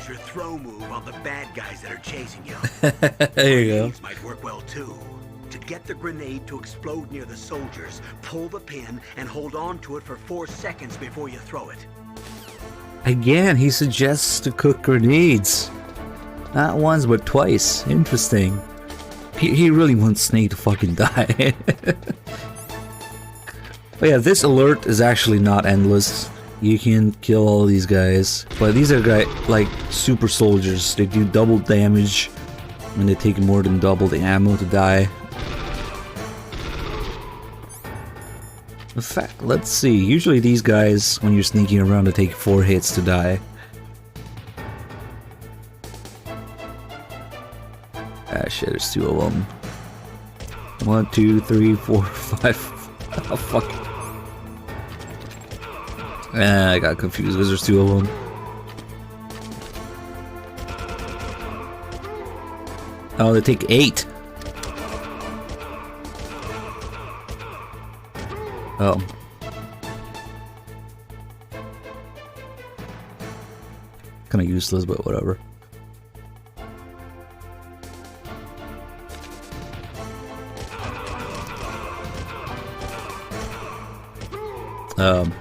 use your throw move on the bad guys that are chasing you. There you go. Grenades might work well too. To get the grenade to explode near the soldiers, pull the pin and hold on to it for 4 seconds before you throw it. Again, he suggests to cook grenades. Not once, but twice. Interesting. He really wants Snake to fucking die. But yeah, this alert is actually not endless. You can kill all these guys. But these are like super soldiers. They do double damage when they take more than double the ammo to die. In fact, let's see. Usually these guys, when you're sneaking around, they take 4 hits to die. Ah shit, there's 2 of them. 1, 2, 3, 4, 5. Oh fuck. I got confused because there's 2 of them. Oh, they take 8. Oh. Kinda useless, but whatever.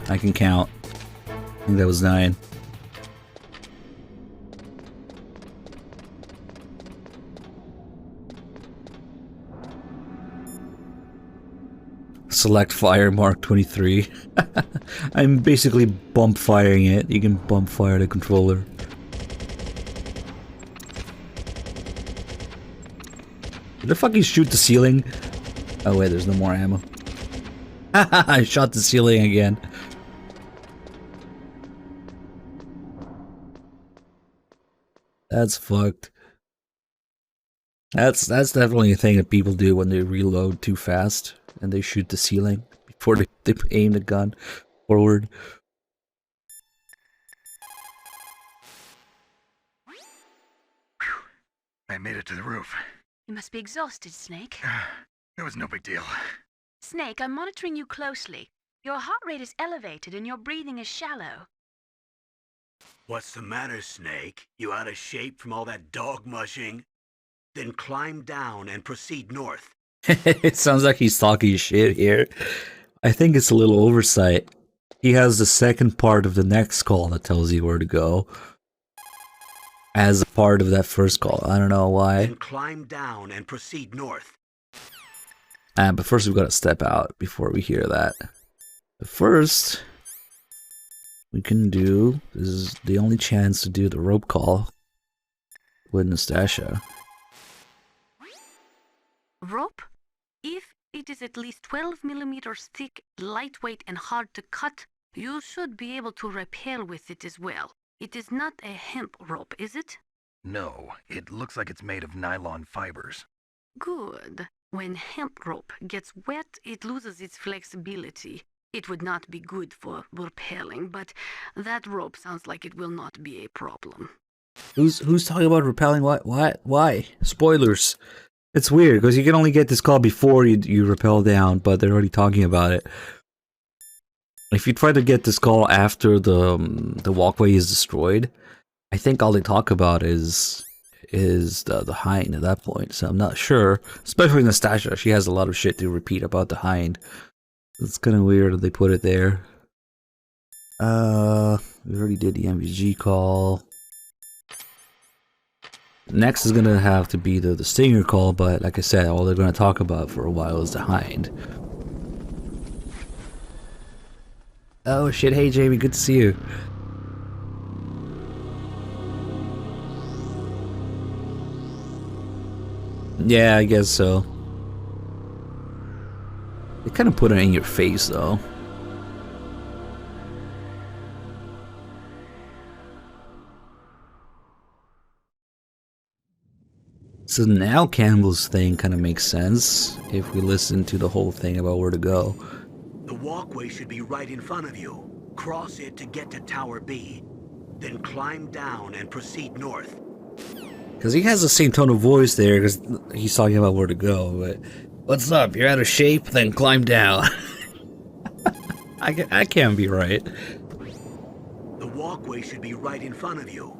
I can count. I think that was 9. Select fire Mark 23. I'm basically bump firing it. You can bump fire the controller. Did the fucking shoot the ceiling? Oh wait, there's no more ammo. I shot the ceiling again. That's fucked. That's definitely a thing that people do when they reload too fast and they shoot the ceiling before they aim the gun forward. I made it to the roof. You must be exhausted, Snake. It was no big deal. Snake, I'm monitoring you closely. Your heart rate is elevated and your breathing is shallow. What's the matter, Snake? You out of shape from all that dog mushing? Then climb down and proceed north. It sounds like he's talking shit here. I think it's a little oversight. He has the second part of the next call that tells you where to go as a part of that first call. I don't know why. Then climb down and proceed north. But first we've got to step out before we hear that. But first, we can do... This is the only chance to do the rope call with Nastasha. Rope? If it is at least 12 millimeters thick, lightweight and hard to cut, you should be able to rappel with it as well. It is not a hemp rope, is it? No, it looks like it's made of nylon fibers. Good. When hemp rope gets wet, it loses its flexibility. It would not be good for rappelling, but that rope sounds like it will not be a problem. Who's talking about rappelling? Why? Spoilers. It's weird because you can only get this call before you rappel down, but they're already talking about it. If you try to get this call after the walkway is destroyed, I think all they talk about is the hind at that point. So I'm not sure. Especially Nastasha, she has a lot of shit to repeat about the hind. It's kind of weird that they put it there. We already did the MVG call. Next is gonna have to be the Stinger call, but like I said, all they're gonna talk about for a while is the hind. Oh shit, hey Jamie, good to see you. Yeah, I guess so. They kind of put it in your face though. So now Campbell's thing kind of makes sense if we listen to the whole thing about where to go. The walkway should be right in front of you. Cross it to get to Tower B. Then climb down and proceed north. Because he has the same tone of voice there, because he's talking about where to go, but... What's up? You're out of shape? Then climb down. I can't be right. The walkway should be right in front of you.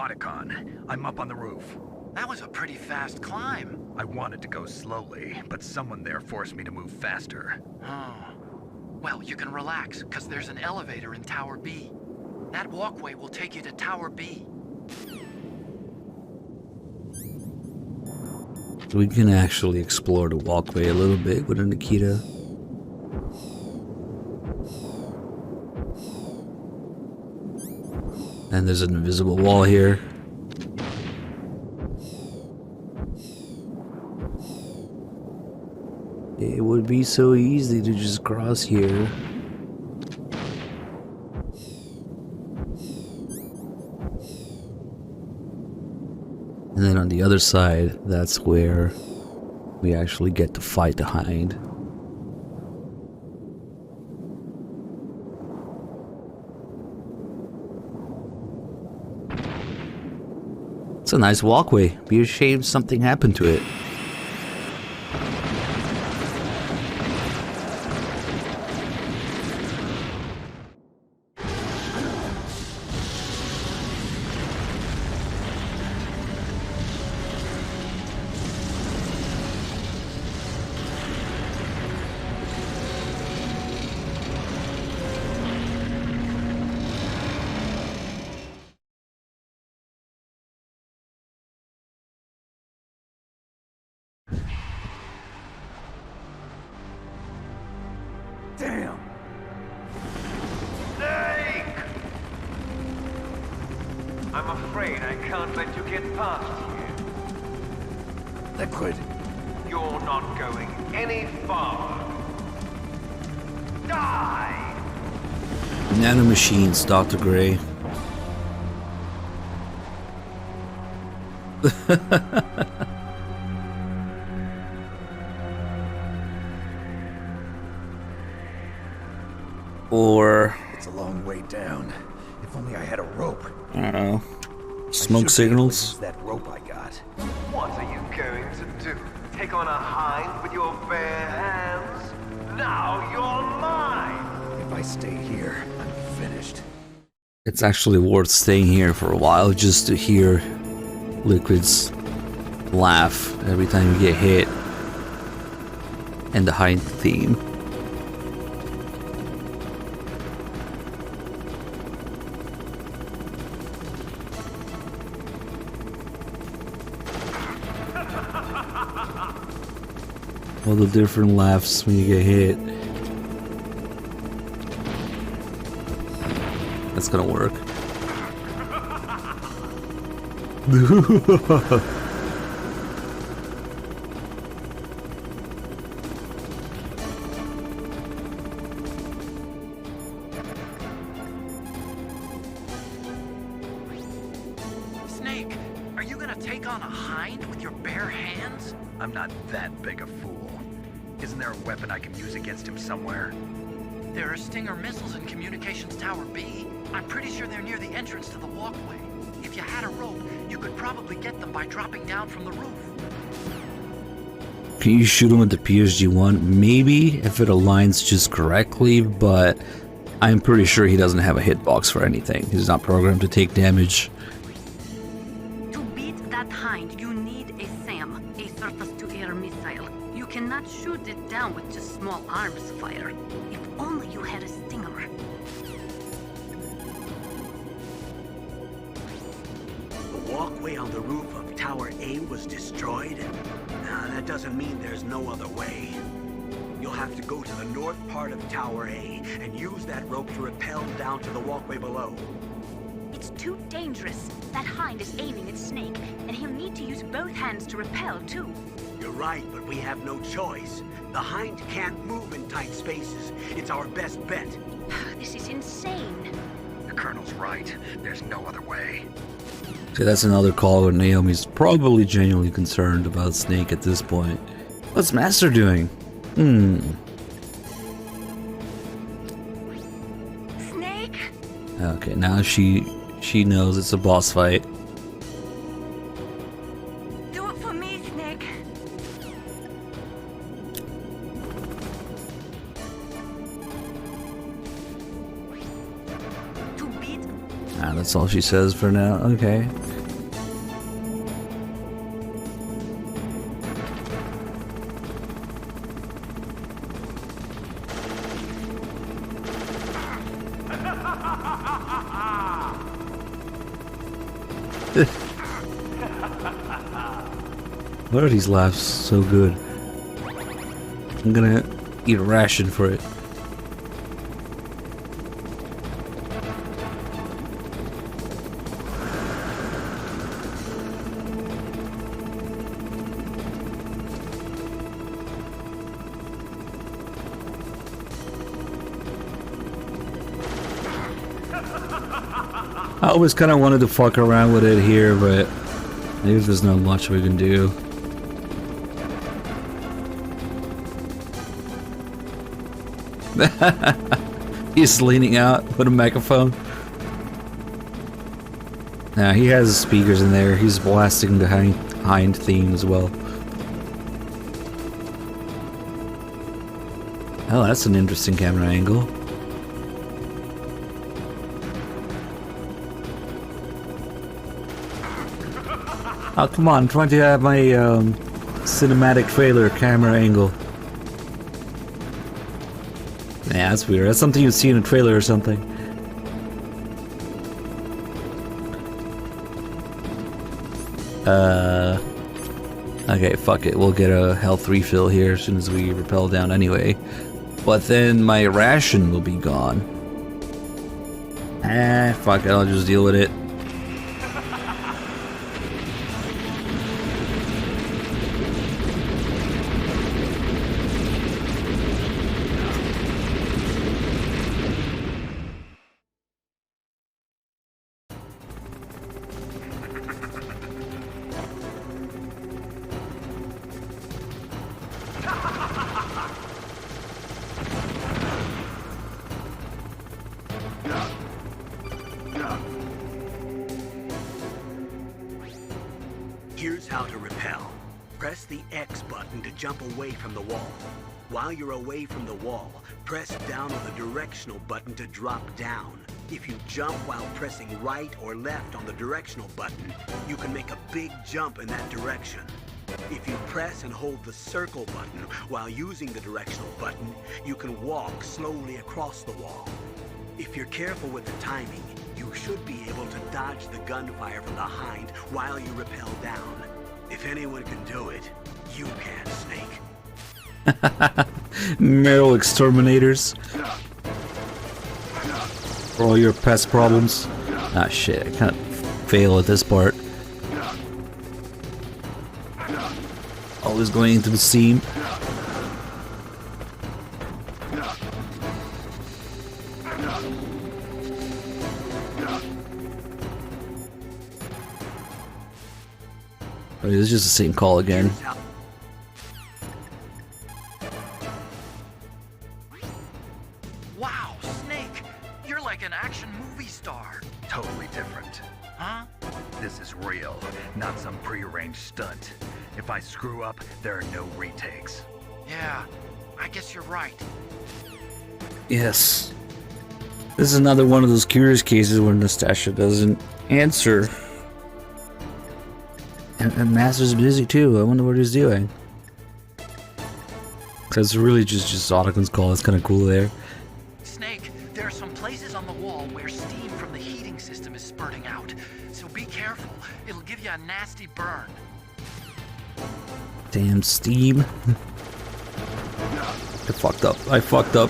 Otacon, I'm up on the roof. That was a pretty fast climb. I wanted to go slowly, but someone there forced me to move faster. Oh. Well, you can relax, because there's an elevator in Tower B. That walkway will take you to Tower B. We can actually explore the walkway a little bit with Nikita. And there's an invisible wall here. It would be so easy to just cross here. And then on the other side, that's where we actually get to fight the Hind. It's a nice walkway. Be ashamed something happened to it. Damn! Snake! I'm afraid I can't let you get past here. Liquid! You're not going any farther. Die! Nanomachines, Dr. Gray. Or, It's a long way down. If only I had a rope. I don't know, I smoke should be able to signals? use that rope I got. What are you going to do? Take on a hind with your bare hands? Now you're mine! If I stay here, I'm finished. It's actually worth staying here for a while just to hear Liquid's laugh every time you get hit. And the Hind theme. All the different laughs when you get hit. That's gonna work. Snake, are you gonna take on a hind with your bare hands? I'm not that big a fool. Isn't there a weapon I can use against him somewhere? There are Stinger missiles in Communications Tower B. I'm pretty sure they're near the entrance to the walkway. If you had a rope, you could probably get them by dropping down from the roof. Can you shoot him with the PSG-1? Maybe if it aligns just correctly, but I'm pretty sure he doesn't have a hitbox for anything. He's not programmed to take damage. To beat that hind, you need a SAM, a surface-to-air missile. You cannot shoot it down with just small arms fire. If only you had a Stinger. The walkway on the roof of Tower A was destroyed? Nah, that doesn't mean there's no other way. You'll have to go to the north part of Tower A and use that rope to rappel down to the walkway below. It's too dangerous. That hind is aiming at Snake, and he'll need to use both hands to repel, too. You're right, but we have no choice. The Hind can't move in tight spaces. It's our best bet. This is insane. The Colonel's right. There's no other way. See, that's another call where Naomi's probably genuinely concerned about Snake at this point. What's Master doing? Snake? Okay, now she knows it's a boss fight. Do it for me, Snake. To beat Ah, that's all she says for now. Okay. What are these laughs so good? I'm gonna eat a ration for it. I always kind of wanted to fuck around with it here, but maybe there's not much we can do. He's leaning out with a microphone. Now he has speakers in there. He's blasting the Hind theme as well. Oh, that's an interesting camera angle. Oh, come on, I'm trying to have my cinematic trailer camera angle. Yeah, that's weird. That's something you'd see in a trailer or something. Okay, fuck it. We'll get a health refill here as soon as we rappel down anyway. But then my ration will be gone. Fuck it. I'll just deal with it. Here's how to rappel. Press the X button to jump away from the wall. While you're away from the wall, press down on the directional button to drop down. If you jump while pressing right or left on the directional button, you can make a big jump in that direction. If you press and hold the circle button while using the directional button, you can walk slowly across the wall. If you're careful with the timing, you should be able to dodge the gunfire from the Hind while you rappel down. If anyone can do it, you can, Snake. Meryl exterminators. For all your pest problems. Ah shit, I can't fail at this part. Always going into the seam. Oh, it's just the same call again. Wow, Snake! You're like an action movie star. Totally different. Huh? This is real, not some prearranged stunt. If I screw up, there are no retakes. Yeah, I guess you're right. Yes. This is another one of those curious cases where Nastasha doesn't answer. And Master's busy too. I wonder what he's doing. Cause it's really just Ottoman's call. It's kind of cool there. Snake, there are some places on the wall where steam from the heating system is spurting out. So be careful. It'll give you a nasty burn. Damn steam. I fucked up. I fucked up.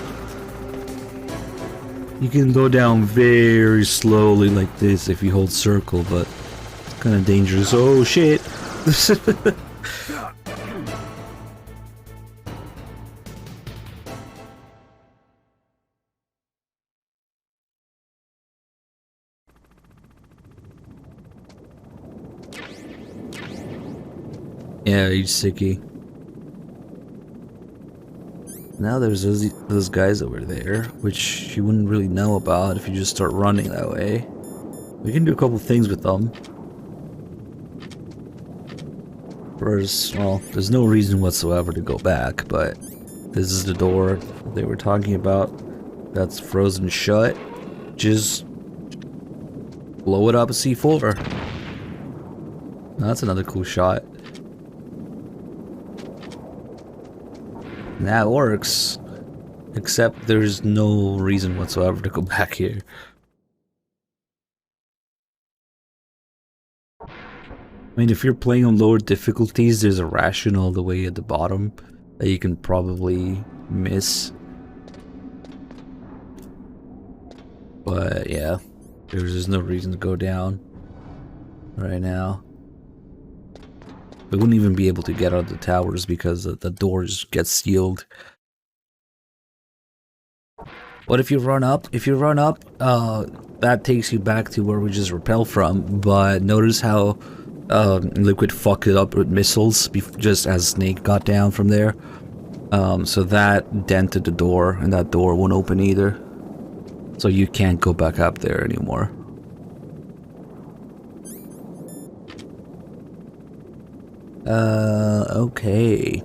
You can go down very slowly like this if you hold circle, but it's kind of dangerous. Oh shit. Yeah, he's sicky. Now there's those guys over there, which you wouldn't really know about if you just start running that way. We can do a couple things with them. First, well, there's no reason whatsoever to go back, but this is the door they were talking about. That's frozen shut. Just blow it up a C4. That's another cool shot. And that works, except there's no reason whatsoever to go back here. I mean, if you're playing on lower difficulties, there's a ration all the way at the bottom that you can probably miss. But yeah, there's just no reason to go down right now. We wouldn't even be able to get out of the towers because the doors get sealed. But if you run up, that takes you back to where we just repelled from. But notice how Liquid fucked it up with missiles just as Snake got down from there. So that dented the door, and that door won't open either. So you can't go back up there anymore. Okay.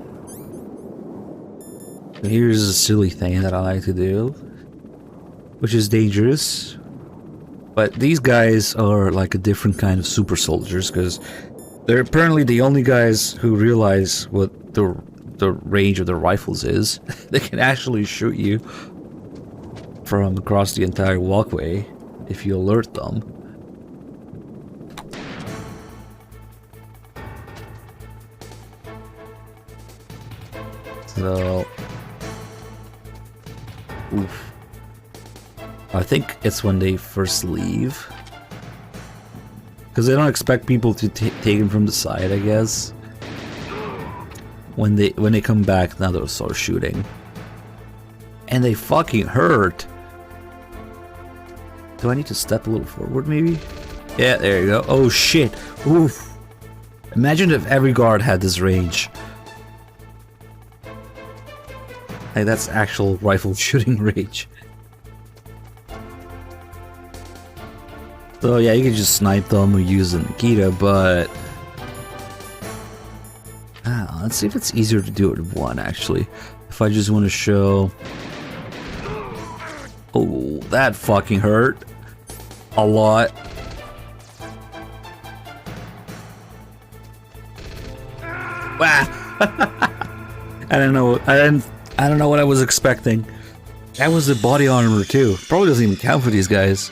Here's a silly thing that I like to do, which is dangerous. But these guys are like a different kind of super soldiers, because they're apparently the only guys who realize what the range of their rifles is. They can actually shoot you from across the entire walkway if you alert them. So, oof. I think it's when they first leave, because they don't expect people to take them from the side, I guess. When they come back, now they'll start shooting, and they fucking hurt. Do I need to step a little forward, maybe? Yeah, there you go. Oh shit! Oof! Imagine if every guard had this range. Like, that's actual rifle shooting range. So yeah, you can just snipe them or use the Nikita, but let's see if it's easier to do it with one, actually. If I just want to show... Oh, that fucking hurt. A lot. Wow. I don't know what I was expecting. That was the body armor too. Probably doesn't even count for these guys.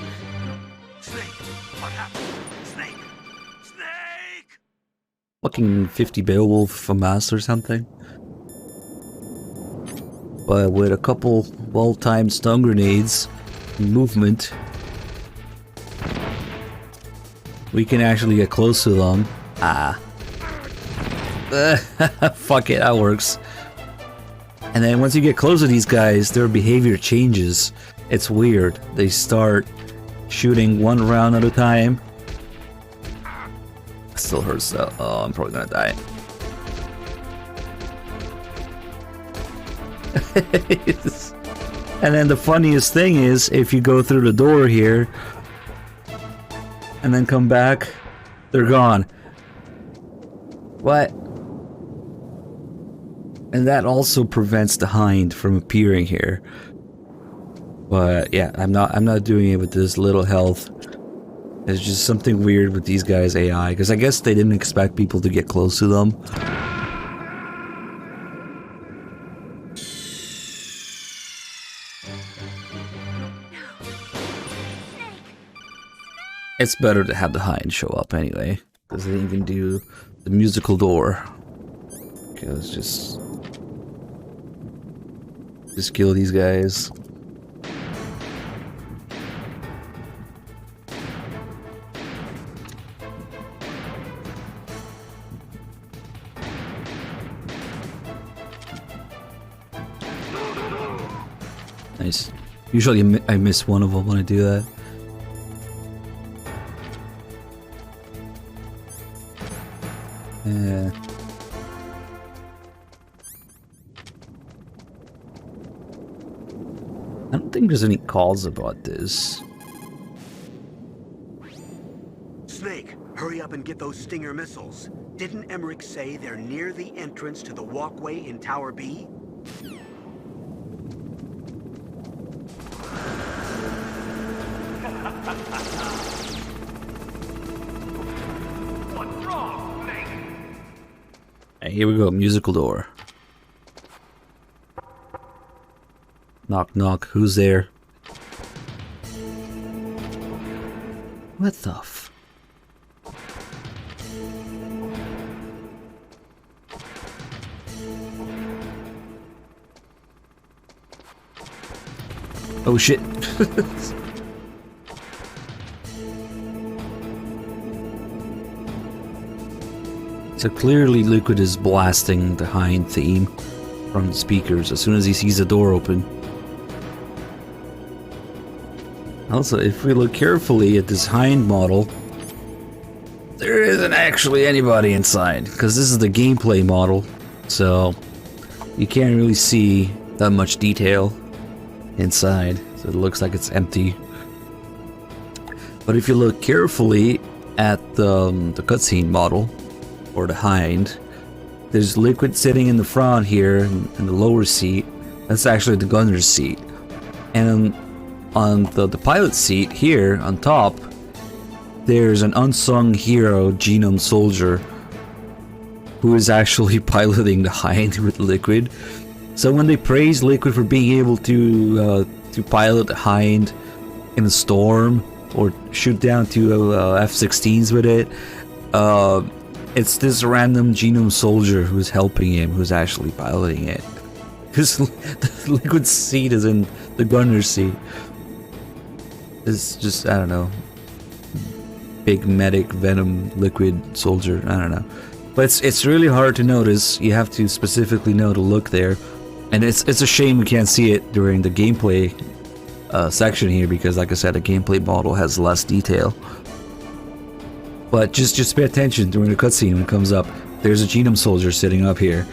Snake, what happened? Snake! Snake! Fucking 50 Beowulf amass or something. But with a couple well-timed stun grenades, movement, we can actually get close to them. Fuck it, that works. And then once you get close to these guys, their behavior changes. It's weird. They start shooting one round at a time. Still hurts though. Oh, I'm probably gonna die. And then the funniest thing is, if you go through the door here and then come back, they're gone. What? And that also prevents the Hind from appearing here. But yeah, I'm not doing it with this little health. There's just something weird with these guys' AI, because I guess they didn't expect people to get close to them. It's better to have the Hind show up anyway, because they even do the musical door. Okay, let's just kill these guys. Nice. Usually I miss one of them when I do that. Yeah. I don't think there's any calls about this. Snake, hurry up and get those Stinger missiles. Didn't Emmerich say they're near the entrance to the walkway in Tower B? What's wrong, Snake? Hey, here we go, musical door. Knock knock, who's there? What the f... Oh shit. So clearly Liquid is blasting the Hind theme from the speakers as soon as he sees the door open. Also, if we look carefully at this Hind model, there isn't actually anybody inside, because this is the gameplay model, so you can't really see that much detail inside, so it looks like it's empty. But if you look carefully at the cutscene model, or the Hind, there's Liquid sitting in the front here in the lower seat. That's actually the gunner's seat. And on the pilot seat here on top, there's an unsung hero, Genome Soldier, who is actually piloting the Hind with Liquid. So when they praise Liquid for being able to pilot the Hind in a storm or shoot down two F-16s with it, it's this random Genome Soldier who's helping him, who's actually piloting it. Because the Liquid seat is in the gunner's seat. It's just, I don't know, big medic Venom Liquid Soldier, I don't know. But it's really hard to notice. You have to specifically know to look there. And it's a shame we can't see it during the gameplay section here, because like I said, the gameplay model has less detail. But just pay attention during the cutscene when it comes up. There's a Genome Soldier sitting up here.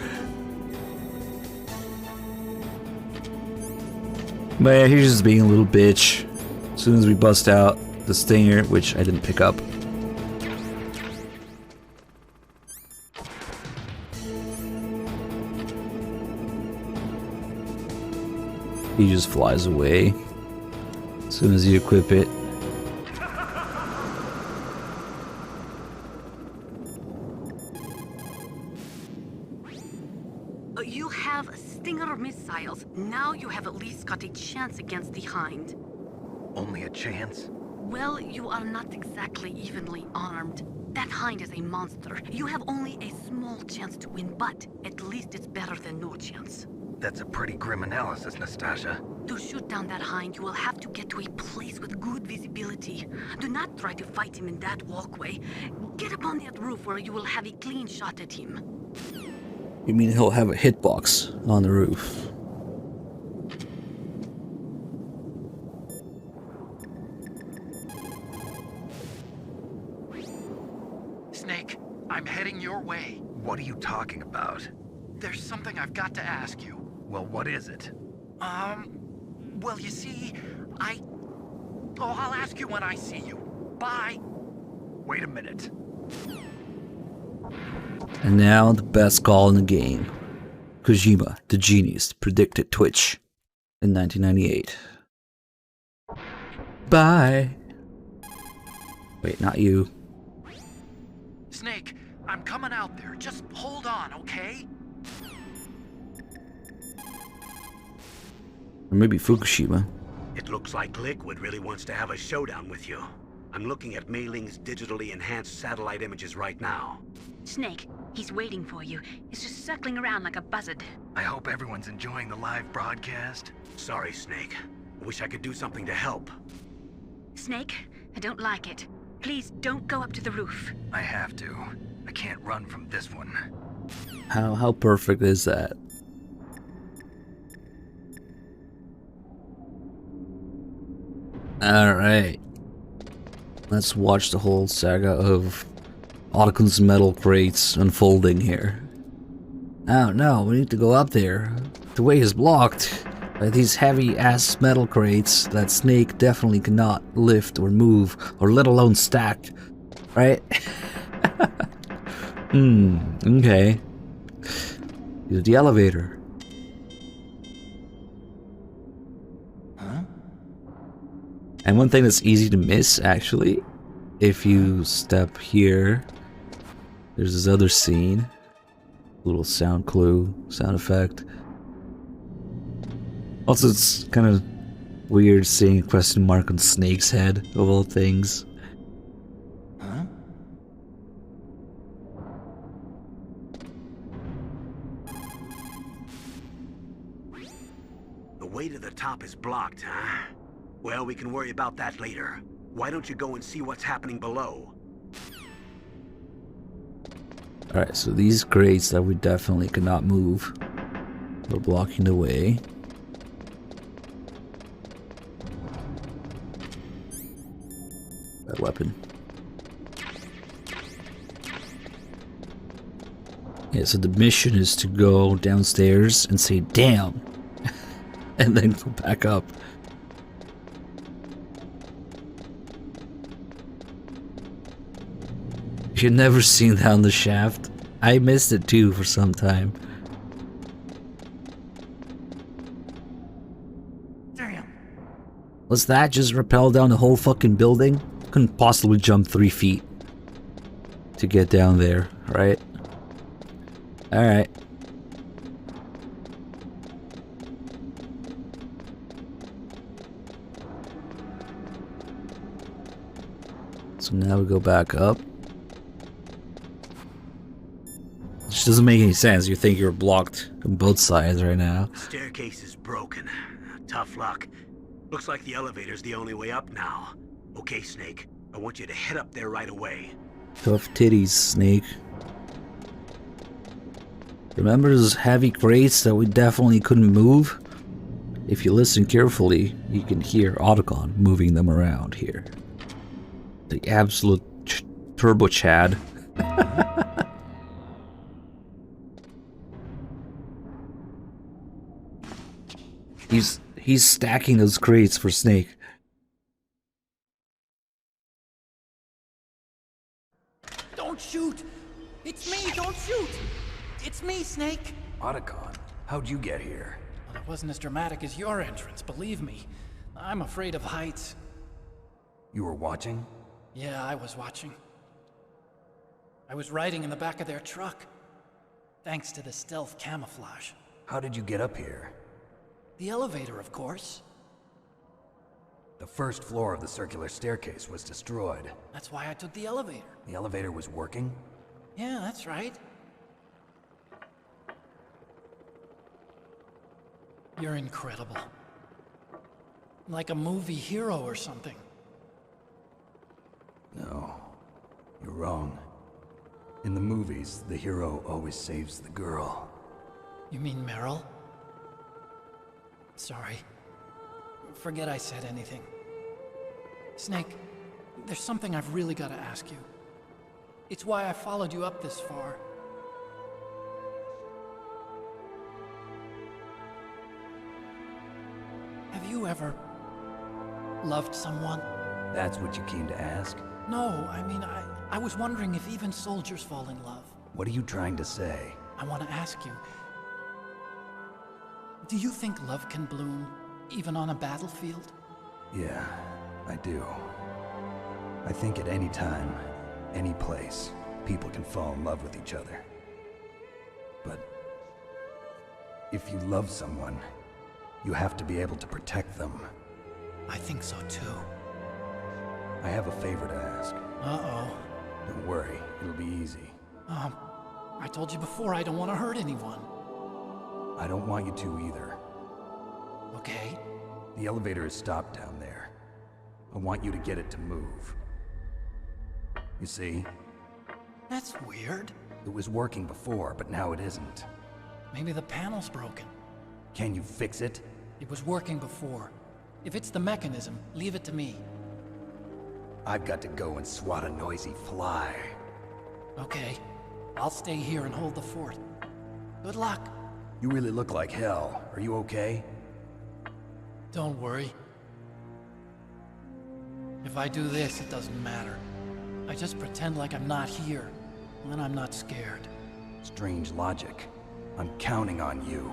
But yeah, he's just being a little bitch. As soon as we bust out the Stinger, which I didn't pick up. He just flies away as soon as you equip it. You have Stinger missiles. Now you have at least got a chance against the Hind. Only a chance? Well, you are not exactly evenly armed. That Hind is a monster. You have only a small chance to win, but at least it's better than no chance. That's a pretty grim analysis, Nastasia. To shoot down that Hind, you will have to get to a place with good visibility. Do not try to fight him in that walkway. Get up on that roof where you will have a clean shot at him. You mean he'll have a hitbox on the roof? Snake, I'm heading your way. What are you talking about? There's something I've got to ask you. Well, what is it? Well, you see, I'll ask you when I see you. Bye. Wait a minute. And now the best call in the game. Kojima, the genius, predicted Twitch in 1998. Bye. Wait, not you. Snake, I'm coming out there. Just hold on, okay? Or maybe Fukushima. It looks like Liquid really wants to have a showdown with you. I'm looking at Mei Ling's digitally enhanced satellite images right now. Snake, he's waiting for you. He's just circling around like a buzzard. I hope everyone's enjoying the live broadcast. Sorry, Snake. I wish I could do something to help. Snake, I don't like it. Please don't go up to the roof. I have to. I can't run from this one. How perfect is that? Alright. Let's watch the whole saga of Ottokun's metal crates unfolding here. Oh no, we need to go up there. The way is blocked by these heavy-ass metal crates that Snake definitely cannot lift or move, or let alone stack. Right? Okay. Use the elevator. And one thing that's easy to miss, actually, if you step here, there's this other scene. Little sound clue, sound effect. Also, it's kind of weird seeing a question mark on Snake's head, of all things. The way to the top is blocked, huh? Well, we can worry about that later. Why don't you go and see what's happening below? Alright, so these crates that we definitely could not move. We're blocking the way. That weapon. Yeah, so the mission is to go downstairs and say, damn! And then go back up. You've never seen down the shaft. I missed it too for some time. Damn. Was that just rappel down the whole fucking building? Couldn't possibly jump 3 feet to get down there, right? Alright. So now we go back up. Which doesn't make any sense. You think you're blocked on both sides right now. The staircase is broken. Tough luck. Looks like the elevator's the only way up now. Okay, Snake. I want you to head up there right away. Tough titties, Snake. Remember those heavy crates that we definitely couldn't move? If you listen carefully, you can hear Otacon moving them around here. The absolute Turbo Chad. He's stacking those crates for Snake. Don't shoot! It's me, don't shoot! It's me, Snake! Otacon, how'd you get here? Well, it wasn't as dramatic as your entrance, believe me. I'm afraid of heights. You were watching? Yeah, I was watching. I was riding in the back of their truck. Thanks to the stealth camouflage. How did you get up here? The elevator, of course. The first floor of the circular staircase was destroyed. That's why I took the elevator. The elevator was working? Yeah, that's right. You're incredible. Like a movie hero or something. No, you're wrong. In the movies, the hero always saves the girl. You mean Meryl? Sorry. Forget I said anything. Snake, there's something I've really got to ask you. It's why I followed you up this far. Have you ever loved someone? That's what you came to ask? No, I mean, I was wondering if even soldiers fall in love. What are you trying to say? I want to ask you, do you think love can bloom, even on a battlefield? Yeah, I do. I think at any time, any place, people can fall in love with each other. But if you love someone, you have to be able to protect them. I think so too. I have a favor to ask. Uh-oh. Don't worry, it'll be easy. I told you before I don't want to hurt anyone. I don't want you to either. Okay? The elevator is stopped down there. I want you to get it to move. You see? That's weird. It was working before, but now it isn't. Maybe the panel's broken. Can you fix it? It was working before. If it's the mechanism, leave it to me. I've got to go and swat a noisy fly. Okay. I'll stay here and hold the fort. Good luck. You really look like hell. Are you okay? Don't worry. If I do this, it doesn't matter. I just pretend like I'm not here, and then I'm not scared. Strange logic. I'm counting on you.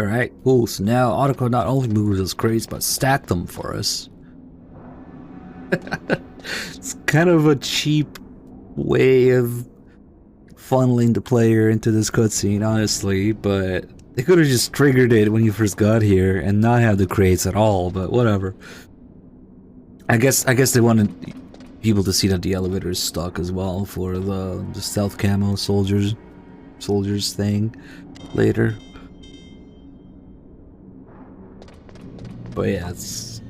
Alright, cool. So now Otacon not only moves those crates, but stacked them for us. It's kind of a cheap way of funneling the player into this cutscene, honestly, but They could have just triggered it when you first got here and not have the crates at all, but whatever. I guess they wanted people to see that the elevator is stuck as well for the stealth camo soldiers thing later. But yeah, it's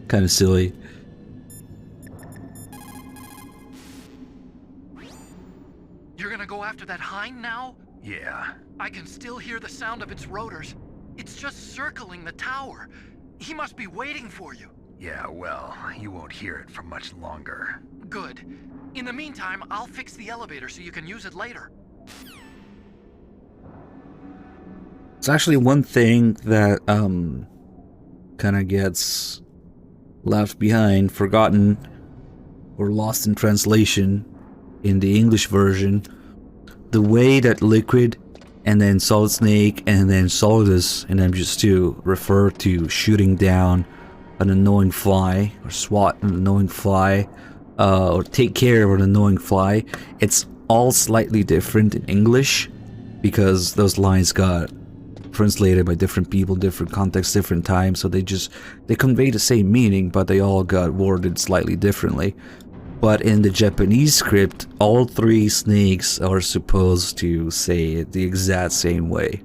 kind of silly. You're gonna go after that hind now? Yeah. I can still hear the sound of its rotors. It's just circling the tower. He must be waiting for you. Yeah, well, you won't hear it for much longer. Good. In the meantime, I'll fix the elevator so you can use it later. It's actually one thing that kind of gets left behind, forgotten, or lost in translation in the English version. The way that Liquid and then Solid Snake and then Solidus and MGS2 refer to shooting down an annoying fly or swat an annoying fly or take care of an annoying fly, it's all slightly different in English because those lines got translated by different people, different contexts, different times, so they convey the same meaning, but they all got worded slightly differently. But in the Japanese script, all three snakes are supposed to say it the exact same way.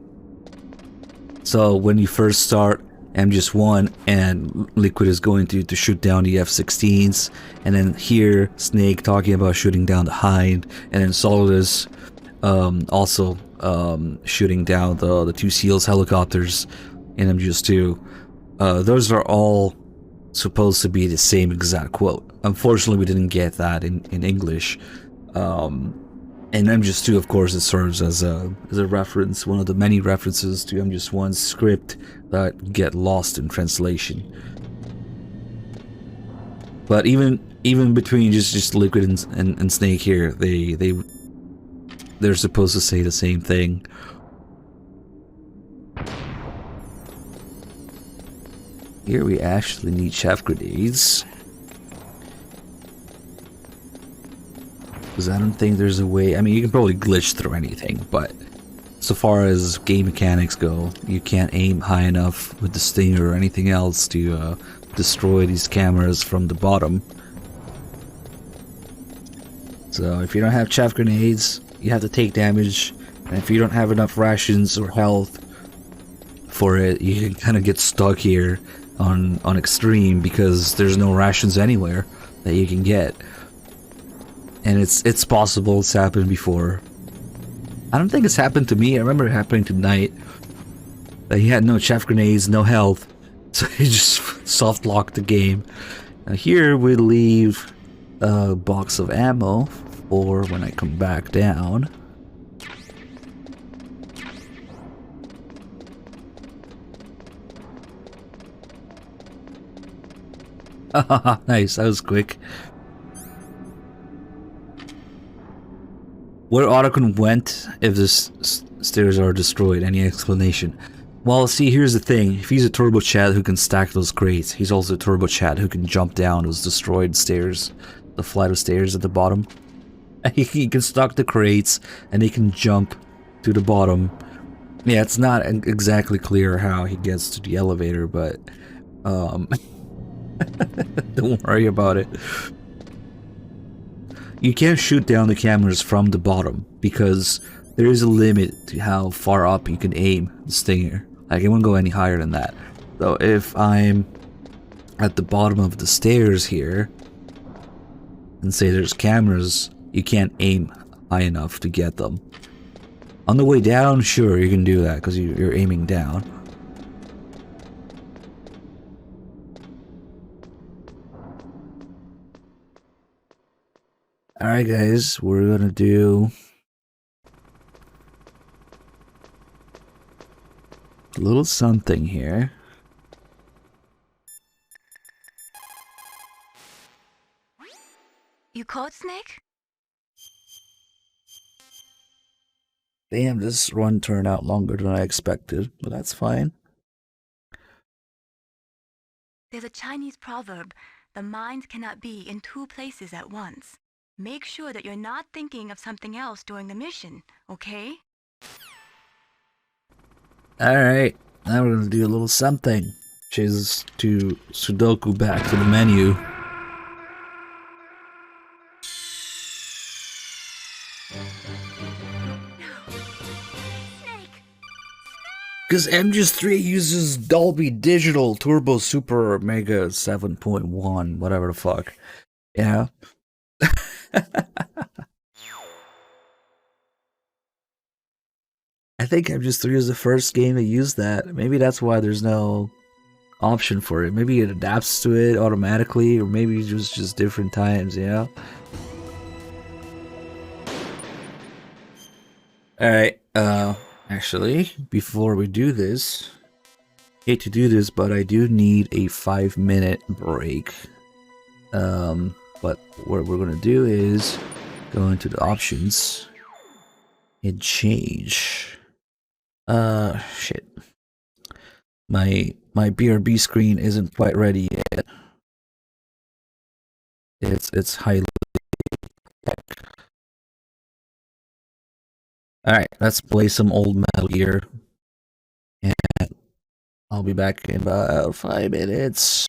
So when you first start MGS1 and Liquid is going to shoot down the F-16s, and then hear Snake talking about shooting down the Hind, and then Solidus also shooting down the two SEALs helicopters in MGS2. Those are all supposed to be the same exact quote. Unfortunately, we didn't get that in English. And MGS2, of course, it serves as a reference, one of the many references to MGS1's script that get lost in translation. But even between just Liquid and Snake here, they're supposed to say the same thing. Here we actually need chaff grenades. Because I don't think there's a way. I mean, you can probably glitch through anything, but so far as game mechanics go, you can't aim high enough with the Stinger or anything else to destroy these cameras from the bottom. So if you don't have chaff grenades, you have to take damage, and if you don't have enough rations or health for it, you can kind of get stuck here on extreme because there's no rations anywhere that you can get. And it's possible, it's happened before. I don't think it's happened to me. I remember it happening to Knight. That he had no chaff grenades, no health, so he just soft locked the game. Now here we leave a box of ammo for when I come back down. Nice, that was quick. Where Otacon went if the stairs are destroyed? Any explanation? Well, see, here's the thing. If he's a Turbo Chad who can stack those crates, he's also a Turbo Chad who can jump down those destroyed stairs, the flight of stairs at the bottom. He can stack the crates and he can jump to the bottom. Yeah, it's not exactly clear how he gets to the elevator, but don't worry about it. You can't shoot down the cameras from the bottom because there is a limit to how far up you can aim the Stinger. Like, it won't go any higher than that. So if I'm at the bottom of the stairs here and say there's cameras, you can't aim high enough to get them. On the way down, sure, you can do that because you're aiming down. Alright guys, we're gonna do a little something here. You caught Snake? Damn, this run turned out longer than I expected, but that's fine. There's a Chinese proverb, the mind cannot be in two places at once. Make sure that you're not thinking of something else during the mission, okay? Alright, now we're gonna do a little something. Which is to Sudoku back to the menu. Because MGS3 uses Dolby Digital Turbo Super Mega 7.1, whatever the fuck. Yeah. I think MGS3 is the first game to use that. Maybe that's why there's no option for it. Maybe it adapts to it automatically, or maybe it was just different times, you know? Alright, actually, before we do this, hate to do this, but I do need a 5-minute break. But what we're gonna do is go into the options and change. Shit. My BRB screen isn't quite ready yet. It's highly. Alright, let's play some old Metal Gear. And I'll be back in about 5 minutes.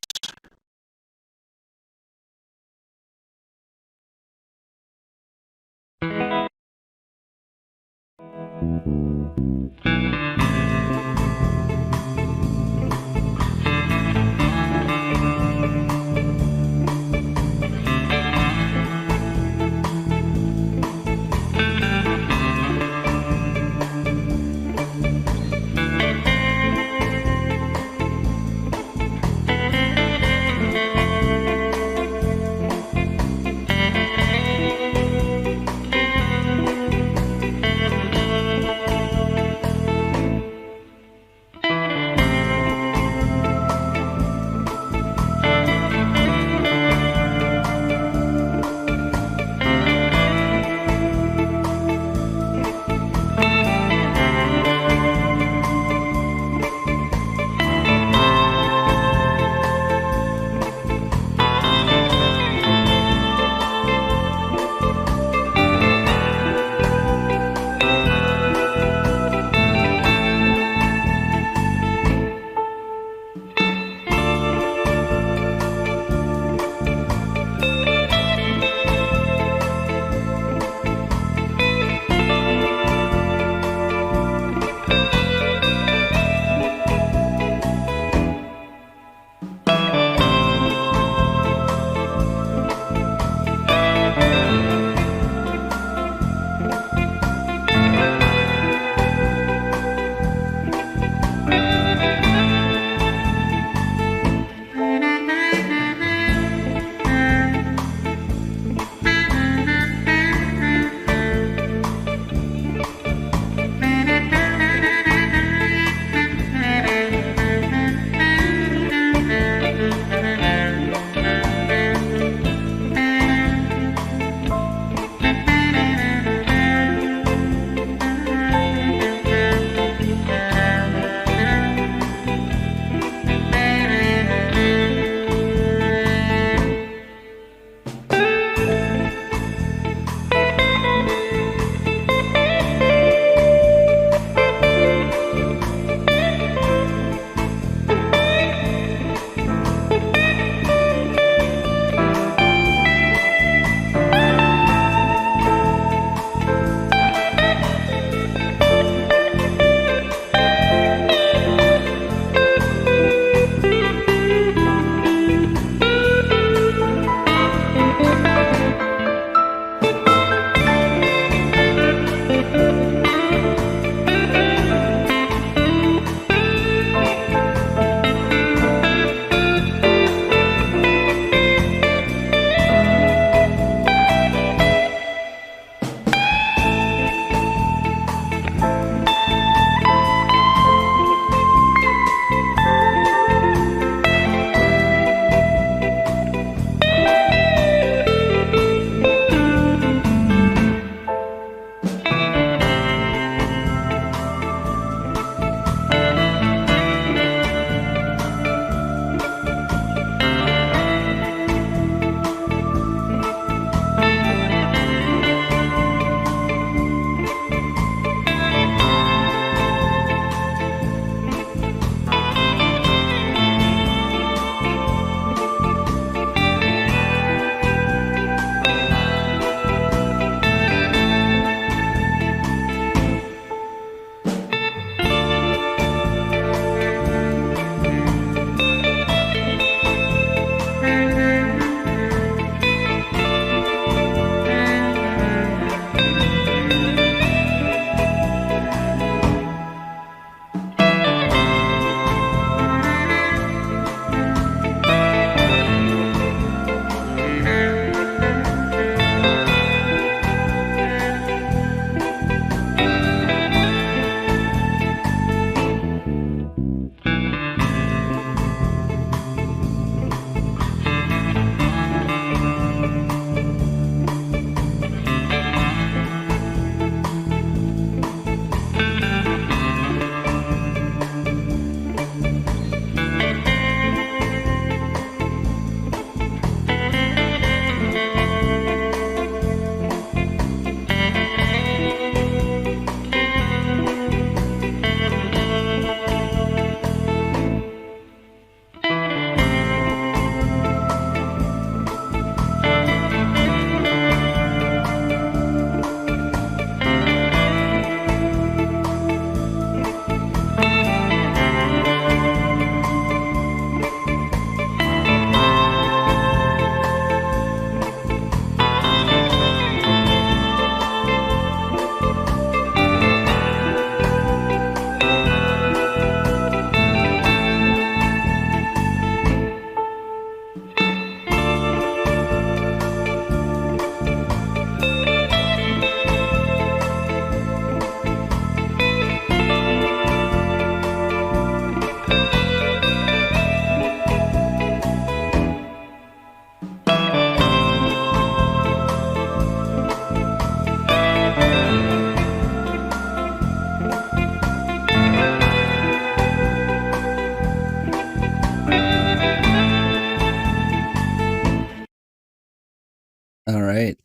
All right.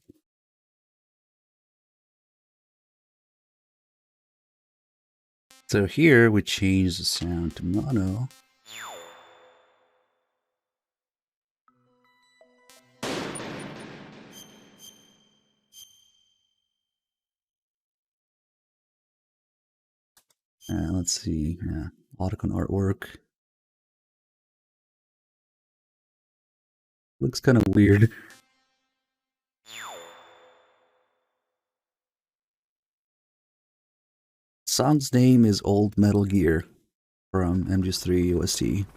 So here we change the sound to mono. Let's see. Yeah, Otacon artwork. Looks kind of weird. Song's name is Old Metal Gear from MGS3 OST.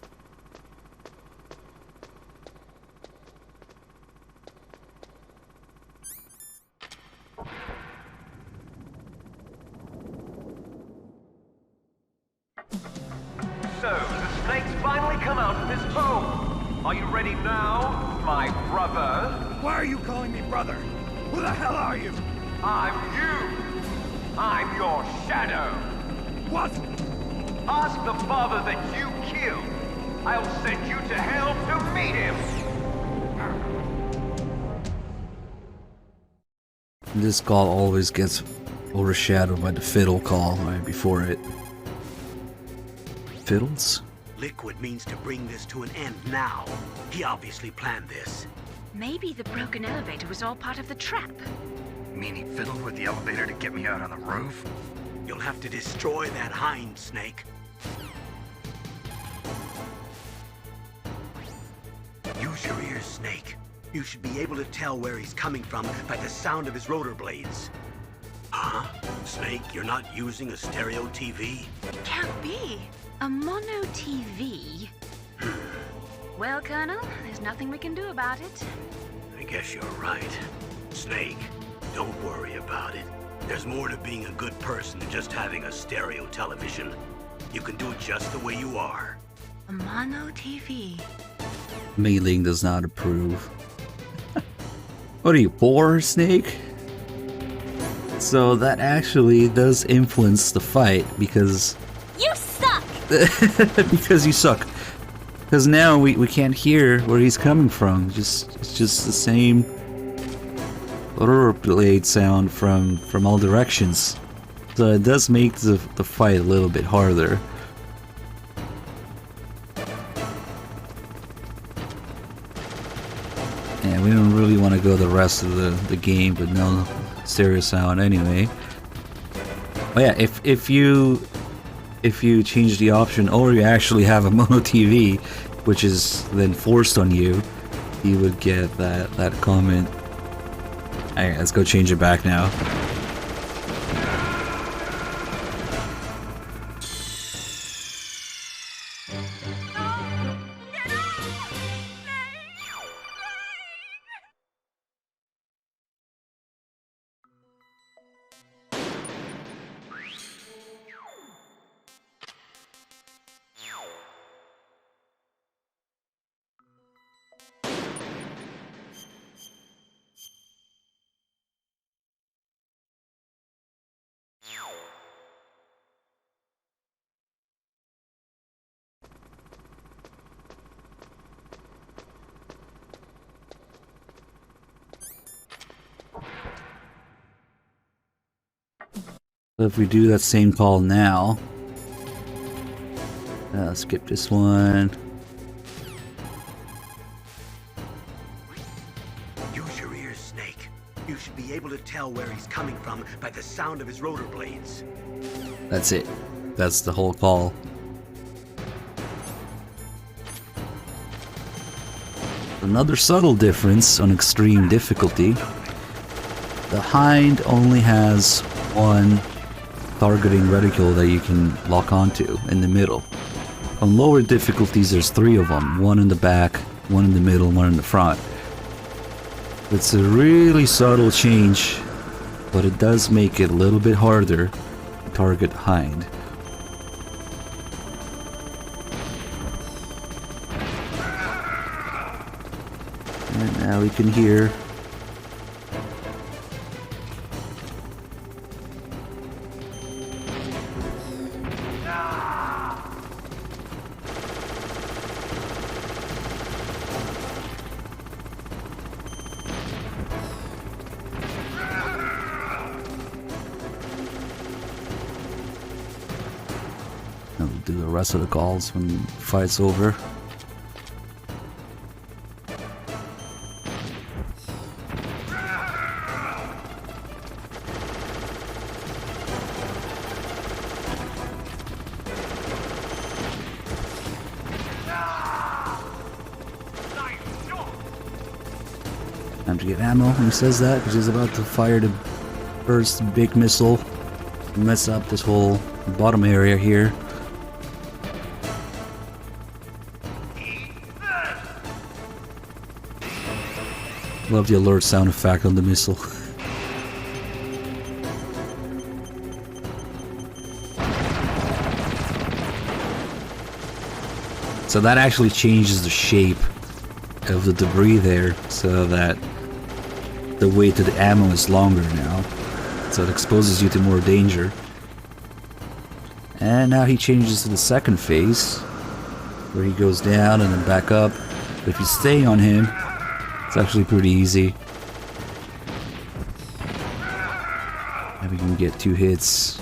So, the snake's finally come out of his home. Are you ready now, my brother? Why are you calling me brother? Who the hell are you? I'm you. I'm your shadow. What? Ask the father that you killed. I'll send you to hell to meet him. This call always gets overshadowed by the fiddle call right before it. Fiddles? Liquid means to bring this to an end now. He obviously planned this. Maybe the broken elevator was all part of the trap. Mean he fiddled with the elevator to get me out on the roof? You'll have to destroy that hind, Snake. Use your ears, Snake. You should be able to tell where he's coming from by the sound of his rotor blades. Huh? Snake, you're not using a stereo TV? It can't be. A mono TV? Well, Colonel, there's nothing we can do about it. I guess you're right. Snake, don't worry about it. There's more to being a good person than just having a stereo television. You can do it just the way you are. A mono TV. Mei Ling does not approve. What are you, poor Snake? So that actually does influence the fight because... You suck! because you suck. Because now we can't hear where he's coming from. It's just the same rotor blade sound from all directions. So it does make the fight a little bit harder. Yeah, we don't really want to go the rest of the game with no stereo sound anyway. Oh yeah, if you change the option or you actually have a mono TV, which is then forced on you, you would get that comment. Alright, let's go change it back now. So if we do that same call now, skip this one. Use your ears, Snake. You should be able to tell where he's coming from by the sound of his rotor blades. That's it. That's the whole call. Another subtle difference on extreme difficulty. The Hind only has one targeting reticle that you can lock onto in the middle. On lower difficulties there's 3 of them. One in the back, one in the middle, one in the front. It's a really subtle change, but it does make it a little bit harder to target Hind. And now we can hear. rest of the calls when the fight's over. Time to get ammo when he says that, because he's about to fire the first big missile to mess up this whole bottom area here. Love the alert sound effect on the missile. So that actually changes the shape of the debris there, so that the way to the ammo is longer now. So it exposes you to more danger. And now he changes to the second phase, where he goes down and then back up. But if you stay on him, it's actually pretty easy. And we can get 2 hits.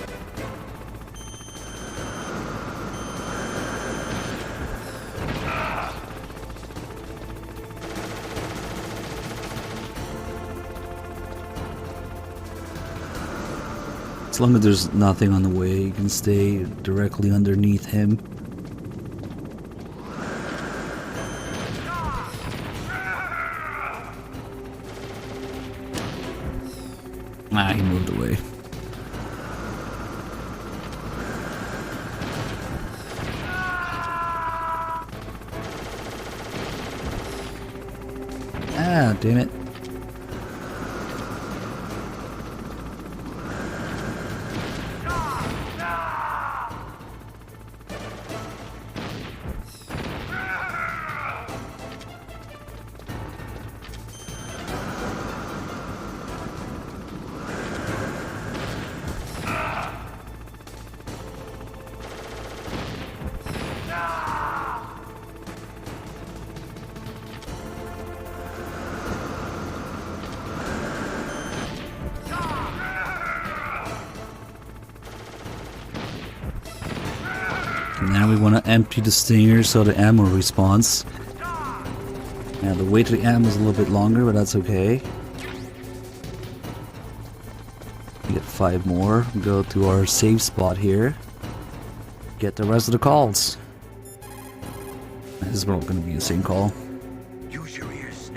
As long as there's nothing on the way, you can stay directly underneath him. Ah, he moved away. Ah, damn it. Now we want to empty the stinger so the ammo respawns. Now the wait to the ammo is a little bit longer, but that's okay. We get 5 more. Go to our save spot here. Get the rest of the calls. This is probably going to be the same call. Use your ears.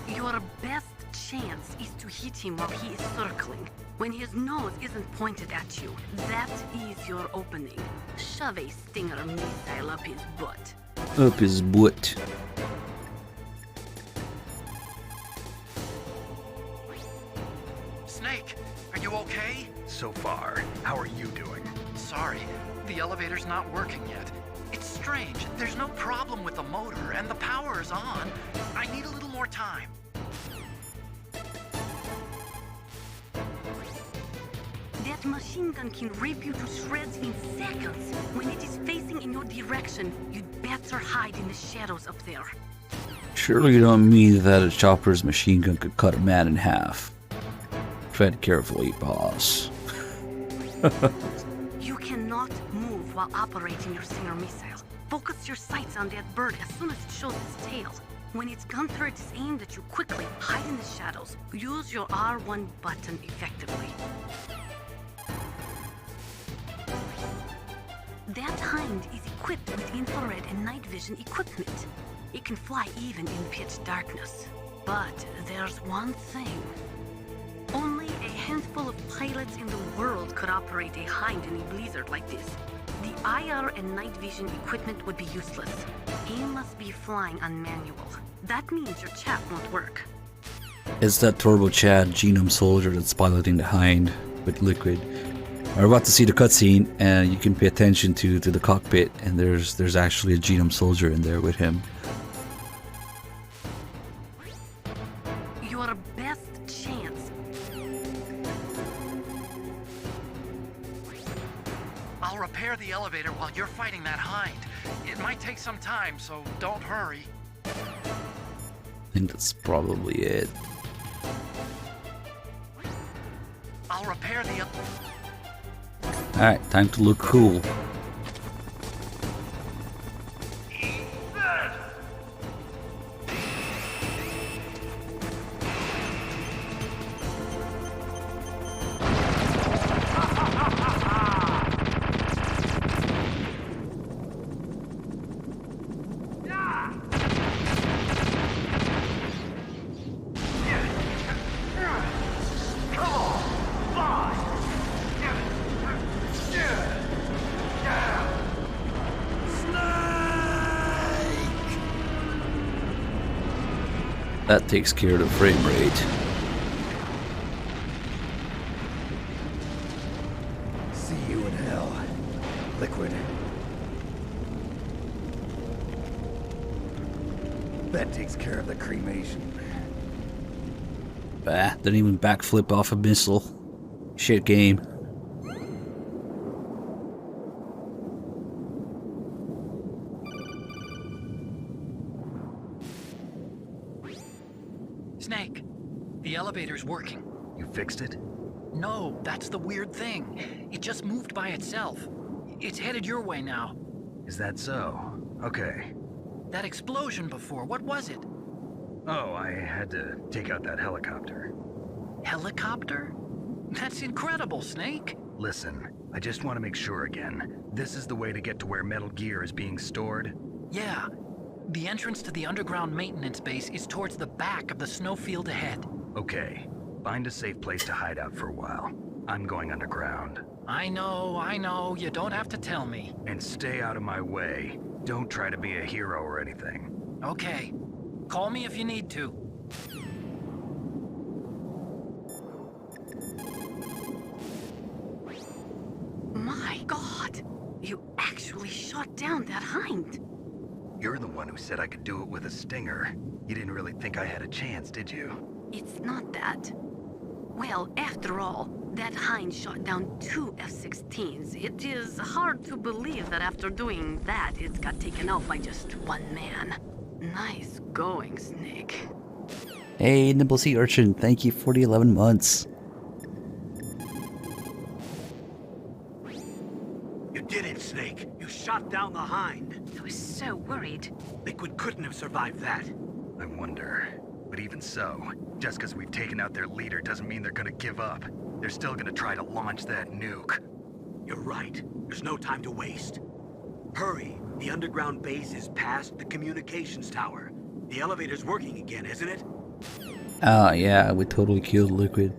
Your best chance is to hit him while he is circling. When his nose isn't pointed at you, that is your opening. Shove a Stinger missile up his butt. Up his butt. Snake, are you okay? So far, how are you doing? Sorry, the elevator's not working yet. It's strange. There's no problem with the motor, and the power is on. I need a little more time. That machine gun can rip you to shreds in seconds. When it is facing in your direction, you'd better hide in the shadows up there. Surely you don't mean that a chopper's machine gun could cut a man in half. Tread carefully, boss. You cannot move while operating your Stinger missile. Focus your sights on that bird as soon as it shows its tail. When its gun turret is aimed at you, quickly hide in the shadows. Use your R1 button effectively. That hind is equipped with infrared and night vision equipment. It can fly even in pitch darkness. But there's one thing. Only a handful of pilots in the world could operate a hind in a blizzard like this. The IR and night vision equipment would be useless. AIM must be flying on manual. That means your chat won't work. It's that Turbo Chad Genome Soldier that's piloting the hind with Liquid. We're about to see the cutscene, and you can pay attention to the cockpit, and there's actually a Genome Soldier in there with him. Your best chance. I'll repair the elevator while you're fighting that hind. It might take some time, so don't hurry. I think that's probably it. I'll repair the Alright, time to look cool. That takes care of the frame rate. See you in hell, Liquid. That takes care of the cremation. Bah, didn't even backflip off a missile. Shit game. Snake, the elevator's working. You fixed it? No, that's the weird thing. It just moved by itself. It's headed your way now. Is that so? Okay. That explosion before, what was it? Oh, I had to take out that helicopter. Helicopter? That's incredible, Snake. Listen, I just want to make sure again. This is the way to get to where Metal Gear is being stored? Yeah. The entrance to the underground maintenance base is towards the back of the snowfield ahead. Okay. Find a safe place to hide out for a while. I'm going underground. I know. You don't have to tell me. And stay out of my way. Don't try to be a hero or anything. Okay. Call me if you need to. My God! You actually shot down that hind. You're the one who said I could do it with a stinger. You didn't really think I had a chance, did you? It's not that. Well, after all, that hind shot down 2 F-16s. It is hard to believe that after doing that, it got taken out by just one man. Nice going, Snake. Hey, Nimble Sea Urchin, thank you for the 11 months. You did it, Snake. You shot down the hind. I was so worried. Liquid couldn't have survived that. I wonder. But even so, just because we've taken out their leader doesn't mean they're gonna give up. They're still gonna try to launch that nuke. You're right. There's no time to waste. Hurry. The underground base is past the communications tower. The elevator's working again, isn't it? Oh yeah, we totally killed Liquid.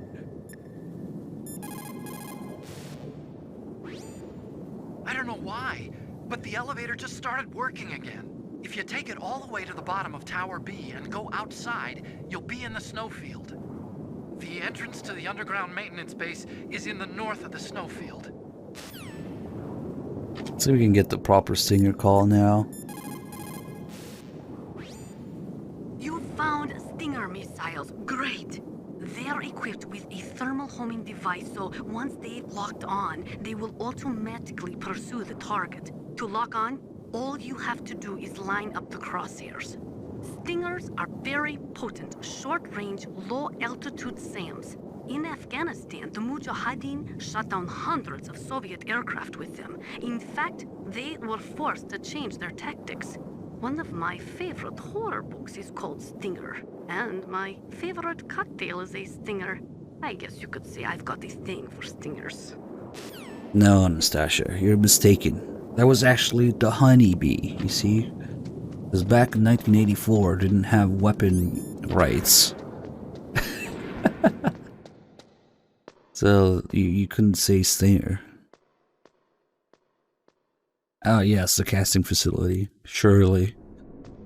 I don't know why, but the elevator just started working again. If you take it all the way to the bottom of Tower B and go outside, you'll be in the snowfield. The entrance to the underground maintenance base is in the north of the snowfield. So we can get the proper stinger call now. You found Stinger missiles. Great. They're equipped with a thermal homing device, so once they've locked on, they will automatically pursue the target. To lock on, all you have to do is line up the crosshairs. Stingers are very potent, short-range, low-altitude SAMs. In Afghanistan, the Mujahideen shot down hundreds of Soviet aircraft with them. In fact, they were forced to change their tactics. One of my favorite horror books is called Stinger, and my favorite cocktail is a Stinger. I guess you could say I've got a thing for Stingers. No, Anastasia, you're mistaken. That was actually the honeybee, you see? Because back in 1984, didn't have weapon rights. So, you couldn't say Stinger. Oh yes, the casting facility. Surely.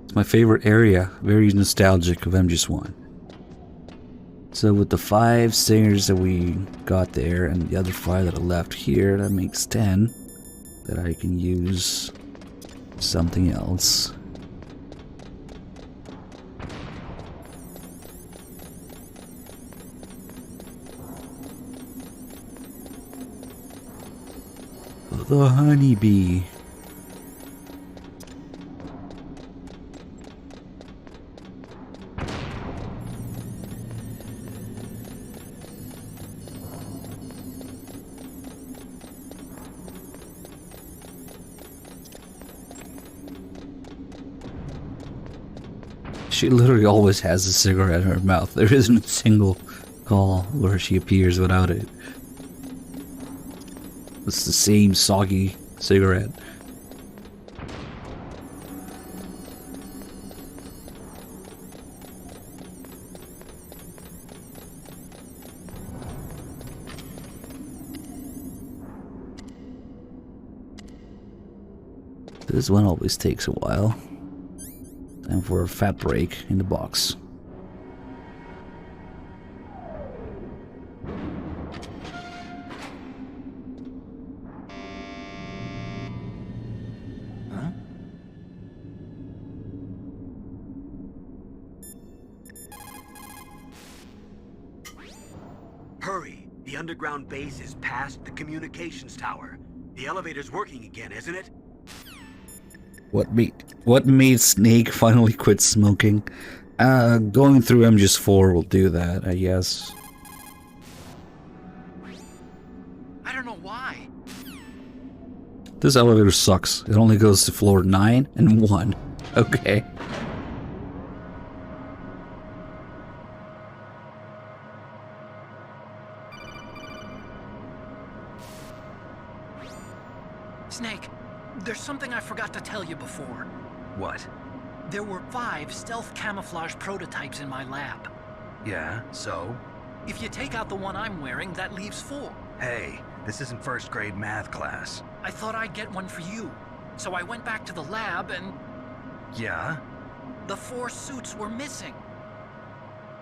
It's my favorite area. Very nostalgic of MGS1. So with the 5 Stingers that we got there, and the other 5 that are left here, that makes 10. That I can use something else. The honeybee. She literally always has a cigarette in her mouth. There isn't a single call where she appears without it. It's the same soggy cigarette. This one always takes a while. Time for a fat break in the box. Huh? Hurry! The underground base is past the communications tower. The elevator's working again, isn't it? What made Snake finally quit smoking? Going through MGS4 will do that, I guess. I don't know why. This elevator sucks. It only goes to floor 9 and 1. Okay. Snake, there's something I forgot to tell you before. What? There were 5 stealth camouflage prototypes in my lab. Yeah, so? If you take out the one I'm wearing, that leaves 4. Hey, this isn't first grade math class. I thought I'd get one for you. So I went back to the lab and Yeah? the 4 suits were missing.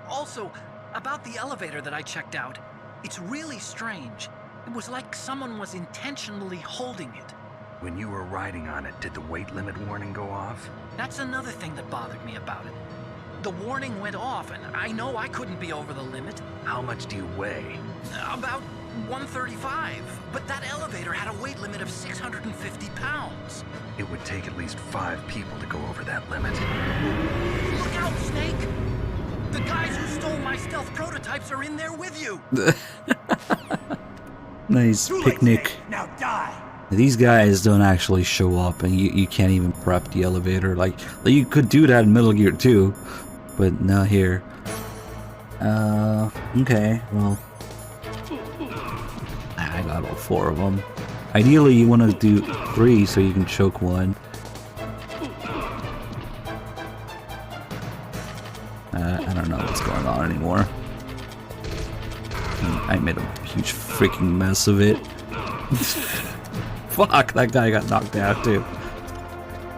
Also, about the elevator that I checked out, it's really strange. It was like someone was intentionally holding it. When you were riding on it, did the weight limit warning go off? That's another thing that bothered me about it. The warning went off, and I know I couldn't be over the limit. How much do you weigh? About 135. But that elevator had a weight limit of 650 pounds. It would take at least 5 people to go over that limit. Look out, Snake! The guys who stole my stealth prototypes are in there with you! Nice picnic. Now die! These guys don't actually show up, and you can't even prep the elevator. Like you could do that in Metal Gear 2, but not here. Okay, well, I got all 4 of them. Ideally, you want to do 3 so you can choke one. I don't know what's going on anymore. I made a huge freaking mess of it. Fuck, that guy got knocked out too.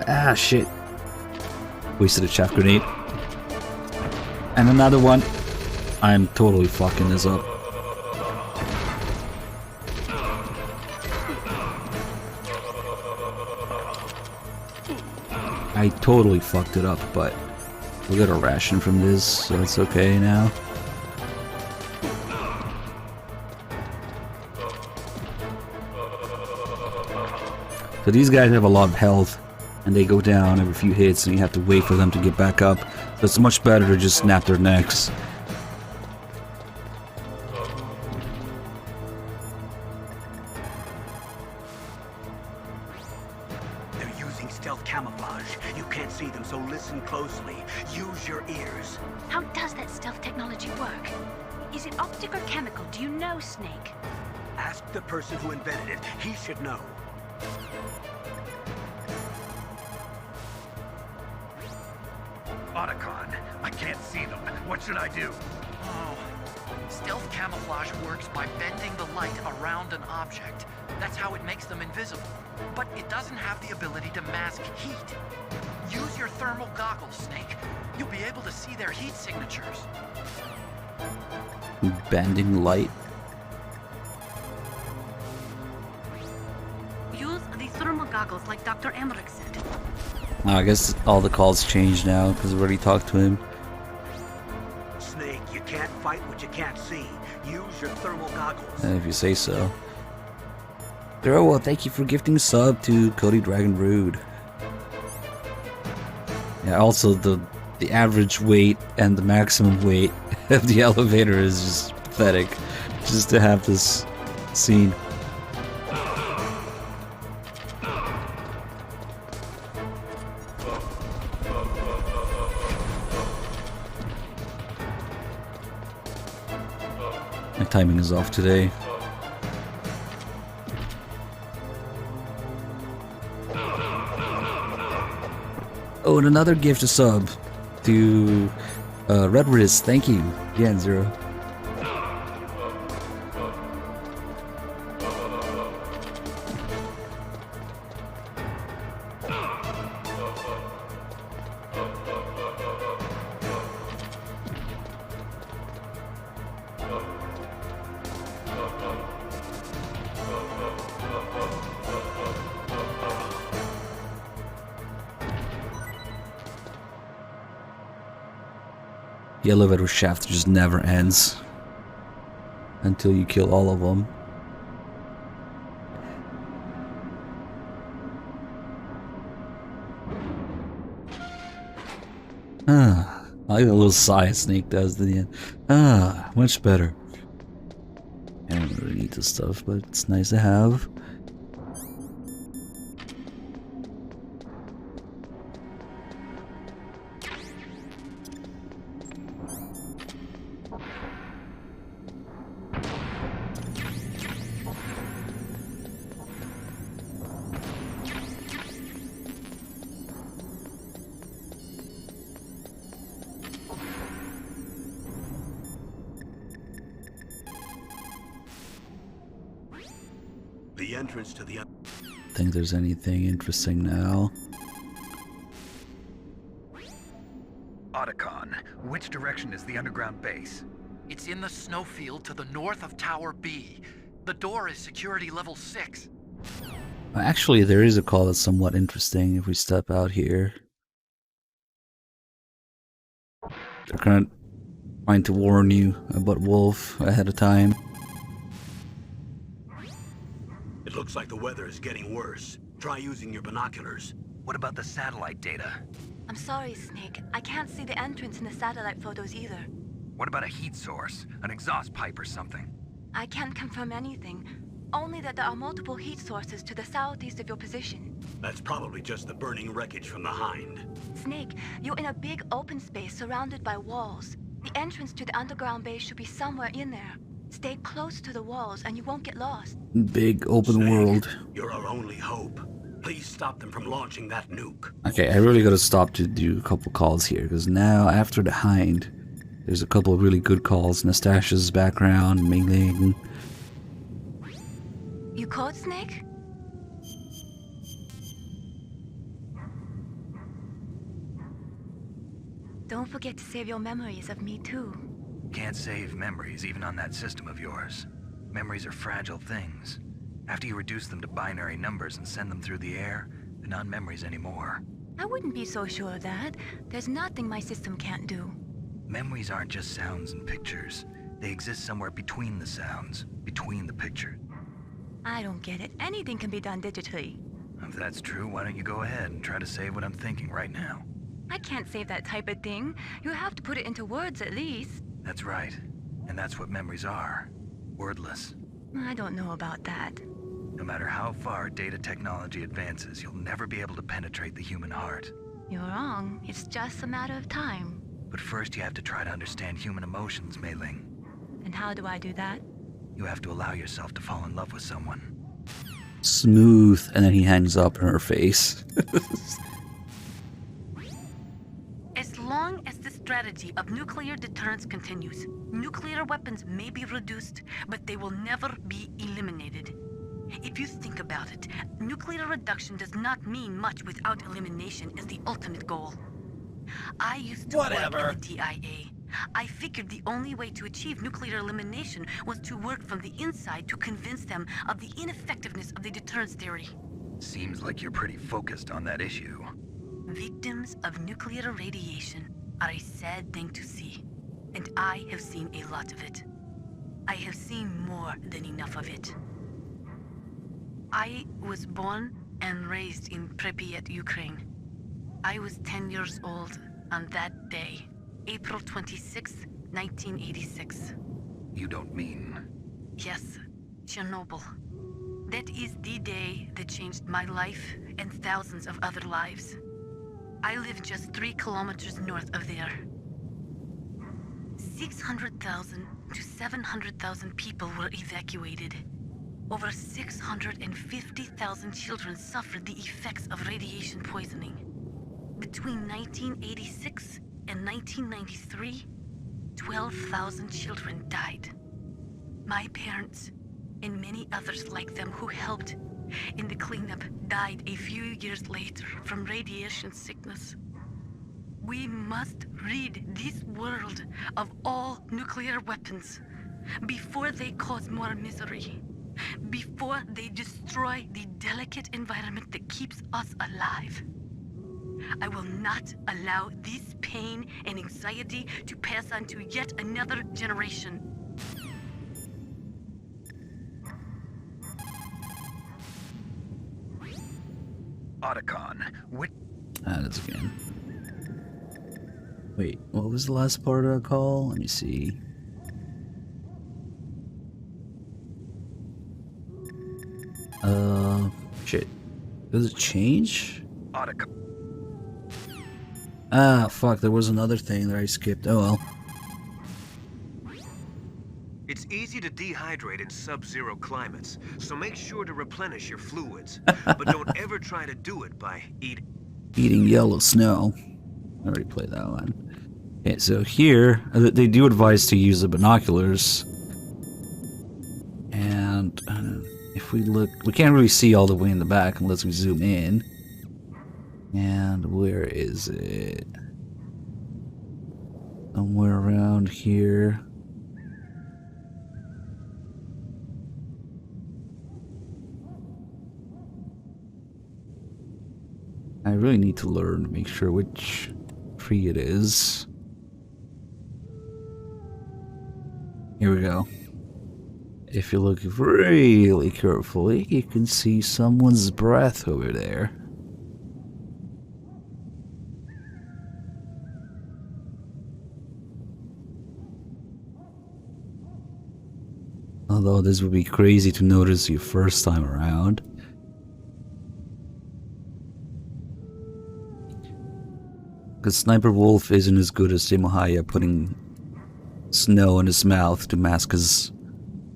Ah, shit. Wasted a chaff grenade. And another one. I'm totally fucking this up. I totally fucked it up, but we got a ration from this, so it's okay now. So these guys have a lot of health, and they go down every few hits, and you have to wait for them to get back up. So it's much better to just snap their necks. They're using stealth camouflage. You can't see them, so listen closely. Use your ears. How does that stealth technology work? Is it optic or chemical? Do you know, Snake? Ask the person who invented it. He should know. Otacon, I can't see them. What should I do? Oh. Stealth camouflage works by bending the light around an object. That's how it makes them invisible. But it doesn't have the ability to mask heat. Use your thermal goggles, Snake. You'll be able to see their heat signatures. Bending light. Use the thermal goggles like Dr. Emmerich said. Oh, I guess all the calls changed now because we already talked to him. Snake, you can't fight what you can't see. Use your thermal goggles. If you say so. Girl, well, thank you for gifting sub to Cody Dragon Rude. Yeah, also the average weight and the maximum weight of the elevator is just pathetic. Just to have this scene. timing is off today. Oh, and another gift to sub to Red Wrist. Thank you again, Zero. The elevator shaft just never ends until you kill all of them. I like the little sigh Snake does at the end. Much better. I don't really need this stuff, but it's nice to have. The entrance to the... Think there's anything interesting now? Otacon, which direction is the underground base? It's in the snowfield to the north of Tower B. The door is security level 6. Actually, there is a call that's somewhat interesting if we step out here. They're kind of trying to warn you about Wolf ahead of time. It looks like the weather is getting worse. Try using your binoculars. What about the satellite data? I'm sorry, Snake. I can't see the entrance in the satellite photos either. What about a heat source? An exhaust pipe or something? I can't confirm anything. Only that there are multiple heat sources to the southeast of your position. That's probably just the burning wreckage from the Hind. Snake, you're in a big open space surrounded by walls. The entrance to the underground base should be somewhere in there. Stay close to the walls and you won't get lost. Big open Snake, world. You're our only hope. Please stop them from launching that nuke. Okay, I really gotta stop to do a couple calls here, because now, after the Hind, there's a couple of really good calls. Nastasia's background, Mingling. You caught Snake? Don't forget to save your memories of me too. Can't save memories even on that system of yours. Memories are fragile things. After you reduce them to binary numbers and send them through the air, they're not memories anymore. I wouldn't be so sure of that. There's nothing my system can't do. Memories aren't just sounds and pictures. They exist somewhere between the sounds, between the pictures. I don't get it. Anything can be done digitally. If that's true, why don't you go ahead and try to save what I'm thinking right now? I can't save that type of thing. You have to put it into words at least. That's right. And that's what memories are. Wordless. I don't know about that. No matter how far data technology advances, you'll never be able to penetrate the human heart. You're wrong. It's just a matter of time. But first you have to try to understand human emotions, Mei Ling. And how do I do that? You have to allow yourself to fall in love with someone. Smooth, and then he hangs up in her face. As long as the strategy of nuclear deterrence continues, nuclear weapons may be reduced, but they will never be eliminated. If you think about it, nuclear reduction does not mean much without elimination as the ultimate goal. I used to work in the TIA. I figured the only way to achieve nuclear elimination was to work from the inside to convince them of the ineffectiveness of the deterrence theory. Seems like you're pretty focused on that issue. Victims of nuclear radiation are a sad thing to see, and I have seen a lot of it. I have seen more than enough of it. I was born and raised in Pripyat, Ukraine. I was 10 years old on that day, April 26, 1986. You don't mean... Yes, Chernobyl. That is the day that changed my life and thousands of other lives. I live just 3 kilometers north of there. 600,000 to 700,000 people were evacuated. Over 650,000 children suffered the effects of radiation poisoning. Between 1986 and 1993, 12,000 children died. My parents and many others like them who helped in the cleanup died a few years later from radiation sickness. We must rid this world of all nuclear weapons before they cause more misery, before they destroy the delicate environment that keeps us alive. I will not allow this pain and anxiety to pass on to yet another generation. Otacon, which... That's again. Wait, what was the last part of the call? Let me see. Shit. Does it change? Otacon. Ah, fuck, there was another thing that I skipped. Oh well. It's easy to dehydrate in sub-zero climates, so make sure to replenish your fluids. But don't ever try to do it by Eating yellow snow. I already played that one. Okay, so here, they do advise to use the binoculars. And if we look, we can't really see all the way in the back unless we zoom in. And where is it? Somewhere around here. I really need to learn to make sure which tree it is. Here we go. If you look really carefully, you can see someone's breath over there. Although this would be crazy to notice you first time around. Because Sniper Wolf isn't as good as Demohaya putting snow in his mouth to mask his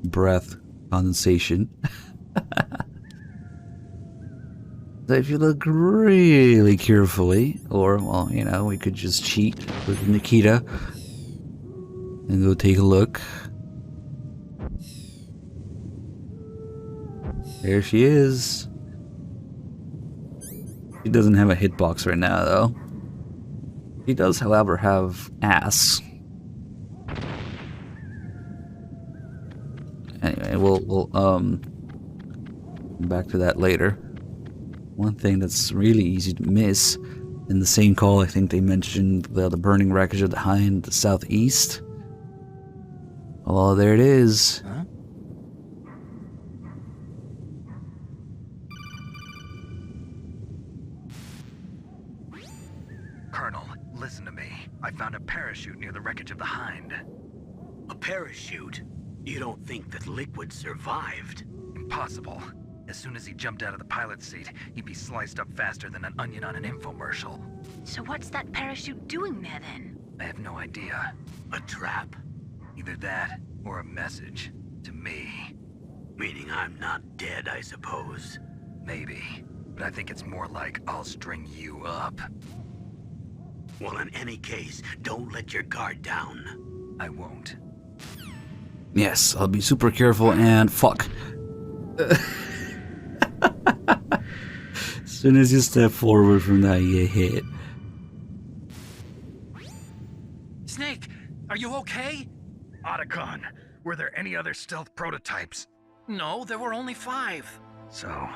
breath condensation. So if you look really carefully, or, well, you know, we could just cheat with Nikita and go take a look. There she is. She doesn't have a hitbox right now, though. She does, however, have ass. Anyway, we'll come back to that later. One thing that's really easy to miss in the same call, I think they mentioned the burning wreckage of the Hind in the southeast. Oh, there it is. Huh? Colonel, listen to me. I found a parachute near the wreckage of the Hind. A parachute? You don't think that Liquid survived? Impossible. As soon as he jumped out of the pilot's seat, he'd be sliced up faster than an onion on an infomercial. So what's that parachute doing there then? I have no idea. A trap? Either that, or a message. To me. Meaning I'm not dead, I suppose. Maybe. But I think it's more like I'll string you up. Well, in any case, don't let your guard down. I won't. Yes, I'll be super careful and fuck. As soon as you step forward from that, you get hit. Snake, are you okay? Otacon, were there any other stealth prototypes? No, there were only 5. So,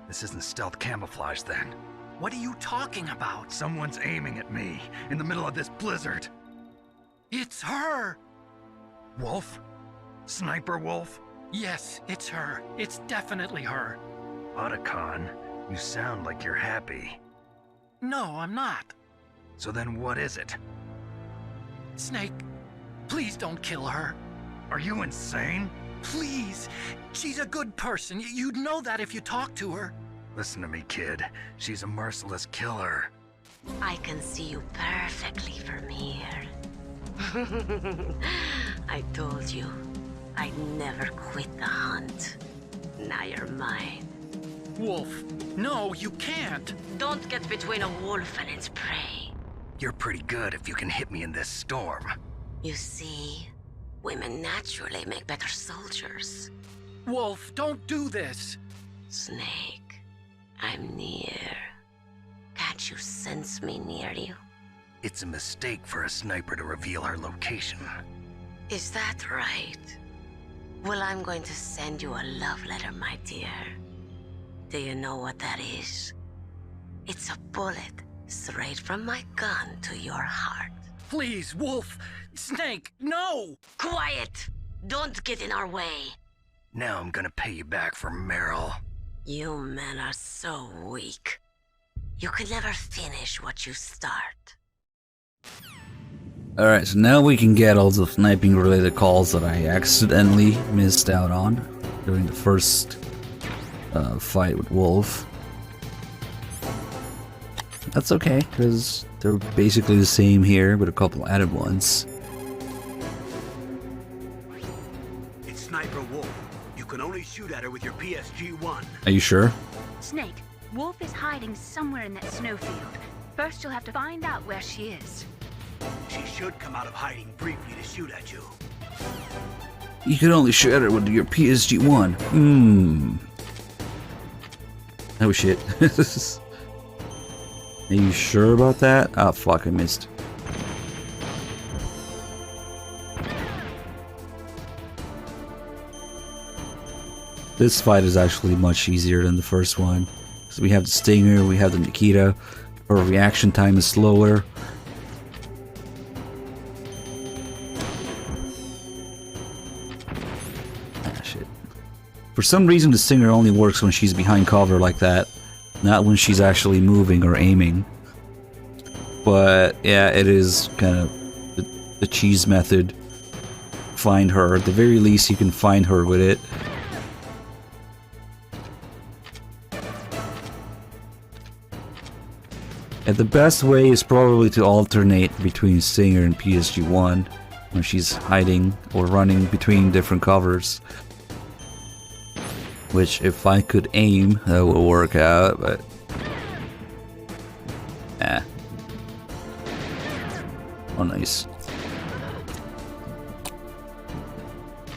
this isn't stealth camouflage then. What are you talking about? Someone's aiming at me in the middle of this blizzard. It's her! Wolf? Sniper Wolf? Yes, it's her. It's definitely her. Otacon, you sound like you're happy. No, I'm not. So then what is it? Snake, please don't kill her. Are you insane? Please. She's a good person. You'd know that if you talked to her. Listen to me, kid. She's a merciless killer. I can see you perfectly from here. I told you, I'd never quit the hunt. Now you're mine. Wolf, no, you can't. Don't get between a wolf and its prey. You're pretty good if you can hit me in this storm. You see, women naturally make better soldiers. Wolf, don't do this. Snake, I'm near. Can't you sense me near you? It's a mistake for a sniper to reveal her location. Is that right? Well, I'm going to send you a love letter, my dear. Do you know what that is? It's a bullet straight from my gun to your heart. Please, Wolf. Snake, no! Quiet! Don't get in our way. Now I'm gonna pay you back for Meryl. You men are so weak. You can never finish what you start. Alright, so now we can get all the sniping related calls that I accidentally missed out on during the first fight with Wolf. That's okay, because they're basically the same here, but a couple added ones. It's Sniper Wolf. You can only shoot at her with your PSG-1. Are you sure? Snake, Wolf is hiding somewhere in that snowfield. First, you'll have to find out where she is. She should come out of hiding briefly to shoot at you. You can only shoot her with your PSG-1. Oh shit. Are you sure about that? Oh fuck, I missed. This fight is actually much easier than the first one. So we have the Stinger, we have the Nikita. Her reaction time is slower. Ah shit. For some reason the Stinger only works when she's behind cover like that. Not when she's actually moving or aiming. But yeah, it is kind of the cheese method. Find her. At the very least you can find her with it. And the best way is probably to alternate between Stinger and PSG-1 when she's hiding or running between different covers. Which, if I could aim, that would work out, but... eh. Oh, nice.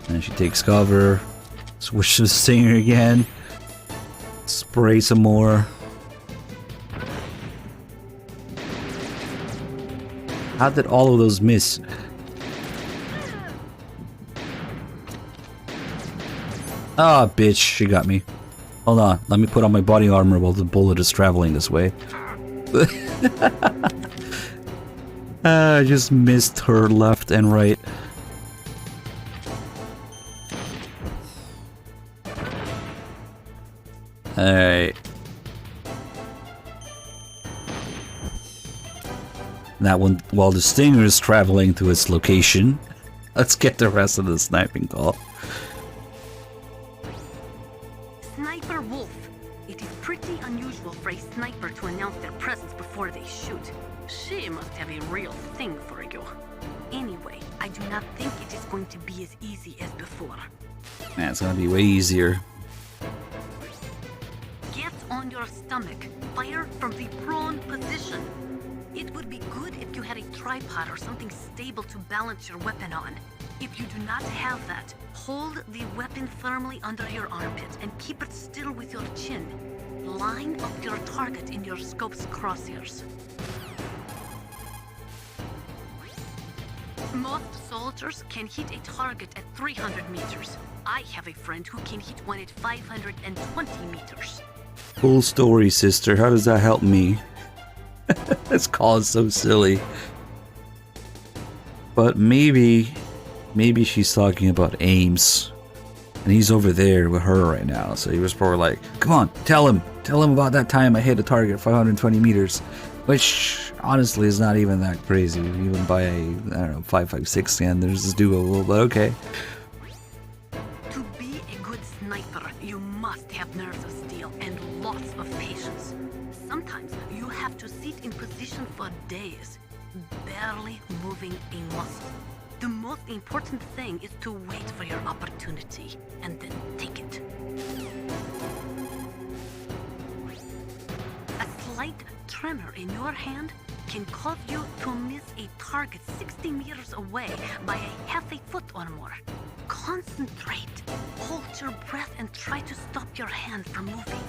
And she takes cover. Switch to the Stinger again. Spray some more. How did all of those miss? Ah, bitch, she got me. Hold on, let me put on my body armor while the bullet is traveling this way. I just missed her left and right. Alright. Now, while the Stinger is traveling to its location, let's get the rest of the sniping call. Sniper Wolf. It is pretty unusual for a sniper to announce their presence before they shoot. She must have a real thing for you. Anyway, I do not think it is going to be as easy as before. Man, it's gonna be way easier. Get on your stomach. Fire from the prone position. It would be good if you had a tripod or something stable to balance your weapon on. If you do not have that, hold the weapon firmly under your armpit and keep it still with your chin. Line up your target in your scope's crosshairs. Most soldiers can hit a target at 300 meters. I have a friend who can hit one at 520 meters. Cool story, sister. How does that help me? This call is so silly. But maybe she's talking about Ames. And he's over there with her right now. So he was probably like, come on, tell him about that time I hit a target 520 meters. Which, honestly, is not even that crazy. Even by, I don't know, 5.56 standards is doable, but okay. To be a good sniper, you must have nerves of steel and lots of patience. Sometimes you have to sit in position for days, barely moving a muscle. The most important thing is to wait for your opportunity and then take it. A slight tremor in your hand can cause you to miss a target 60 meters away by a half a foot or more. Concentrate, hold your breath, and try to stop your hand from moving.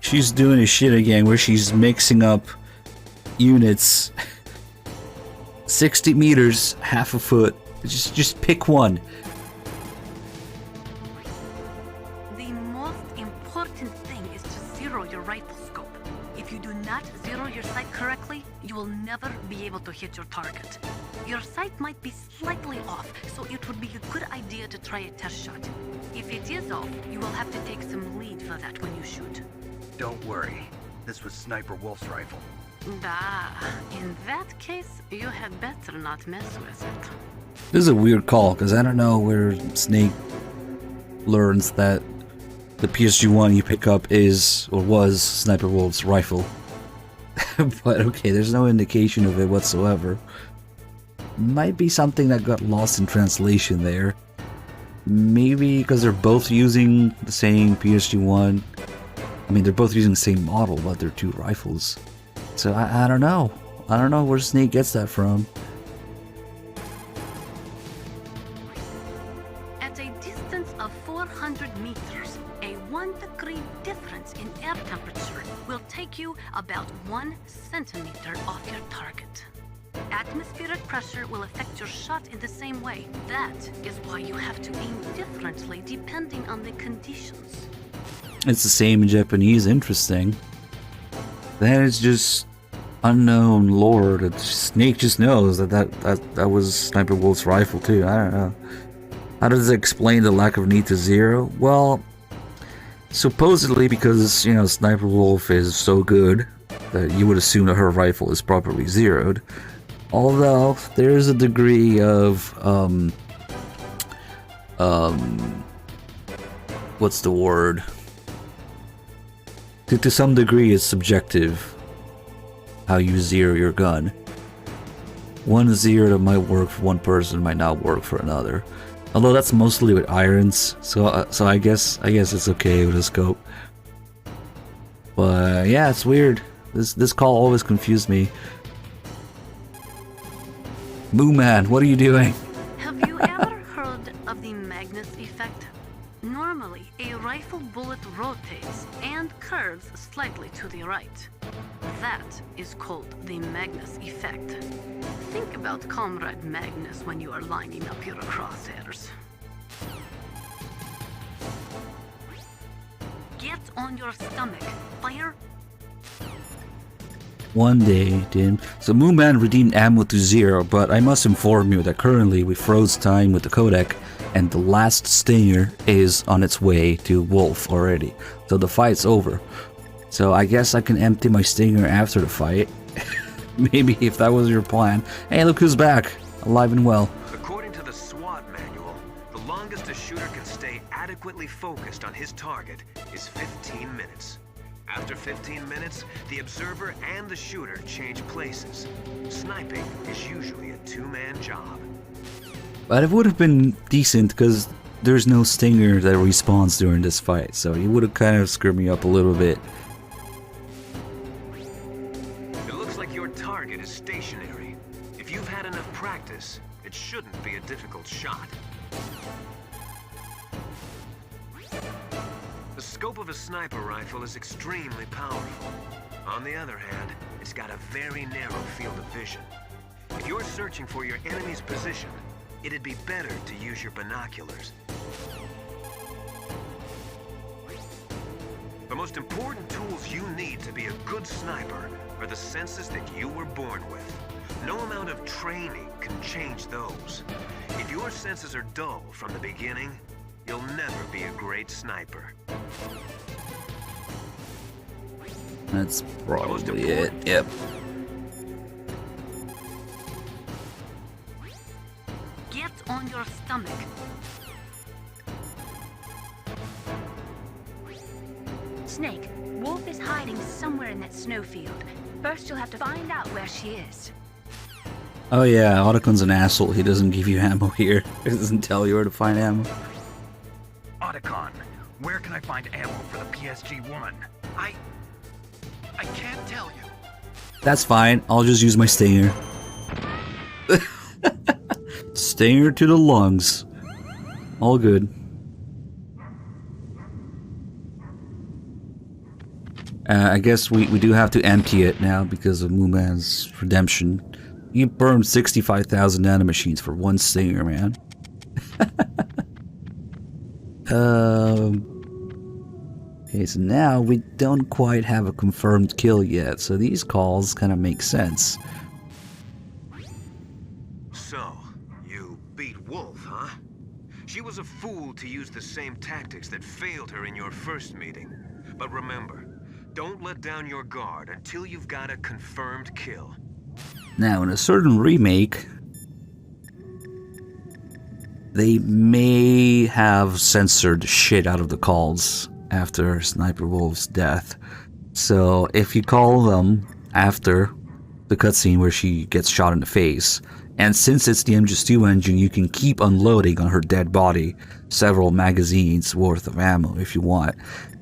She's doing a shit again where she's mixing up units. 60 meters, half a foot. Just pick one. The most important thing is to zero your rifle scope. If you do not zero your sight correctly, you will never be able to hit your target. Your sight might be slightly off, so it would be a good idea to try a test shot. If it is off, you will have to take some lead for that when you shoot. Don't worry. This was Sniper Wolf's rifle. In that case, you had better not mess with it. This is a weird call, because I don't know where Snake learns that the PSG-1 you pick up is, or was, Sniper Wolf's rifle. But okay, there's no indication of it whatsoever. Might be something that got lost in translation there. Maybe because they're both using the same PSG-1. I mean, they're both using the same model, but they're two rifles. So I don't know. I don't know where Snake gets that from. At a distance of 400 meters, a 1 degree difference in air temperature will take you about 1 centimeter off your target. Atmospheric pressure will affect your shot in the same way. That is why you have to aim differently depending on the conditions. It's the same in Japanese. Interesting. That is just unknown lore that Snake just knows that was Sniper Wolf's rifle too. I don't know. How does it explain the lack of need to zero? Well, supposedly because, you know, Sniper Wolf is so good that you would assume that her rifle is properly zeroed. Although there is a degree of what's the word? To some degree, it's subjective how you zero your gun. One zero that might work for one person might not work for another. Although that's mostly with irons, so I guess it's okay with a scope. But yeah, it's weird. This call always confused me. Moo Man, what are you doing? Have you ever heard of the Magnus effect? Normally, a rifle bullet rotates and curves slightly to the right. That is called the Magnus effect. Think about Comrade Magnus when you are lining up your crosshairs. Get on your stomach. Fire. One day, Dim. So Moo Man redeemed ammo to 0, but I must inform you that currently we froze time with the codec, and the last stinger is on its way to Wolf already. So the fight's over. So I guess I can empty my stinger after the fight. Maybe if that was your plan. Hey, look who's back. Alive and well. According to the SWAT manual, the longest a shooter can stay adequately focused on his target is 15 minutes. After 15 minutes, the observer and the shooter change places. Sniping is usually a two-man job. But it would have been decent because there's no stinger that respawns during this fight, so he would have kind of screwed me up a little bit. It looks like your target is stationary. If you've had enough practice, it shouldn't be a difficult shot. The scope of a sniper rifle is extremely powerful. On the other hand, it's got a very narrow field of vision. If you're searching for your enemy's position, it'd be better to use your binoculars. The most important tools you need to be a good sniper are the senses that you were born with. No amount of training can change those. If your senses are dull from the beginning, you'll never be a great sniper. That's probably it. Yep. Get on your stomach. Snake, Wolf is hiding somewhere in that snowfield. First, you'll have to find out where she is. Oh yeah, Otacon's an asshole. He doesn't give you ammo here. He doesn't tell you where to find ammo. Otacon, where can I find ammo for the PSG-1? I can't tell you. That's fine. I'll just use my stinger. Stinger to the lungs. All good. I guess we do have to empty it now because of Mooman's redemption. You burned 65,000 nanomachines for one stinger, man. Okay, so now we don't quite have a confirmed kill yet, so these calls kind of make sense. So, you beat Wolf, huh? She was a fool to use the same tactics that failed her in your first meeting. But remember, don't let down your guard until you've got a confirmed kill. Now, in a certain remake, they may have censored shit out of the calls after Sniper Wolf's death. So if you call them after the cutscene where she gets shot in the face, and since it's the MGS2 engine, you can keep unloading on her dead body several magazines worth of ammo if you want,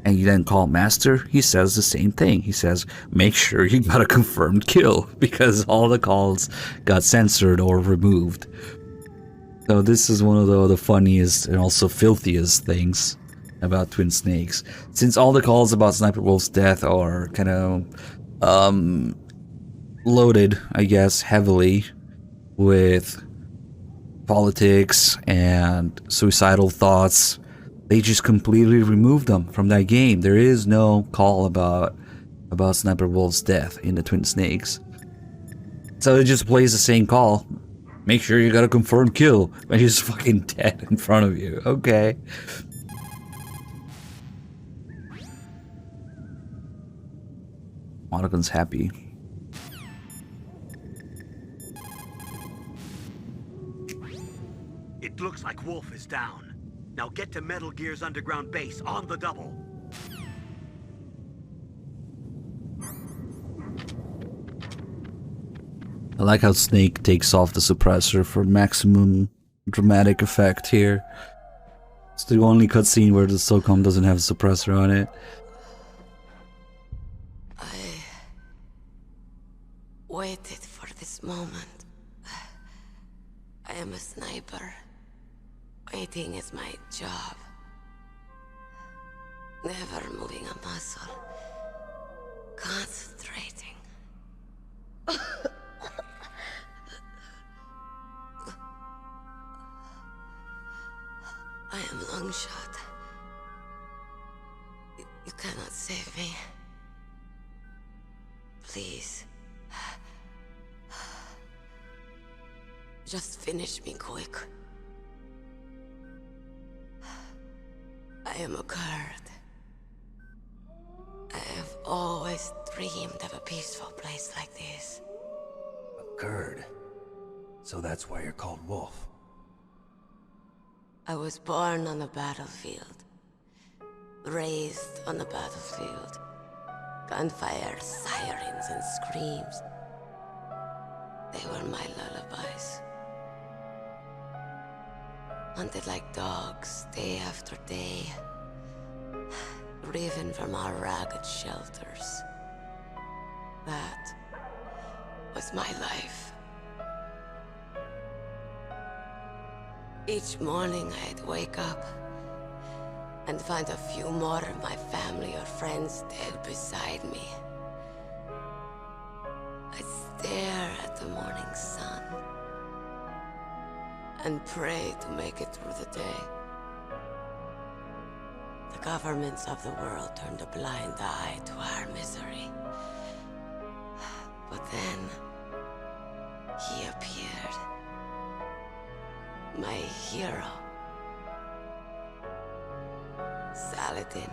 and you then call Master, he says the same thing. He says, make sure you got a confirmed kill, because all the calls got censored or removed. So this is one of the funniest and also filthiest things about Twin Snakes. Since all the calls about Sniper Wolf's death are kind of loaded, I guess, heavily with politics and suicidal thoughts, they just completely removed them from that game. There is no call about Sniper Wolf's death in the Twin Snakes. So it just plays the same call. Make sure you got a confirmed kill when he's fucking dead in front of you. Okay. Otacon's happy. It looks like Wolf is down. Now get to Metal Gear's underground base on the double. I like how Snake takes off the suppressor for maximum dramatic effect here. It's the only cutscene where the SOCOM doesn't have a suppressor on it. I waited for this moment. I am a sniper. Waiting is my job. Never moving a muscle. Concentrating. I am Longshot. You cannot save me. Please. Just finish me quick. I am a Kurd. I have always dreamed of a peaceful place like this. A Kurd? So that's why you're called Wolf. I was born on the battlefield. Raised on the battlefield. Gunfire, sirens, and screams. They were my lullabies. Hunted like dogs, day after day. Driven from our ragged shelters. That was my life. Each morning I'd wake up and find a few more of my family or friends dead beside me. I'd stare at the morning sun and pray to make it through the day. The governments of the world turned a blind eye to our misery. But then, he appeared. My hero. Saladin.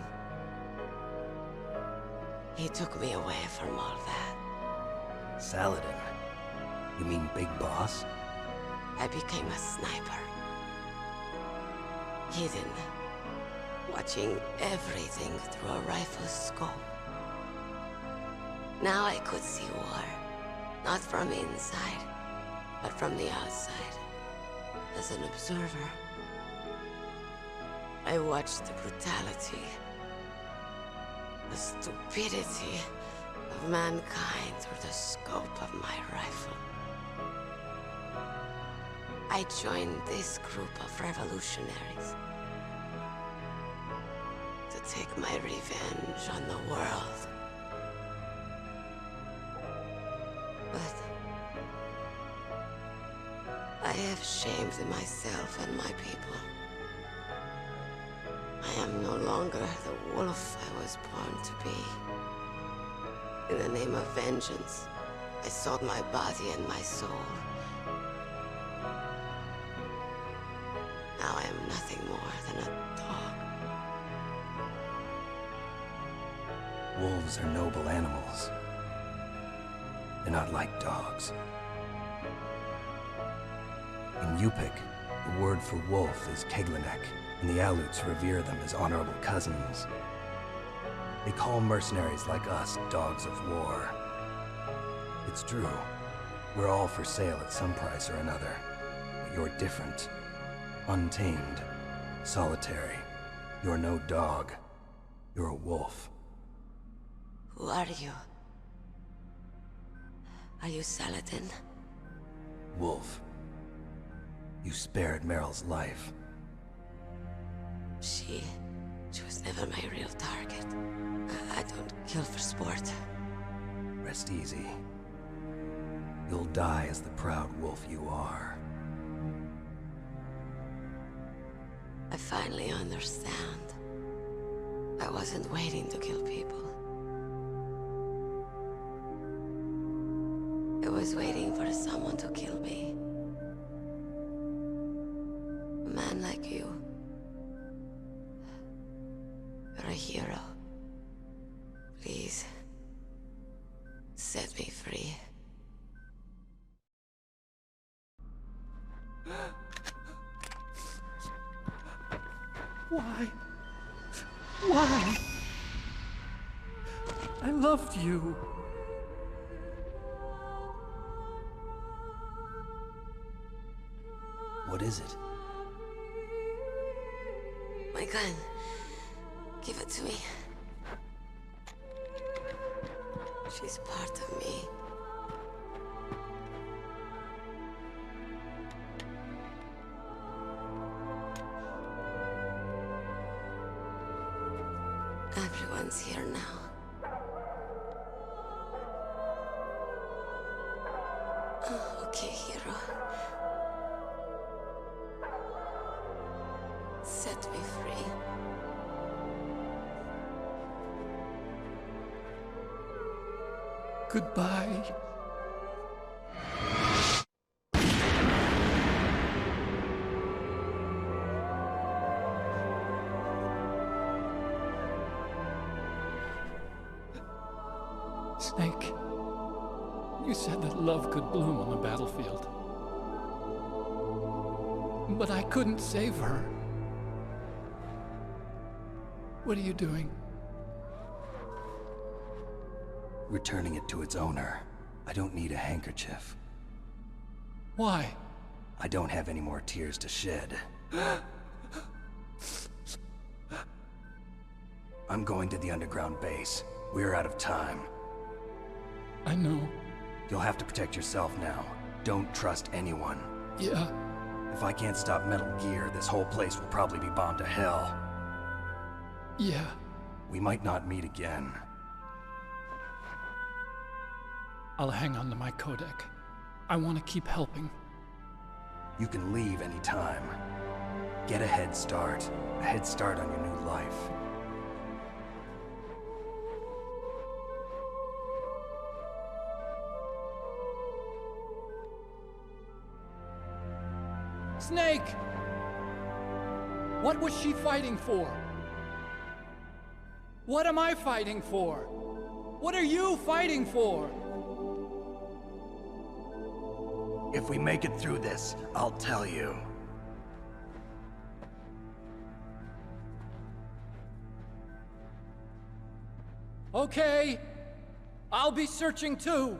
He took me away from all that. Saladin? You mean Big Boss? I became a sniper. Hidden. Watching everything through a rifle's scope. Now I could see war. Not from inside, but from the outside, as an observer, I watched the brutality, the stupidity of mankind through the scope of my rifle. I joined this group of revolutionaries to take my revenge on the world. But I have shamed myself and my people. I am no longer the wolf I was born to be. In the name of vengeance, I sold my body and my soul. Now I am nothing more than a dog. Wolves are noble animals. They're not like dogs. In Yupik, the word for wolf is Keglenek, and the Aleuts revere them as honorable cousins. They call mercenaries like us dogs of war. It's true. We're all for sale at some price or another. But you're different. Untamed. Solitary. You're no dog. You're a wolf. Who are you? Are you Saladin? Wolf. You spared Meryl's life. She was never my real target. I don't kill for sport. Rest easy. You'll die as the proud wolf you are. I finally understand. I wasn't waiting to kill people. I was waiting for someone to kill me. A man like you. You're a hero. Please, set me free. Why? Why? I loved you. What is it? My gun. Give it to me. She's part of me. Everyone's here now. Oh, okay, hero. Set me free. Goodbye. Snake, you said that love could bloom on the battlefield. But I couldn't save her. What are you doing? Returning it to its owner. I don't need a handkerchief. Why? I don't have any more tears to shed. I'm going to the underground base. We're out of time. I know. You'll have to protect yourself now. Don't trust anyone. Yeah. If I can't stop Metal Gear, this whole place will probably be bombed to hell. Yeah. We might not meet again. I'll hang on to my codec. I want to keep helping. You can leave anytime. Get a head start. A head start on your new life. Snake! What was she fighting for? What am I fighting for? What are you fighting for? If we make it through this, I'll tell you. Okay. I'll be searching too.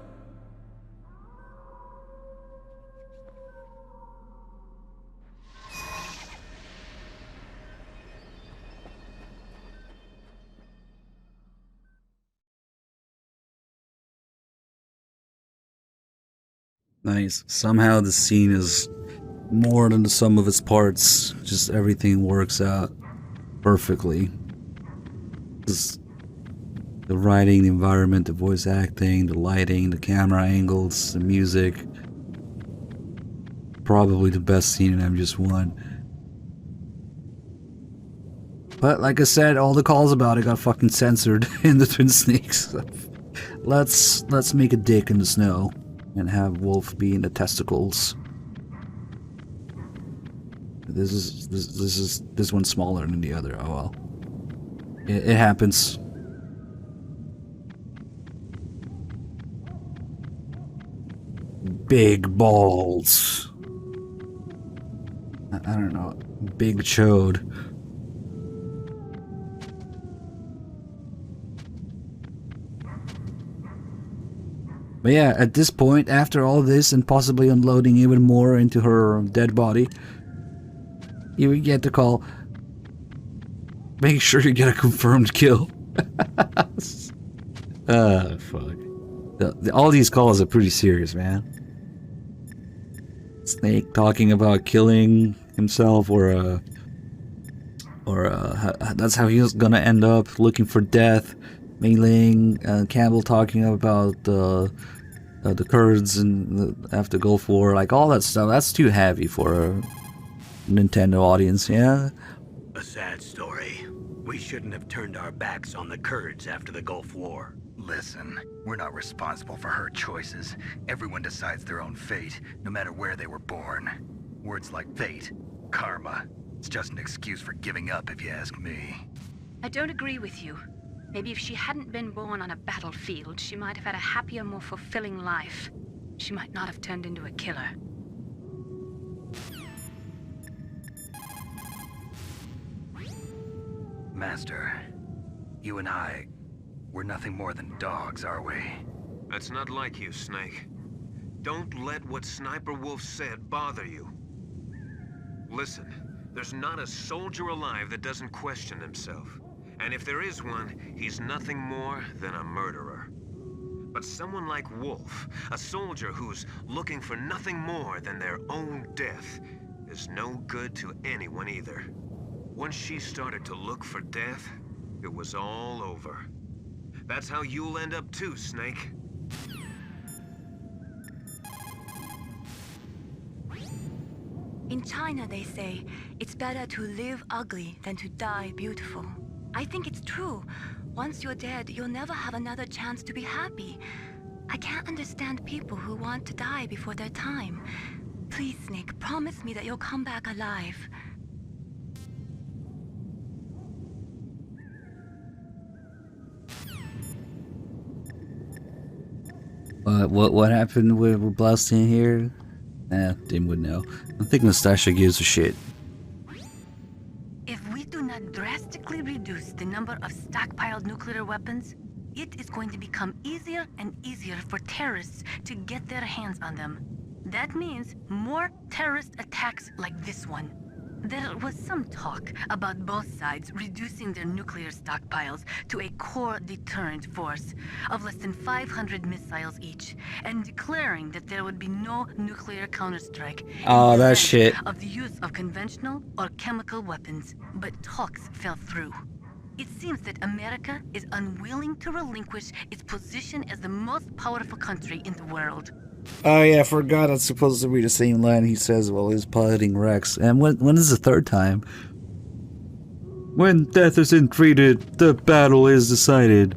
Nice. Somehow the scene is more than the sum of its parts. Just everything works out perfectly. Just the writing, the environment, the voice acting, the lighting, the camera angles, the music. Probably the best scene in MGS1. But like I said, all the calls about it got fucking censored in the Twin Snakes. Let's make a dick in the snow and have Wolf be in the testicles. This one's smaller than the other. Oh well. It happens. Big balls. I don't know. Big chode. But yeah, at this point, after all this and possibly unloading even more into her dead body, you would get the call. Make sure you get a confirmed kill. Fuck. All these calls are pretty serious, man. Snake talking about killing himself, or that's how he was gonna end up, looking for death. Mei Ling, Campbell talking about the Kurds and after Gulf War, like all that stuff. That's too heavy for a Nintendo audience, yeah. A sad story. We shouldn't have turned our backs on the Kurds after the Gulf War. Listen, we're not responsible for her choices. Everyone decides their own fate, no matter where they were born. Words like fate, karma, it's just an excuse for giving up if you ask me. I don't agree with you. Maybe if she hadn't been born on a battlefield, she might have had a happier, more fulfilling life. She might not have turned into a killer. Master, you and I, we're nothing more than dogs, are we? That's not like you, Snake. Don't let what Sniper Wolf said bother you. Listen, there's not a soldier alive that doesn't question himself. And if there is one, he's nothing more than a murderer. But someone like Wolf, a soldier who's looking for nothing more than their own death, is no good to anyone either. Once she started to look for death, it was all over. That's how you'll end up too, Snake. In China, they say, it's better to live ugly than to die beautiful. I think it's true. Once you're dead, you'll never have another chance to be happy. I can't understand people who want to die before their time. Please, Snake, promise me that you'll come back alive. What happened with Blaustein here? Tim would know. I think Nastasha gives a shit. If we do not drastically reduce the number of stockpiled nuclear weapons, it is going to become easier and easier for terrorists to get their hands on them. That means more terrorist attacks like this one. There was some talk about both sides reducing their nuclear stockpiles to a core deterrent force of less than 500 missiles each, and declaring that there would be no nuclear counterstrike in the event shit. of the use of conventional or chemical weapons. But talks fell through. It seems that America is unwilling to relinquish its position as the most powerful country in the world. Oh yeah, I forgot it's supposed to be the same line he says while he's piloting Rex. And when is the third time? When death is entreated, the battle is decided.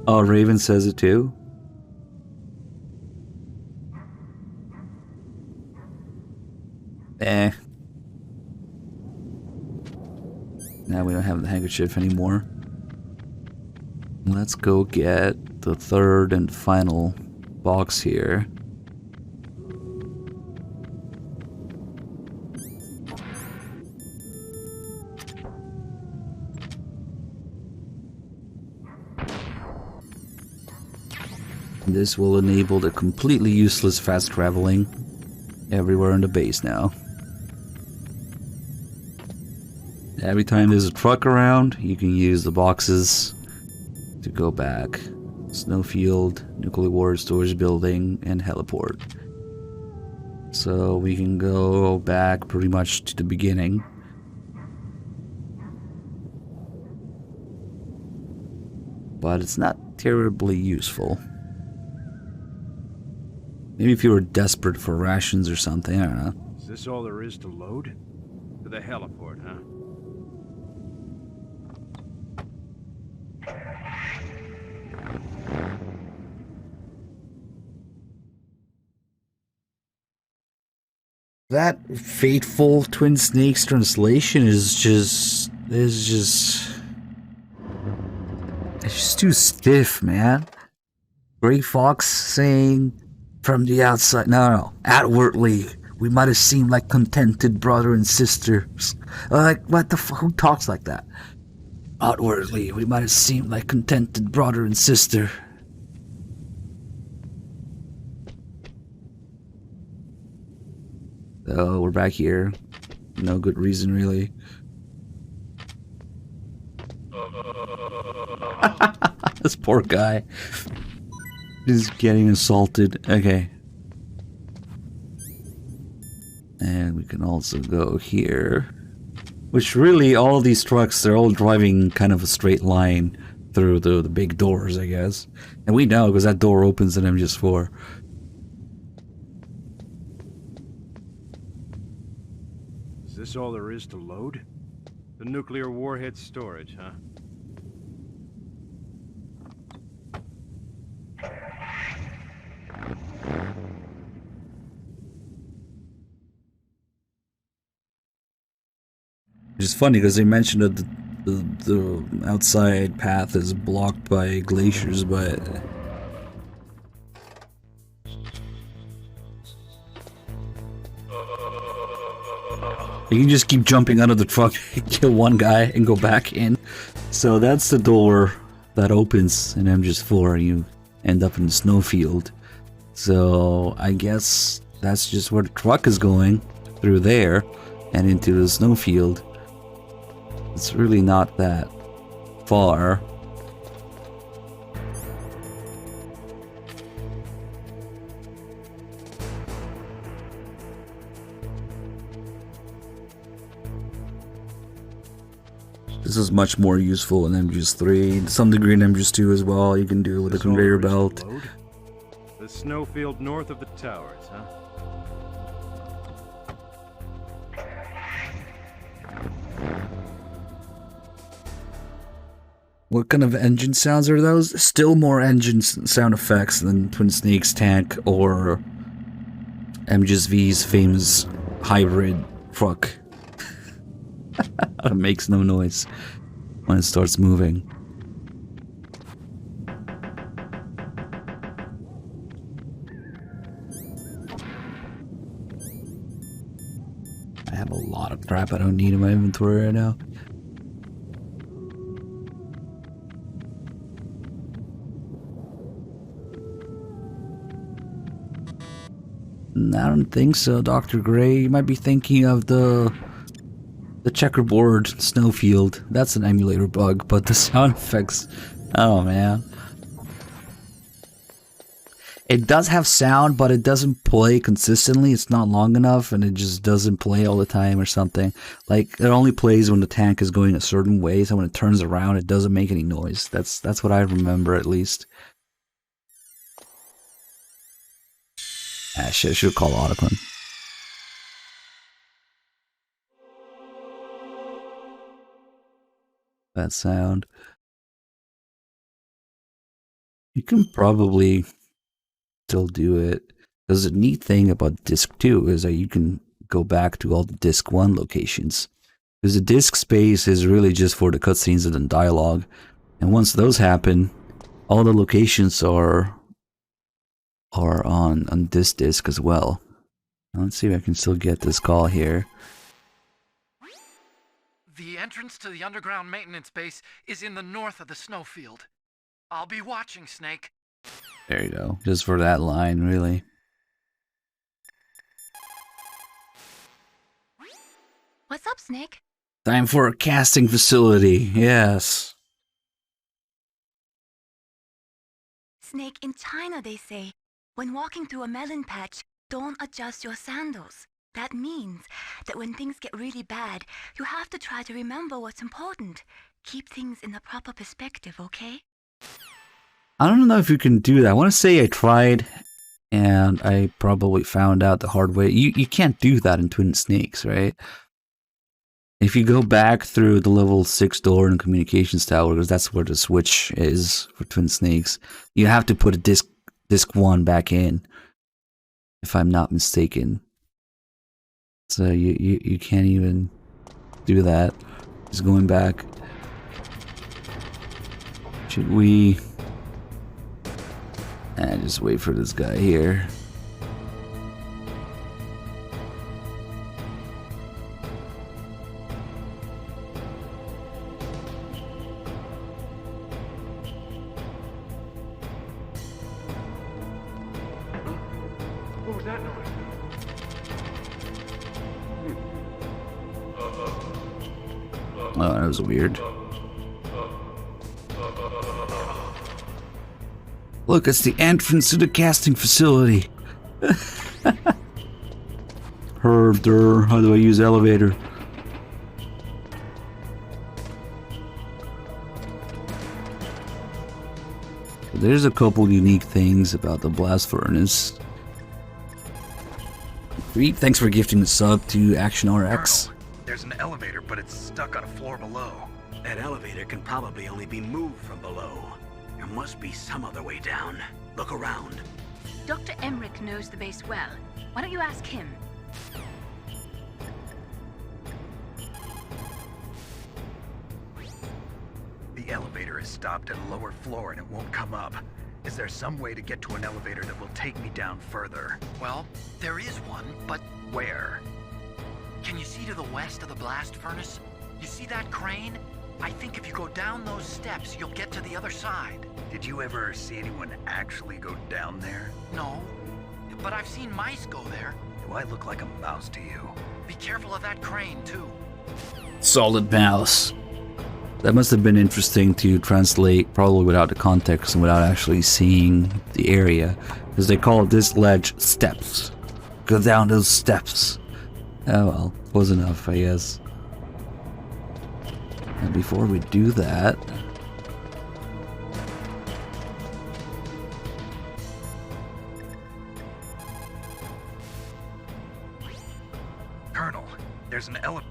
Oh, Raven says it too? Eh. Now we don't have the handkerchief anymore. Let's go get the third and final box here. This will enable the completely useless fast traveling everywhere in the base now. Every time there's a truck around, you can use the boxes to go back. Snowfield, nuclear war storage building, and heliport. So we can go back pretty much to the beginning. But it's not terribly useful. Maybe if you were desperate for rations or something, I don't know. Is this all there is to load? To the heliport, huh? That fateful Twin Snakes translation is just it's just too stiff, man. Gray Fox saying from the outside, no, outwardly, we might have seemed like contented brother and sisters. Like, what the fuck? Who talks like that? Outwardly, we might have seemed like contented brother and sister. So, we're back here. No good reason, really. This poor guy is getting assaulted. Okay. And we can also go here. Which really, all these trucks, they're all driving kind of a straight line through the big doors, I guess. And we know, because that door opens in MGS4. Is this all there is to load? The nuclear warhead storage, huh? Which is funny because they mentioned that the outside path is blocked by glaciers, but you can just keep jumping out of the truck, kill one guy, and go back in. So that's the door that opens in MGS4, and you end up in the snowfield. So I guess that's just where the truck is going, through there, and into the snowfield. It's really not that far. This is much more useful in MGS3, to some degree in MGS2 as well. You can do it with a conveyor belt. The snowfield north of the towers, huh? What kind of engine sounds are those? Still more engine sound effects than Twin Snakes tank or MGS-V's famous hybrid truck. It makes no noise when it starts moving. I have a lot of crap I don't need in my inventory right now. I don't think so, Dr. Gray. You might be thinking of the checkerboard snowfield. That's an emulator bug, but the sound effects, oh man. It does have sound, but it doesn't play consistently. It's not long enough, and it just doesn't play all the time or something. Like, it only plays when the tank is going a certain way, so when it turns around, it doesn't make any noise. That's what I remember, at least. Ah, shit, I should call Otacon. That sound. You can probably still do it. Because the neat thing about Disc 2 is that you can go back to all the Disc 1 locations. Because the disk space is really just for the cutscenes and the dialogue. And once those happen, all the locations are on this disc as well. Let's see if I can still get this call here. The entrance to the underground maintenance base is in the north of the snowfield. I'll be watching, Snake. There you go. Just for that line, really. What's up, Snake? Time for a casting facility. Yes. Snake, in China they say, when walking through a melon patch, don't adjust your sandals. That means that when things get really bad, you have to try to remember what's important. Keep things in the proper perspective, okay? I don't know if you can do that. I want to say I tried, and I probably found out the hard way. You can't do that in Twin Snakes, right? If you go back through the level 6 door in the communications tower, because that's where the switch is for Twin Snakes, you have to put a disc 1 back in, if I'm not mistaken. So you can't even do that. Just going back. Should we... just wait for this guy here. What was that noise? Oh, that was weird. Look, it's the entrance to the casting facility. Herder, how do I use elevator? There's a couple unique things about the blast furnace. Thanks for gifting the sub to Action RX. Colonel, there's an elevator, but it's stuck on a floor below. That elevator can probably only be moved from below. There must be some other way down. Look around. Dr. Emmerich knows the base well. Why don't you ask him? The elevator is stopped at a lower floor and it won't come up. Is there some way to get to an elevator that will take me down further? Well, there is one, but Where? can you see to the west of the blast furnace? You see that crane? I think if you go down those steps, you'll get to the other side. Did you ever see anyone actually go down there? No, but I've seen mice go there. Do I look like a mouse to you? Be careful of that crane, too. Solid mouse. That must have been interesting to translate, probably without the context and without actually seeing the area, because they call this ledge steps. Go down those steps. Oh well, close enough, I guess. And before we do that, Colonel, there's an elevator.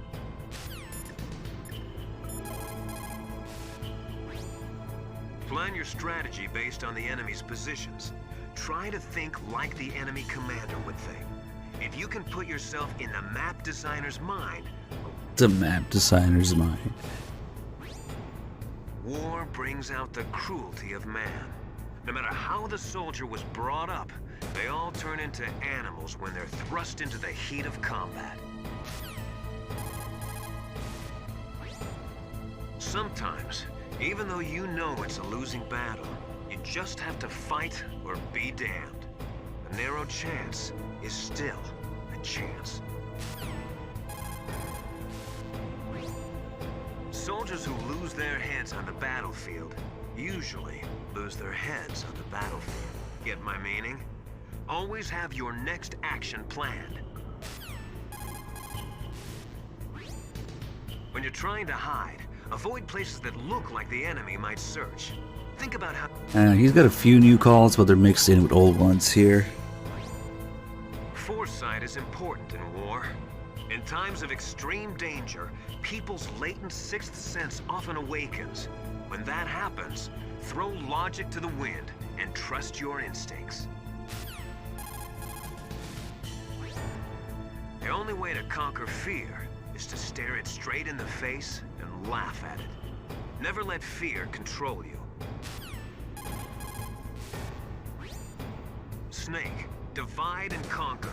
Plan your strategy based on the enemy's positions. Try to think like the enemy commander would think. If you can put yourself in the map designer's mind, the map designer's mind. war brings out the cruelty of man. No matter how the soldier was brought up, they all turn into animals when they're thrust into the heat of combat. Sometimes, even though you know it's a losing battle, you just have to fight or be damned. A narrow chance is still a chance. Soldiers who lose their heads on the battlefield usually lose their heads on the battlefield. Get my meaning? Always have your next action planned. When you're trying to hide, avoid places that look like the enemy might search. Think about how... He's got a few new calls, but they're mixed in with old ones here. Foresight is important in war. In times of extreme danger, people's latent sixth sense often awakens. When that happens, throw logic to the wind and trust your instincts. The only way to conquer fear is to stare it straight in the face and laugh at it. Never let fear control you. Snake, divide and conquer.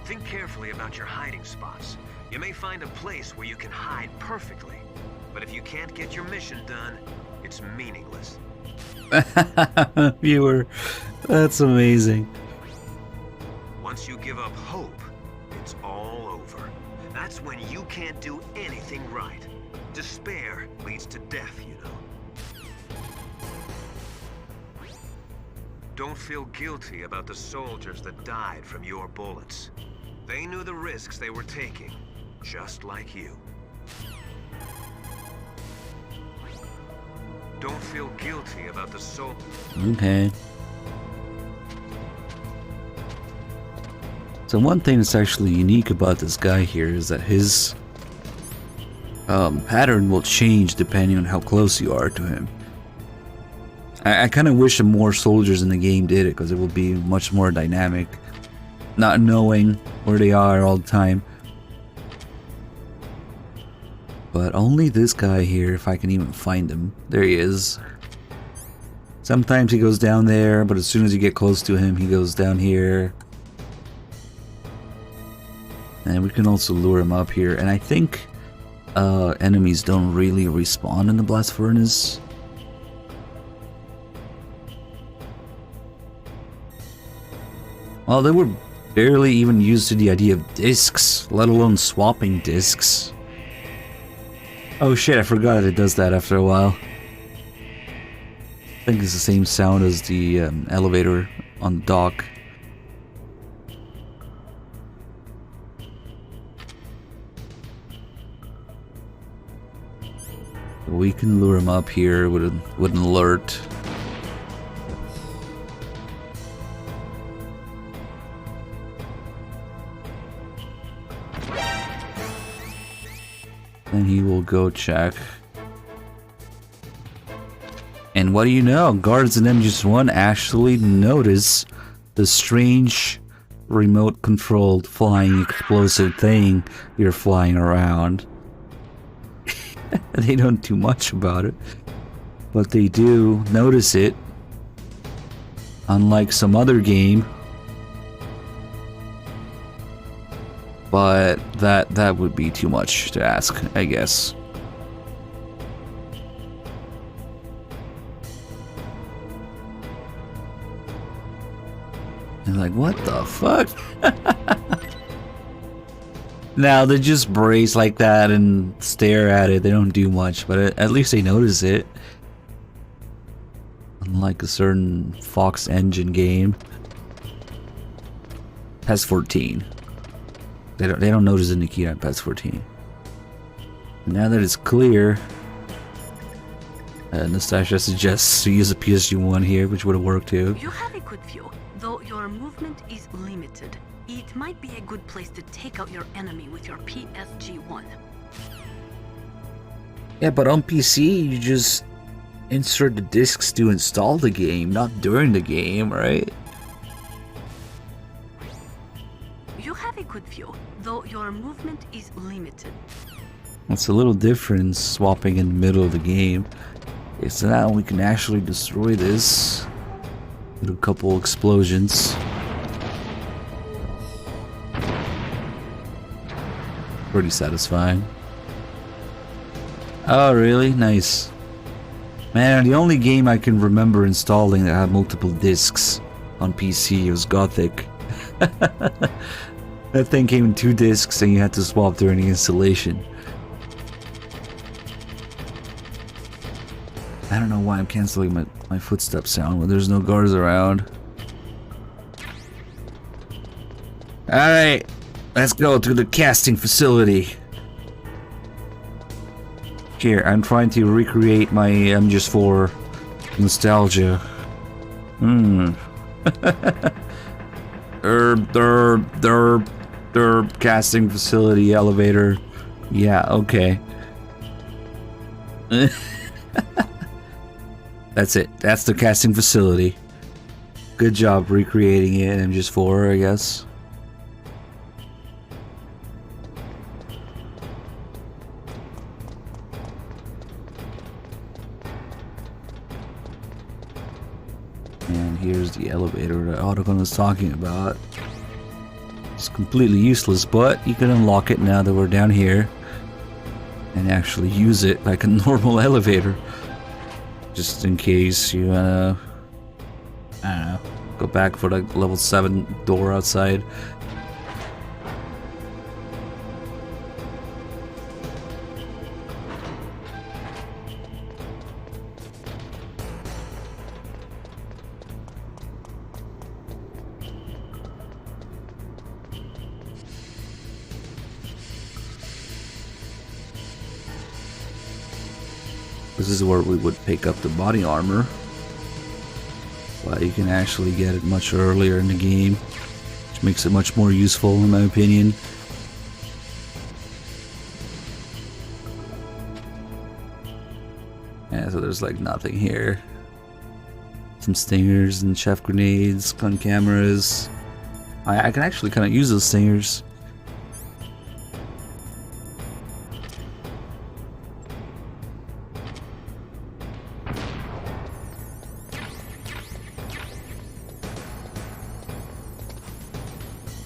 Think carefully about your hiding spots. You may find a place where you can hide perfectly, but if you can't get your mission done, it's meaningless. Viewer, that's amazing. Once you give up hope, it's all over. That's when you can't do anything right. Despair leads to death, you know. don't feel guilty about the soldiers that died from your bullets. They knew the risks they were taking, just like you. Don't feel guilty about the Okay. So one thing that's actually unique about this guy here is that his pattern will change depending on how close you are to him. I kind of wish more soldiers in the game did it, because it would be much more dynamic, not knowing where they are all the time. But only this guy here, if I can even find him. There he is. Sometimes he goes down there, but as soon as you get close to him, he goes down here. And we can also lure him up here. And I think enemies don't really respawn in the blast furnace. Well, they were barely even used to the idea of discs, let alone swapping discs. Oh shit, I forgot it does that after a while. I think it's the same sound as the elevator on the dock. We can lure him up here with an alert. And he will go check. And what do you know? Guards in MGS1 actually notice the strange remote controlled flying explosive thing you're flying around. They don't do much about it, but they do notice it. Unlike some other game. But that would be too much to ask, I guess. And like, what the fuck? Now they just brace like that and stare at it. They don't do much, but at least they notice it. Unlike a certain Fox Engine game. PES 14. They don't notice the Nikita on PES 14. Now that it's clear, Nastasha suggests to use a PSG-1 here, which would have worked too. You have a good view, though your movement is limited. It might be a good place to take out your enemy with your PSG-1. Yeah, but on PC, you just insert the discs to install the game, not during the game, right? You have a good view, though your movement is limited. It's a little different swapping in the middle of the game. Okay, so now we can actually destroy this with a couple explosions. Pretty satisfying. Oh, really? Nice. Man, the only game I can remember installing that had multiple discs on PC was Gothic. That thing came in 2 discs and you had to swap during the installation. I don't know why I'm canceling my footstep sound when there's no guards around. Alright, let's go to the casting facility. Here, I'm trying to recreate my MGS4 nostalgia. Casting facility elevator. Yeah, okay. That's it. That's the casting facility. Good job recreating it in MGS4, I guess. And here's the elevator that Autogun was talking about. It's completely useless, but you can unlock it now that we're down here and actually use it like a normal elevator. Just in case you wanna, I don't know, go back for the level 7 door outside. This is where we would pick up the body armor. But you can actually get it much earlier in the game, which makes it much more useful in my opinion. Yeah, so there's like nothing here. Some stingers and chef grenades, gun cameras. I can actually kind of use those stingers.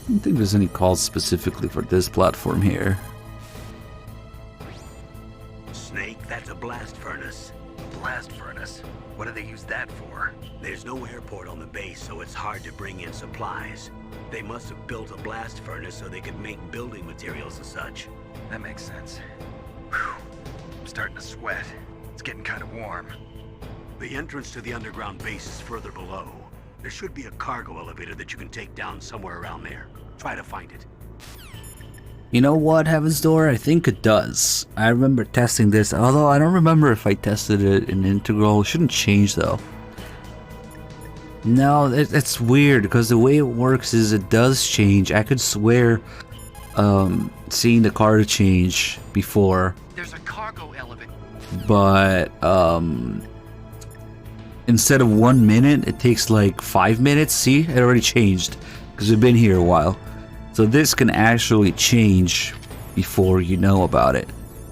I don't think there's any calls specifically for this platform here. Snake, that's a blast furnace. Blast furnace? What do they use that for? There's no airport on the base, so it's hard to bring in supplies. They must have built a blast furnace so they could make building materials and such. That makes sense. Whew. I'm starting to sweat. It's getting kind of warm. The entrance to the underground base is further below. There should be a cargo elevator that you can take down somewhere around there. Try to find it. You know what, Heaven's Door? I think it does. I remember testing this, although I don't remember if I tested it in Integral. It shouldn't change though. No, it's weird because the way it works is it does change. I could swear seeing the card change before. There's a cargo elevator. But instead of 1 minute, it takes like 5 minutes. See, it already changed because we've been here a while. So this can actually change before you know about it.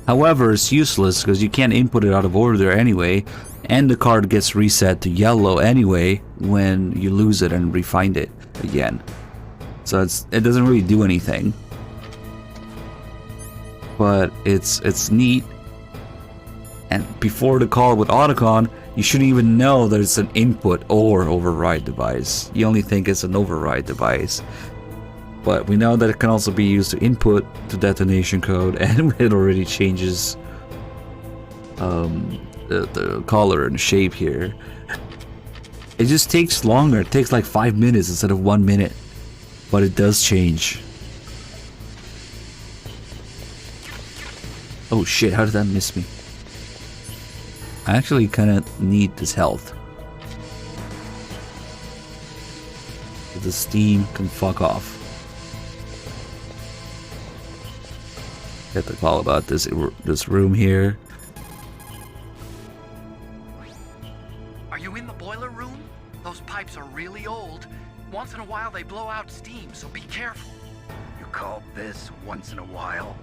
However, it's useless because you can't input it out of order anyway, and the card gets reset to yellow anyway when you lose it and refind it again. So it doesn't really do anything. But it's neat. And before the call with Otacon, you shouldn't even know that it's an input or override device. You only think it's an override device. But we know that it can also be used to input to detonation code, and it already changes the color and shape here. It just takes longer. It takes like 5 minutes instead of 1 minute. But it does change. Oh shit, how did that miss me? I actually kind of need this health. The steam can fuck off. Get the call about this room here. Are you in the boiler room? Those pipes are really old. Once in a while they blow out steam, so be careful. You call this once in a while?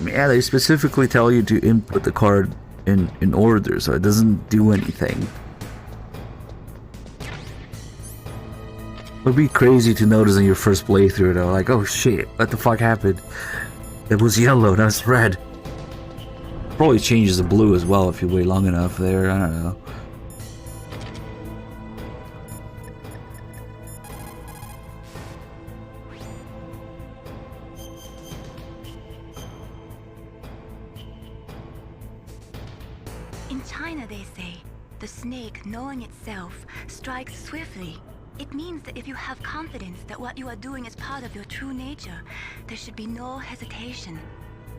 Yeah, they specifically tell you to input the card in order, so it doesn't do anything. It would be crazy to notice in your first playthrough though, like, oh shit, what the fuck happened? It was yellow, now it's red. Probably changes to blue as well if you wait long enough there, I don't know. In China, they say, the snake, knowing itself, strikes swiftly. It means that if you have confidence that what you are doing is part of your true nature, there should be no hesitation.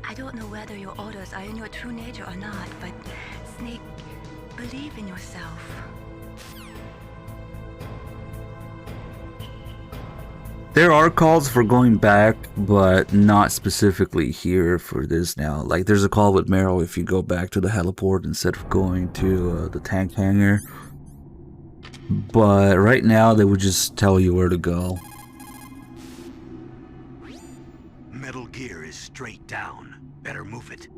I don't know whether your orders are in your true nature or not, but Snake, believe in yourself. There are calls for going back, but not specifically here for this now. Like, there's a call with Meryl if you go back to the heliport instead of going to the tank hangar. But right now, they would just tell you where to go. Metal Gear is straight down. Better move it.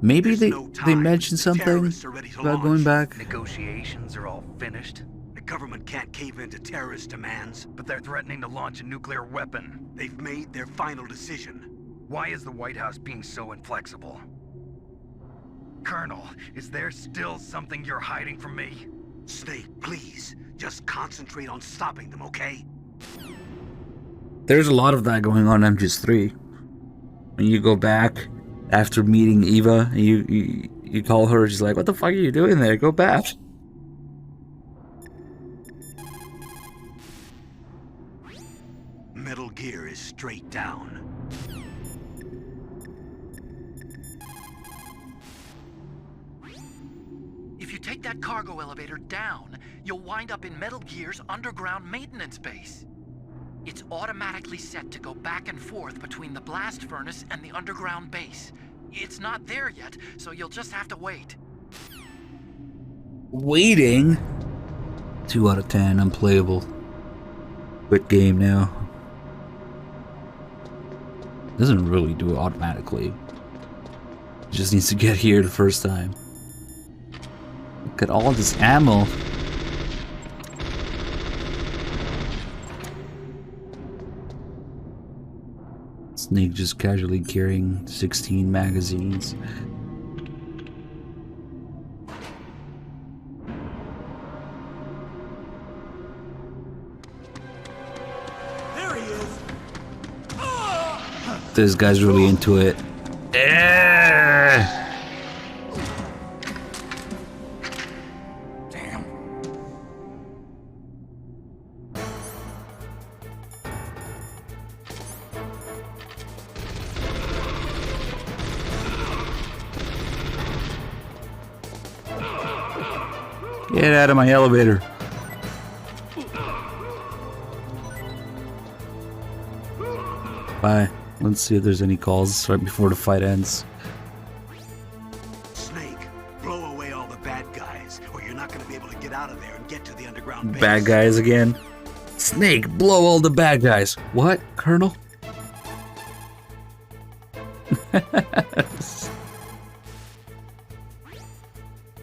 Maybe There's no they time. mentioned The something terrorists are ready to about going launch. back. Negotiations are all finished, The government can't cave into terrorist demands. but they're threatening to launch a nuclear weapon. They've made their final decision. Why is the White House being so inflexible? Colonel, is there still something you're hiding from me? Snake, please, just concentrate on stopping them, okay? There's a lot of that going on in MGS3. When you go back after meeting Eva, and you call her, she's like, what the fuck are you doing there? Go back. Metal Gear is straight down. take that cargo elevator down, you'll wind up in Metal Gear's underground maintenance base. It's automatically set to go back and forth between the blast furnace and the underground base. It's not there yet, so you'll just have to wait. Waiting? 2 out of 10, unplayable. Quit game now. Doesn't really do it automatically. Just needs to get here the first time. Look at all this ammo. Snake just casually carrying 16 magazines. There he is. This guy's really into it. Damn. Get out of my elevator. Bye. Let's see if there's any calls right before the fight ends. Snake, blow away all the bad guys, or you're not going to be able to get out of there and get to the underground base. Bad guys again. Snake, blow all the bad guys. What, Colonel?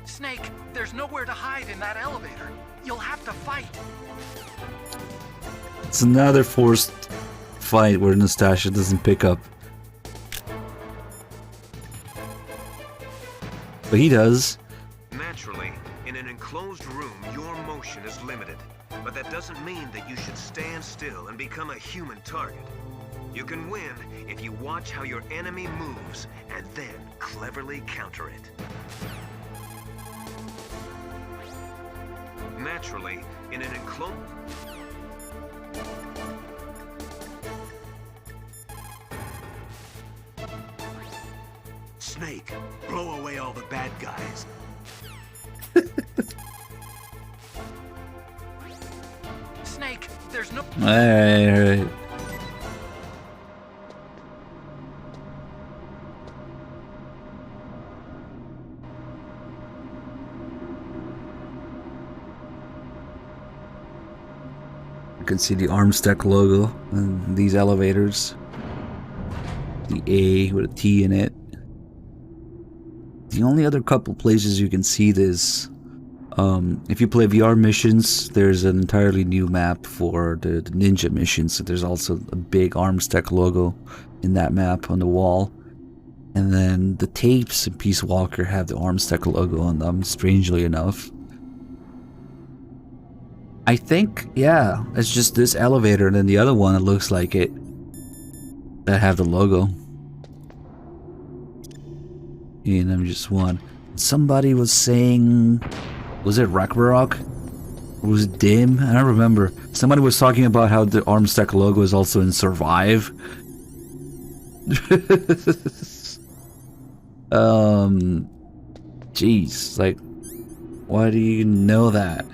Snake, there's nowhere to hide in that elevator. You'll have to fight. It's another forced fight where Nastasha doesn't pick up. But he does. Naturally, in an enclosed room, your motion is limited. But that doesn't mean that you should stand still and become a human target. You can win if you watch how your enemy moves and then cleverly counter it. Naturally, in an enclosed... Snake, blow away all the bad guys. Snake, there's no... Alright. You can see the Armstech logo in these elevators. The A with a T in it. The only other couple places you can see this, if you play VR missions, there's an entirely new map for the ninja missions. So there's also a big Armstech logo in that map on the wall. And then the tapes in Peace Walker have the Armstech logo on them, strangely enough. I think, yeah, it's just this elevator and then the other one, it looks like it, that have the logo. And I'm just one. Somebody was saying, was it Ragnarok? Or was it Dim? I don't remember. Somebody was talking about how the Armstech logo is also in Survive. Jeez, like, why do you know that?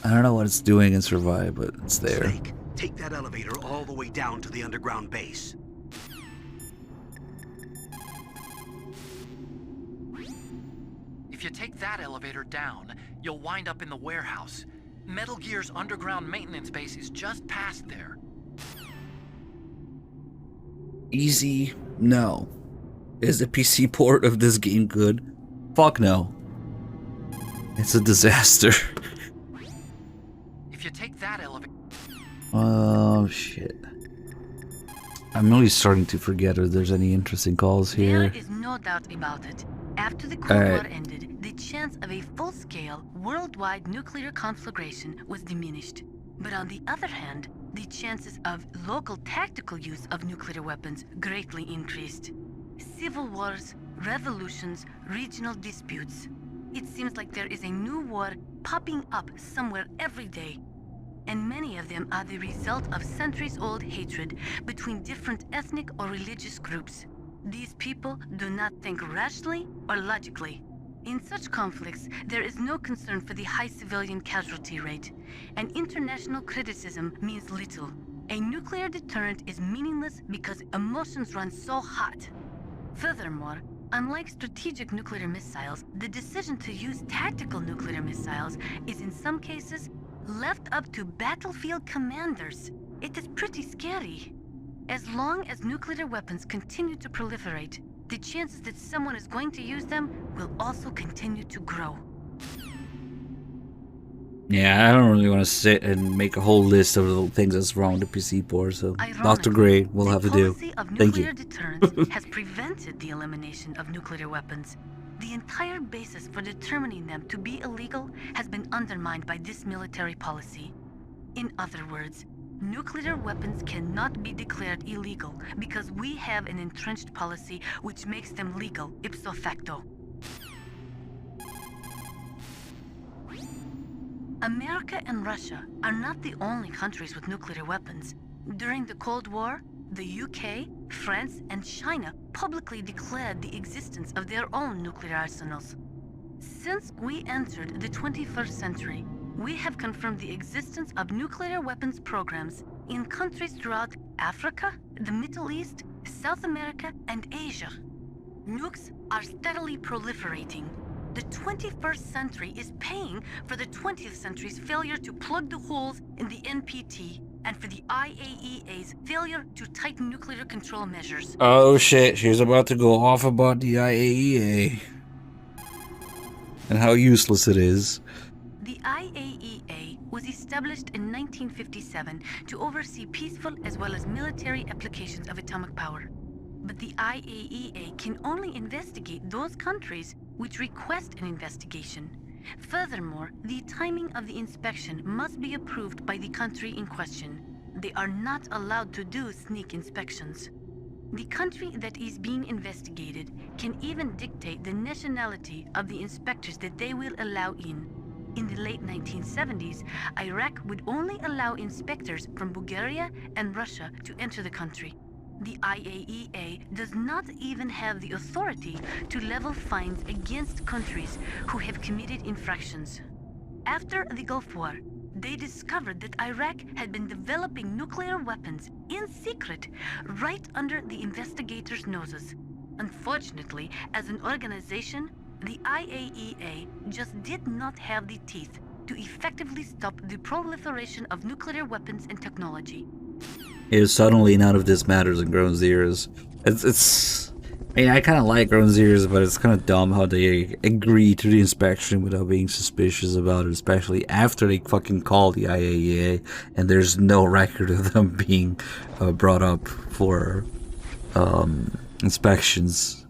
I don't know what it's doing in Survive, but it's there. Snake, take that elevator all the way down to the underground base. If you take that elevator down, you'll wind up in the warehouse. Metal Gear's underground maintenance base is just past there. Easy? No. Is the PC port of this game good? Fuck no. It's a disaster. If you take that elevator... Oh shit. I'm really starting to forget if there's any interesting calls here. There is no doubt about it. After the Cold War ended, the chance of a full-scale, worldwide nuclear conflagration was diminished. But on the other hand, the chances of local tactical use of nuclear weapons greatly increased. Civil wars, revolutions, regional disputes. It seems like there is a new war popping up somewhere every day. And many of them are the result of centuries-old hatred between different ethnic or religious groups. These people do not think rationally or logically. In such conflicts, there is no concern for the high civilian casualty rate, and international criticism means little. A nuclear deterrent is meaningless because emotions run so hot. Furthermore, unlike strategic nuclear missiles, the decision to use tactical nuclear missiles is in some cases left up to battlefield commanders. It is pretty scary. As long as nuclear weapons continue to proliferate, the chances that someone is going to use them will also continue to grow. Yeah, I don't really want to sit and make a whole list of the things that's wrong with the PC port, so Dr. Gray will have to do. The policy of Thank nuclear you. deterrence has prevented the elimination of nuclear weapons. The entire basis for determining them to be illegal has been undermined by this military policy. In other words, nuclear weapons cannot be declared illegal because we have an entrenched policy which makes them legal ipso facto. America and Russia are not the only countries with nuclear weapons. During the Cold War, the UK, France, and China publicly declared the existence of their own nuclear arsenals. Since we entered the 21st century, we have confirmed the existence of nuclear weapons programs in countries throughout Africa, the Middle East, South America, and Asia. Nukes are steadily proliferating. The 21st century is paying for the 20th century's failure to plug the holes in the NPT and for the IAEA's failure to tighten nuclear control measures. Oh shit, she's about to go off about the IAEA and how useless it is. The IAEA was established in 1957 to oversee peaceful as well as military applications of atomic power. But the IAEA can only investigate those countries which request an investigation. Furthermore, the timing of the inspection must be approved by the country in question. They are not allowed to do sneak inspections. The country that is being investigated can even dictate the nationality of the inspectors that they will allow in. In the late 1970s, Iraq would only allow inspectors from Bulgaria and Russia to enter the country. The IAEA does not even have the authority to level fines against countries who have committed infractions. After the Gulf War, they discovered that Iraq had been developing nuclear weapons in secret right under the investigators' noses. Unfortunately, as an organization, the IAEA just did not have the teeth to effectively stop the proliferation of nuclear weapons and technology. It is suddenly none of this matters in Grown Zeroes. I mean, I kind of like Grown Zeroes, but it's kind of dumb how they agree to the inspection without being suspicious about it, especially after they fucking call the IAEA and there's no record of them being brought up for inspections.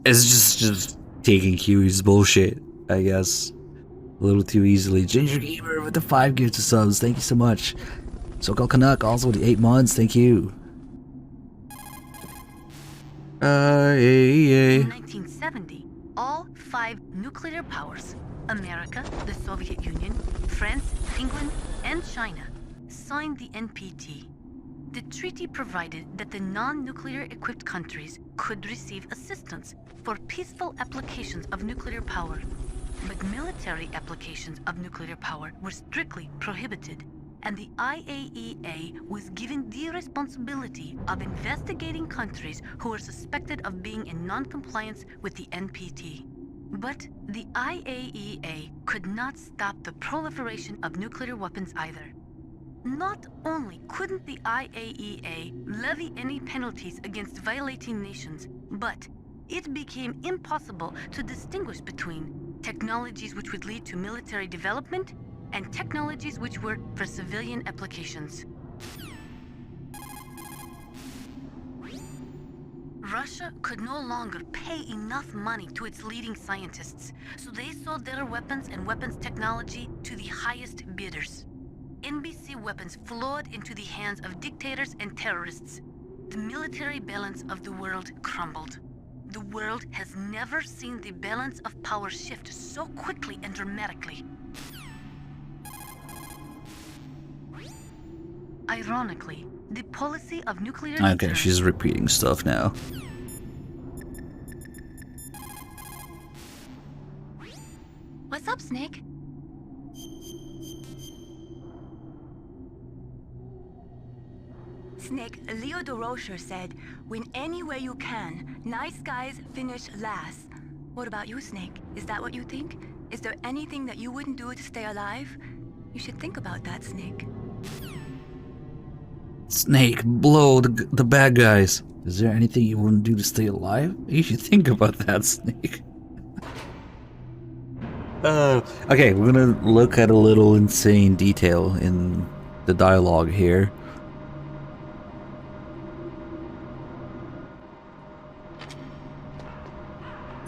It's just taking Huey's bullshit, I guess, a little too easily. Ginger Gamer with the 5 gifts of subs, thank you so much. SoCal Canuck also with the 8 months, thank you. In 1970, all 5 nuclear powers, America, the Soviet Union, France, England, and China, signed the NPT. The treaty provided that the non-nuclear equipped countries could receive assistance for peaceful applications of nuclear power, but military applications of nuclear power were strictly prohibited, and the IAEA was given the responsibility of investigating countries who were suspected of being in non-compliance with the NPT. But the IAEA could not stop the proliferation of nuclear weapons either. Not only couldn't the IAEA levy any penalties against violating nations, but it became impossible to distinguish between technologies which would lead to military development and technologies which were for civilian applications. Russia could no longer pay enough money to its leading scientists, so they sold their weapons and weapons technology to the highest bidders. NBC weapons flowed into the hands of dictators and terrorists. The military balance of the world crumbled. The world has never seen the balance of power shift so quickly and dramatically. Ironically, the policy of nuclear Okay, she's repeating stuff now. Snake? Snake, Leo DeRocher said, win anywhere you can. Nice guys finish last. What about you, Snake? Is that what you think? Is there anything that you wouldn't do to stay alive? You should think about that, Snake. Snake, blow the bad guys. Is there anything you wouldn't do to stay alive? You should think about that, Snake. Okay, we're gonna look at a little insane detail in the dialogue here.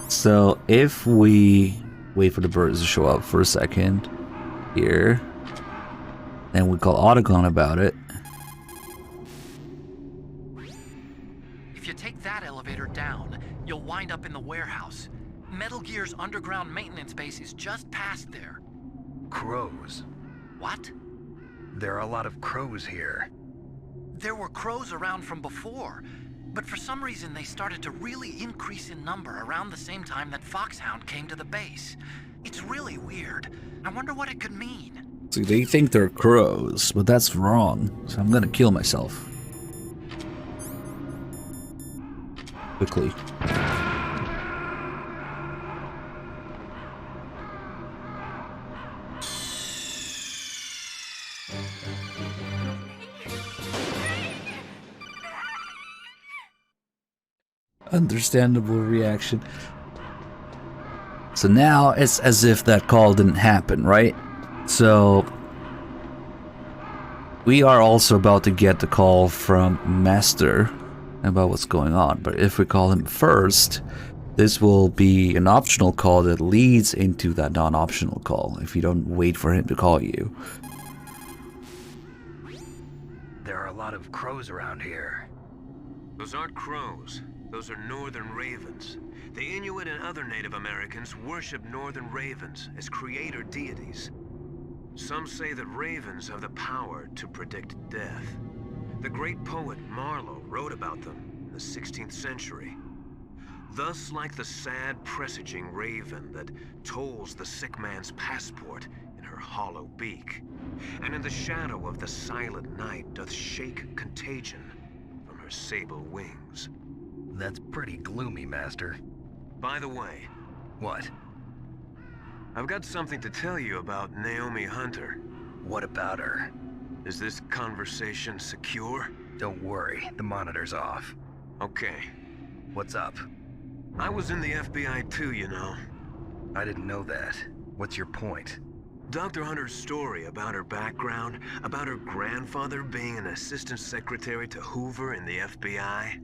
So if we wait for the birds to show up for a second here, then we call Otacon about it. If you take that elevator down, you'll wind up in the warehouse. Metal Gear's underground maintenance base is just past there. Crows. What? There are a lot of crows here. There were crows around from before, but for some reason they started to really increase in number around the same time that Foxhound came to the base. It's really weird. I wonder what it could mean. See, they think they're crows, but that's wrong. So I'm gonna kill myself. Quickly. Understandable reaction. So now it's as if that call didn't happen, right? So we are also about to get the call from Master about what's going on, but if we call him first, this will be an optional call that leads into that non-optional call if you don't wait for him to call you. There are a lot of crows around here. Those aren't crows. Those are northern ravens. The Inuit and other Native Americans worship northern ravens as creator deities. Some say that ravens have the power to predict death. The great poet Marlowe wrote about them in the 16th century. Thus, like the sad presaging raven that tolls the sick man's passport in her hollow beak, and in the shadow of the silent night doth shake contagion from her sable wings. That's pretty gloomy, Master. By the way, What? I've got something to tell you about Naomi Hunter. What about her? Is this conversation secure? Don't worry, the monitor's off. Okay. What's up? I was in the FBI too, you know. I didn't know that. What's your point? Dr. Hunter's story about her background, about her grandfather being an assistant secretary to Hoover in the FBI,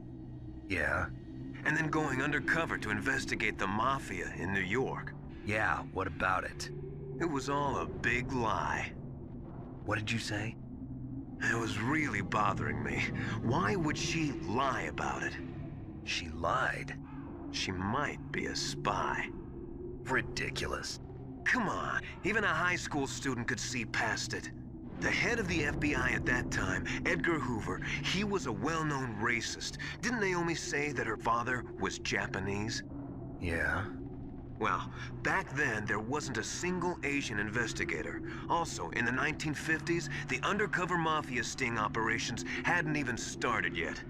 Yeah? and then going undercover to investigate the mafia in New York. Yeah, what about it? It was all a big lie. What did you say? It was really bothering me. Why would she lie about it? She lied. She might be a spy. Ridiculous. Come on, even a high school student could see past it. The head of the FBI at that time, Edgar Hoover, he was a well-known racist. Didn't Naomi say that her father was Japanese? Yeah? Well, back then, there wasn't a single Asian investigator. Also, in the 1950s, the undercover mafia sting operations hadn't even started yet.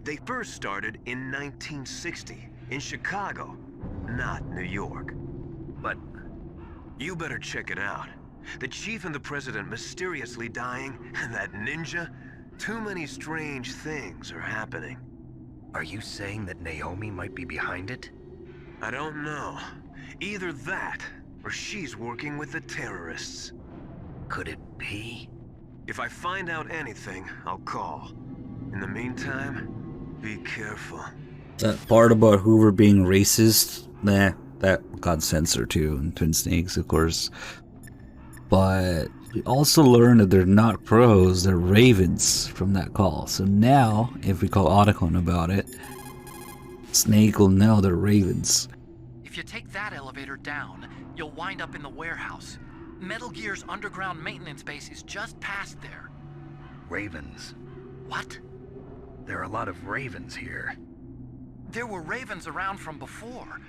They first started in 1960, in Chicago, not New York. But You better check it out. The chief and the president mysteriously dying, and that ninja? Too many strange things are happening. are you saying that Naomi might be behind it? I don't know. Either that, or she's working with the terrorists. Could it be? If I find out anything, I'll call. In the meantime, be careful. That part about Hoover being racist, nah, that got censored too in Twin Snakes, of course. But we also learned that they're not crows, they're ravens from that call. So now, if we call Otacon about it, Snake will know they're ravens. If you take that elevator down, you'll wind up in the warehouse. Metal Gear's underground maintenance base is just past there. Ravens. What? There are a lot of ravens here. There were ravens around from before,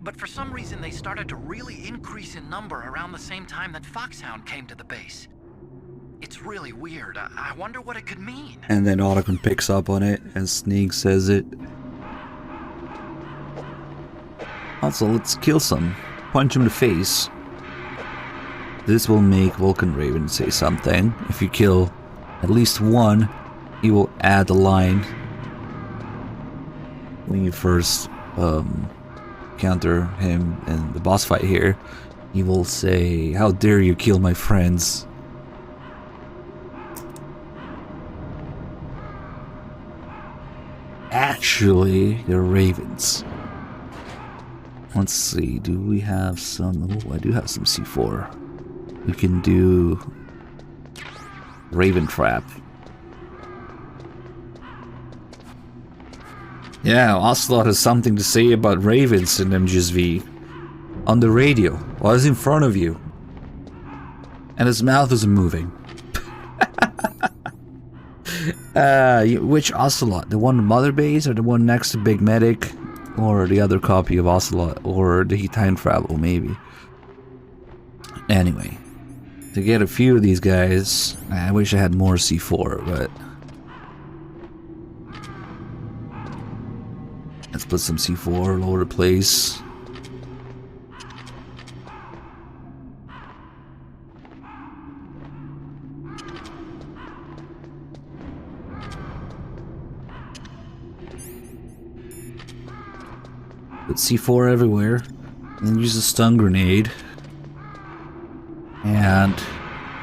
But for some reason, they started to really increase in number around the same time that Foxhound came to the base. It's really weird. I wonder what it could mean. And then Otacon picks up on it, and Snake says it. Also, let's kill some. Punch him in the face. This will make Vulcan Raven say something. If you kill at least one, he will add the line. When you first counter him in the boss fight here, he will say, "How dare you kill my friends?" Actually, they're ravens. Let's see, do we have some... Oh, I do have some C4. We can do Raven Trap. Yeah, Ocelot has something to say about ravens in MGSV. On the radio, while he's in front of you. And his mouth isn't moving. Which Ocelot? The one in Mother Base, or the one next to Big Medic? Or the other copy of Ocelot? Or the time travel, maybe? Anyway. To get a few of these guys, I wish I had more C4, but... Let's put some C4 all over the place. Put C4 everywhere. And then use a stun grenade. And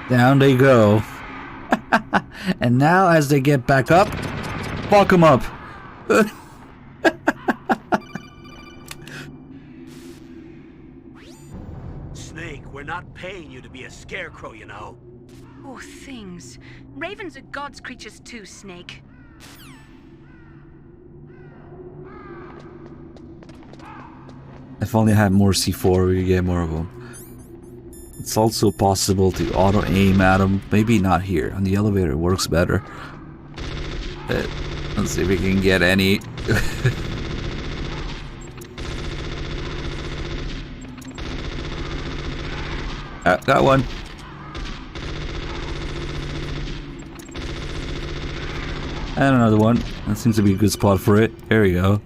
down they go. And now as they get back up, fuck them up. Snake, we're not paying you to be a scarecrow, you know. Oh, things. Ravens are God's creatures too, Snake. If only I had more C4, we could get more of them. It's also possible to auto-aim at them. Maybe not here. On the elevator it works better. But let's see if we can get any. Got one. And another one. That seems to be a good spot for it. There we go.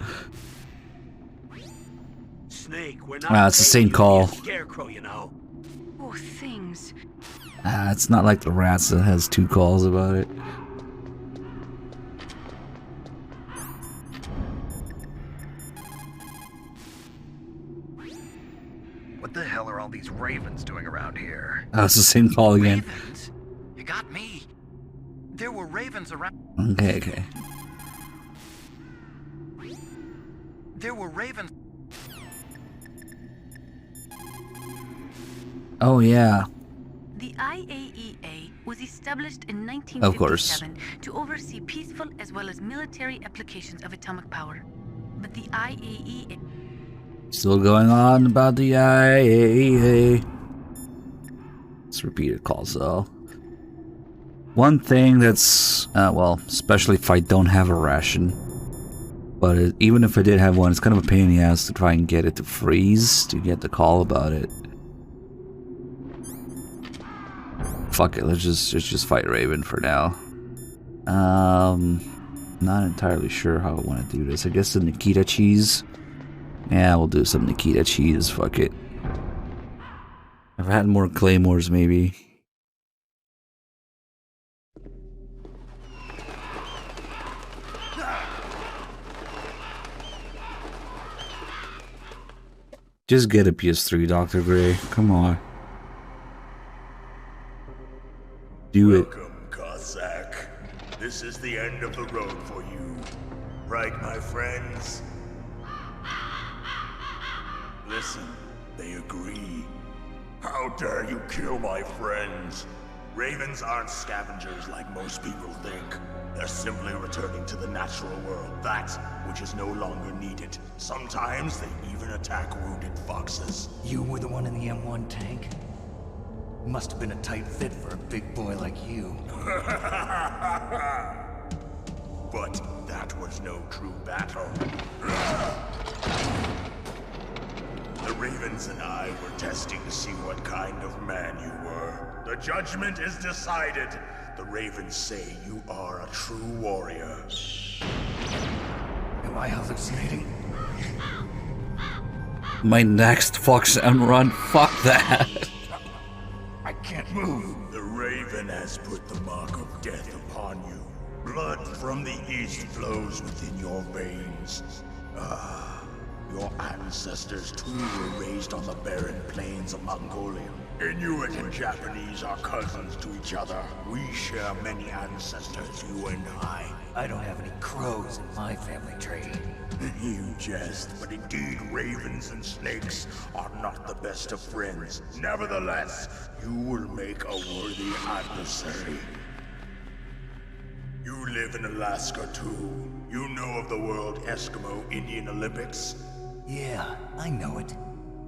Snake, we're not It's the same call. Scarecrow, you know. Oh, things. It's not like the rats that has two calls about it. What the hell are all these ravens doing around here? It's the same call again. Ravens? You got me. There were ravens around. Okay. There were ravens. Oh yeah. The IAEA was established in Of course. 1957 to oversee peaceful as well as military applications of atomic power. But the IAEA... Still going on about the IAEA. It's repeated calls though. One thing that's, well, especially if I don't have a ration. But even if I did have one, it's kind of a pain in the ass to try and get it to freeze to get the call about it. Fuck it, let's just fight Raven for now. Not entirely sure how I want to do this. I guess the Nikita cheese. Yeah, we'll do some Nikita cheese. Fuck it. I've had more claymores, maybe. Just get a PS3, Dr. Gray. Come on. Do it. Welcome, Cossack. This is the end of the road for you. Right, my friends? Listen, they agree. How dare you kill my friends? Ravens aren't scavengers like most people think. They're simply returning to the natural world, that which is no longer needed. Sometimes they even attack wounded foxes. You were the one in the M1 tank? Must have been a tight fit for a big boy like you. But that was no true battle. The Ravens and I were testing to see what kind of man you were. The judgment is decided. The Ravens say you are a true warrior. Am I hallucinating? My next Fox and Run. Fuck that. I can't move. The Raven has put the mark of death upon you. Blood from the east flows within your veins. Your ancestors too were raised on the barren plains of Mongolia. Inuit and Japanese are cousins to each other. We share many ancestors, you and I. I don't have any crows in my family tree. You jest, but indeed ravens and snakes are not the best of friends. Nevertheless, you will make a worthy adversary. You live in Alaska too. You know of the World Eskimo Indian Olympics? Yeah, I know it.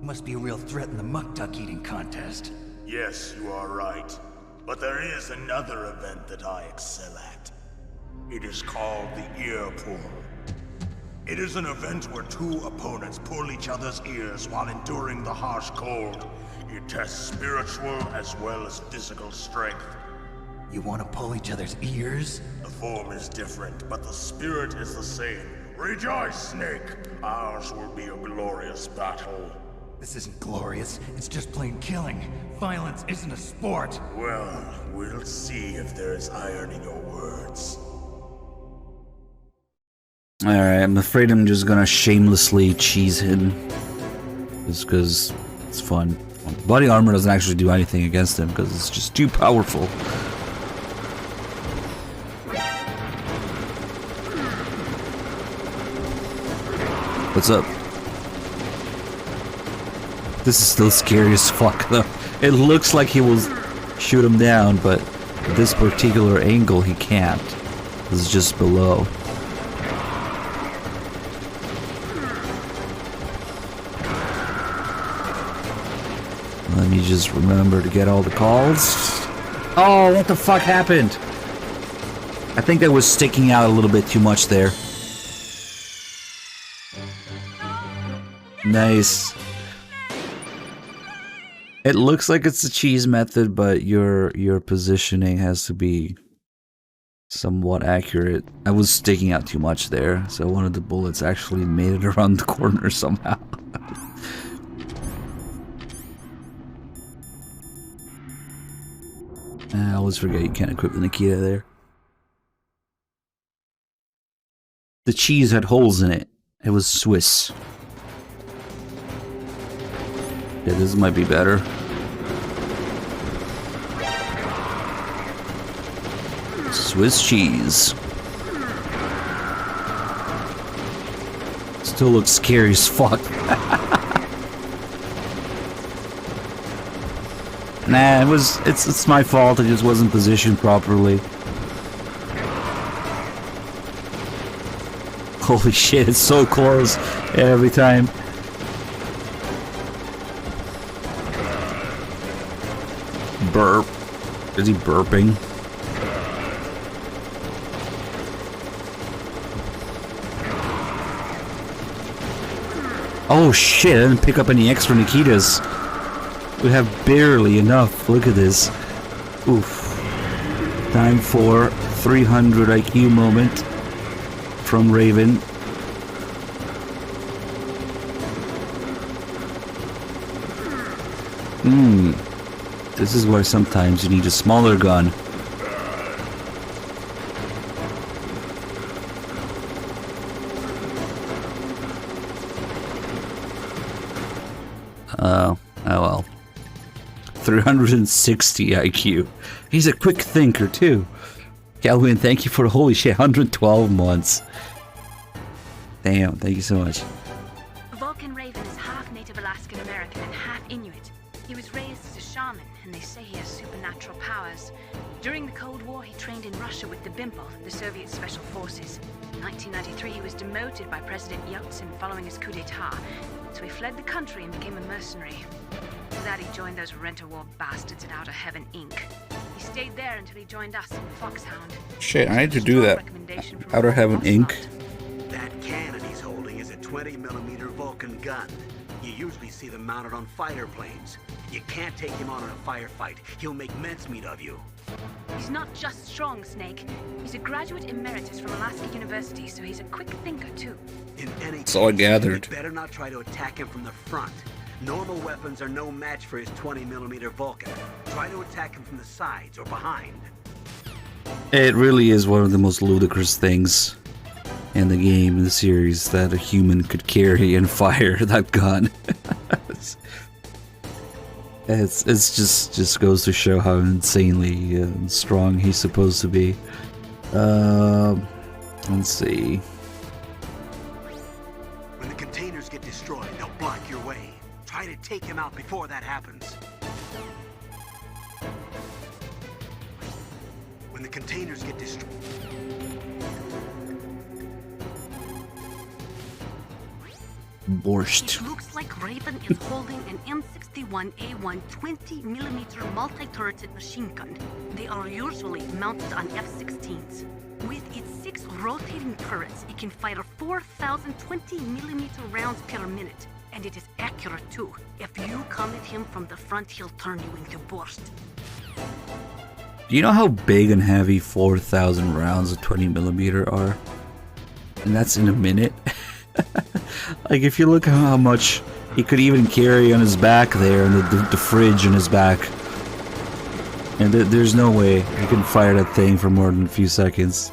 Must be a real threat in the muck duck eating contest. Yes, you are right. But there is another event that I excel at. It is called the Ear Pull. It is an event where two opponents pull each other's ears while enduring the harsh cold. It tests spiritual as well as physical strength. You want to pull each other's ears? The form is different, but the spirit is the same. Rejoice, Snake! Ours will be a glorious battle. This isn't glorious, it's just plain killing. Violence isn't a sport. Well, we'll see if there is iron in your words. Alright, I'm afraid I'm just gonna shamelessly cheese him. Just because it's fun. Body armor doesn't actually do anything against him because it's just too powerful. What's up? This is still scary as fuck though. It looks like he will shoot him down, but at this particular angle he can't. This is just below. Let me just remember to get all the calls. Oh, what the fuck happened? I think I was sticking out a little bit too much there. Nice. It looks like it's the cheese method, but your positioning has to be somewhat accurate. I was sticking out too much there, so one of the bullets actually made it around the corner somehow. I always forget you can't equip the Nikita there. The cheese had holes in it. It was Swiss. Yeah, this might be better. Swiss cheese. Still looks scary as fuck. Nah, it's my fault. It just wasn't positioned properly. Holy shit, it's so close every time. Burp. Is he burping? Oh shit, I didn't pick up any extra Nikitas. We have barely enough. Look at this. Oof. Time for 300 IQ moment from Raven. This is where sometimes you need a smaller gun. Oh well. 360 IQ. He's a quick thinker too. Calvin, thank you for the holy shit, 112 months. Damn, thank you so much. Vulcan Raven is half Native Alaskan American and half Inuit. He was raised as a shaman, and they say he has supernatural powers. During the Cold War, he trained in Russia with the BIMPL, the Soviet Special Forces. In 1993, he was demoted by President Yeltsin following his coup d'etat, so he fled the country and became a mercenary. After that, he joined those rent-a-war bastards at Outer Heaven, Inc. He stayed there until he joined us in Foxhound. Shit, I need to do that. Outer Heaven, Inc. That cannon he's holding is a 20mm Vulcan gun. You usually see them mounted on fighter planes. You can't take him on in a firefight. He'll make mincemeat of you. He's not just strong, Snake. He's a graduate emeritus from Alaska University, so he's a quick thinker, too. In any That's all I case, gathered. you better not try to attack him from the front. Normal weapons are no match for his 20mm Vulcan. Try to attack him from the sides or behind. It really is one of the most ludicrous things in the game, in the series, that a human could carry and fire that gun. it's just goes to show how insanely strong he's supposed to be. Let's see. When the containers get destroyed, they'll block your way. Try to take him out before that happens. When the containers get destroyed... Borscht. It looks like Raven is holding an M61A1 20mm multi-turreted machine gun. They are usually mounted on F-16s. With its 6 rotating turrets, it can fire 4,000 20mm rounds per minute. And it is accurate too. If you come at him from the front, he'll turn you into borscht. Do you know how big and heavy 4,000 rounds of 20mm are? And that's in a minute? Like, if you look at how much he could even carry on his back there, and the fridge on his back. And there's no way he can fire that thing for more than a few seconds.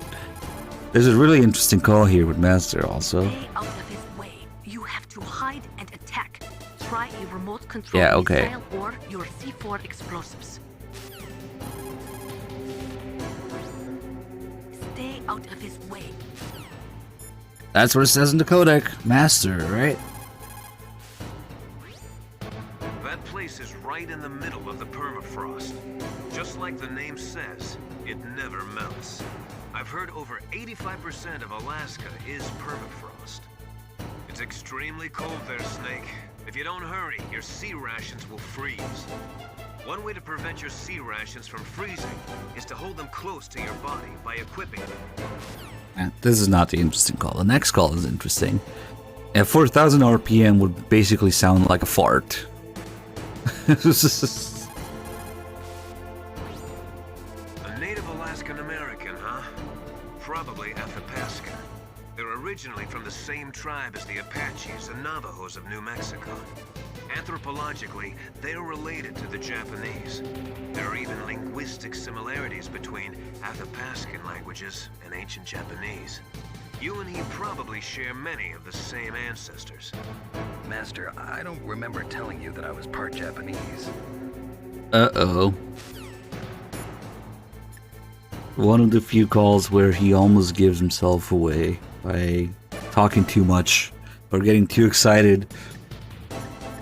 There's a really interesting call here with Master also. Stay out of his way. You have to hide and attack. Try a remote control Yeah, okay. missile or your C4 explosives. Stay out of his way. That's what it says in the codec. Master, right? That place is right in the middle of the permafrost. Just like the name says, it never melts. I've heard over 85% of Alaska is permafrost. It's extremely cold there, Snake. If you don't hurry, your sea rations will freeze. One way to prevent your sea rations from freezing is to hold them close to your body by equipping them. This is not the interesting call. The next call is interesting. At 4,000 RPM would basically sound like a fart. A native Alaskan American, huh? Probably Athabasca. They're originally from the same tribe as the Apaches and Navajos of New Mexico. Anthropologically, they're related to the Japanese. There are even linguistic similarities between Athapascan languages and ancient Japanese. You and he probably share many of the same ancestors. Master, I don't remember telling you that I was part Japanese. Uh-oh. One of the few calls where he almost gives himself away by talking too much or getting too excited.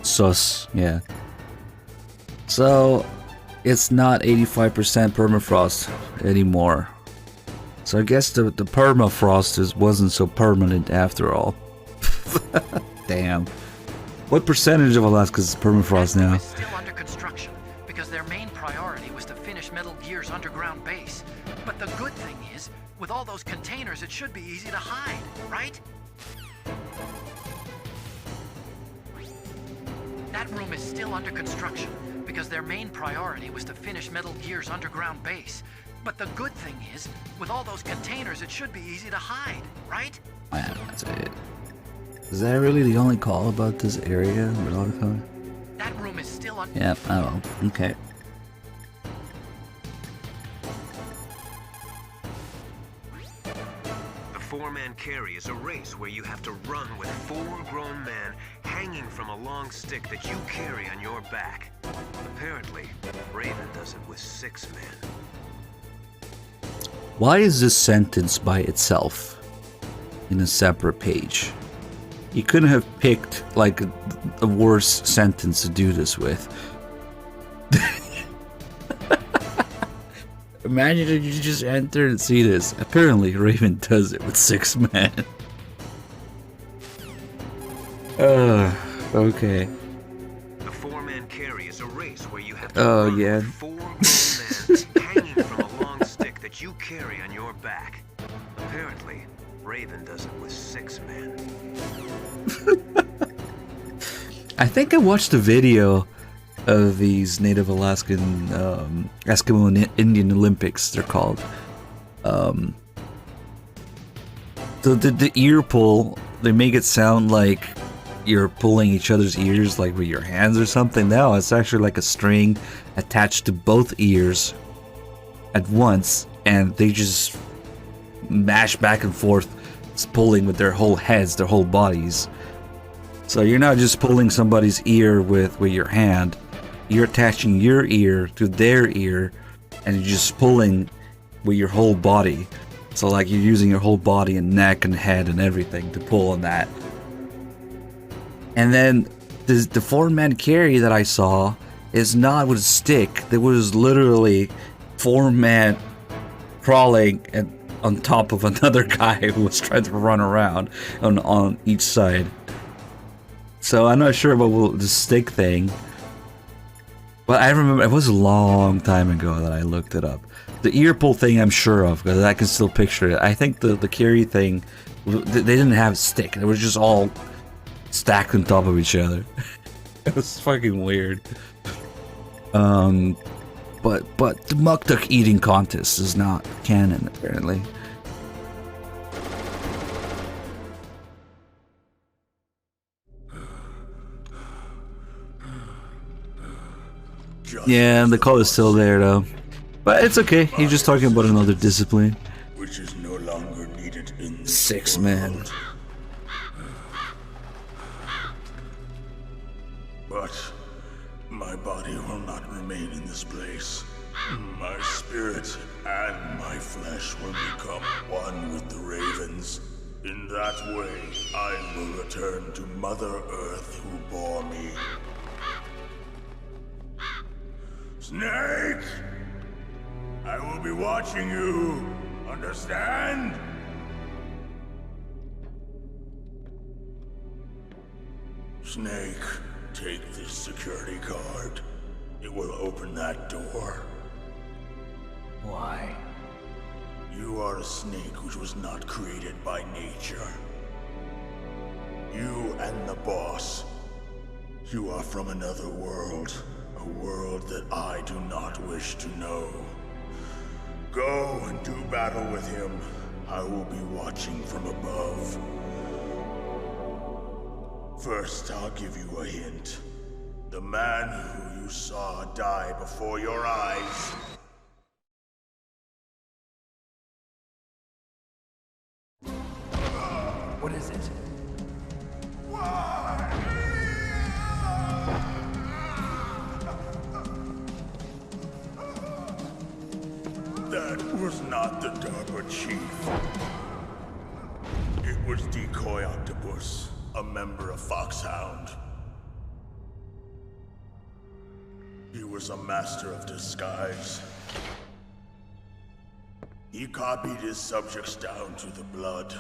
Sus, yeah. So, it's not 85% permafrost anymore. So I guess the permafrost wasn't so permanent after all. Damn. What percentage of Alaska is permafrost now? It's still under construction because their main priority was to finish Metal Gear's underground base. But the good thing is, with all those containers, it should be easy to hide, right? That room is still under construction because their main priority was to finish Metal Gear's underground base. But the good thing is, with all those containers, it should be easy to hide, right? Man, that's it. Is that really the only call about this area? That room is still under... Yeah, oh, okay. The four-man carry is a race where you have to run with 4 grown men hanging from a long stick that you carry on your back. Apparently, Raven does it with 6 men. Why is this sentence by itself in a separate page? You couldn't have picked like a worse sentence to do this with. Imagine if you just enter and see this. Apparently, Raven does it with 6 men. Okay. The four-man carry is a race where you have to Oh, run yeah. with 4 grown men hanging from a long stick that you carry on your back. Apparently, Raven does it with 6 men. I think I watched a video of these Native Alaskan Eskimo and Indian Olympics. They're called. The ear pull, they make it sound like you're pulling each other's ears like with your hands or something. No, it's actually like a string attached to both ears at once, and they just mash back and forth, pulling with their whole heads, their whole bodies. So you're not just pulling somebody's ear with your hand, you're attaching your ear to their ear, and you're just pulling with your whole body. So like you're using your whole body and neck and head and everything to pull on that. And then the 4-man carry that I saw is not with a stick. There was literally 4-man crawling on top of another guy who was trying to run around on each side. So I'm not sure about the stick thing. But I remember it was a long time ago that I looked it up. The ear pull thing I'm sure of, because I can still picture it. I think the carry thing, they didn't have a stick. They were just all stacked on top of each other. It was fucking weird. But the muktuk eating contest is not canon apparently. Yeah, and the call is still there though. But it's okay, he's just talking about another discipline. Which is no longer needed in this 6 men. But my body will not remain in this place. My spirit and my flesh will become one with the ravens. In that way, I will return to Mother Earth who bore me. Snake! I will be watching you. Understand? Snake, take this security card. It will open that door. Why? You are a snake which was not created by nature. You and the boss. You are from another world. A world that I do not wish to know. Go and do battle with him. I will be watching from above. First, I'll give you a hint. The man who you saw die before your eyes. What is it? That was not the Darpa Chief. It was Decoy Octopus, a member of Foxhound. He was a master of disguise. He copied his subjects down to the blood.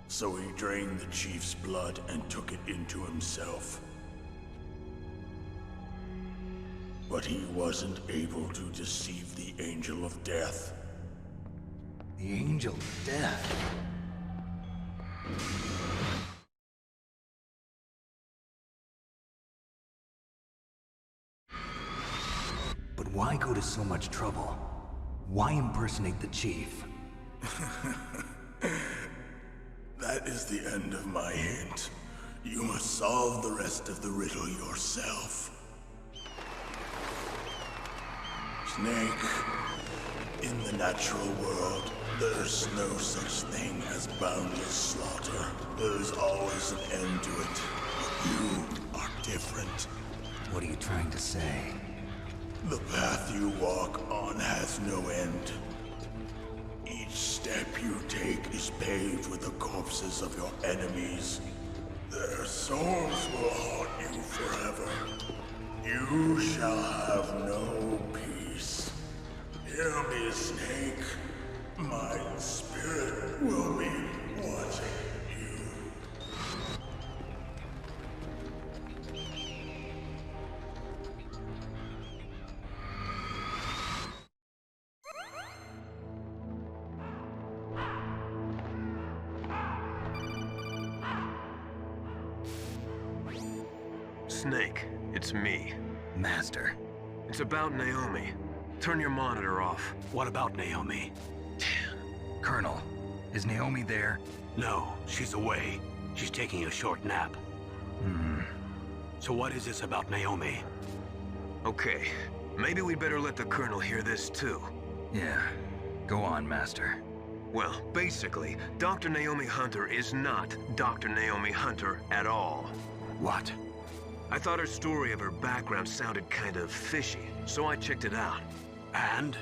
So he drained the Chief's blood and took it into himself. But he wasn't able to deceive the Angel of Death. The Angel of Death? But why go to so much trouble? Why impersonate the Chief? That is the end of my hint. You must solve the rest of the riddle yourself. Snake, in the natural world, there's no such thing as boundless slaughter. There is always an end to it. But you are different. What are you trying to say? The path you walk on has no end. Each step you take is paved with the corpses of your enemies. Their souls will haunt you forever. You shall have no peace. Hear me, Snake. My spirit will be watching you. Snake, it's me. Master. It's about Naomi. Turn your monitor off. What about Naomi? Colonel, is Naomi there? No, she's away. She's taking a short nap. So what is this about Naomi? Okay, maybe we'd better let the Colonel hear this too. Yeah. Go on, Master. Well, basically, Dr. Naomi Hunter is not Dr. Naomi Hunter at all. What? I thought her story of her background sounded kind of fishy, so I checked it out. And?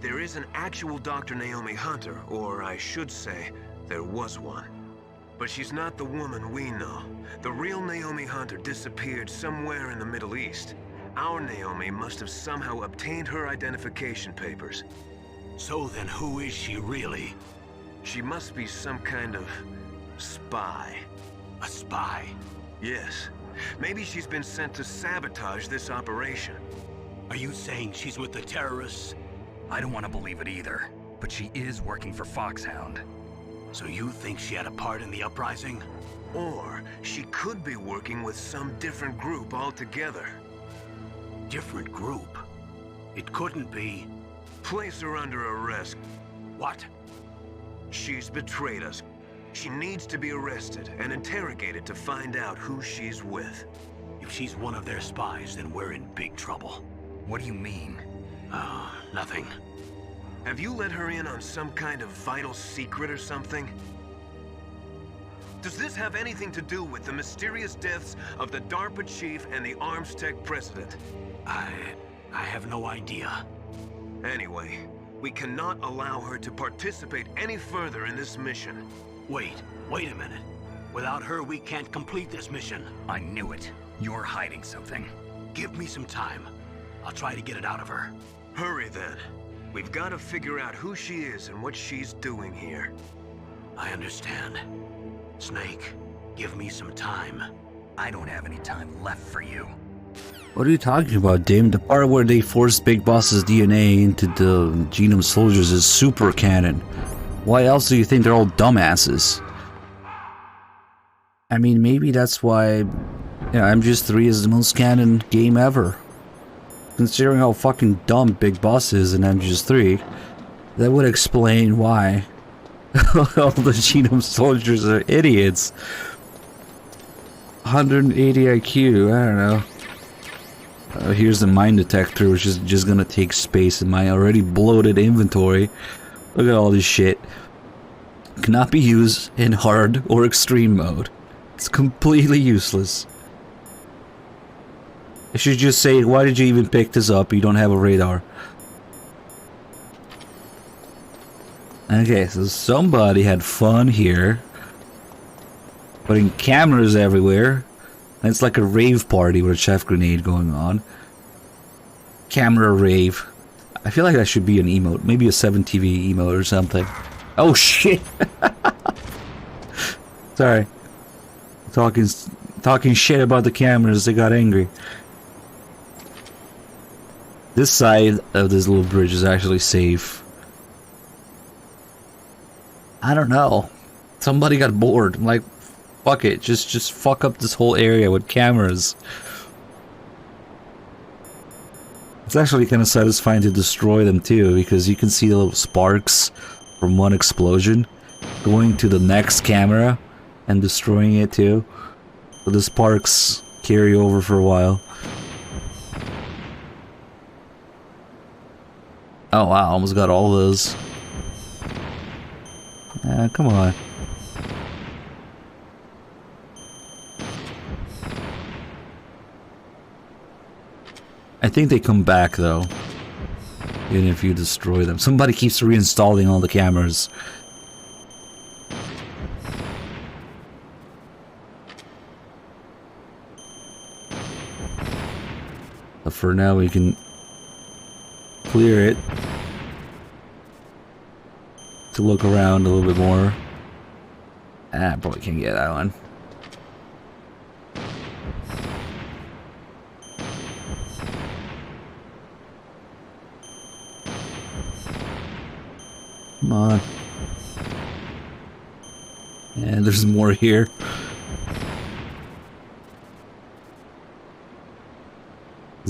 There is an actual Dr. Naomi Hunter, or I should say, there was one. But she's not the woman we know. The real Naomi Hunter disappeared somewhere in the Middle East. Our Naomi must have somehow obtained her identification papers. So then who is she really? She must be some kind of spy. A spy? Yes. Maybe she's been sent to sabotage this operation. Are you saying she's with the terrorists? I don't want to believe it either, but she is working for Foxhound. So you think she had a part in the uprising? Or she could be working with some different group altogether. Different group? It couldn't be. Place her under arrest. What? She's betrayed us. She needs to be arrested and interrogated to find out who she's with. If she's one of their spies, then we're in big trouble. What do you mean? Nothing. Have you let her in on some kind of vital secret or something? Does this have anything to do with the mysterious deaths of the DARPA chief and the Armstech president? I have no idea. Anyway, we cannot allow her to participate any further in this mission. Wait a minute. Without her, we can't complete this mission. I knew it. You're hiding something. Give me some time. I'll try to get it out of her. Hurry then. We've got to figure out who she is and what she's doing here. I understand. Snake, give me some time. I don't have any time left for you. What are you talking about, Dame? The part where they forced Big Boss's DNA into the Genome Soldiers is super canon. Why else do you think they're all dumbasses? I mean, maybe that's why, MGS3 is the most canon game ever. Considering how fucking dumb Big Boss is in MGS3, that would explain why all the Genome Soldiers are idiots. 180 IQ, I don't know. Here's the mine detector, which is just gonna take space in my already bloated inventory. Look at all this shit. Cannot be used in hard or extreme mode. It's completely useless. I should just say, why did you even pick this up? You don't have a radar. Okay, so somebody had fun here. Putting cameras everywhere. And it's like a rave party with a chef grenade going on. Camera rave. I feel like that should be an emote. Maybe a 7TV emote or something. Oh shit! Sorry. Talking shit about the cameras, they got angry. This side of this little bridge is actually safe. I don't know. Somebody got bored. I'm like, fuck it. Just fuck up this whole area with cameras. It's actually kind of satisfying to destroy them too, because you can see the little sparks from one explosion going to the next camera and destroying it too. So the sparks carry over for a while. Oh wow, almost got all those. Come on. I think they come back though, even if you destroy them. Somebody keeps reinstalling all the cameras. But for now we can clear it to look around a little bit more. Probably can't get that one. Come on. And there's more here.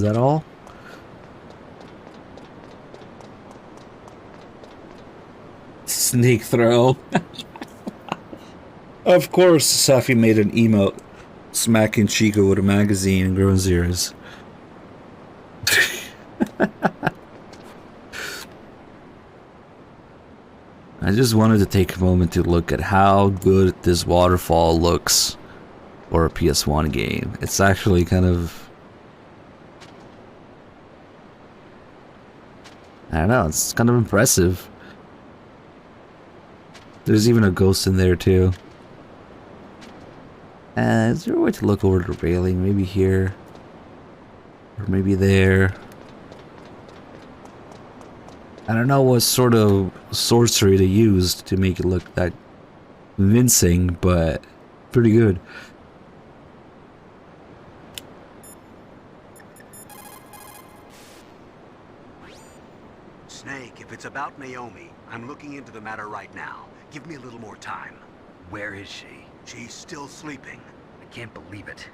Is that all? Sneak throw. Of course, Safi made an emote smacking Chico with a magazine and growing zeros. I just wanted to take a moment to look at how good this waterfall looks for a PS1 game. It's actually kind of... I don't know, it's kind of impressive. There's even a ghost in there too. Is there a way to look over the railing? Maybe here. Or maybe there. I don't know what sort of sorcery they used to make it look that convincing, but pretty good. Snake, if it's about Naomi, I'm looking into the matter right now. Give me a little more time. Where is she? She's still sleeping. I can't believe it.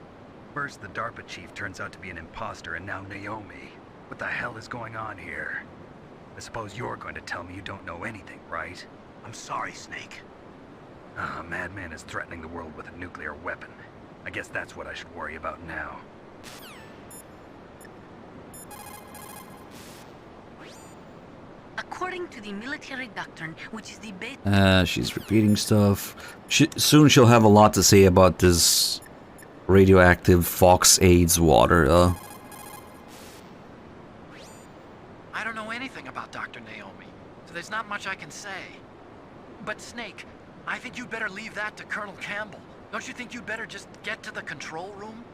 First, the DARPA chief turns out to be an imposter, and now Naomi. What the hell is going on here? I suppose you're going to tell me you don't know anything, right? I'm sorry, Snake. A madman is threatening the world with a nuclear weapon. I guess that's what I should worry about now. According to the military doctrine, which is the base... She's repeating stuff. Soon she'll have a lot to say about this radioactive Fox AIDS water, I don't know anything about Dr. Naomi, so there's not much I can say. But Snake, I think you'd better leave that to Colonel Campbell. Don't you think you'd better just get to the control room?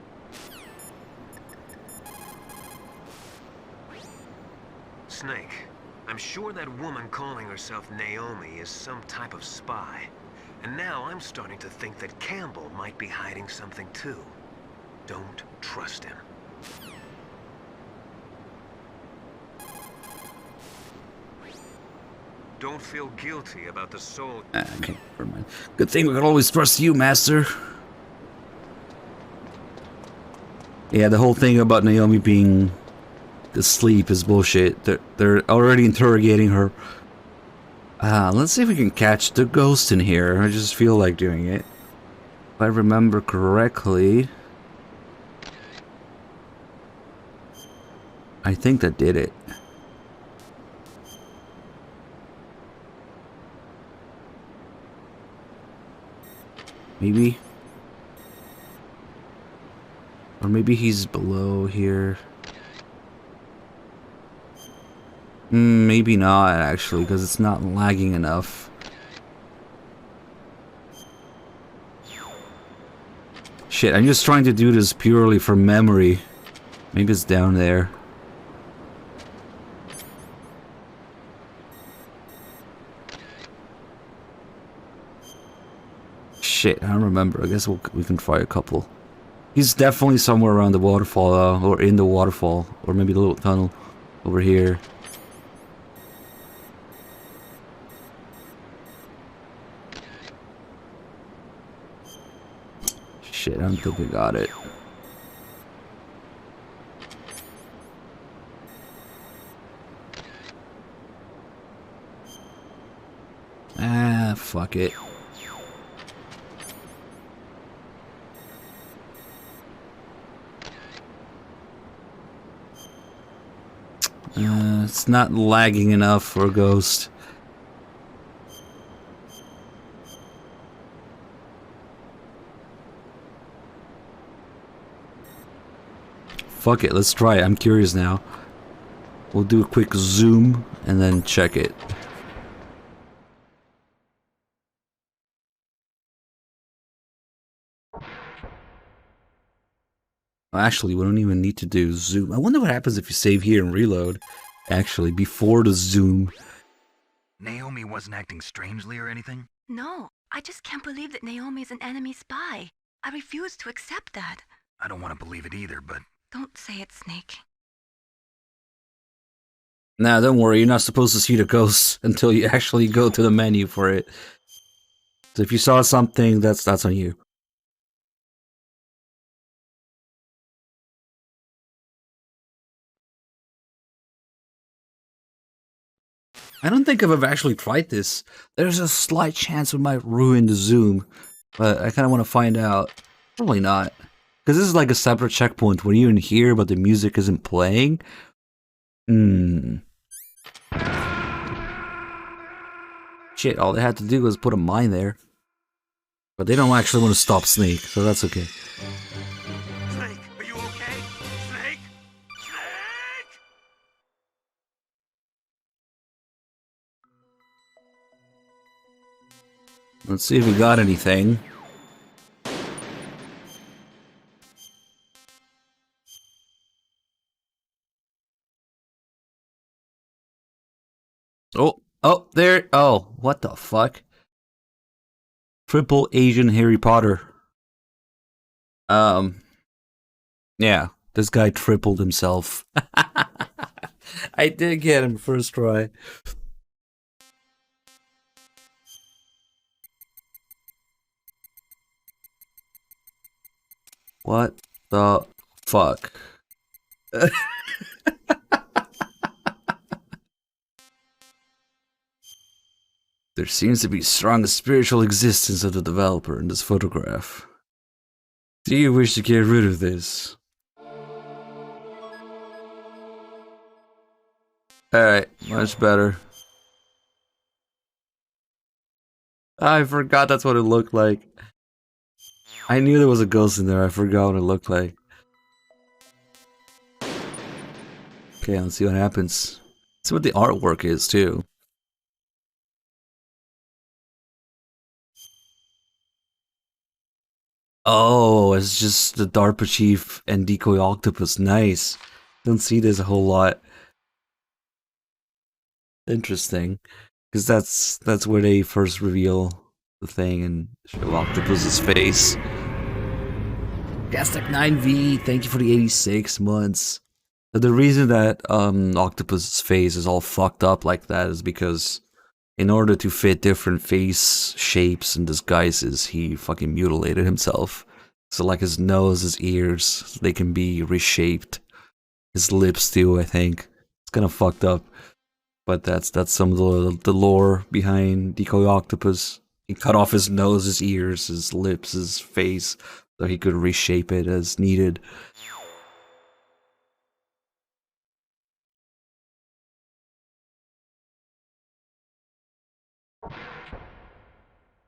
Snake, I'm sure that woman calling herself Naomi is some type of spy. And now I'm starting to think that Campbell might be hiding something too. Don't trust him. Don't feel guilty about the soul. Okay, never mind. Good thing we can always trust you, Master. Yeah, the whole thing about Naomi being asleep is bullshit. They're already interrogating her. Let's see if we can catch the ghost in here. I just feel like doing it. If I remember correctly, I think that did it. Maybe. Or maybe he's below here. Maybe not, actually, because it's not lagging enough. Shit, I'm just trying to do this purely from memory. Maybe it's down there. Shit, I don't remember. I guess we can try a couple. He's definitely somewhere around the waterfall, or in the waterfall, or maybe the little tunnel over here. Shit, I don't think we got it. Ah, fuck it. It's not lagging enough for a ghost. Fuck it, let's try it. I'm curious now. We'll do a quick zoom and then check it. Actually, we don't even need to do zoom. I wonder what happens if you save here and reload. Actually, before the zoom. Naomi wasn't acting strangely or anything? No, I just can't believe that Naomi is an enemy spy. I refuse to accept that. I don't want to believe it either, but... Don't say it, Snake. Nah, don't worry. You're not supposed to see the ghosts until you actually go to the menu for it. So if you saw something, that's on you. I don't think I've ever actually tried this. There's a slight chance it might ruin the zoom, but I kind of want to find out. Probably not. Because this is like a separate checkpoint when you're in here, but the music isn't playing. Shit, all they had to do was put a mine there. But they don't actually want to stop Snake, so that's okay. Snake, are you okay? Snake? Snake! Let's see if we got anything. Oh, there. Oh, what the fuck? Triple Asian Harry Potter. Yeah, this guy tripled himself. I did get him first try. What the fuck? There seems to be strong spiritual existence of the developer in this photograph. Do you wish to get rid of this? Alright, much better. I forgot that's what it looked like. I knew there was a ghost in there, I forgot what it looked like. Okay, let's see what happens. Let's see what the artwork is, too. Oh, it's just the DARPA chief and Decoy Octopus. Nice. Don't see this a whole lot. Interesting. Because that's where they first reveal the thing and show Octopus's face. Gastec 9V, thank you for the 86 months. The reason that Octopus's face is all fucked up like that is because in order to fit different face shapes and disguises, he fucking mutilated himself. So like his nose, his ears, they can be reshaped. His lips too, I think. It's kind of fucked up. But that's some of the lore behind Decoy Octopus. He cut off his nose, his ears, his lips, his face, so he could reshape it as needed.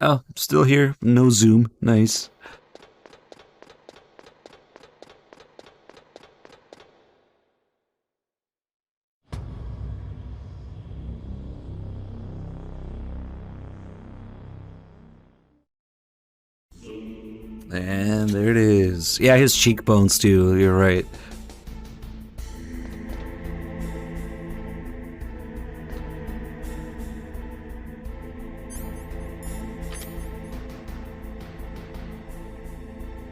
Oh, still here. No zoom. Nice. And there it is. Yeah, his cheekbones too. You're right.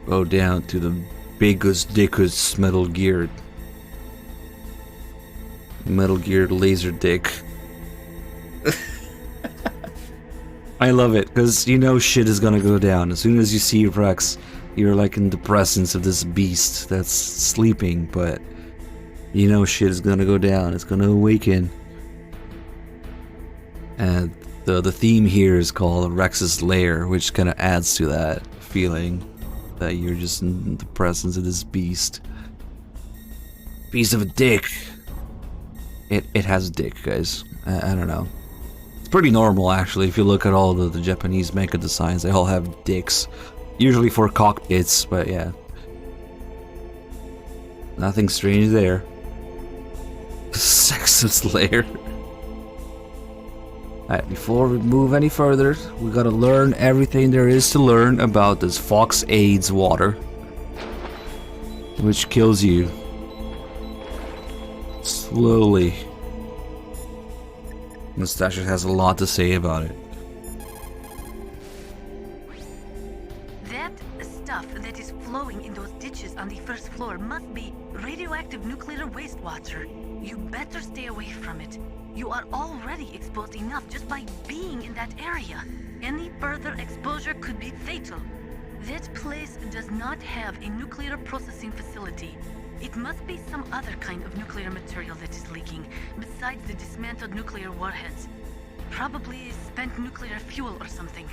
Go down to the biggest, dickest Metal Gear laser dick. I love it, because you know shit is gonna go down. As soon as you see Rex, you're like in the presence of this beast that's sleeping, but you know shit is gonna go down. It's gonna awaken. And the theme here is called Rex's Lair, which kind of adds to that feeling that you're just in the presence of this beast. Piece of a dick. It has a dick, guys. I don't know. It's pretty normal, actually. If you look at all the Japanese mecha designs, they all have dicks. Usually for cockpits, but yeah. Nothing strange there. Sexist lair. Alright, before we move any further, we gotta learn everything there is to learn about this Fox AIDS water, which kills you slowly. Mustache has a lot to say about it. That stuff that is flowing in those ditches on the first floor must be radioactive nuclear wastewater. You better stay away from it. You are already exposed enough just by being in that area. Any further exposure could be fatal. That place does not have a nuclear processing facility. It must be some other kind of nuclear material that is leaking, besides the dismantled nuclear warheads. Probably spent nuclear fuel or something.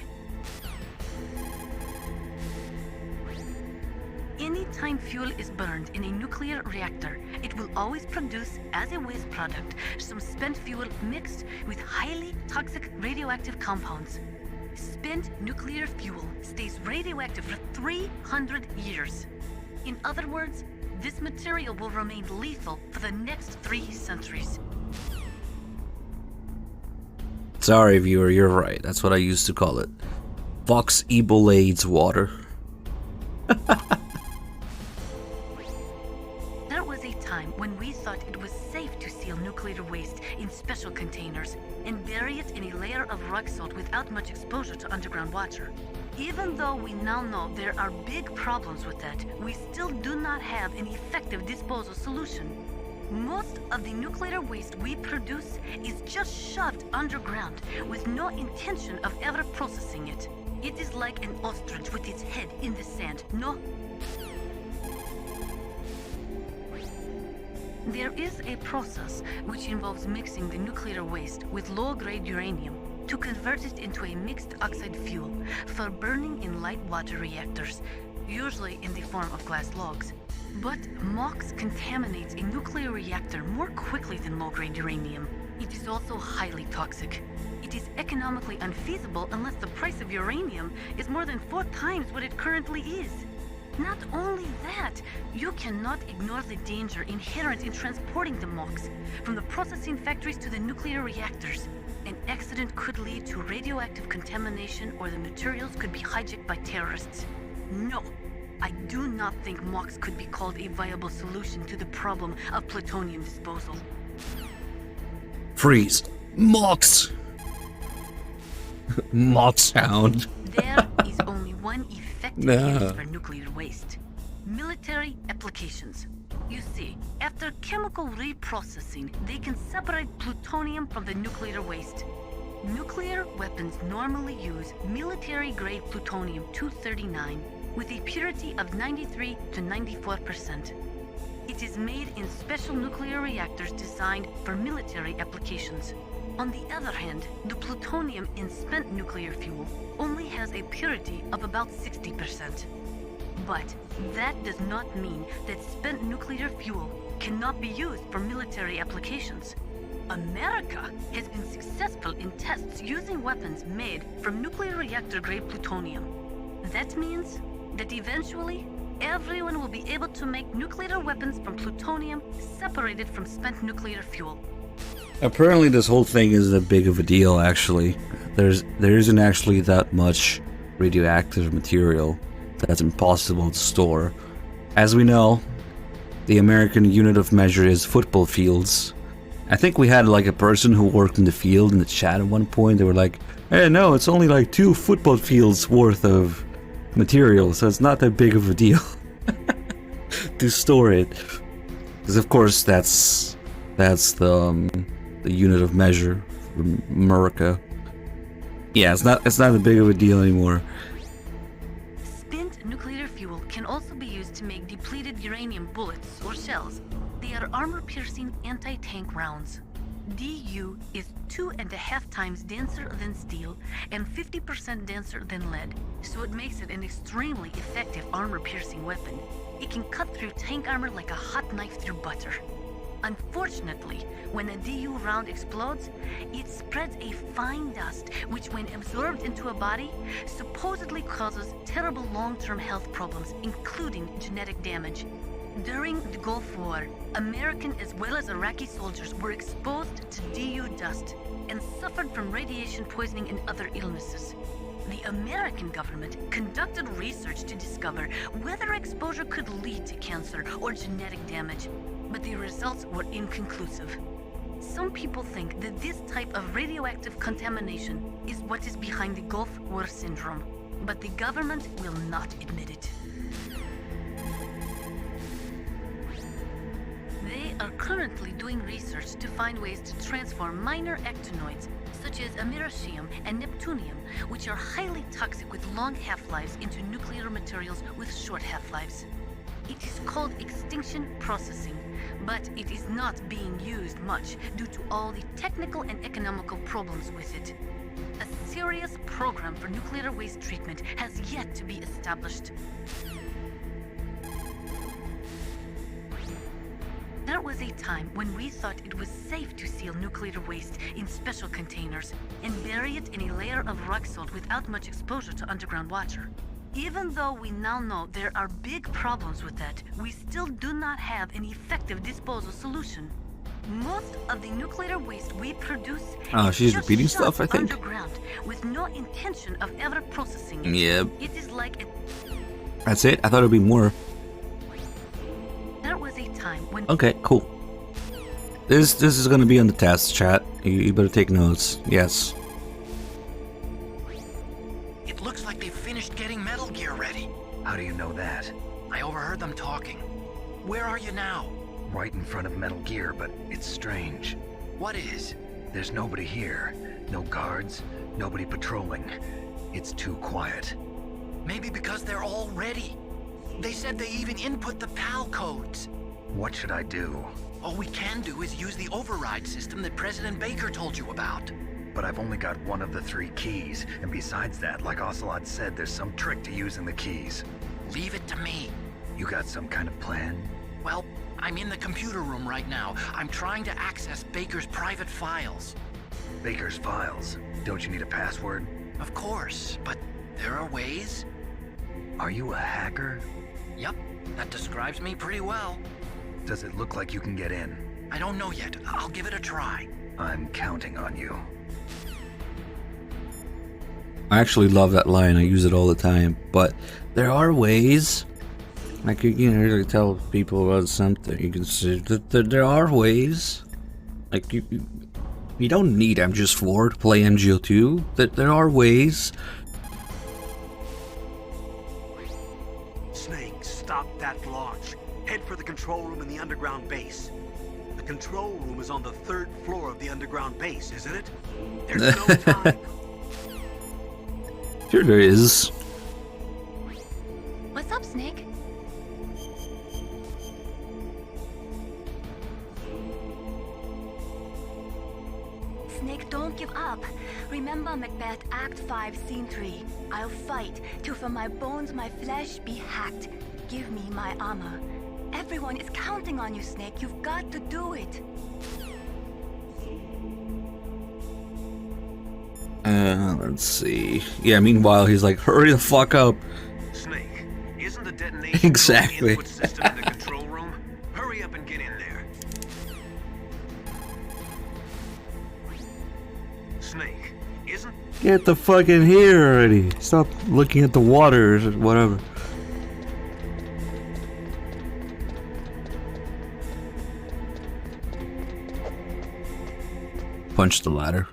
Anytime fuel is burned in a nuclear reactor, it will always produce, as a waste product, some spent fuel mixed with highly toxic radioactive compounds. Spent nuclear fuel stays radioactive for 300 years. In other words, this material will remain lethal for the next 3 centuries. Sorry, viewer, you're right. That's what I used to call it. Vox Ebolades water. There was a time when we thought it was safe to seal nuclear waste in special containers and bury it in a layer of rock salt without much exposure to underground water. Even though we now know there are big problems with that, we still do not have an effective disposal solution. Most of the nuclear waste we produce is just shoved underground with no intention of ever processing it. It is like an ostrich with its head in the sand. No. There is a process which involves mixing the nuclear waste with low-grade uranium to convert it into a mixed oxide fuel for burning in light water reactors, usually in the form of glass logs. But MOX contaminates a nuclear reactor more quickly than low-grade uranium. It is also highly toxic. It is economically unfeasible unless the price of uranium is more than 4 times what it currently is. Not only that, you cannot ignore the danger inherent in transporting the MOX from the processing factories to the nuclear reactors. An accident could lead to radioactive contamination, or the materials could be hijacked by terrorists. No, I do not think MOX could be called a viable solution to the problem of plutonium disposal. Freeze. MOX! MOX sound. There is only one effective use for nuclear waste. Military applications. You see, after chemical reprocessing, they can separate plutonium from the nuclear waste. Nuclear weapons normally use military-grade plutonium-239 with a purity of 93 to 94%. It is made in special nuclear reactors designed for military applications. On the other hand, the plutonium in spent nuclear fuel only has a purity of about 60%. But that does not mean that spent nuclear fuel cannot be used for military applications. America has been successful in tests using weapons made from nuclear reactor-grade plutonium. That means that eventually, everyone will be able to make nuclear weapons from plutonium separated from spent nuclear fuel. Apparently this whole thing isn't that big of a deal, actually. There isn't actually that much radioactive material that's impossible to store. As we know, the American unit of measure is football fields. I think we had like a person who worked in the field in the chat at one point. They were like, hey, no, it's only like 2 football fields worth of material, so it's not that big of a deal to store it. Because of course that's the unit of measure for America. Yeah, it's not that big of a deal anymore. Spent nuclear fuel can also be used to make depleted uranium bullets or shells. They are armor-piercing anti-tank rounds. DU is 2.5 times denser than steel and 50% denser than lead, so it makes it an extremely effective armor-piercing weapon. It can cut through tank armor like a hot knife through butter. Unfortunately, when a DU round explodes, it spreads a fine dust which, when absorbed into a body, supposedly causes terrible long-term health problems, including genetic damage. During the Gulf War, American as well as Iraqi soldiers were exposed to DU dust and suffered from radiation poisoning and other illnesses. The American government conducted research to discover whether exposure could lead to cancer or genetic damage, but the results were inconclusive. Some people think that this type of radioactive contamination is what is behind the Gulf War syndrome, but the government will not admit it. They are currently doing research to find ways to transform minor actinoids, such as americium and neptunium, which are highly toxic with long half-lives, into nuclear materials with short half-lives. It is called extinction processing, but it is not being used much due to all the technical and economical problems with it. A serious program for nuclear waste treatment has yet to be established. There was a time when we thought it was safe to seal nuclear waste in special containers and bury it in a layer of rock salt without much exposure to underground water. Even though we now know there are big problems with that, we still do not have an effective disposal solution. Most of the nuclear waste we produce is she's just repeating shoved stuff, I think. underground with no intention of ever processing it. Yeah. It is like a... That's it? I thought it'd be more. There was a time when... Okay, cool. This is gonna be on the test, chat. You better take notes. Yes. It looks like they've finished getting Metal Gear ready. How do you know that? I overheard them talking. Where are you now? Right in front of Metal Gear, but it's strange. What is? There's nobody here. No guards, nobody patrolling. It's too quiet. Maybe because they're all ready. They said they even input the PAL codes. What should I do? All we can do is use the override system that President Baker told you about. But I've only got one of the 3 keys, and besides that, like Ocelot said, there's some trick to using the keys. Leave it to me. You got some kind of plan? Well, I'm in the computer room right now. I'm trying to access Baker's private files. Baker's files? Don't you need a password? Of course, but there are ways. Are you a hacker? Yep, that describes me pretty well. Does it look like you can get in? I don't know yet. I'll give it a try. I'm counting on you. I actually love that line. I use it all the time. But there are ways. Like, you know, to tell people about something. You can say that there are ways. Like, you don't need MGS4 to play MGO2. That there are ways. Snake, stop that launch. Head for the control room in the underground base. The control room is on the 3rd floor of the underground base, isn't it? There's no time. Sure there is. What's up, Snake? Snake, don't give up. Remember Macbeth Act 5, Scene 3. I'll fight till from my bones my flesh be hacked. Give me my armor. Everyone is counting on you, Snake. You've got to do it. Let's see. Yeah, meanwhile, he's like, hurry the fuck up. Snake, isn't the detonation Exactly. input system in the control room? Hurry up and get in there. Snake, isn't... Get the fuck in here already. Stop looking at the water or whatever. Punch the ladder.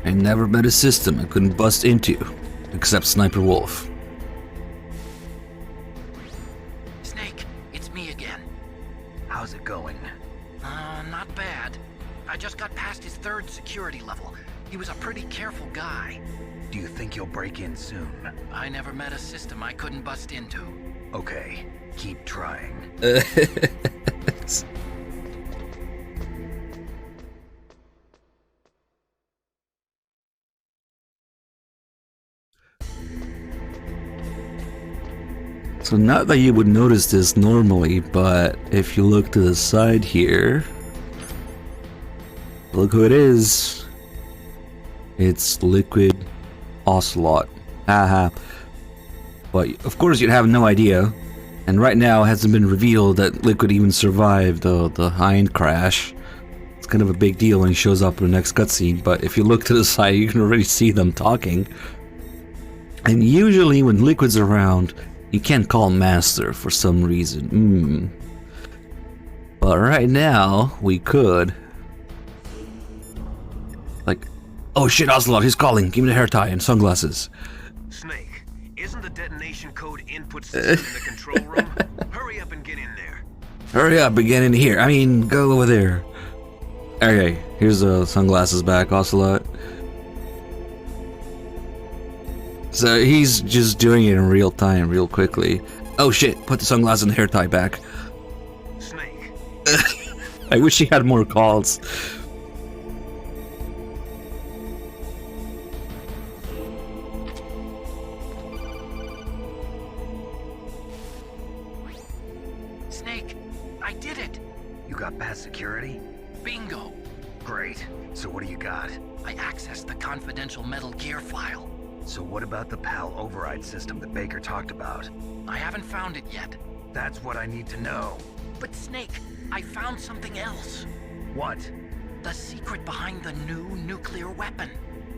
I never met a system I couldn't bust into, except Sniper Wolf. Snake, it's me again. How's it going? Not bad. I just got past his 3rd security level. He was a pretty careful guy. Do you think you'll break in soon? I never met a system I couldn't bust into. Okay, keep trying. So not that you would notice this normally, but if you look to the side here, look who it is. It's Liquid Ocelot. Haha. But of course you'd have no idea. And right now it hasn't been revealed that Liquid even survived the hind crash. It's kind of a big deal when he shows up in the next cutscene, but if you look to the side you can already see them talking. And usually when Liquid's around, you can't call Master for some reason. But right now, we could. Like, oh shit, Ocelot, he's calling. Give me the hair tie and sunglasses. Snake, isn't the detonation code input system in the control room? Hurry up and get in there. Hurry up and get in here. I mean, go over there. Okay, here's the sunglasses back, Ocelot. So he's just doing it in real time, real quickly. Oh shit, put the sunglasses and hair tie back. Snake. I wish he had more calls. Snake, I did it! You got past security? Bingo! Great. So what do you got? I accessed the confidential Metal Gear file. So what about the PAL override system that Baker talked about? I haven't found it yet. That's what I need to know. But Snake, I found something else. What? The secret behind the new nuclear weapon.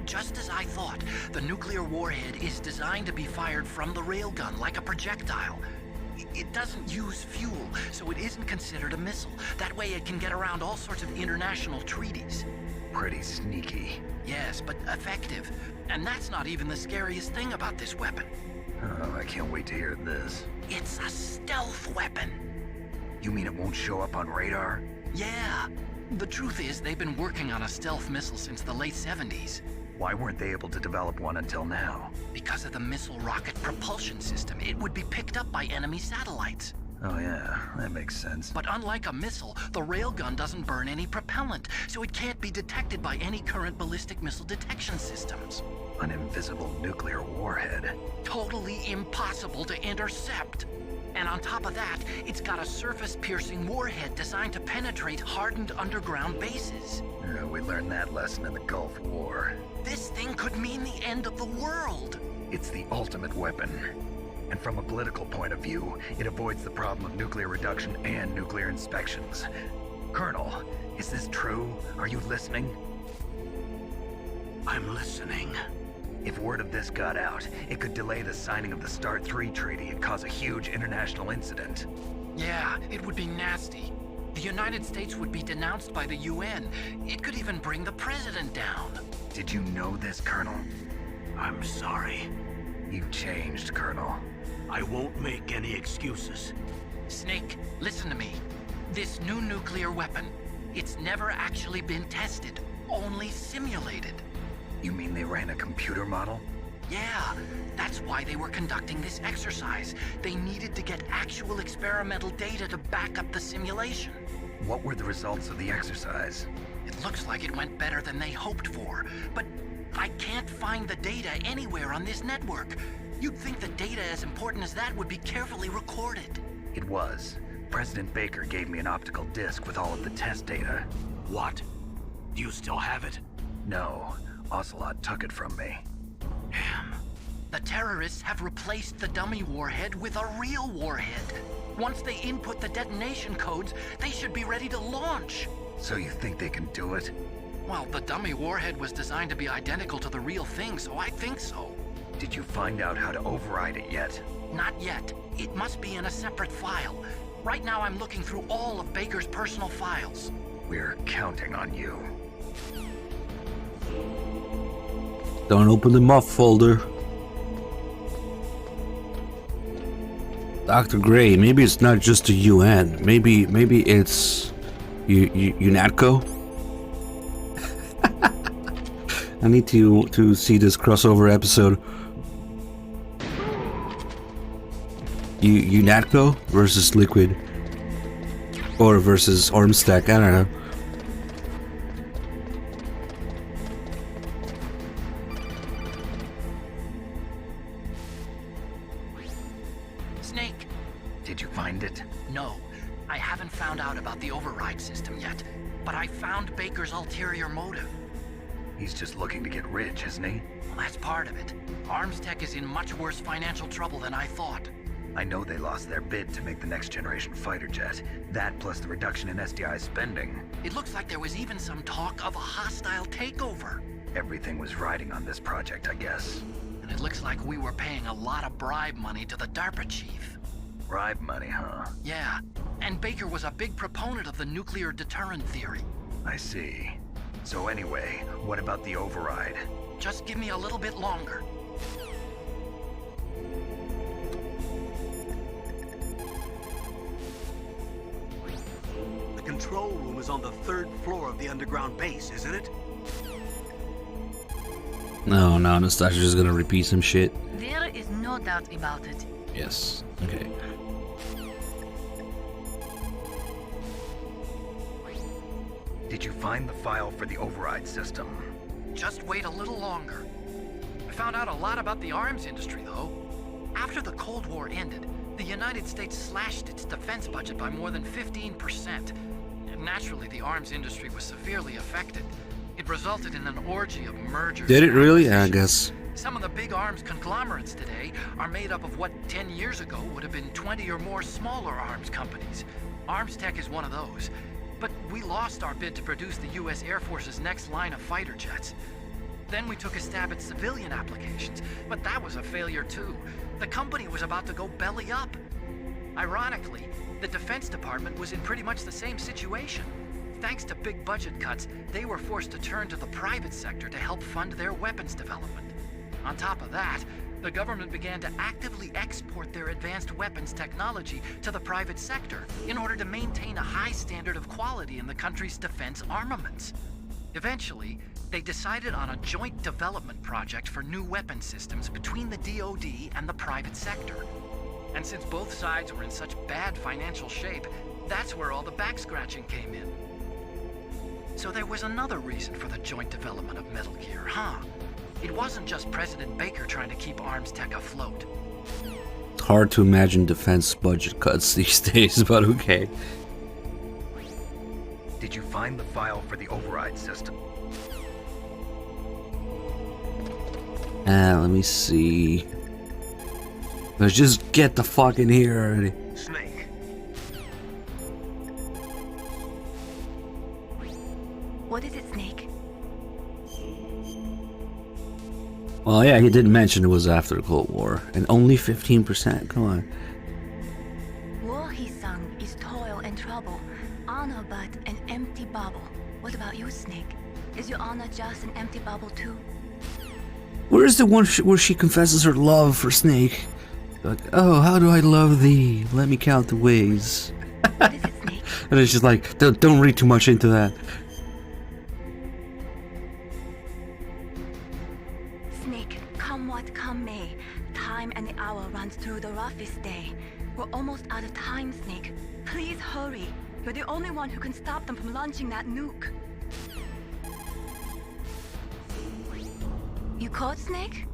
Just as I thought, the nuclear warhead is designed to be fired from the railgun like a projectile. It doesn't use fuel, so it isn't considered a missile. That way it can get around all sorts of international treaties. Pretty sneaky. Yes, but effective. And that's not even the scariest thing about this weapon. Oh, I can't wait to hear this. It's a stealth weapon. You mean it won't show up on radar? Yeah. The truth is, they've been working on a stealth missile since the late 70s. Why weren't they able to develop one until now? Because of the missile rocket propulsion system, it would be picked up by enemy satellites. Oh yeah, that makes sense. But unlike a missile, the railgun doesn't burn any propellant, so it can't be detected by any current ballistic missile detection systems. An invisible nuclear warhead. Totally impossible to intercept. And on top of that, it's got a surface-piercing warhead designed to penetrate hardened underground bases. Yeah, we learned that lesson in the Gulf War. This thing could mean the end of the world. It's the ultimate weapon. And from a political point of view, it avoids the problem of nuclear reduction and nuclear inspections. Colonel, is this true? Are you listening? I'm listening. If word of this got out, it could delay the signing of the START 3 treaty and cause a huge international incident. Yeah, it would be nasty. The United States would be denounced by the UN. It could even bring the president down. Did you know this, Colonel? I'm sorry. You've changed, Colonel. I won't make any excuses. Snake, listen to me. This new nuclear weapon, it's never actually been tested, only simulated. You mean they ran a computer model? Yeah, that's why they were conducting this exercise. They needed to get actual experimental data to back up the simulation. What were the results of the exercise? It looks like it went better than they hoped for, but I can't find the data anywhere on this network. You'd think the data as important as that would be carefully recorded. It was. President Baker gave me an optical disc with all of the test data. What? Do you still have it? No. Ocelot took it from me. Damn. The terrorists have replaced the dummy warhead with a real warhead. Once they input the detonation codes, they should be ready to launch. So you think they can do it? Well, the dummy warhead was designed to be identical to the real thing, so I think so. Did you find out how to override it yet? Not yet. It must be in a separate file. Right now I'm looking through all of Baker's personal files. We're counting on you. Don't open the muff folder. Dr. Gray, maybe it's not just the UN. Maybe it's UNATCO. I need to see this crossover episode. UNATCO versus Liquid, or versus Armstack. I don't know. Snake. Did you find it? No, I haven't found out about the override system yet, but I found Baker's ulterior motive. He's just looking to get rich, isn't he? Well, that's part of it. Armstech is in much worse financial trouble than I thought. I know they lost their bid to make the next generation fighter jet. That plus the reduction in SDI spending. It looks like there was even some talk of a hostile takeover. Everything was riding on this project, I guess. And it looks like we were paying a lot of bribe money to the DARPA chief. Bribe money, huh? Yeah, and Baker was a big proponent of the nuclear deterrent theory. I see. So anyway, what about the override? Just give me a little bit longer. The control room is on the 3rd floor of the underground base, isn't it? No, Nastasia's just gonna repeat some shit. There is no doubt about it. Yes. Okay. Did you find the file for the override system? Just wait a little longer. I found out a lot about the arms industry, though. After the Cold War ended, the United States slashed its defense budget by more than 15%. Naturally, the arms industry was severely affected. It resulted in an orgy of mergers. Did it really? Yeah, I guess. Some of the big arms conglomerates today are made up of what 10 years ago would have been 20 or more smaller arms companies. Armstech is one of those. But we lost our bid to produce the U.S. Air Force's next line of fighter jets. Then we took a stab at civilian applications, but that was a failure too. The company was about to go belly up. Ironically, the Defense Department was in pretty much the same situation. Thanks to big budget cuts, they were forced to turn to the private sector to help fund their weapons development. On top of that, the government began to actively export their advanced weapons technology to the private sector in order to maintain a high standard of quality in the country's defense armaments. Eventually, they decided on a joint development project for new weapon systems between the DoD and the private sector. And since both sides were in such bad financial shape, that's where all the back-scratching came in. So there was another reason for the joint development of Metal Gear, huh? It wasn't just President Baker trying to keep Armstech afloat. Hard to imagine defense budget cuts these days, but okay. Did you find the file for the override system? Let me see. Let's just get the fuck in here already. Snake. What is it, Snake? Well, yeah, he did mention it was after the Cold War, and only 15%. Come on. War, he sung, is toil and trouble, honor but an empty bubble. What about you, Snake? Is your honor just an empty bubble too? Where's the one where she confesses her love for Snake? Like, oh, how do I love thee? Let me count the ways. What is it, Snake? And it's just like, don't read too much into that. Snake, come what come may, time and the hour runs through the roughest day. We're almost out of time, Snake. Please hurry. You're the only one who can stop them from launching that nuke. You caught, Snake?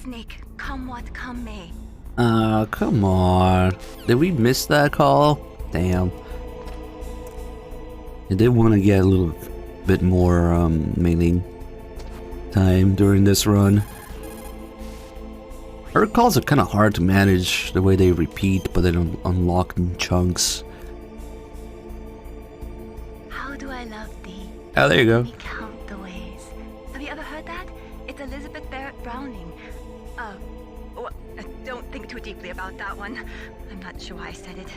Snake, come what come may. Come on. Did we miss that call? Damn. I did want to get a little bit more, mailing time during this run. Her calls are kind of hard to manage, the way they repeat, but they don't unlock in chunks. How do I love thee? Oh, there you go. Let me count the ways. Have you ever heard that? It's Elizabeth Barrett Browning. Well, don't think too deeply about that one. I'm not sure why I said it.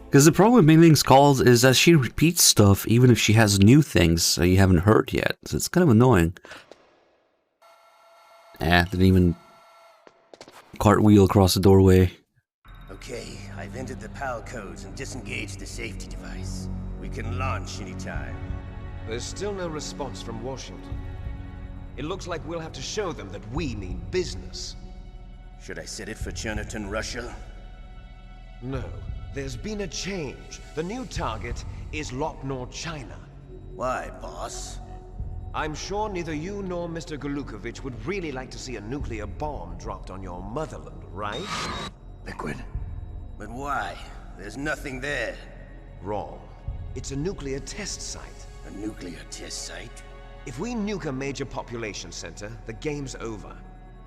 Because the problem with Mei Ling's calls is that she repeats stuff even if she has new things that you haven't heard yet. So it's kind of annoying. Didn't even cartwheel across the doorway. Okay, I've entered the PAL codes and disengaged the safety device. We can launch anytime. There's still no response from Washington. It looks like we'll have to show them that we mean business. Should I set it for Cherniton, Russia? No. There's been a change. The new target is Lopnor, China. Why, boss? I'm sure neither you nor Mr. Golukovich would really like to see a nuclear bomb dropped on your motherland, right? Liquid. But why? There's nothing there. Wrong. It's a nuclear test site. A nuclear test site? If we nuke a major population center, the game's over.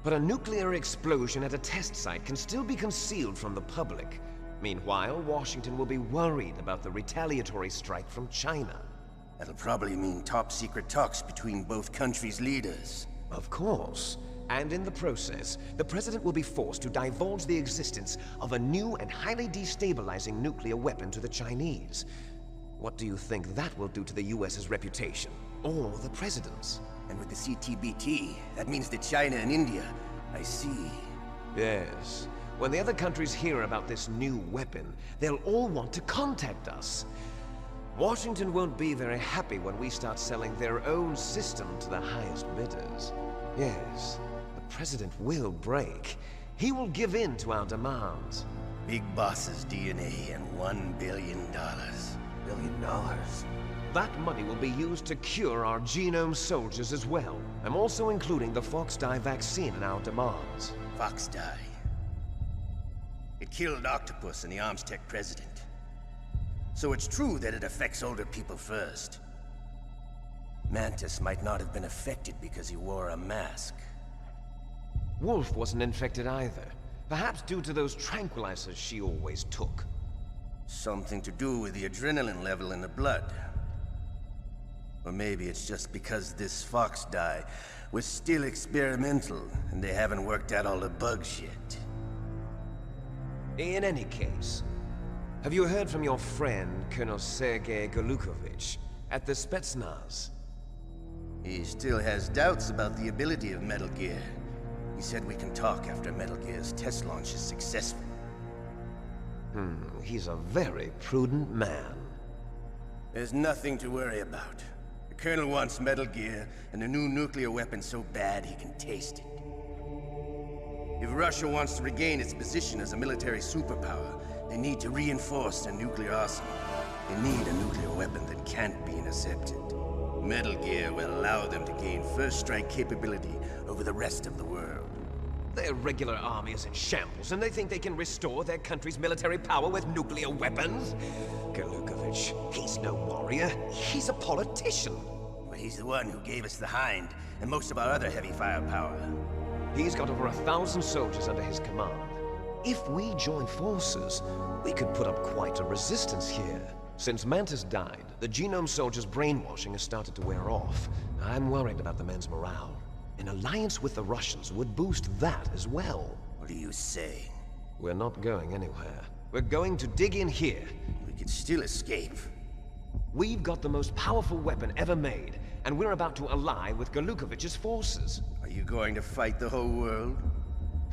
But a nuclear explosion at a test site can still be concealed from the public. Meanwhile, Washington will be worried about the retaliatory strike from China. That'll probably mean top-secret talks between both countries' leaders. Of course. And in the process, the President will be forced to divulge the existence of a new and highly destabilizing nuclear weapon to the Chinese. What do you think that will do to the US's reputation? Or the President's? And with the CTBT, that means that China and India... I see. Yes. When the other countries hear about this new weapon, they'll all want to contact us. Washington won't be very happy when we start selling their own system to the highest bidders. Yes, the President will break. He will give in to our demands. Big Boss's DNA and $1 billion. $1 billion? That money will be used to cure our genome soldiers as well. I'm also including the Fox-Die vaccine in our demands. Fox-Die? It killed Octopus and the Armstech president. So it's true that it affects older people first. Mantis might not have been affected because he wore a mask. Wolf wasn't infected either. Perhaps due to those tranquilizers she always took. Something to do with the adrenaline level in the blood. Or maybe it's just because this Fox-Die was still experimental and they haven't worked out all the bugs yet. In any case, have you heard from your friend, Colonel Sergei Golukovich, at the Spetsnaz? He still has doubts about the ability of Metal Gear. He said we can talk after Metal Gear's test launch is successful. He's a very prudent man. There's nothing to worry about. The Colonel wants Metal Gear and a new nuclear weapon so bad he can taste it. If Russia wants to regain its position as a military superpower, they need to reinforce their nuclear arsenal. They need a nuclear weapon that can't be intercepted. Metal Gear will allow them to gain first strike capability over the rest of the world. Their regular army is in shambles, and they think they can restore their country's military power with nuclear weapons? Golukovich, he's no warrior. He's a politician. Well, he's the one who gave us the Hind and most of our other heavy firepower. He's got over 1,000 soldiers under his command. If we join forces, we could put up quite a resistance here. Since Mantis died, the genome soldiers' brainwashing has started to wear off. I'm worried about the men's morale. An alliance with the Russians would boost that as well. What are you saying? We're not going anywhere. We're going to dig in here. We could still escape. We've got the most powerful weapon ever made, and we're about to ally with Golukovich's forces. Are you going to fight the whole world?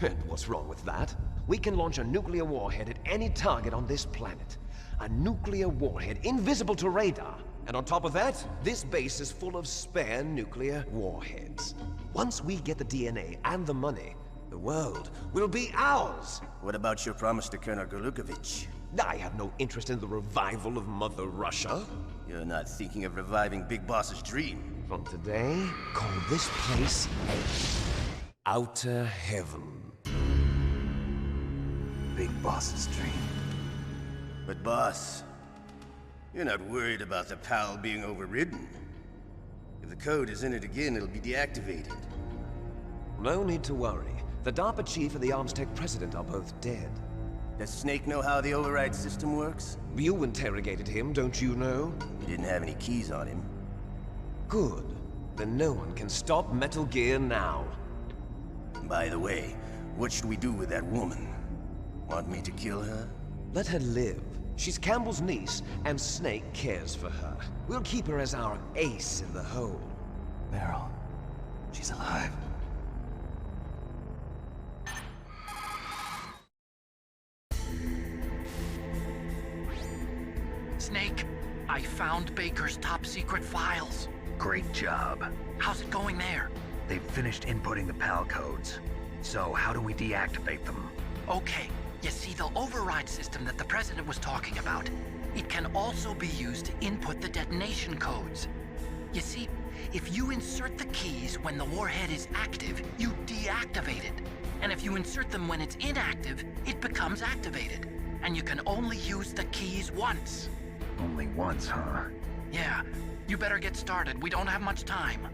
And what's wrong with that? We can launch a nuclear warhead at any target on this planet. A nuclear warhead invisible to radar. And on top of that, this base is full of spare nuclear warheads. Once we get the DNA and the money, the world will be ours! What about your promise to Colonel Golukovich? I have no interest in the revival of Mother Russia. You're not thinking of reviving Big Boss's dream. From today, call this place Outer Heaven. Big Boss's dream. But boss, you're not worried about the PAL being overridden. If the code is in it again, it'll be deactivated. No need to worry. The DARPA chief and the Armstech president are both dead. Does Snake know how the override system works? You interrogated him, don't you know? He didn't have any keys on him. Good. Then no one can stop Metal Gear now. By the way, what should we do with that woman? Want me to kill her? Let her live. She's Campbell's niece, and Snake cares for her. We'll keep her as our ace in the hole. Meryl, she's alive. Snake, I found Baker's top-secret files. Great job. How's it going there? They've finished inputting the PAL codes. So how do we deactivate them? Okay, you see the override system that the President was talking about. It can also be used to input the detonation codes. You see, if you insert the keys when the warhead is active, you deactivate it. And if you insert them when it's inactive, it becomes activated. And you can only use the keys once. Only once, huh? Yeah, you better get started. We don't have much time.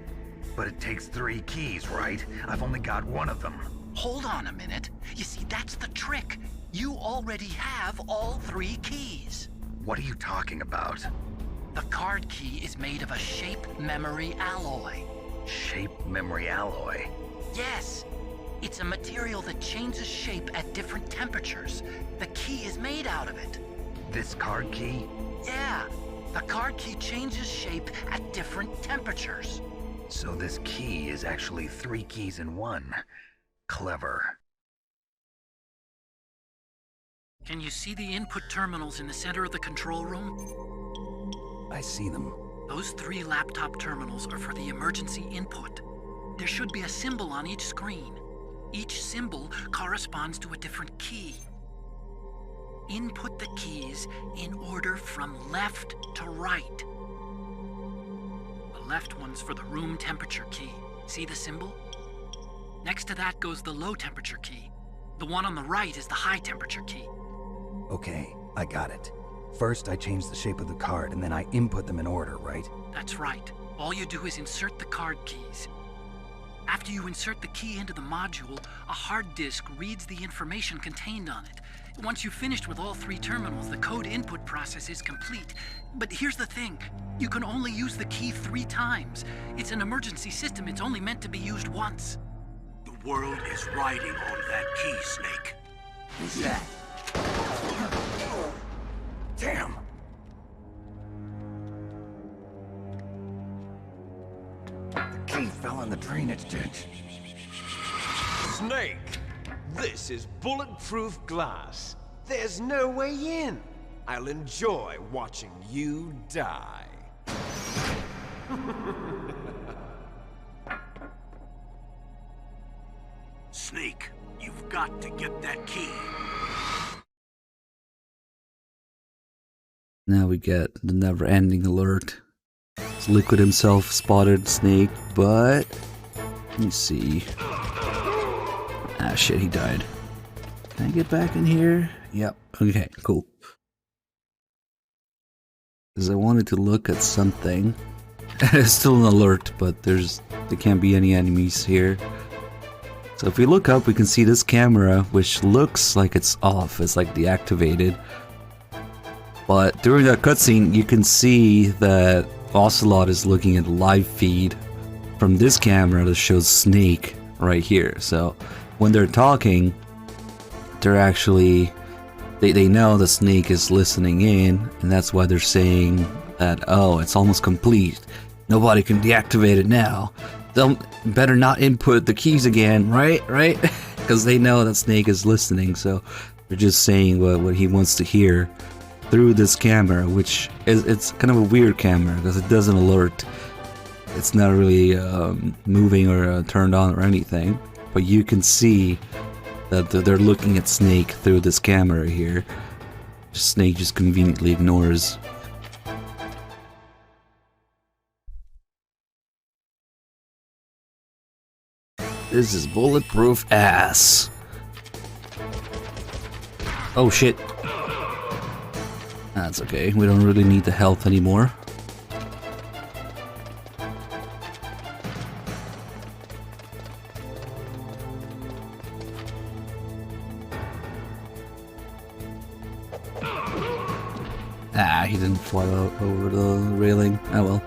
But it takes 3 keys, right? I've only got 1 of them. Hold on a minute. You see, that's the trick. You already have all 3 keys. What are you talking about? The card key is made of a shape memory alloy. Shape memory alloy? Yes. It's a material that changes shape at different temperatures. The key is made out of it. This card key? Yeah. The card key changes shape at different temperatures. So this key is actually 3 keys in 1. Clever. Can you see the input terminals in the center of the control room? I see them. Those 3 laptop terminals are for the emergency input. There should be a symbol on each screen. Each symbol corresponds to a different key. Input the keys in order from left to right. The left one's for the room temperature key. See the symbol? Next to that goes the low temperature key. The one on the right is the high temperature key. Okay, I got it. First, I change the shape of the card, and then I input them in order, right? That's right. All you do is insert the card keys. After you insert the key into the module, a hard disk reads the information contained on it. Once you've finished with all 3 terminals, the code input process is complete. But here's the thing. You can only use the key 3 times. It's an emergency system. It's only meant to be used once. The world is riding on that key, Snake. Who's that? Damn! The key fell in the drainage ditch. Snake! This is bulletproof glass. There's no way in. I'll enjoy watching you die. Snake, you've got to get that key. Now we get the never-ending alert. Liquid himself spotted Snake, but let me see. Ah shit, he died. Can I get back in here? Yep. Okay, cool. Because I wanted to look at something. It's still an alert, but there can't be any enemies here. So if we look up, we can see this camera, which looks like it's off. It's like deactivated. But during that cutscene, you can see that Ocelot is looking at the live feed from this camera that shows Snake right here. So when they're talking, they're actually they know the Snake is listening in, and that's why they're saying that, oh, it's almost complete. Nobody can deactivate it now. They'll better not input the keys again, right? Right? Because they know that Snake is listening, so they're just saying what he wants to hear through this camera, which it's kind of a weird camera because it doesn't alert. It's not really moving or turned on or anything, but you can see that they're looking at Snake through this camera here. Snake just conveniently ignores. This is bulletproof ass. Oh shit. That's okay, we don't really need the health anymore. Ah, he didn't fly over the railing. Oh well.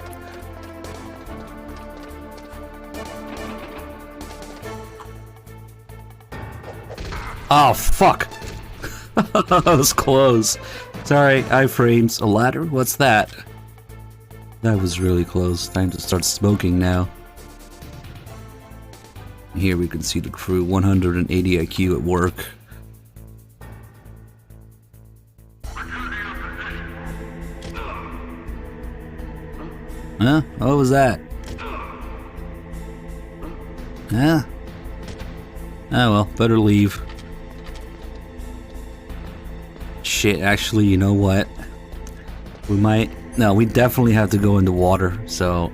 Oh fuck! That was close. Sorry, iframes. A ladder? What's that? That was really close. Time to start smoking now. Here we can see the crew, 180 IQ at work. Huh? What was that? Huh? Oh well, better leave. Shit, actually, you know what? We might... No, we definitely have to go into water, so...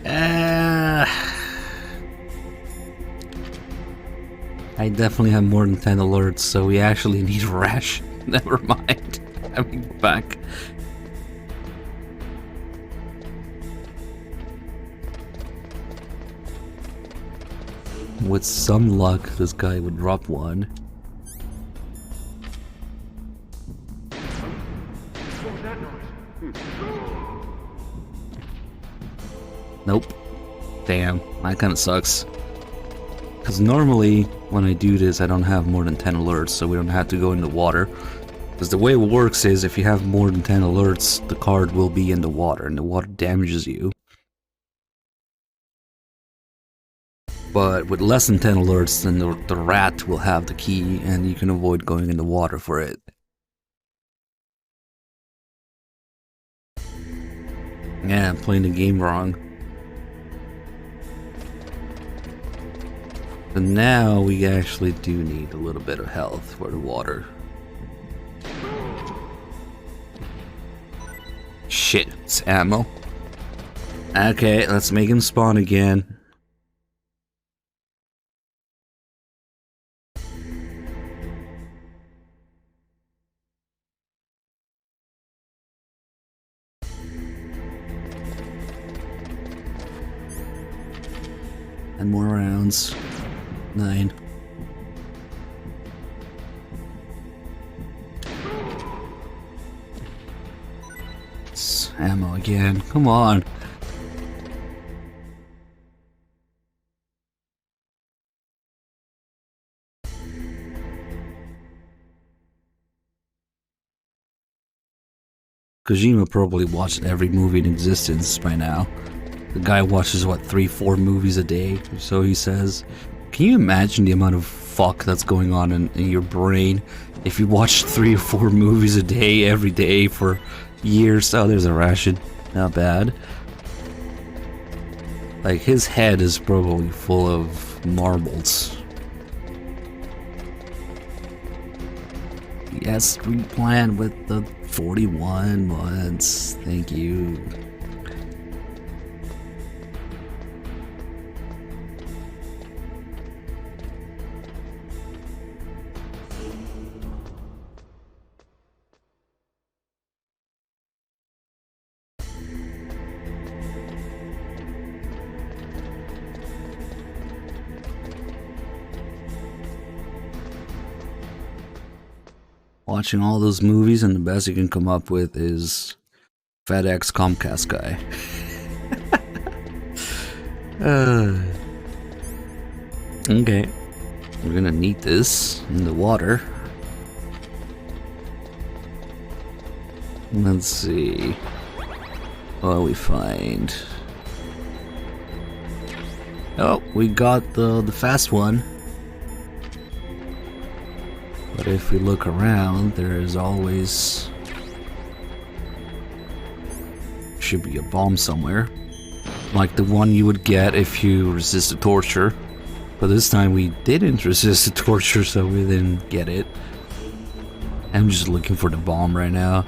I definitely have more than 10 alerts, so we actually need a rash. Never mind. Let me go back. With some luck, this guy would drop one. Nope. Damn, that kinda sucks. Because normally, when I do this, I don't have more than 10 alerts, so we don't have to go in the water. Because the way it works is, if you have more than 10 alerts, the card will be in the water, and the water damages you. But with less than 10 alerts, then the rat will have the key, and you can avoid going in the water for it. Yeah, I'm playing the game wrong. But now we actually do need a little bit of health for the water. Shit, it's ammo. Okay, let's make him spawn again. And more rounds. 9. It's ammo again. Come on. Kojima probably watched every movie in existence by now. The guy watches, what, 3-4 movies a day, so he says. Can you imagine the amount of fuck that's going on in your brain if you watch 3 or 4 movies a day, every day, for years? Oh, there's a ration. Not bad. Like, his head is probably full of marbles. Yes, street plan with the 41 months. Thank you. Watching all those movies, and the best you can come up with is FedEx Comcast guy. Okay, we're gonna need this in the water. Let's see what we find. Oh, we got the fast one. But if we look around, there is always... should be a bomb somewhere. Like the one you would get if you resisted torture. But this time we didn't resist the torture, so we didn't get it. I'm just looking for the bomb right now.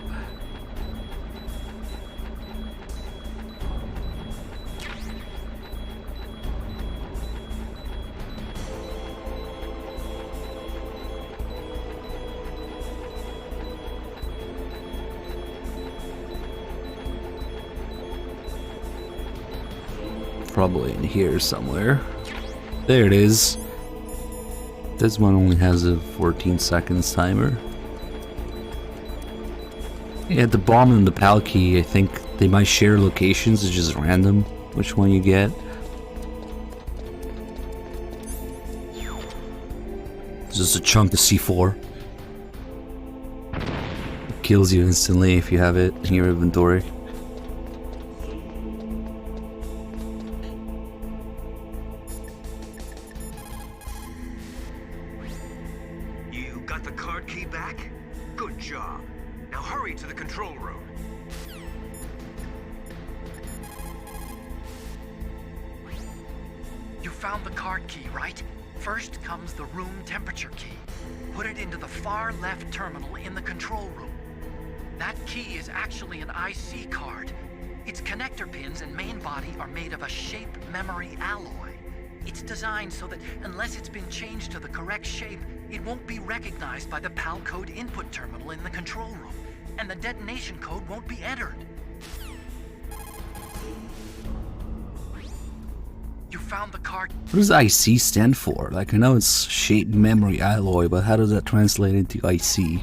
Probably in here somewhere. There it is. This one only has a 14 seconds timer. Yeah, the bomb and the PAL key, I think they might share locations. It's just random which one you get. It's just a chunk of C4. It kills you instantly if you have it in your inventory. IC card. Its connector pins and main body are made of a shape memory alloy. It's designed so that unless it's been changed to the correct shape, it won't be recognized by the PAL code input terminal in the control room, and the detonation code won't be entered. You found the card. What does IC stand for? Like, I know it's shape memory alloy, but how does that translate into IC?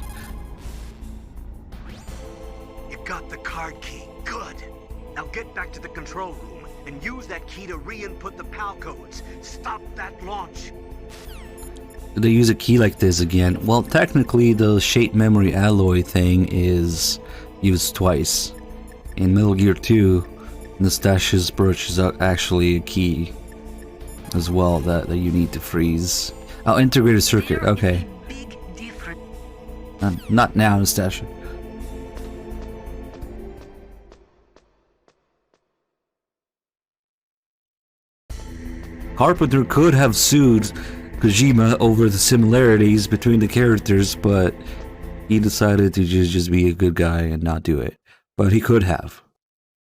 Got the card key. Good. Now get back to the control room and use that key to re-input the PAL codes. Stop that launch. Did they use a key like this again? Well, technically the shape memory alloy thing is used twice. In Metal Gear 2, Nastasia's brooch is actually a key. as well that you need to freeze. Oh, integrated circuit. Okay. Big difference. Not now, Nastasha. Carpenter could have sued Kojima over the similarities between the characters, but he decided to just be a good guy and not do it. But he could have.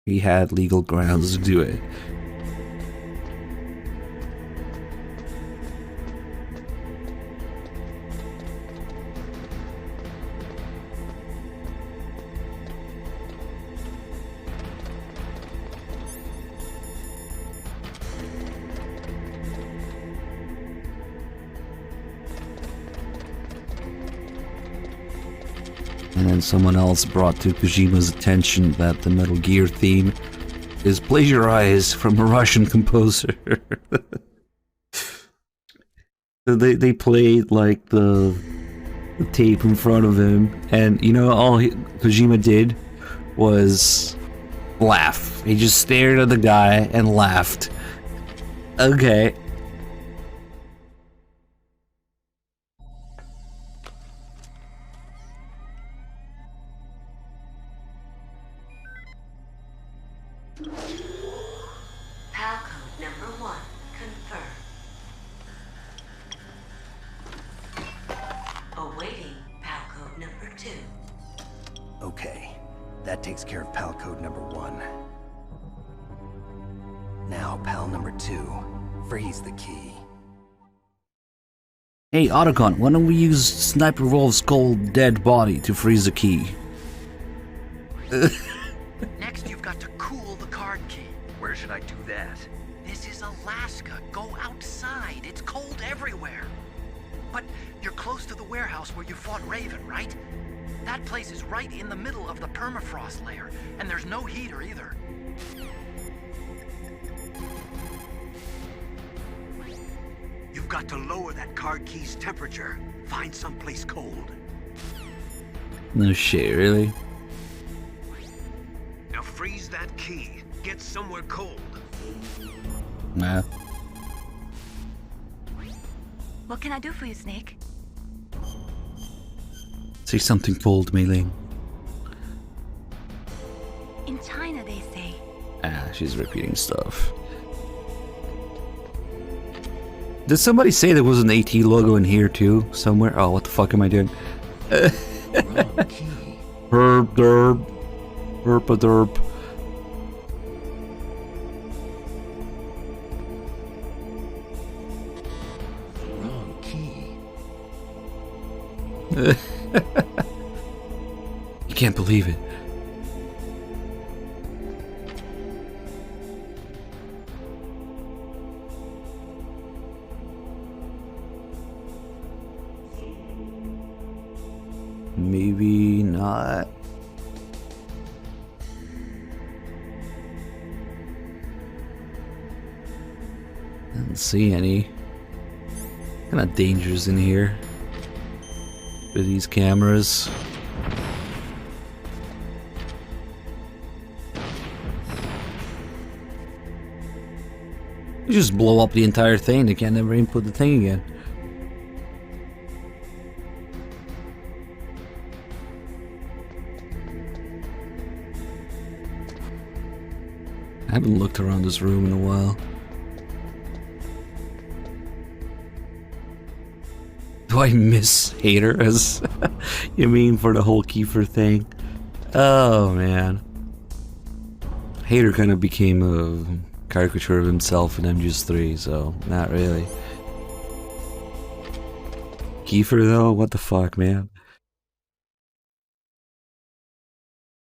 He had legal grounds to do it. And then someone else brought to Kojima's attention that the Metal Gear theme is plagiarized from a Russian composer. So they played like the tape in front of him, and you know all Kojima did was laugh. He just stared at the guy and laughed. Okay. PAL code number 1, confirmed. Awaiting PAL code number 2. Okay, that takes care of PAL code number 1. Now, PAL number 2, freeze the key. Hey, Otacon, why don't we use Sniper Wolf's cold dead body to freeze the key? Next, you've got to cool the card key. Where should I do that? This is Alaska. Go outside. It's cold everywhere. But you're close to the warehouse where you fought Raven, right? That place is right in the middle of the permafrost layer, and there's no heater either. You've got to lower that card key's temperature. Find someplace cold. No shit, really? Now freeze that key. Get somewhere cold. Nah. What can I do for you, Snake? Say something cold, Mei Ling. In China, they say. Ah, she's repeating stuff. Did somebody say there was an AT logo in here too? Somewhere? Oh, what the fuck am I doing? Herb derb. Herpa derb. Wrong key. You can't believe it. Maybe not. I didn't see any kind of dangers in here with these cameras. You just blow up the entire thing. They can't never input the thing again. I haven't looked around this room in a while. Do I miss Hater as you mean for the whole Kiefer thing? Oh man. Hater kind of became a caricature of himself in MGS3, so not really. Kiefer though, what the fuck, man?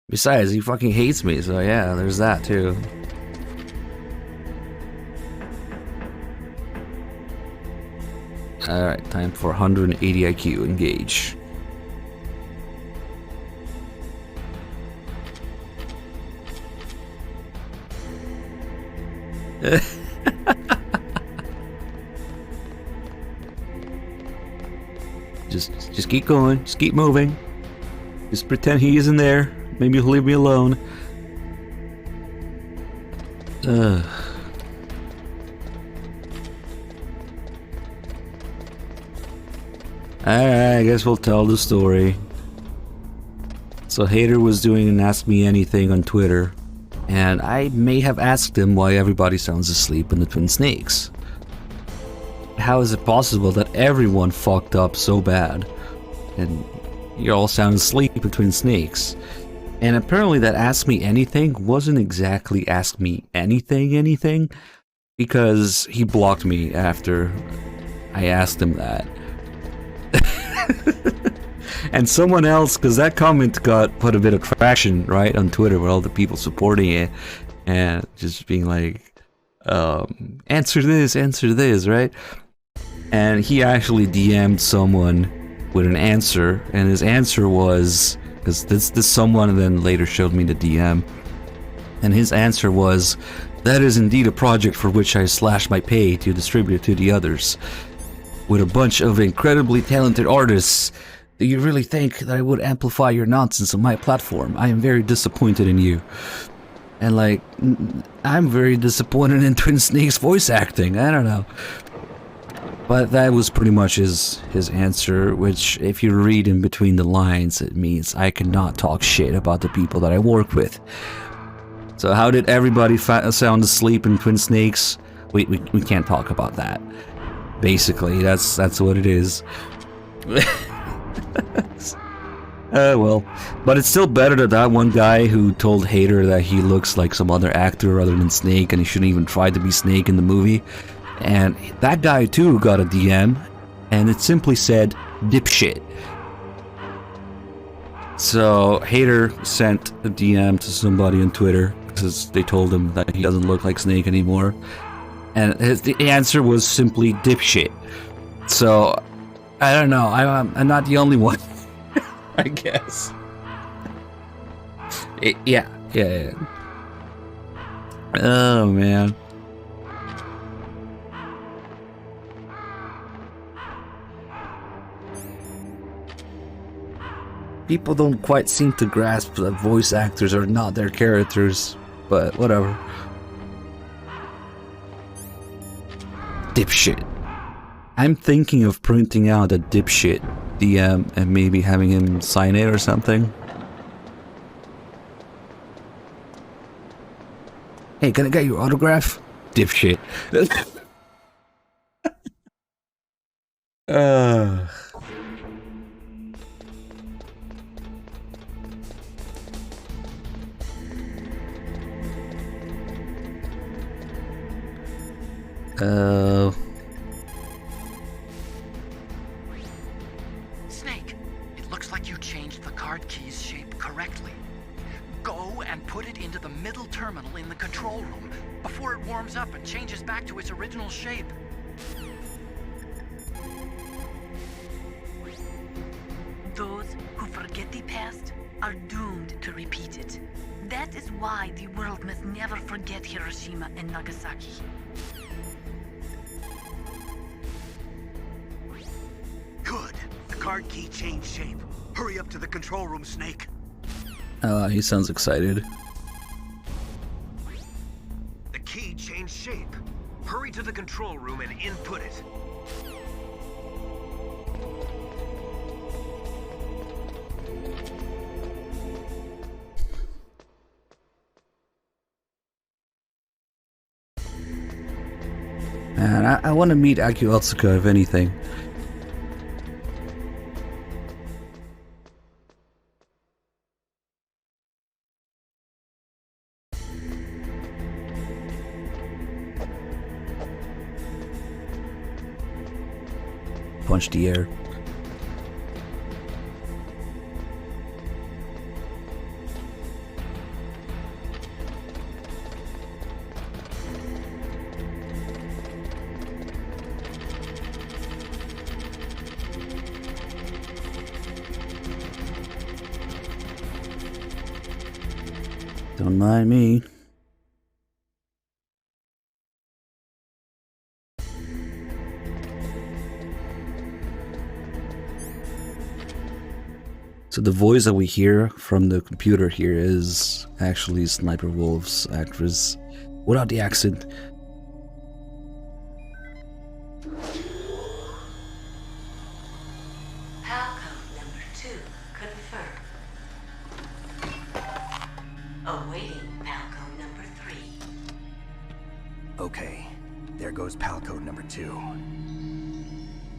Besides, he fucking hates me, so yeah, there's that too. Alright, time for 180 IQ, engage. Just keep going, just keep moving. Just pretend he isn't there. Maybe he'll leave me alone. Alright, I guess we'll tell the story. So Hater was doing an Ask Me Anything on Twitter, and I may have asked him why everybody sounds asleep in the Twin Snakes. How is it possible that everyone fucked up so bad, and you all sound asleep in Twin Snakes? And apparently that Ask Me Anything wasn't exactly Ask Me anything, because he blocked me after I asked him that. And someone else, because that comment got put a bit of traction, right, on Twitter with all the people supporting it, and just being like, answer this, right? And he actually DM'd someone with an answer, and his answer was, because this someone then later showed me the DM, and his answer was, that is indeed a project for which I slash my pay to distribute to the others. With a bunch of incredibly talented artists, do you really think that I would amplify your nonsense on my platform? I am very disappointed in you. And like, I'm very disappointed in Twin Snakes voice acting, I don't know. But that was pretty much his answer, which if you read in between the lines, it means I cannot talk shit about the people that I work with. So how did everybody sound asleep in Twin Snakes? We can't talk about that. Basically, that's what it is. Well, but it's still better than that one guy who told Hater that he looks like some other actor other than Snake, and he shouldn't even try to be Snake in the movie. And that guy too got a DM, and it simply said, dipshit. So Hater sent a DM to somebody on Twitter, because they told him that he doesn't look like Snake anymore. And the answer was simply dipshit. So, I don't know, I'm not the only one, I guess. Yeah. Oh, man. People don't quite seem to grasp that voice actors are not their characters, but whatever. Dipshit. I'm thinking of printing out a dipshit DM and maybe having him sign it or something. Hey, can I get your autograph? Dipshit. Snake, it looks like you changed the card key's shape correctly. Go and put it into the middle terminal in the control room before it warms up and changes back to its original shape. Those who forget the past are doomed to repeat it. That is why the world must never forget Hiroshima and Nagasaki. Good. The card key changed shape. Hurry up to the control room, Snake. He sounds excited. The key changed shape. Hurry to the control room and input it. Man, I want to meet Akio Otsuka, if anything. Punch the air. Don't mind me. So the voice that we hear from the computer here is actually Sniper Wolf's actress, without the accent. Palcode number 2 confirmed. Awaiting Palcode number 3. Okay, there goes pal code number 2.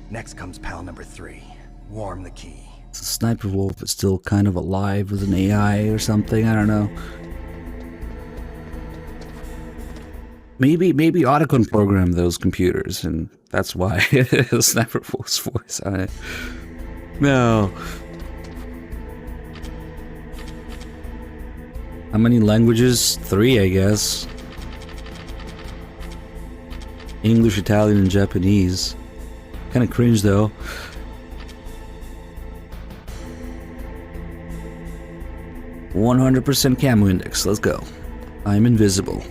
Next comes pal number 3. Warm the key. So Sniper Wolf is still kind of alive with an AI or something, I don't know. Maybe Otacon programmed those computers, and that's why Sniper Wolf's voice on it. No. How many languages? 3, I guess. English, Italian, and Japanese. Kind of cringe, though. "100% camo index, let's go. I'm invisible."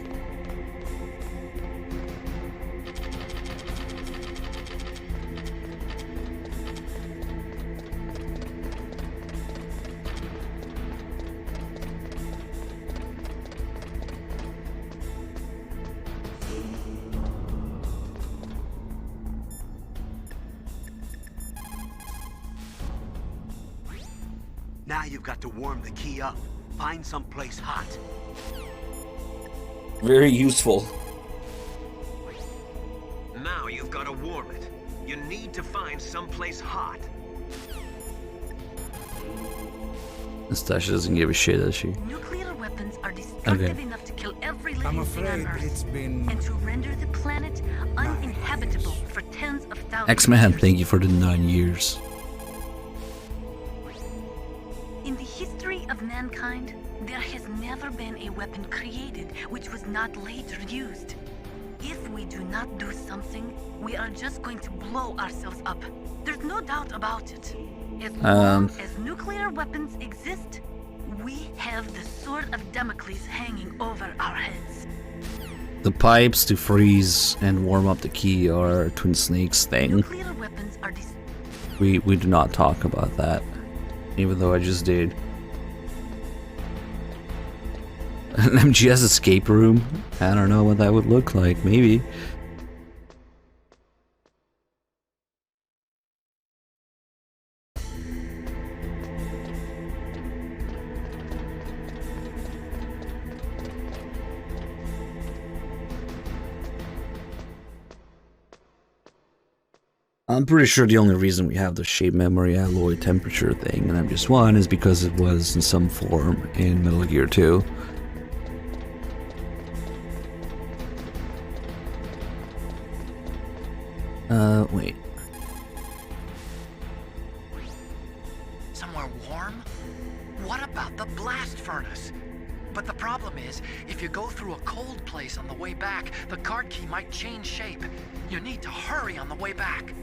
Now you've got to warm the key up. Find someplace hot. Very useful. Now you've got to warm it. You need to find someplace hot. Nastasha doesn't give a shit, does she? Nuclear weapons are destructive enough to kill every living thing on Earth, and to render the planet uninhabitable for tens of thousands X-Man, of years. thank you for the 9 years. In the history of mankind, there has never been a weapon created which was not later used. If we do not do something, we are just going to blow ourselves up. There's no doubt about it. As long as nuclear weapons exist, we have the sword of Damocles hanging over our heads. The pipes to freeze and warm up the key are Twin Snake's thing. Nuclear weapons are We do not talk about that, even though I just did. An MGS escape room? I don't know what that would look like, maybe. I'm pretty sure the only reason we have the shape memory alloy temperature thing in MGS1 is because it was in some form in Metal Gear 2. Wait. Somewhere warm? What about the blast furnace? But the problem is, if you go through a cold place on the way back, the card key might change shape. You need to hurry on the way back.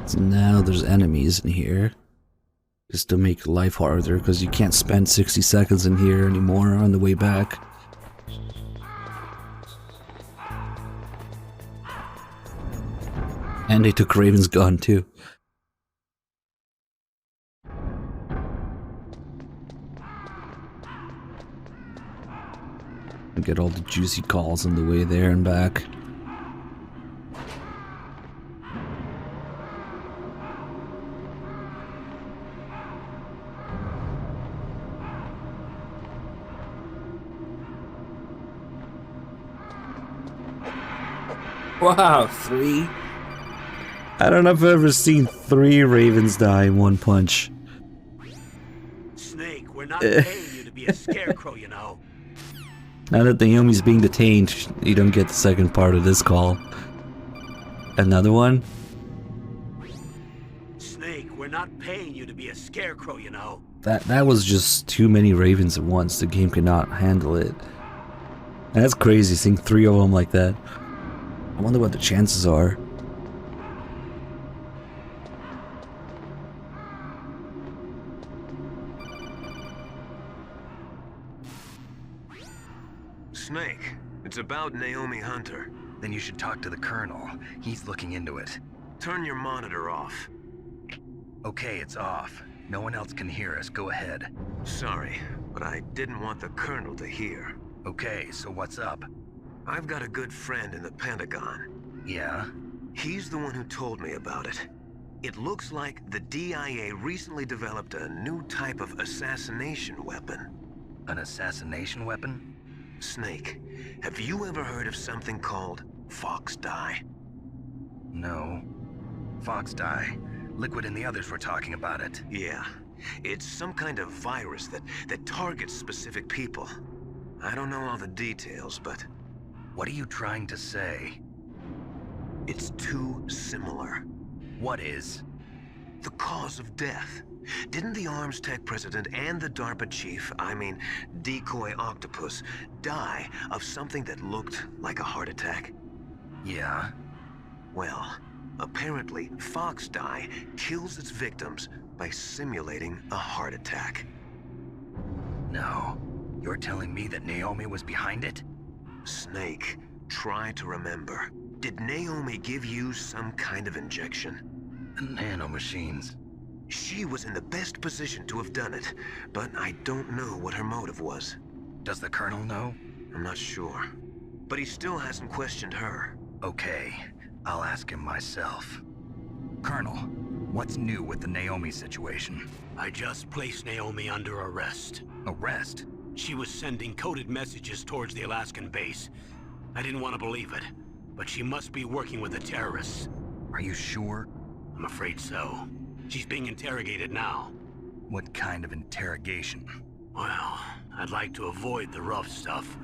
So now there's enemies in here. Just to make life harder, because you can't spend 60 seconds in here anymore on the way back. And they took Raven's gun too. And get all the juicy calls on the way there and back. Wow, 3? I don't know if I've ever seen 3 Ravens die in one punch. Snake, we're not paying you to be a scarecrow, you know. Now that Naomi's being detained, you don't get the second part of this call. Another one? Snake, we're not paying you to be a scarecrow, you know. That was just too many Ravens at once. The game could not handle it. And that's crazy, seeing 3 of them like that. I wonder what the chances are. Snake, it's about about Naomi Hunter? Then you should talk to the Colonel. He's looking into it. Turn your monitor off. Okay, it's off. No one else can hear us. Go ahead. Sorry, but I didn't want the Colonel to hear. Okay, so what's up? I've got a good friend in the Pentagon. Yeah? He's the one who told me about it. It looks like the DIA recently developed a new type of assassination weapon. An assassination weapon? Snake, have you ever heard of something called Fox Dye? No. Fox Dye. Liquid and the others were talking about it. Yeah. It's some kind of virus that targets specific people. I don't know all the details, but... What are you trying to say? It's too similar. What is? The cause of death. Didn't the Arms Tech president and the DARPA chief, Decoy Octopus, die of something that looked like a heart attack? Yeah? Well, apparently Fox Dye kills its victims by simulating a heart attack. No. You're telling me that Naomi was behind it? Snake, try to remember. Did Naomi give you some kind of injection? Nanomachines. She was in the best position to have done it, but I don't know what her motive was. Does the Colonel know? I'm not sure. But he still hasn't questioned her. Okay, I'll ask him myself. Colonel, what's new with the Naomi situation? I just placed Naomi under arrest. Arrest? She was sending coded messages towards the Alaskan base. I didn't want to believe it, but she must be working with the terrorists. Are you sure? I'm afraid so. She's being interrogated now. What kind of interrogation? Well, I'd like to avoid the rough stuff,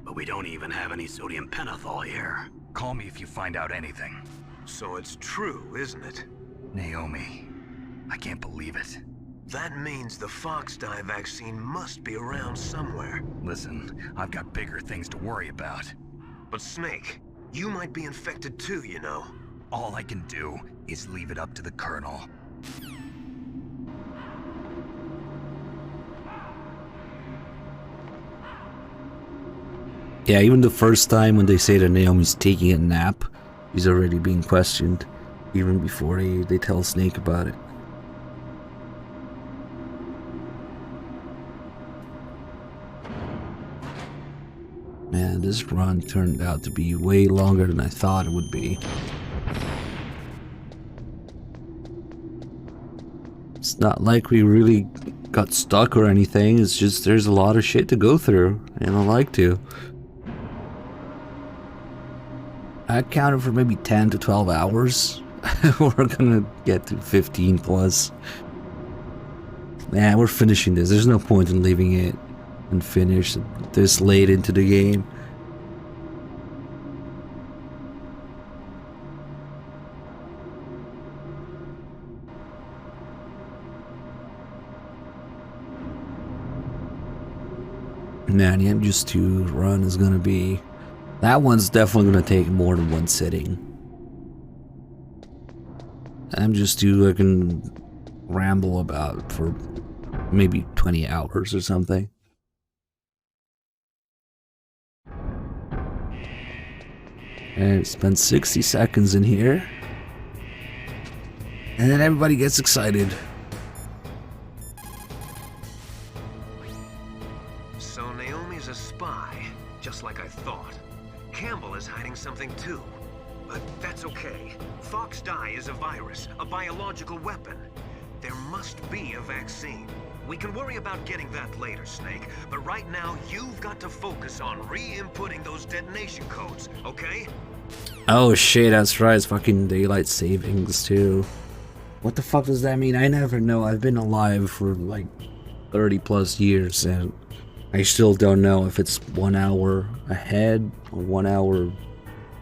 but we don't even have any sodium pentothal here. Call me if you find out anything. So it's true, isn't it? Naomi, I can't believe it. That means the Fox Dye vaccine must be around somewhere. Listen, I've got bigger things to worry about. But Snake, you might be infected too, you know. All I can do is leave it up to the Colonel. Yeah, even the first time when they say that Naomi's taking a nap, he's already being questioned, even before they tell Snake about it. Man, this run turned out to be way longer than I thought it would be. It's not like we really got stuck or anything, it's just there's a lot of shit to go through, and I like to. I counted for maybe 10 to 12 hours. We're gonna get to 15 plus. Man, we're finishing this. There's no point in leaving it unfinished this late into the game. Man, the MGS2 run is gonna be... That one's definitely gonna take more than one sitting. MGS2 I can ramble about for maybe 20 hours or something. And spend 60 seconds in here. And then everybody gets excited. So Naomi's a spy, just like I thought. Campbell is hiding something too. But that's okay. Fox Dye is a virus, a biological weapon. There must be a vaccine. We can worry about getting that later, Snake. But right now, you've got to focus on re-inputting those detonation codes, okay? Oh shit, that's right, it's fucking daylight savings too. What the fuck does that mean? I never know. I've been alive for like 30 plus years and I still don't know if it's 1 hour ahead or 1 hour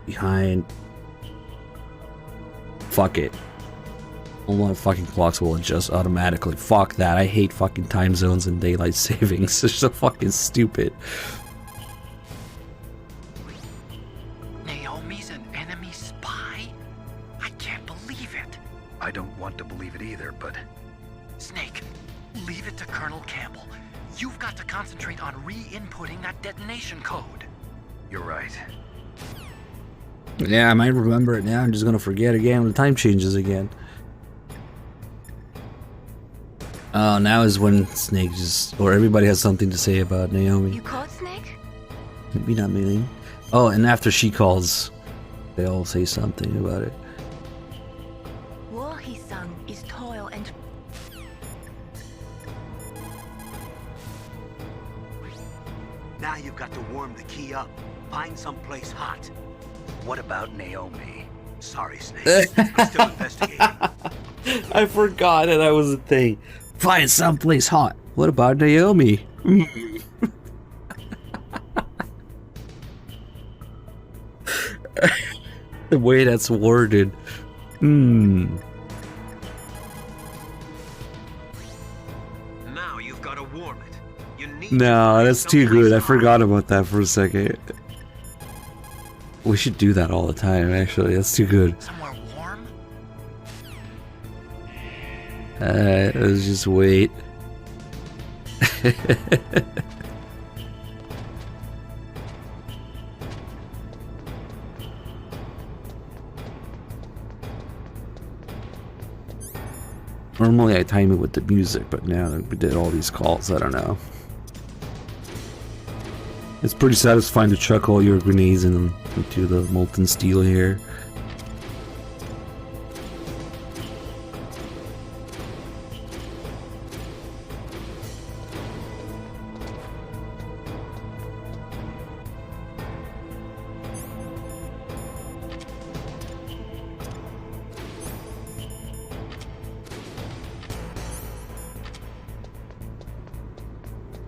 behind. Fuck it. All my fucking clocks will adjust automatically. Fuck that. I hate fucking time zones and daylight savings. They're so fucking stupid. Naomi's an enemy spy? I can't believe it. I don't want to believe it either, but... Snake, leave it to Colonel Campbell. You've got to concentrate on re-inputting that detonation code. You're right. Yeah, I might remember it now. I'm just gonna forget again when the time changes again. Oh, now is when Snake just, or everybody has something to say about Naomi. You called Snake? Maybe not me. Oh, and after she calls, they all say something about it. War, he sung, is toil and... Now you've got to warm the key up. Find someplace hot. What about Naomi? Sorry, Snake. I'm still investigating. I forgot that was a thing. Find someplace hot. What about Naomi? The way that's worded. Now you've got to warm it. You need No, that's too good. I forgot about that for a second. We should do that all the time, actually. That's too good. Somewhere warm? Let's just wait. Normally I time it with the music, but now that we did all these calls, I don't know. It's pretty satisfying to chuck all your grenades into the molten steel here.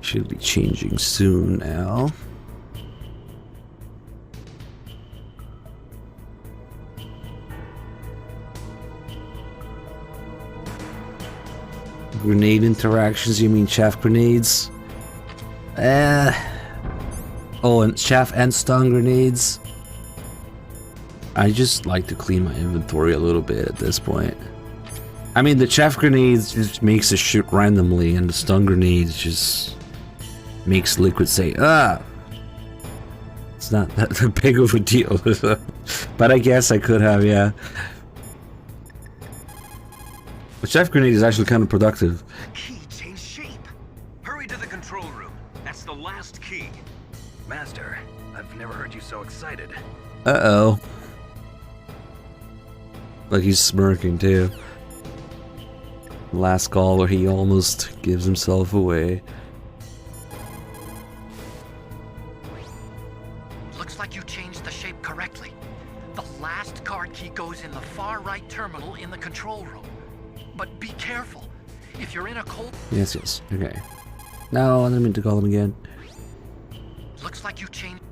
Should be changing soon now. Grenade interactions, you mean chaff grenades? Oh, and chaff and stun grenades. I just like to clean my inventory a little bit at this point. I mean, the chaff grenades just makes it shoot randomly, and the stun grenades just makes Liquid say, ah! It's not that big of a deal. But I guess I could have, yeah. The chaff grenade is actually kind of productive. Key changed shape. Hurry to the control room. That's the last key. Master, I've never heard you so excited. Uh-oh. Like he's smirking too. Last call where he almost gives himself away. Looks like you changed the shape correctly. The last card key goes in the far right terminal in the control room. But be careful. If you're in a cold... Yes, yes. Okay. No, I didn't mean to call him again. Looks like you changed...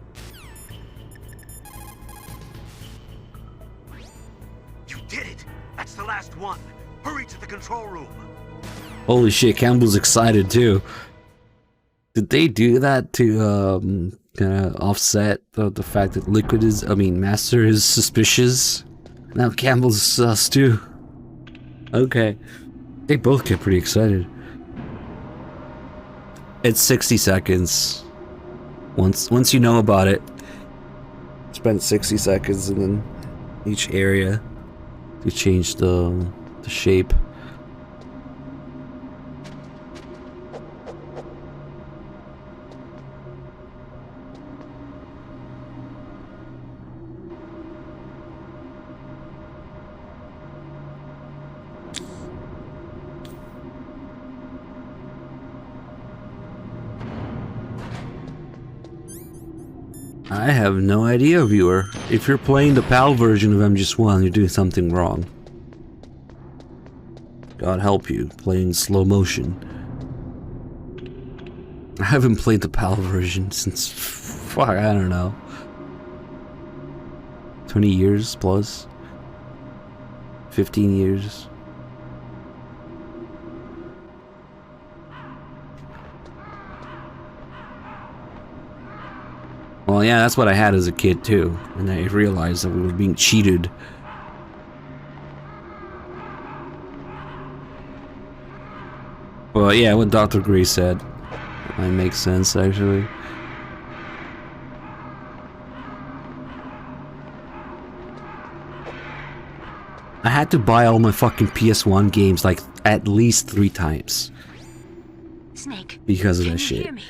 You did it! That's the last one! Hurry to the control room! Holy shit, Campbell's excited too. Did they do that to kind of offset the fact that Liquid is... Master is suspicious? Now Campbell's sus too. Okay. They both get pretty excited. It's 60 seconds. Once you know about it, spend 60 seconds and then each area to change the shape. I have no idea, viewer. If you're playing the PAL version of MGS1, you're doing something wrong. God help you, playing slow motion. I haven't played the PAL version since, fuck, I don't know. 20 years plus? 15 years? Well, yeah, that's what I had as a kid too, and I realized that we were being cheated. Well, yeah, what Dr. Gray said might make sense, actually. I had to buy all my fucking PS1 games like at least 3 times. Snake. Because of can that you shit. Hear me?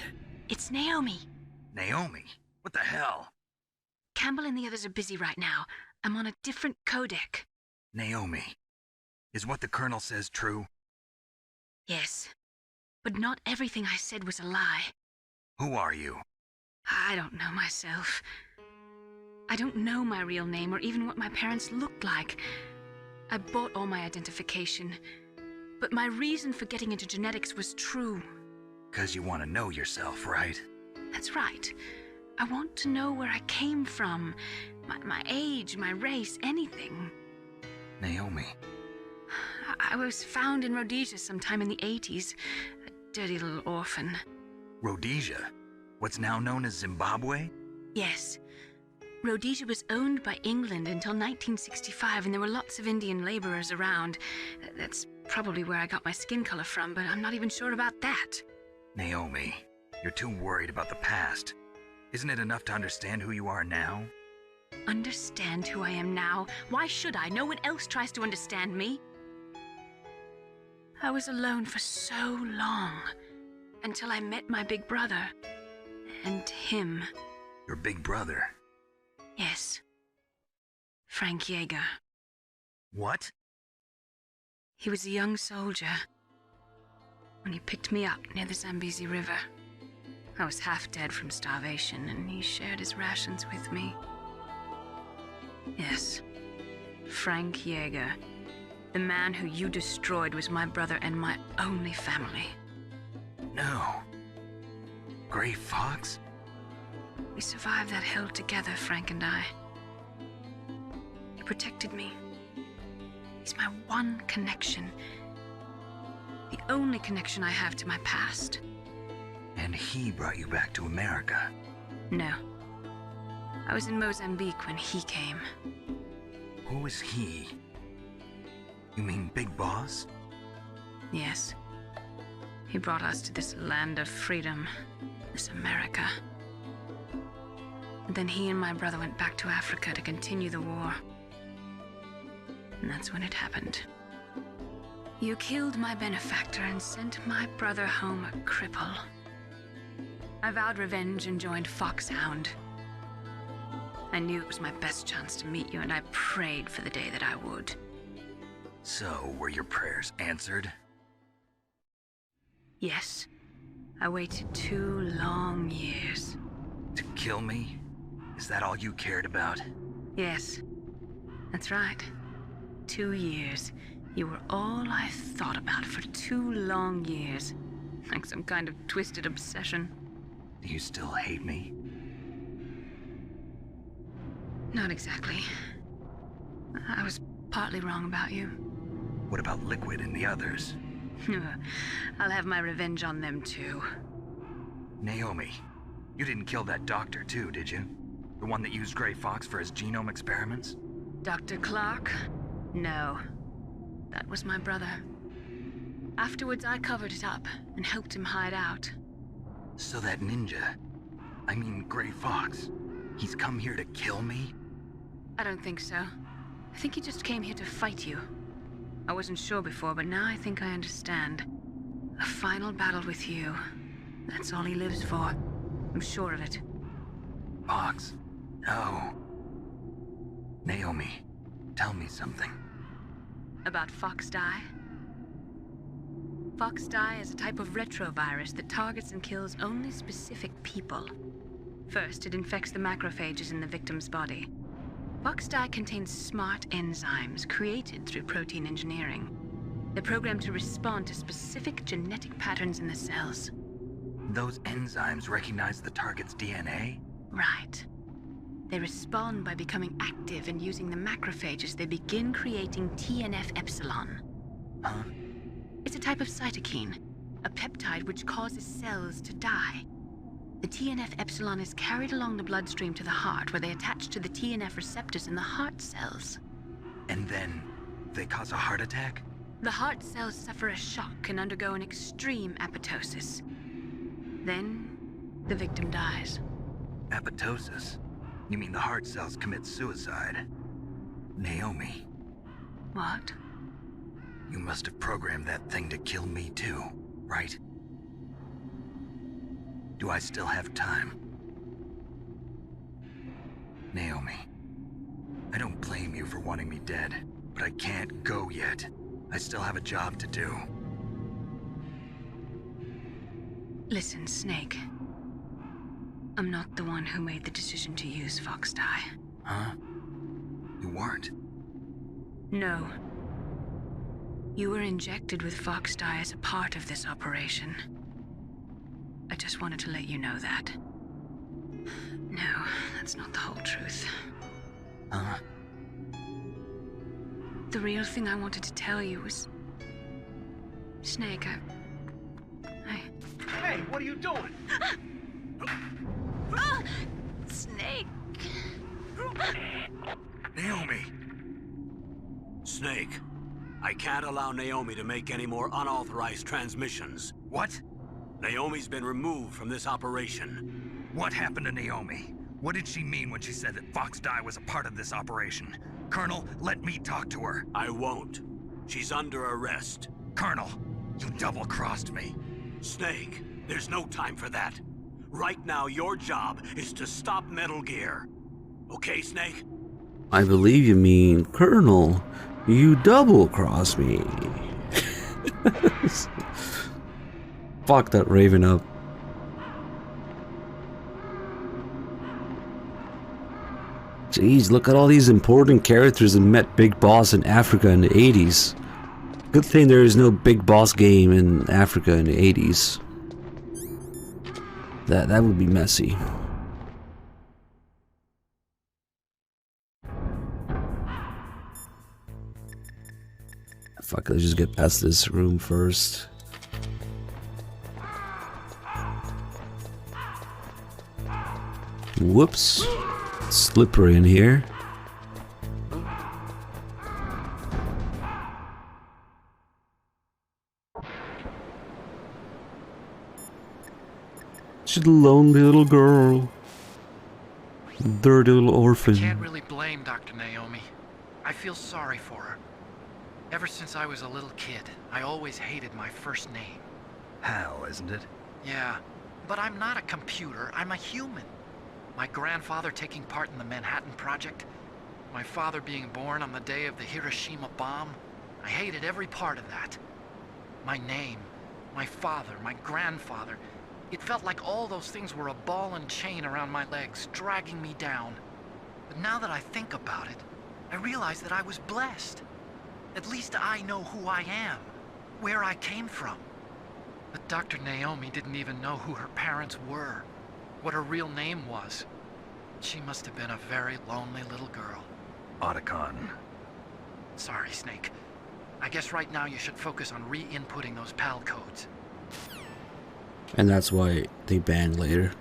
It's Naomi. Naomi? What the hell? Campbell and the others are busy right now. I'm on a different codec. Naomi, is what the Colonel says true? Yes. But not everything I said was a lie. Who are you? I don't know myself. I don't know my real name or even what my parents looked like. I bought all my identification. But my reason for getting into genetics was true. 'Cause you want to know yourself, right? That's right. I want to know where I came from. My age, my race, anything. Naomi. I was found in Rhodesia sometime in the 80s. A dirty little orphan. Rhodesia? What's now known as Zimbabwe? Yes. Rhodesia was owned by England until 1965, and there were lots of Indian laborers around. That's probably where I got my skin color from, but I'm not even sure about that. Naomi, you're too worried about the past. Isn't it enough to understand who you are now? Understand who I am now? Why should I? No one else tries to understand me. I was alone for so long, until I met my big brother. And him. Your big brother? Yes. Frank Yeager. What? He was a young soldier when he picked me up near the Zambezi River. I was half dead from starvation, and he shared his rations with me. Yes, Frank Yeager. The man who you destroyed was my brother and my only family. No. Gray Fox? We survived that hell together, Frank and I. He protected me. He's my one connection. The only connection I have to my past. And he brought you back to America? No. I was in Mozambique when he came. Who is he? You mean Big Boss? Yes. He brought us to this land of freedom, this America. And then he and my brother went back to Africa to continue the war. And that's when it happened. You killed my benefactor and sent my brother home a cripple. I vowed revenge and joined Foxhound. I knew it was my best chance to meet you, and I prayed for the day that I would. So, were your prayers answered? Yes. I waited 2 long years. To kill me? Is that all you cared about? Yes. That's right. 2 years. You were all I thought about for 2 long years. Like some kind of twisted obsession. Do you still hate me? Not exactly. I was partly wrong about you. What about Liquid and the others? I'll have my revenge on them too. Naomi, you didn't kill that doctor too, did you? The one that used Gray Fox for his genome experiments? Dr. Clark? No. That was my brother. Afterwards, I covered it up and helped him hide out. So that ninja, I mean Gray Fox, he's come here to kill me? I don't think so. I think he just came here to fight you. I wasn't sure before, but now I think I understand. A final battle with you. That's all he lives for. I'm sure of it. Fox? No. Naomi, tell me something. About FoxDie? FoxDie is a type of retrovirus that targets and kills only specific people. First, it infects the macrophages in the victim's body. FoxDie contains smart enzymes created through protein engineering. They're programmed to respond to specific genetic patterns in the cells. Those enzymes recognize the target's DNA? Right. They respond by becoming active and using the macrophages. They begin creating TNF-epsilon. Huh? It's a type of cytokine, a peptide which causes cells to die. The TNF-epsilon is carried along the bloodstream to the heart, where they attach to the TNF receptors in the heart cells. And then, they cause a heart attack? The heart cells suffer a shock and undergo an extreme apoptosis. Then, the victim dies. Apoptosis? You mean the heart cells commit suicide? Naomi, What? You must have programmed that thing to kill me too, right? Do I still have time? Naomi, I don't blame you for wanting me dead, but I can't go yet. I still have a job to do. Listen, Snake. I'm not the one who made the decision to use Fox Dye. Huh? You weren't? No. You were injected with Fox Dye as a part of this operation. I just wanted to let you know that. No, that's not the whole truth. Huh? The real thing I wanted to tell you was... Snake, Hey, what are you doing? Snake! Naomi! Snake, I can't allow Naomi to make any more unauthorized transmissions. What? Naomi's been removed from this operation. What happened to Naomi? What did she mean when she said that Fox Dye was a part of this operation? Colonel, let me talk to her. I won't. She's under arrest. Colonel, you double-crossed me. Snake, there's no time for that. Right now, your job is to stop Metal Gear. Okay, Snake? I believe you mean, Colonel, you double-crossed me. Fuck that Raven up. Jeez, look at all these important characters that met Big Boss in Africa in the 80s. Good thing there is no Big Boss game in Africa in the 80s. That would be messy. Fuck, let's just get past this room first. Whoops. Slippery in here. She's a lonely little girl. Dirty little orphan. Can't really blame Dr. Naomi. I feel sorry for her. Ever since I was a little kid, I always hated my first name. Hal, isn't it? Yeah, but I'm not a computer, I'm a human. My grandfather taking part in the Manhattan Project, my father being born on the day of the Hiroshima bomb. I hated every part of that. My name, my father, my grandfather. It felt like all those things were a ball and chain around my legs, dragging me down. But now that I think about it, I realize that I was blessed. At least I know who I am, where I came from. But Dr. Naomi didn't even know who her parents were, what her real name was. She must have been a very lonely little girl. Otacon. Sorry, Snake. I guess right now you should focus on re-inputting those PAL codes. And that's why they banned later.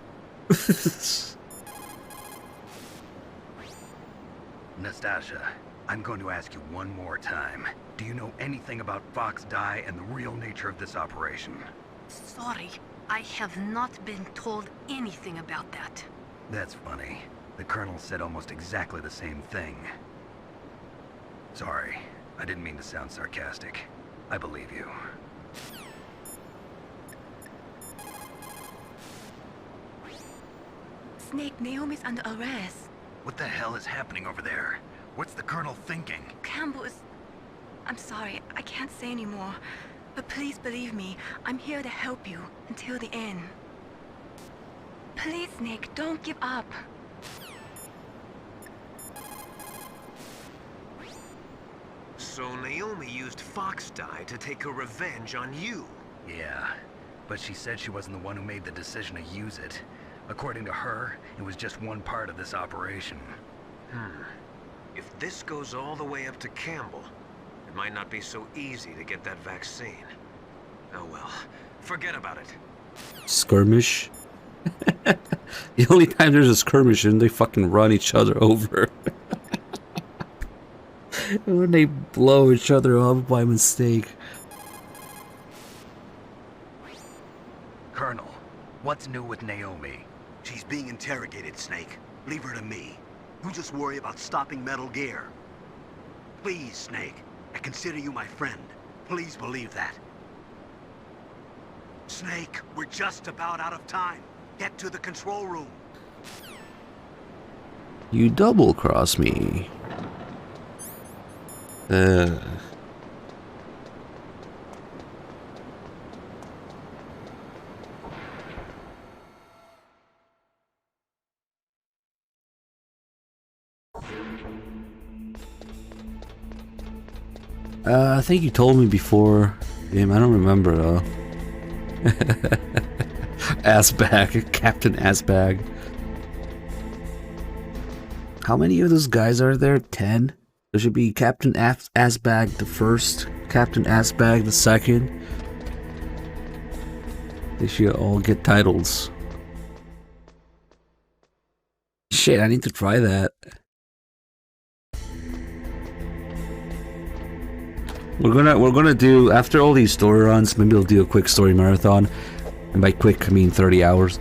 Nastasha, I'm going to ask you one more time. Do you know anything about Fox Dye and the real nature of this operation? Sorry, I have not been told anything about that. That's funny. The Colonel said almost exactly the same thing. Sorry, I didn't mean to sound sarcastic. I believe you. Snake, Naomi's under arrest. What the hell is happening over there? What's the Colonel thinking? Campbell is... I'm sorry, I can't say anymore. But please believe me, I'm here to help you until the end. Please, Snake, don't give up. So Naomi used Fox Dye to take her revenge on you. Yeah, but she said she wasn't the one who made the decision to use it. According to her, it was just one part of this operation. If this goes all the way up to Campbell, it might not be so easy to get that vaccine. Oh well, forget about it. Skirmish? The only time there's a skirmish and they fucking run each other over. When they blow each other up by mistake. Colonel, what's new with Naomi? She's being interrogated, Snake. Leave her to me. You just worry about stopping Metal Gear. Please, Snake. consider you my friend. Please believe that. Snake, we're just about out of time. Get to the control room. You double-cross me. I think you told me before. Damn, I don't remember though. Assbag, Captain Assbag. How many of those guys are there? 10? There should be Captain Assbag the first, Captain Assbag the second. They should all get titles. Shit, I need to try that. We're gonna do, after all these story runs, maybe we'll do a quick story marathon. And by quick, I mean 30 hours.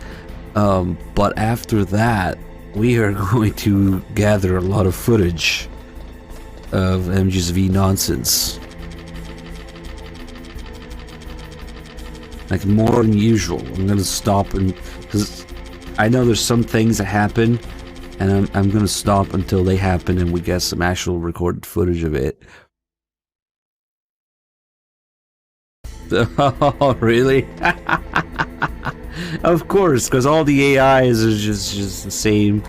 But after that, we are going to gather a lot of footage of MGS-V nonsense. Like more than usual. I'm gonna stop and, because I know there's some things that happen, and I'm gonna stop until they happen and we get some actual recorded footage of it. Oh, really? Of course, because all the AIs are just the same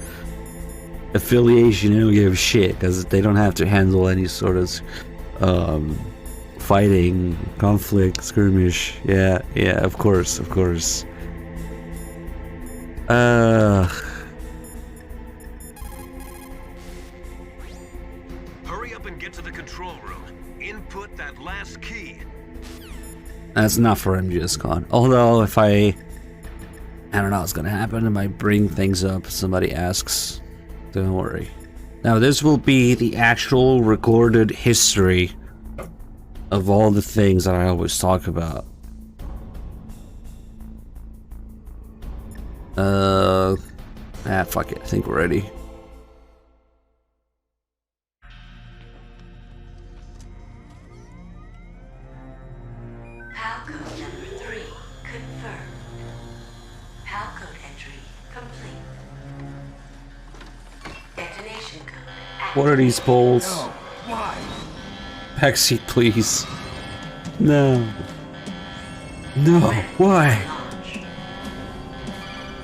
affiliation. They don't give a shit because they don't have to handle any sort of fighting, conflict, skirmish. Yeah, of course. Hurry up and get to the control room. Input that last key. That's not for MGS-Con. Although, if I don't know what's gonna happen. I might bring things up if somebody asks. Don't worry. Now, this will be the actual recorded history of all the things that I always talk about. Fuck it. I think we're ready. What are these poles? No, why? Backseat, please. No. No, why?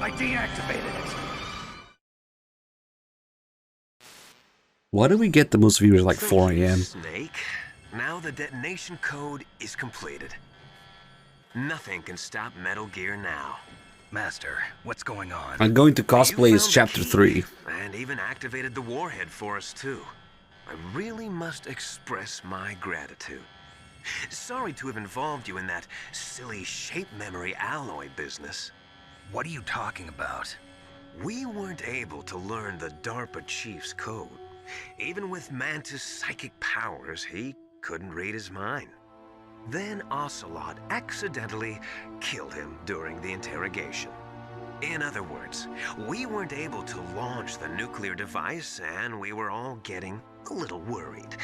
I deactivated it. Why do we get the most viewers like 4 AM? Snake, now the detonation code is completed. Nothing can stop Metal Gear now. Master, what's going on? I'm going to cosplay as Chapter 3. And even activated the warhead for us too. I really must express my gratitude. Sorry to have involved you in that silly shape memory alloy business. What are you talking about? We weren't able to learn the DARPA chief's code. Even with Mantis' psychic powers, he couldn't read his mind. Then Ocelot accidentally killed him during the interrogation. In other words, we weren't able to launch the nuclear device, and we were all getting a little worried.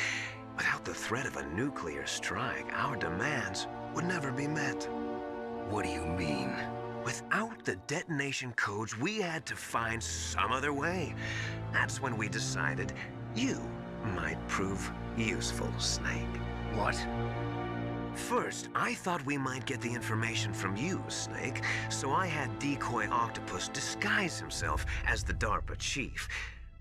Without the threat of a nuclear strike, our demands would never be met. What do you mean? Without the detonation codes, we had to find some other way. That's when we decided you might prove useful, Snake. What? First, I thought we might get the information from you, Snake, so I had Decoy Octopus disguise himself as the DARPA chief.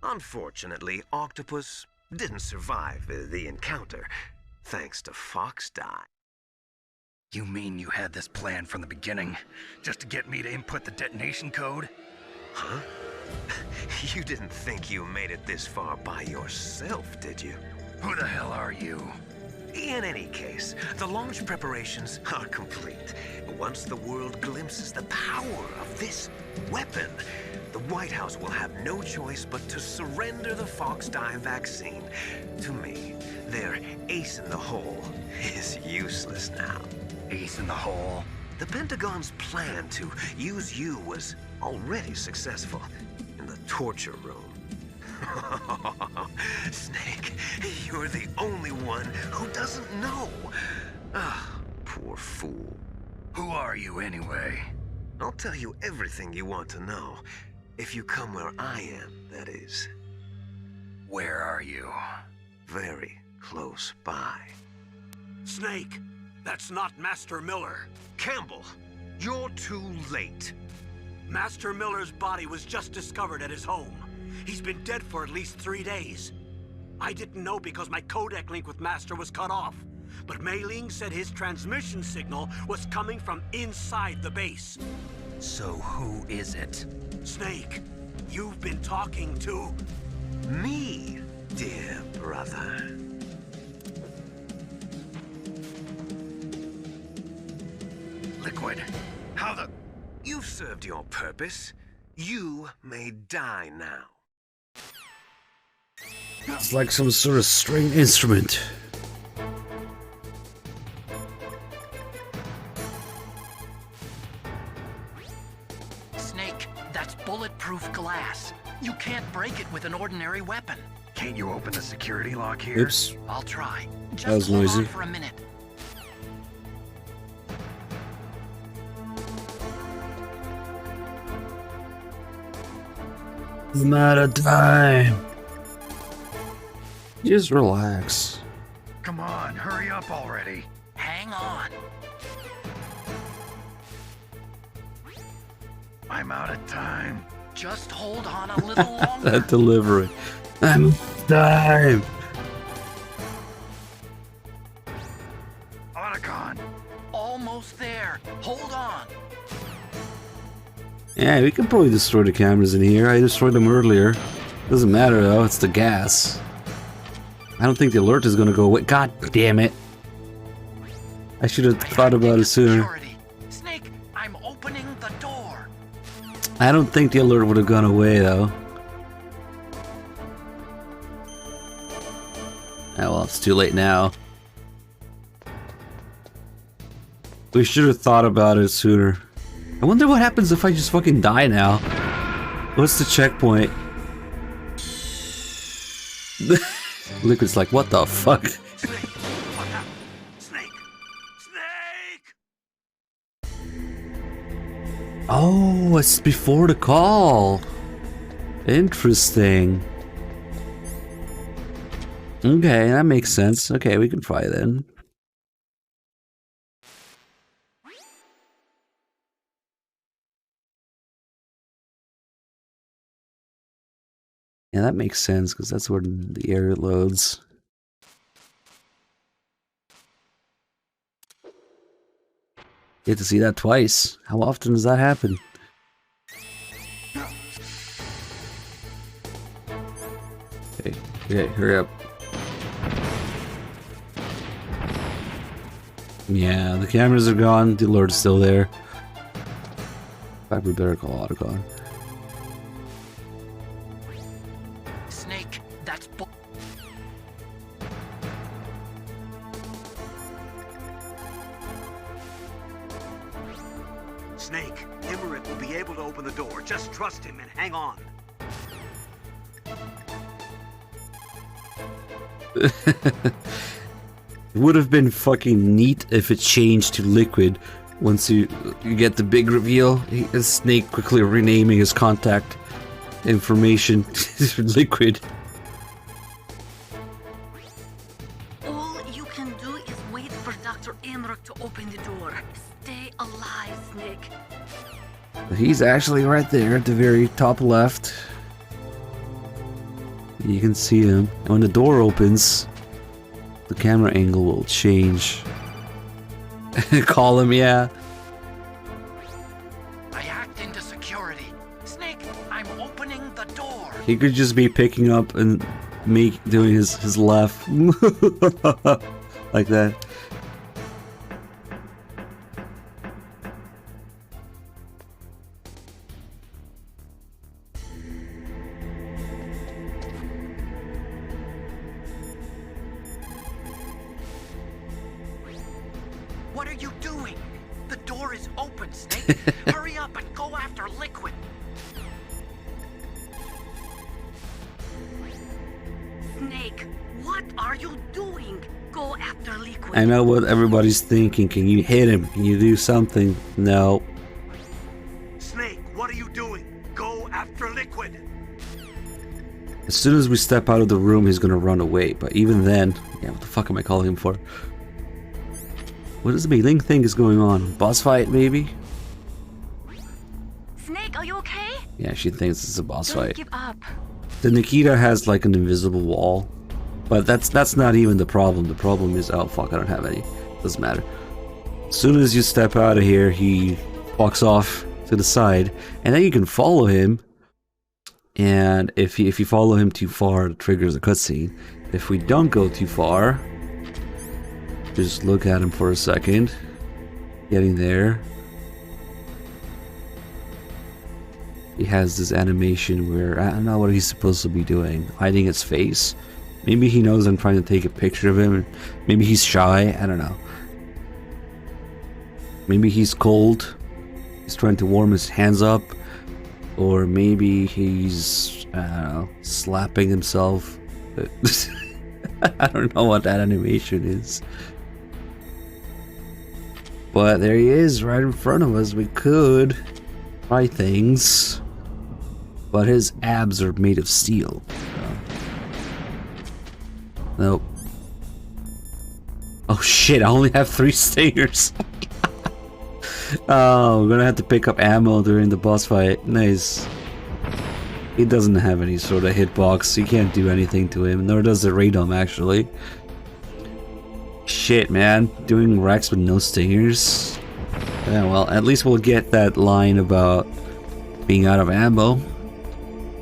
Unfortunately, Octopus didn't survive the encounter, thanks to Fox Die. You mean you had this plan from the beginning, just to get me to input the detonation code? Huh? You didn't think you made it this far by yourself, did you? Who the hell are you? In any case, the launch preparations are complete. Once the world glimpses the power of this weapon, the White House will have no choice but to surrender the Fox Die vaccine. To me, their ace in the hole is useless now. Ace in the hole? The Pentagon's plan to use you was already successful in the torture room. Snake, you're the only one one who doesn't know. Ah, poor fool. Who are you anyway? I'll tell you everything you want to know. If you come where I am, that is. Where are you? Very close by. Snake, that's not Master Miller. Campbell, you're too late. Master Miller's body was just discovered at his home. He's been dead for at least 3 days. I didn't know because my codec link with Master was cut off. But Mei Ling said his transmission signal was coming from inside the base. So who is it? Snake, you've been talking to... Me, dear brother. Liquid, how the... You've served your purpose. You may die now. It's like some sort of string instrument. Snake, that's bulletproof glass. You can't break it with an ordinary weapon. Can't you open the security lock here? Oops. I'll try. Just That was hold noisy. on for a minute. I'm out of time. Just relax. Come on, hurry up already. Hang on. I'm out of time. Just hold on a little longer. That delivery. I'm out of time. Otacon. Almost there. Hold on. Yeah, we can probably destroy the cameras in here. I destroyed them earlier. Doesn't matter though, it's the gas. I don't think the alert is gonna go away. God damn it. I should have thought about it sooner. Security. Snake, I'm opening the door. I don't think the alert would have gone away though. Oh well, it's too late now. We should have thought about it sooner. I wonder what happens if I just fucking die now. What's the checkpoint? Liquid's like, what the fuck? Snake, what happened? Snake! Snake! Oh, it's before the call. Interesting. Okay, that makes sense. Okay, we can try then. Yeah, that makes sense because that's where the air loads. You get to see that twice. How often does that happen? Okay, hurry up. Yeah, the cameras are gone. The alert's still there. In fact, we better call Otacon. Snake, that's Snake, Emmerich will be able to open the door. Just trust him and hang on. It would have been fucking neat if it changed to Liquid once you get the big reveal. Snake quickly renaming his contact information to Liquid. All you can do is wait for Dr. Emmerich to open the door. Stay alive, Snake. He's actually right there at the very top left. You can see him. And when the door opens, the camera angle will change. Call him, yeah. I hacked into security. Snake, I'm opening the door. He could just be picking up and doing his laugh. Like that. What are you doing? The door is open, Snake. Hurry up and go after Liquid. Snake, Snake, what are you doing? Go after Liquid. I know what everybody's thinking. Can you hit him? Can you do something? No. Snake, what are you doing? Go after Liquid. As soon as we step out of the room, he's gonna run away. But even then, yeah, what the fuck am I calling him for? What does the Mei Ling think is going on? Boss fight, maybe? Snake, are you okay? Yeah, she thinks it's a boss Don't fight. give up. The Nikita has like an invisible wall, but that's not even the problem. The problem is, oh fuck, I don't have any. Doesn't matter. As soon as you step out of here, he walks off to the side, and then you can follow him. And if you follow him too far, it triggers a cutscene. If we don't go too far, just look at him for a second. Getting there. He has this animation where I don't know what he's supposed to be doing. Hiding his face. Maybe he knows I'm trying to take a picture of him. Maybe he's shy. I don't know. Maybe he's cold. He's trying to warm his hands up. Or maybe he's, I don't know, slapping himself. I don't know what that animation is. But there he is, right in front of us. We could try things. But his abs are made of steel. Nope. Oh shit, I only have 3 stingers. Oh, we're gonna have to pick up ammo during the boss fight. Nice. He doesn't have any sort of hitbox. You can't do anything to him, nor does the Radom actually. Shit, man. Doing Rex with no stingers? Yeah, well, at least we'll get that line about being out of ammo.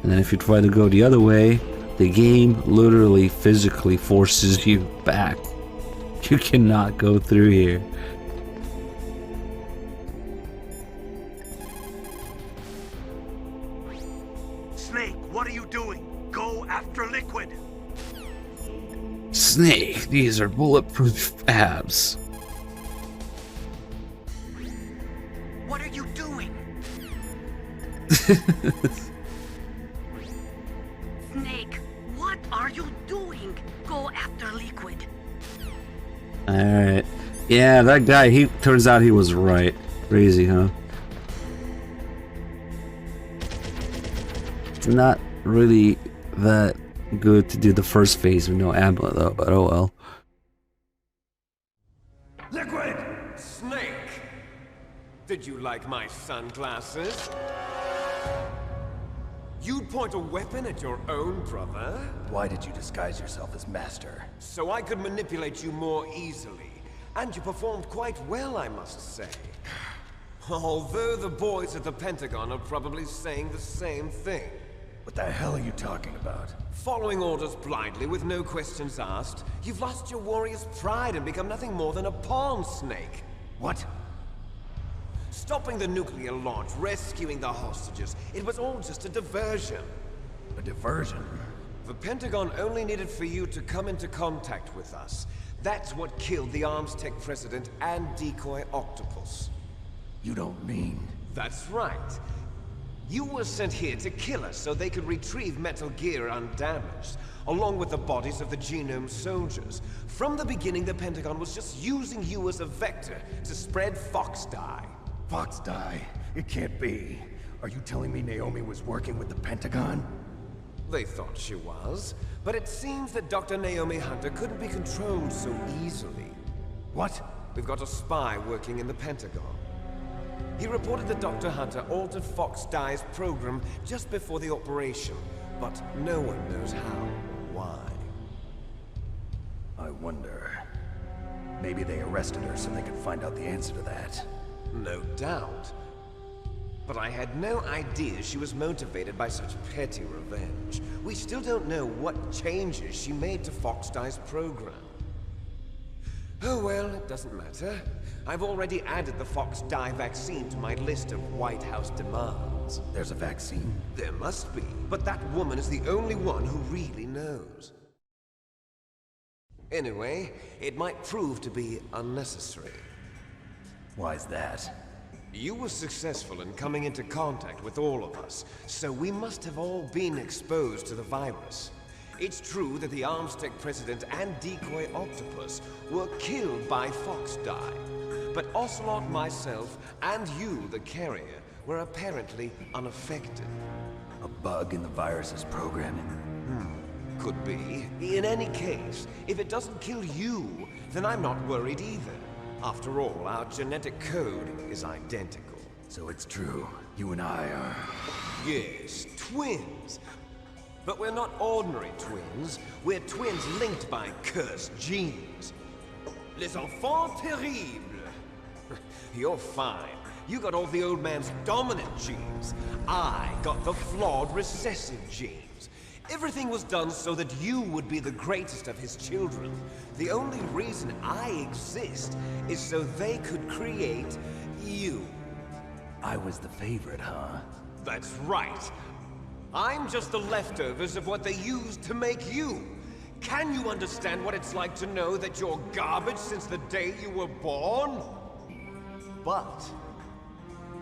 And then if you try to go the other way, the game literally physically forces you back. You cannot go through here. Snake, what are you doing? Go after Liquid. Snake, these are bulletproof abs. What are you doing? Snake, what are you doing? Go after Liquid. Alright. Yeah, that guy, he turns out he was right. Crazy, huh? It's not really that good to do the first phase with no ammo though, but oh well. Liquid! Snake! Did you like my sunglasses? You'd point a weapon at your own brother? Why did you disguise yourself as Master? So I could manipulate you more easily. And you performed quite well, I must say. Although the boys at the Pentagon are probably saying the same thing. What the hell are you talking about? Following orders blindly with no questions asked, you've lost your warrior's pride and become nothing more than a pawn, Snake. What? Stopping the nuclear launch, rescuing the hostages, it was all just a diversion. A diversion? The Pentagon only needed for you to come into contact with us. That's what killed the ArmsTech president and decoy Octopus. You don't mean... That's right. You were sent here to kill us so they could retrieve Metal Gear undamaged, along with the bodies of the Genome soldiers. From the beginning, the Pentagon was just using you as a vector to spread Fox Die. Fox Die? It can't be. Are you telling me Naomi was working with the Pentagon? They thought she was, but it seems that Dr. Naomi Hunter couldn't be controlled so easily. What? We've got a spy working in the Pentagon. He reported that Dr. Hunter altered Fox Die's program just before the operation, but no one knows how or why. I wonder... Maybe they arrested her so they could find out the answer to that. No doubt. But I had no idea she was motivated by such petty revenge. We still don't know what changes she made to Fox Die's program. Oh well, it doesn't matter. I've already added the Fox Die vaccine to my list of White House demands. There's a vaccine? There must be, but that woman is the only one who really knows. Anyway, it might prove to be unnecessary. Why's that? You were successful in coming into contact with all of us, so we must have all been exposed to the virus. It's true that the Armstech President and Decoy Octopus were killed by Fox Die. But Ocelot, myself, and you, the carrier, were apparently unaffected. A bug in the virus's programming? Could be. In any case, if it doesn't kill you, then I'm not worried either. After all, our genetic code is identical. So it's true. You and I are... Yes, twins. But we're not ordinary twins. We're twins linked by cursed genes. Les enfants terribles. You're fine. You got all the old man's dominant genes. I got the flawed recessive genes. Everything was done so that you would be the greatest of his children. The only reason I exist is so they could create you. I was the favorite, huh? That's right. I'm just the leftovers of what they used to make you. Can you understand what it's like to know that you're garbage since the day you were born? But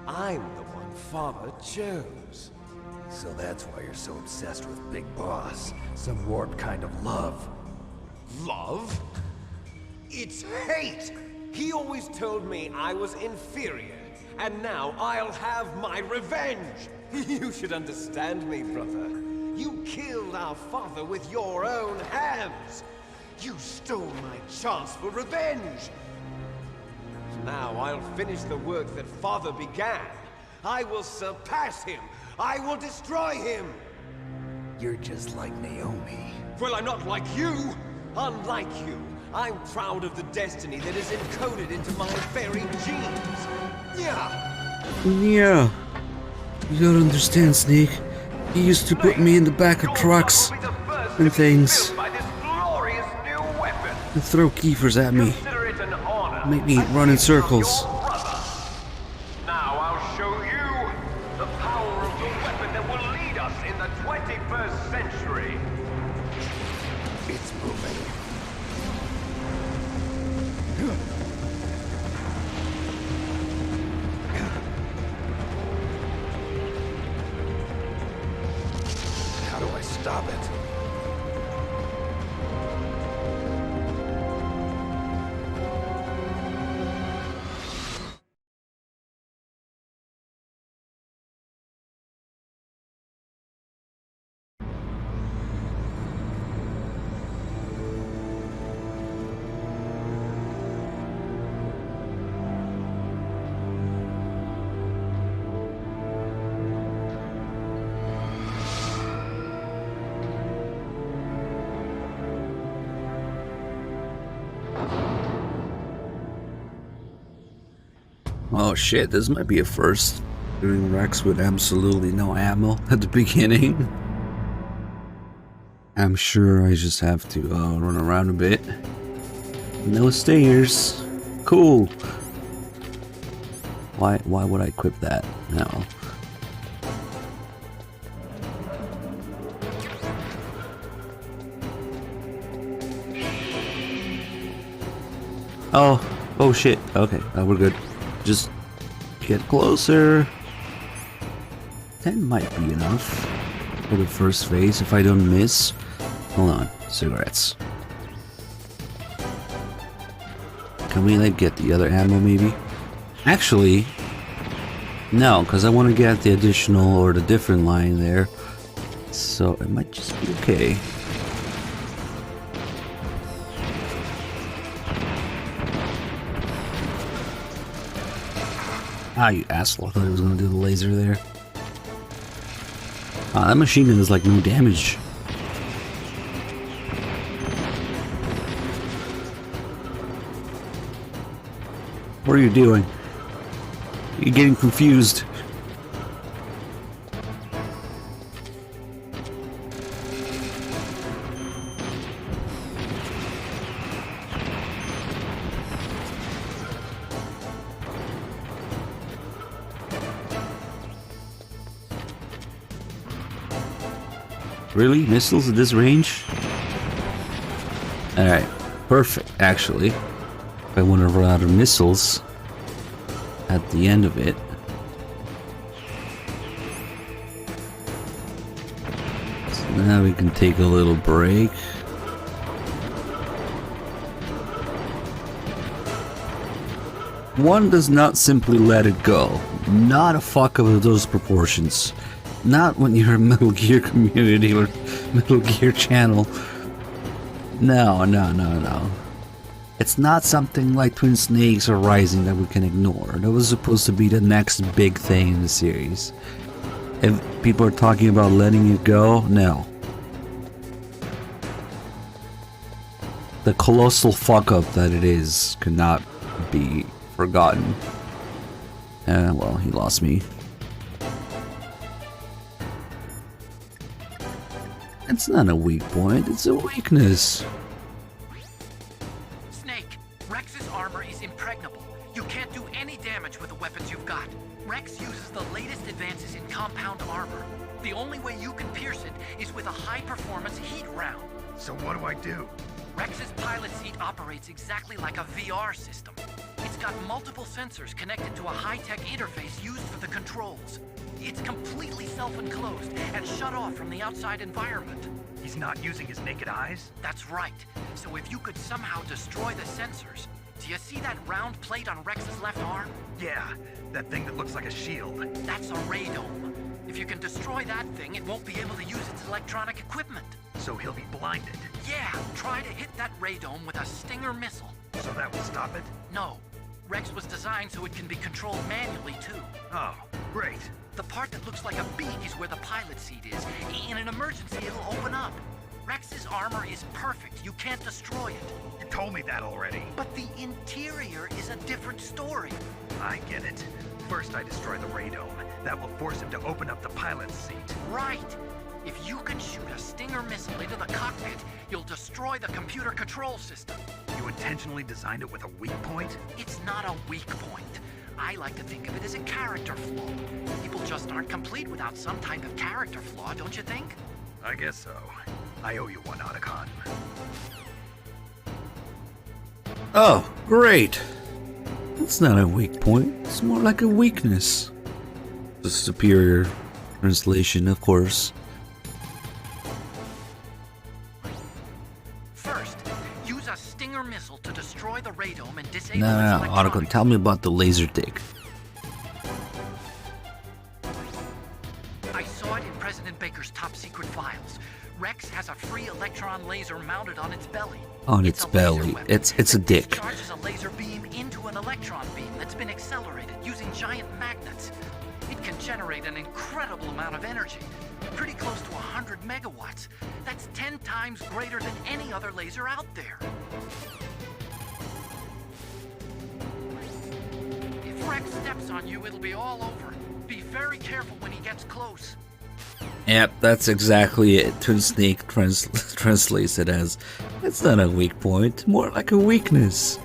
I'm the one Father chose. So that's why you're so obsessed with Big Boss. Some warped kind of love. Love? It's hate! He always told me I was inferior, and now I'll have my revenge! You should understand me, brother. You killed our father with your own hands! You stole my chance for revenge! Now I'll finish the work that Father began. I will surpass him! I will destroy him! You're just like Naomi. Well, I'm not like you! Unlike you, I'm proud of the destiny that is encoded into my very genes! Yeah! Yeah. You gotta understand, Snake. He used to put me in the back of trucks and things. And throw Kiefers at me. Make me run in circles. Now I'll show you the power of the weapon that will lead us in the 21st century. It's moving. How do I stop it? Oh shit, this might be a first. Doing Rex with absolutely no ammo at the beginning. I'm sure I just have to run around a bit. No stairs. Cool. Why would I equip that? No. Oh shit. Okay, we're good. Just get closer. 10 might be enough for the first phase if I don't miss. Hold on, cigarettes. Can we like get the other ammo maybe? Actually, no, because I want to get the additional or the different line there. So it might just be okay. Ah, you asshole. I thought he was going to do the laser there. That machine gun is like no damage. What are you doing? You're getting confused. Really? Missiles at this range? Alright, perfect, actually. If I want to run out of missiles at the end of it. So Now we can take a little break. One does not simply let it go. Not a fuck of those proportions. Not when you're a Metal Gear community or Metal Gear channel. No. It's not something like Twin Snakes or Rising that we can ignore. That was supposed to be the next big thing in the series. If people are talking about letting it go, no. The colossal fuck up that it is cannot be forgotten. Well, he lost me. It's not a weak point, it's a weakness. Snake, Rex's armor is impregnable. You can't do any damage with the weapons you've got. Rex uses the latest advances in compound armor. The only way you can pierce it is with a high-performance heat round. So what do I do? Rex's pilot seat operates exactly like a VR system. It's got multiple sensors connected to a high-tech interface used for the controls. It's completely self-enclosed and shut off from the outside environment. He's not using his naked eyes? That's right. So if you could somehow destroy the sensors... Do you see that round plate on Rex's left arm? Yeah, that thing that looks like a shield. That's a radome. If you can destroy that thing, it won't be able to use its electronic equipment. So he'll be blinded? Yeah, try to hit that radome with a Stinger missile. So that will stop it? No. Rex was designed so it can be controlled manually, too. Oh, great. The part that looks like a beak is where the pilot seat is. In an emergency, it'll open up. Rex's armor is perfect. You can't destroy it. You told me that already. But the interior is a different story. I get it. First I destroy the radome. That will force him to open up the pilot's seat. Right. If you can shoot a Stinger missile into the cockpit, you'll destroy the computer control system. You intentionally designed it with a weak point? It's not a weak point. I like to think of it as a character flaw. People just aren't complete without some type of character flaw, don't you think? I guess so. I owe you one, Otacon. Oh, great. It's not a weak point. It's more like a weakness. The superior translation, of course. First, use a Stinger missile to destroy the radome and disable No, its electronics. Otacon, tell me about the laser dick. I saw it in President Baker's top secret files. Rex has a free electron laser mounted on its belly. On its belly. It's a dick. It discharges a laser beam into an electron beam that's been accelerated using giant magnets. It can generate an incredible amount of energy, pretty close to 100 megawatts. That's 10 times greater than any other laser out there. If Rex steps on you, it'll be all over. Be very careful when he gets close. Yep, that's exactly it. Twin Snake translates it as, it's not a weak point, more like a weakness.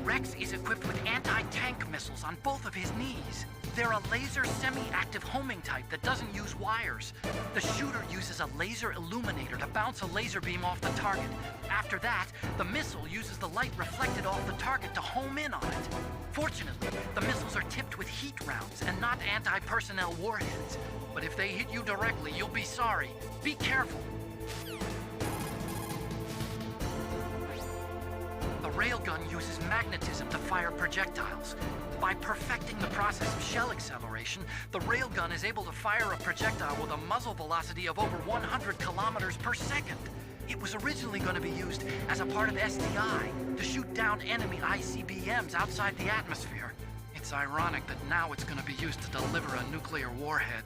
Rex is equipped with anti-tank missiles on both of his knees. They're a laser semi-active homing type that doesn't use wires. The shooter uses a laser illuminator to bounce a laser beam off the target. After that, the missile uses the light reflected off the target to home in on it. Fortunately, the missiles are tipped with heat rounds and not anti-personnel warheads. But if they hit you directly, you'll be sorry. Be careful. The railgun uses magnetism to fire projectiles. By perfecting the process of shell acceleration, the railgun is able to fire a projectile with a muzzle velocity of over 100 kilometers per second. It was originally going to be used as a part of SDI to shoot down enemy ICBMs outside the atmosphere. It's ironic that now it's going to be used to deliver a nuclear warhead.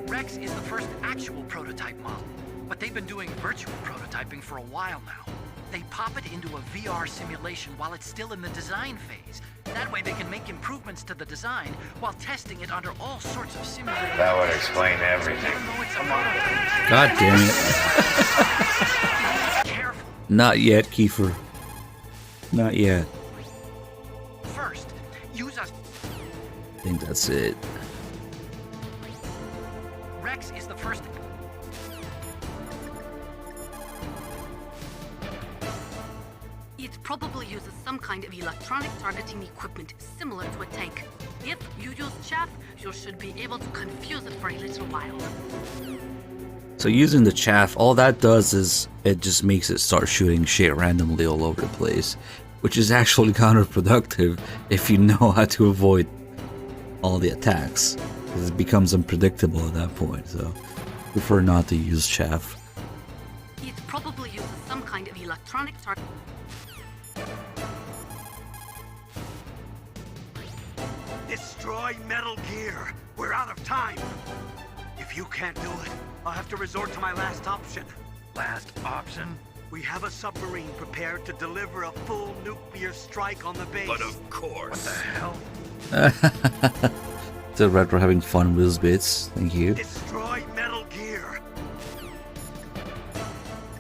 Rex is the first actual prototype model, but they've been doing virtual prototyping for a while now. They pop it into a VR simulation while it's still in the design phase. That way they can make improvements to the design while testing it under all sorts of simulated conditions. That would explain everything. God damn it. Careful. Not yet, Kiefer. Not yet. First, use a... I think that's it. Rex is the first... It It probably uses some kind of electronic targeting equipment similar to a tank. If you use chaff, you should be able to confuse it for a little while. So using the chaff, all that does is it just makes it start shooting shit randomly all over the place, which is actually counterproductive if you know how to avoid all the attacks, because it becomes unpredictable at that point. So prefer not to use chaff. It probably uses some kind of electronic target. Destroy Metal Gear. We're out of time. If you can't do it, I'll have to resort to my last option. Last option? We have a submarine prepared to deliver a full nuclear strike on the base. But of course. What the hell? So Retro having fun with his bits. Thank you. Destroy Metal Gear.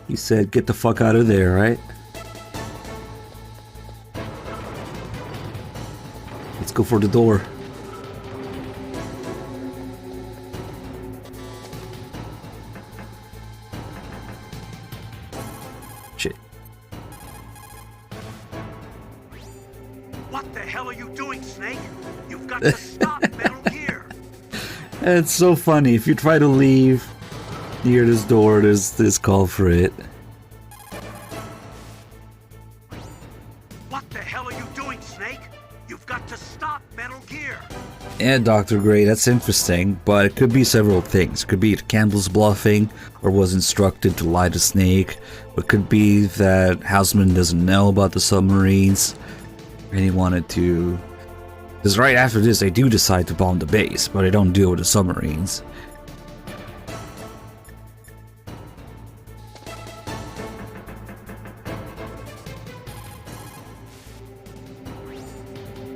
He said, "Get the fuck out of there," right? Let's go for the door. Shit. What the hell are you doing, Snake? You've got to stop Metal Gear. It's so funny. If you try to leave near this door, there's this call for it. What the hell are you doing, Snake? You've got to stop Metal Gear. Yeah, Dr. Gray, that's interesting, but it could be several things. It could be that Campbell's bluffing, or was instructed to lie to Snake. It could be that Houseman doesn't know about the submarines, and he wanted to... Because right after this, they do decide to bomb the base, but they don't deal with the submarines.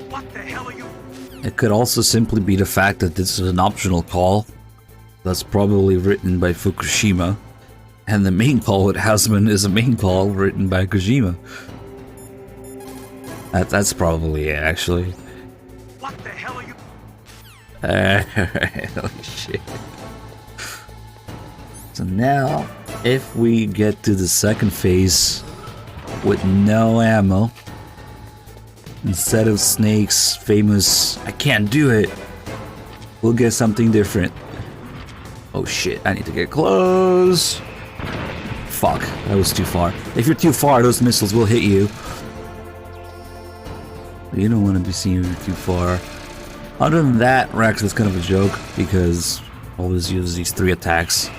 What the hell are you... It could also simply be the fact that this is an optional call that's probably written by Fukushima, and the main call with Houseman is a main call written by Kojima. That's probably it, actually. What the hell are you... Holy shit. So now, if we get to the second phase with no ammo, instead of Snake's famous "I can't do it," we'll get something different. Oh shit, I need to get close. Fuck, that was too far. If you're too far, those missiles will hit you. You don't want to be seen too far. Other than that, Rex is kind of a joke because always use these 3 attacks.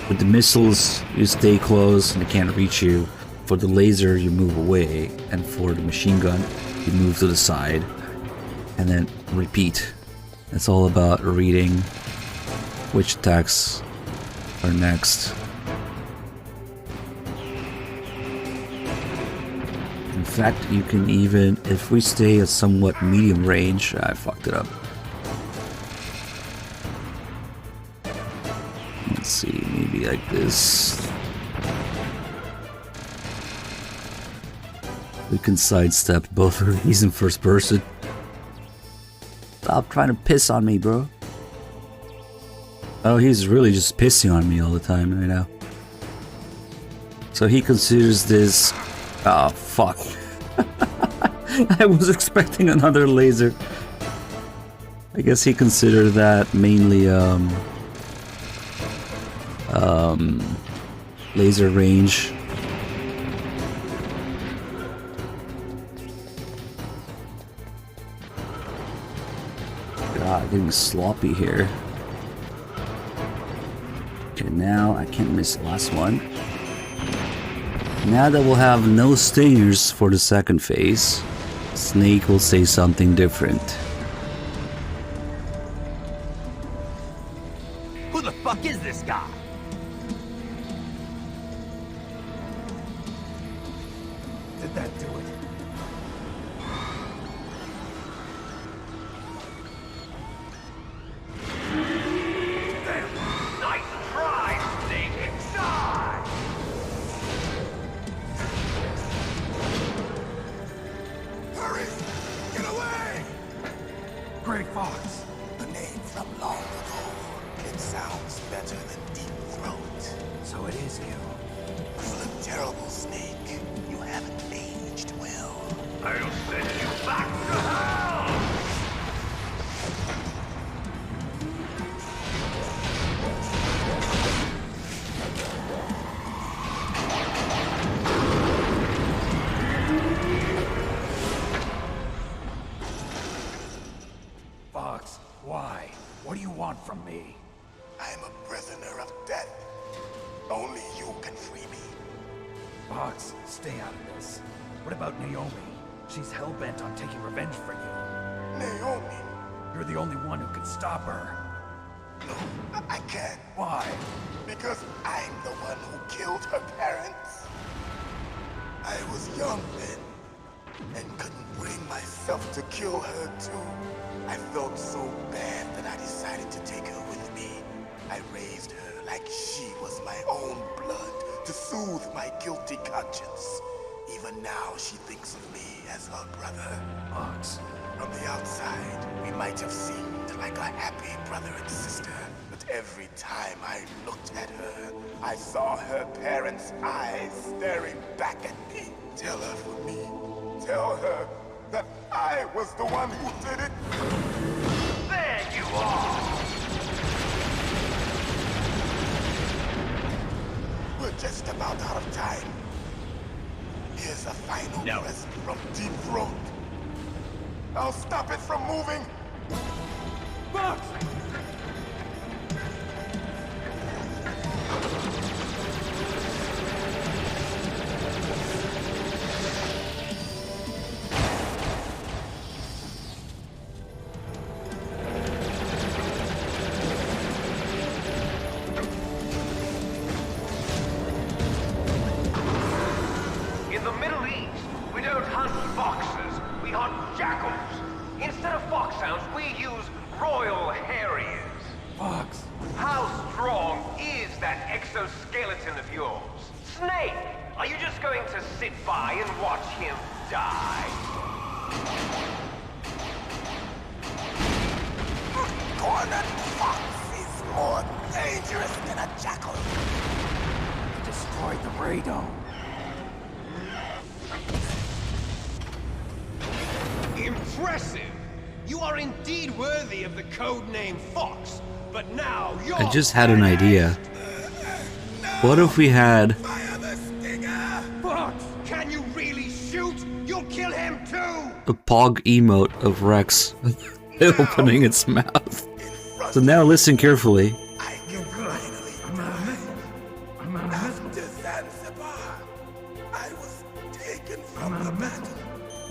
With the missiles, you stay close and they can't reach you. For the laser, you move away, and for the machine gun, you move to the side, and then repeat. It's all about reading which attacks are next. In fact, you can even, if we stay at somewhat medium range, I fucked it up. Let's see, maybe like this. We can sidestep both of these in first person. Stop trying to piss on me, bro. Oh, he's really just pissing on me all the time right now. So he considers this... Oh, fuck. I was expecting another laser. I guess he considered that mainly, laser range. God, getting sloppy here. Okay, now I can't miss the last one. Now that we'll have no stingers for the second phase, Snake will say something different. Who the fuck is this guy? Did that do it? Grey Fox. A name from long ago. It sounds better than Deep Throat. So it is you. You look terrible, Snake. You haven't aged I'll send you back to hell! Fox, why? What do you want from me? I'm a prisoner of death. Only you can free me. Fox, stay out of this. What about Naomi? She's hell-bent on taking revenge for you. Naomi? You're the only one who can stop her. No, I can't. Why? Because I'm the one who killed her parents. I was young then, and couldn't bring myself to kill her too. I felt so bad that I decided to take her with me. I raised her like she was my own blood to soothe my guilty conscience. Even now, she thinks of me as her brother. Fox. From the outside, we might have seemed like a happy brother and sister. But every time I looked at her, I saw her parents' eyes staring back at me. Tell her for me. Tell her that I was the one who did it. There you are! We're just about out of time. Here's a final present from Deep Throat. I'll stop it from moving. Fox! In the Middle East, we don't hunt foxes, we hunt jackals. Instead of foxhounds, we use Royal Harriers. Fox. How strong is that exoskeleton of yours? Snake, are you just going to sit by and watch him die? Cornered fox is more dangerous than a jackal. Destroyed the radome. Impressive! You are indeed worthy of the codename Fox, but now you're... I just had an idea. What if we had... Fox! Can you really shoot? You'll kill him too! a Pog emote of Rex opening its mouth. So now listen carefully.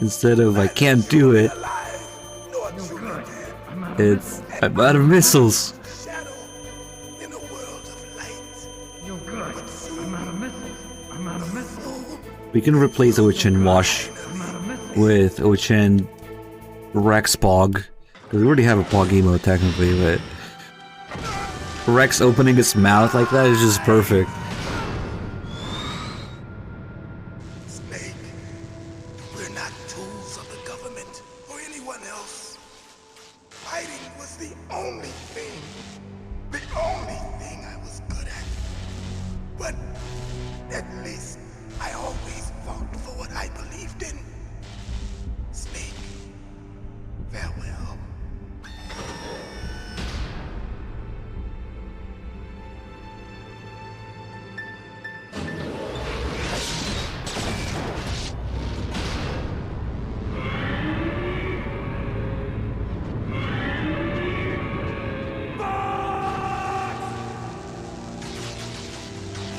Instead of I can't do it, it's I'm out of missiles. We can replace Ochen Wash with Ochen Rex Pog. We already have a Pog emote technically, but Rex opening its mouth like that is just perfect. Snake, we're not tools of the government or anyone else. Fighting was the only thing I was good at. But at least I always fought for what I believed in. Snake, farewell.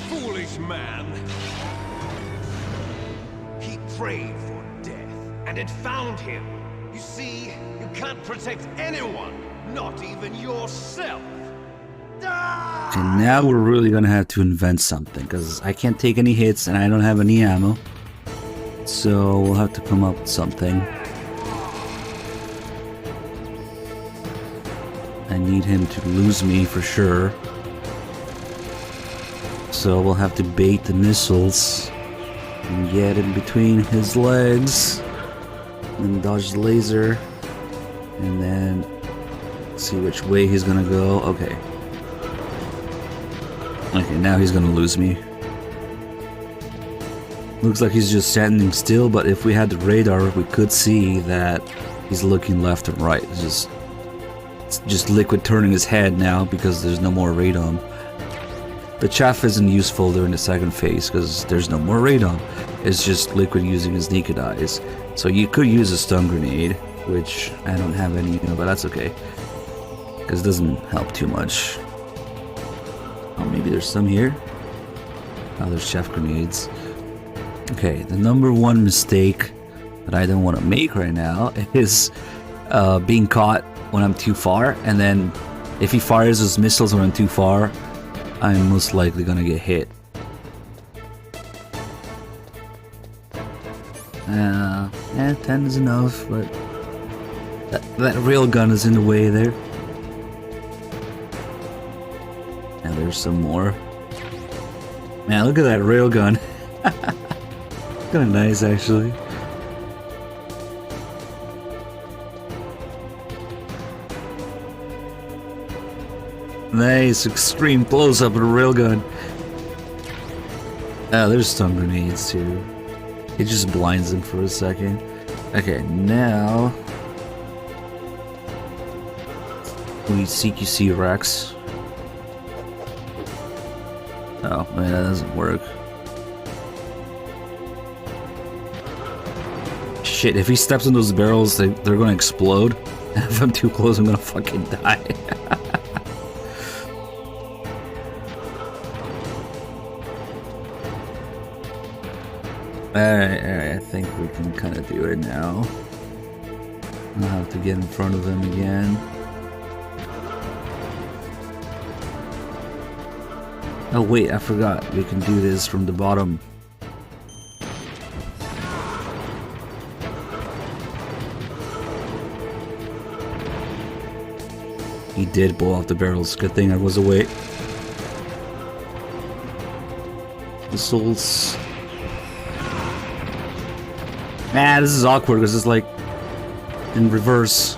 Foolish man! He prayed for death, and it found him. You see, you can't protect anyone, not even yourself. And now we're really gonna have to invent something, because I can't take any hits and I don't have any ammo. So we'll have to come up with something. I need him to lose me for sure. So we'll have to bait the missiles and get in between his legs and dodge the laser and then see which way he's gonna go. Okay. Okay, now he's gonna lose me. Looks like he's just standing still, but if we had the radar, we could see that he's looking left and right. It's just Liquid turning his head now because there's no more radon. The chaff isn't useful during the second phase because there's no more radon. It's just Liquid using his naked eyes. So you could use a stun grenade, which I don't have any, but that's okay. Because it doesn't help too much. Oh, maybe there's some here. Oh, there's chaff grenades. Okay, the number one mistake that I don't want to make right now is being caught when I'm too far, and then if he fires his missiles when I'm too far, I'm most likely gonna get hit. 10 is enough, but that railgun is in the way there. And there's some more. Man, look at that railgun. Kinda nice, actually. Nice, extreme close-up of the railgun. Oh, there's stun grenades too. It just blinds them for a second. Okay, now we CQC Rex. Oh man, that doesn't work. Shit, if he steps in those barrels, they're gonna explode. If I'm too close, I'm gonna fucking die. Alright, I think we can kind of do it now. I'll have to get in front of him again. Oh wait, I forgot. We can do this from the bottom. He did blow off the barrels. Good thing I was away. Missiles. Nah, this is awkward because it's like in reverse.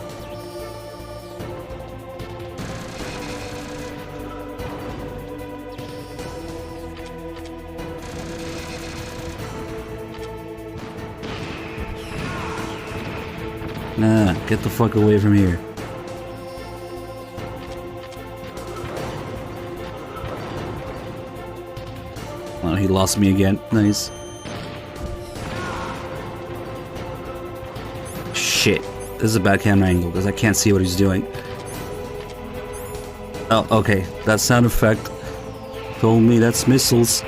Nah, get the fuck away from here. Oh, he lost me again. Nice. Shit. This is a bad camera angle because I can't see what he's doing. Oh, okay. That sound effect told me that's missiles.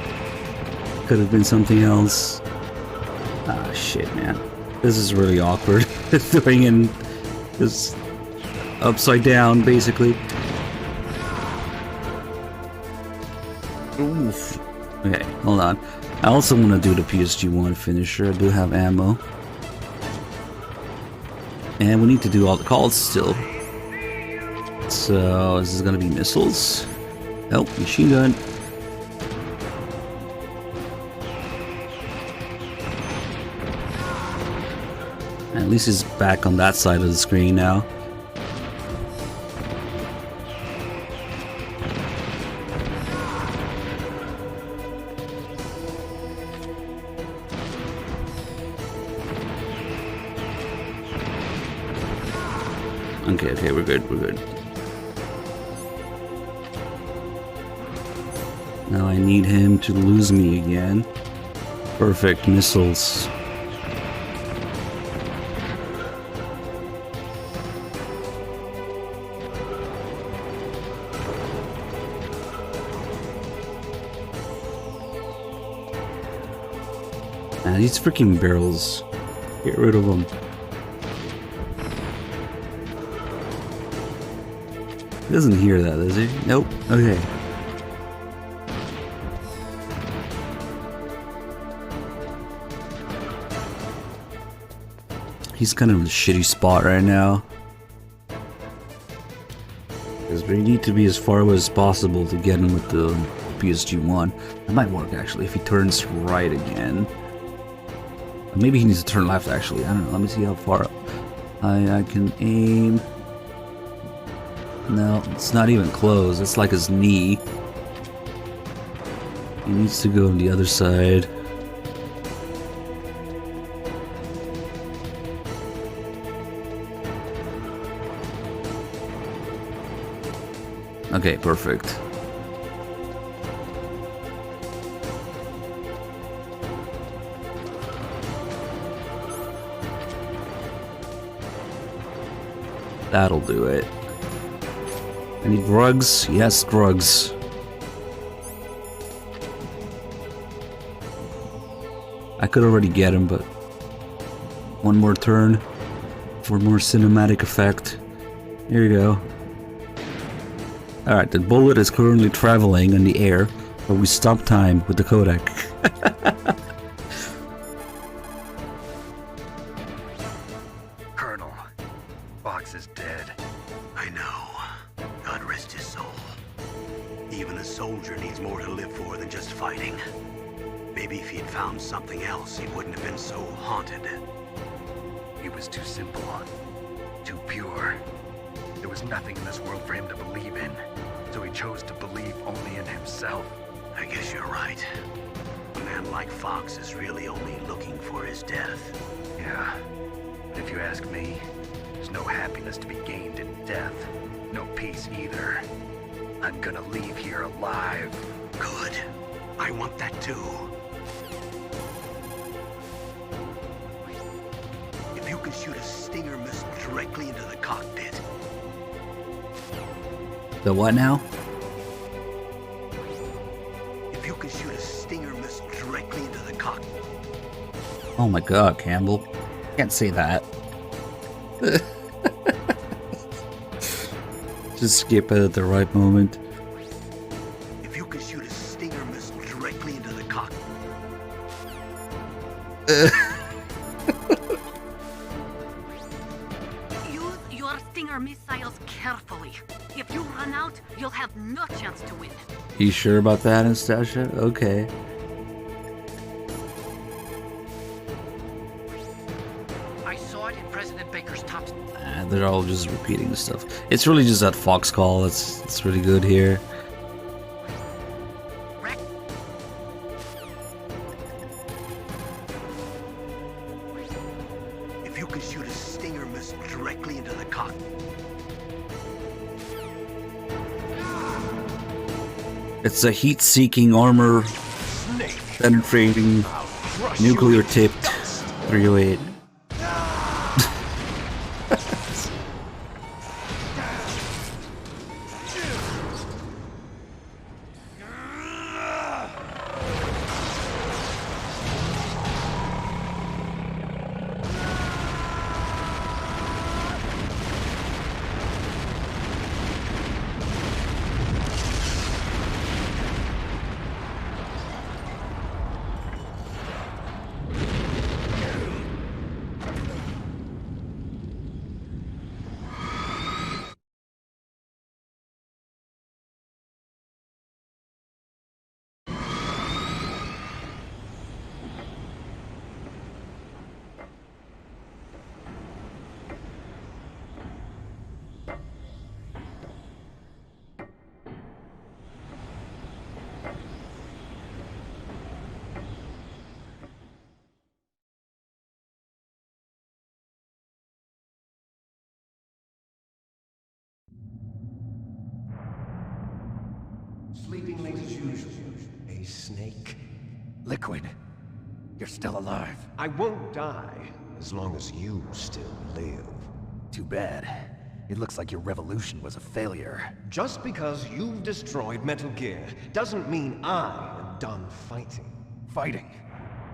Could have been something else. Ah, shit, man. This is really awkward. Doing in this upside down, basically. Oof. Okay, hold on. I also want to do the PSG-1 finisher. I do have ammo. And we need to do all the calls still. So, this is gonna be missiles. Nope, machine gun. At least he's back on that side of the screen now. Okay, we're good, we're good. Now I need him to lose me again. Perfect, missiles. Man, these freaking barrels. Get rid of them. He doesn't hear that, does he? Nope. Okay. He's kind of in a shitty spot right now. Because we need to be as far away as possible to get him with the PSG-1. That might work actually if he turns right again. Or maybe he needs to turn left actually. I don't know. Let me see how far I can aim. No, it's not even close. It's like his knee. He needs to go on the other side. Okay, perfect. That'll do it. I need drugs. Yes, drugs. I could already get him, but one more turn for more cinematic effect. Here you go. Alright, the bullet is currently traveling in the air, but we stop time with the Kodak. Colonel, Fox is dead. I know. God rest his soul. Even a soldier needs more to live for than just fighting. Maybe if he'd found something else, he wouldn't have been so haunted. He was too simple, too pure. There was nothing in this world for him to believe in, so he chose to believe only in himself. I guess you're right. A man like Fox is really only looking for his death. Yeah, but if you ask me, there's no happiness to be gained in death. No peace either. I'm gonna leave here alive. Good. I want that too. If you could shoot a Stinger missile directly into the cockpit. The what now? If you could shoot a Stinger missile directly into the cockpit. Oh my god, Campbell. Can't say that. Just skip it at the right moment. If you could shoot a Stinger missile directly into the cockpit. Use your Stinger missiles carefully. If you run out, you'll have no chance to win. You sure about that, Anastasia? Okay. I saw it in President Baker's top. They're all just repeating the stuff. It's really just that Fox call that's really good here. If you could shoot a Stinger missile directly into the cockpit. It's a heat-seeking armor penetrating nuclear-tipped 308. Sleeping late as usual. A snake. Liquid, you're still alive. I won't die as long as you still live. Too bad. It looks like your revolution was a failure. Just because you've destroyed Metal Gear doesn't mean I am done fighting. Fighting?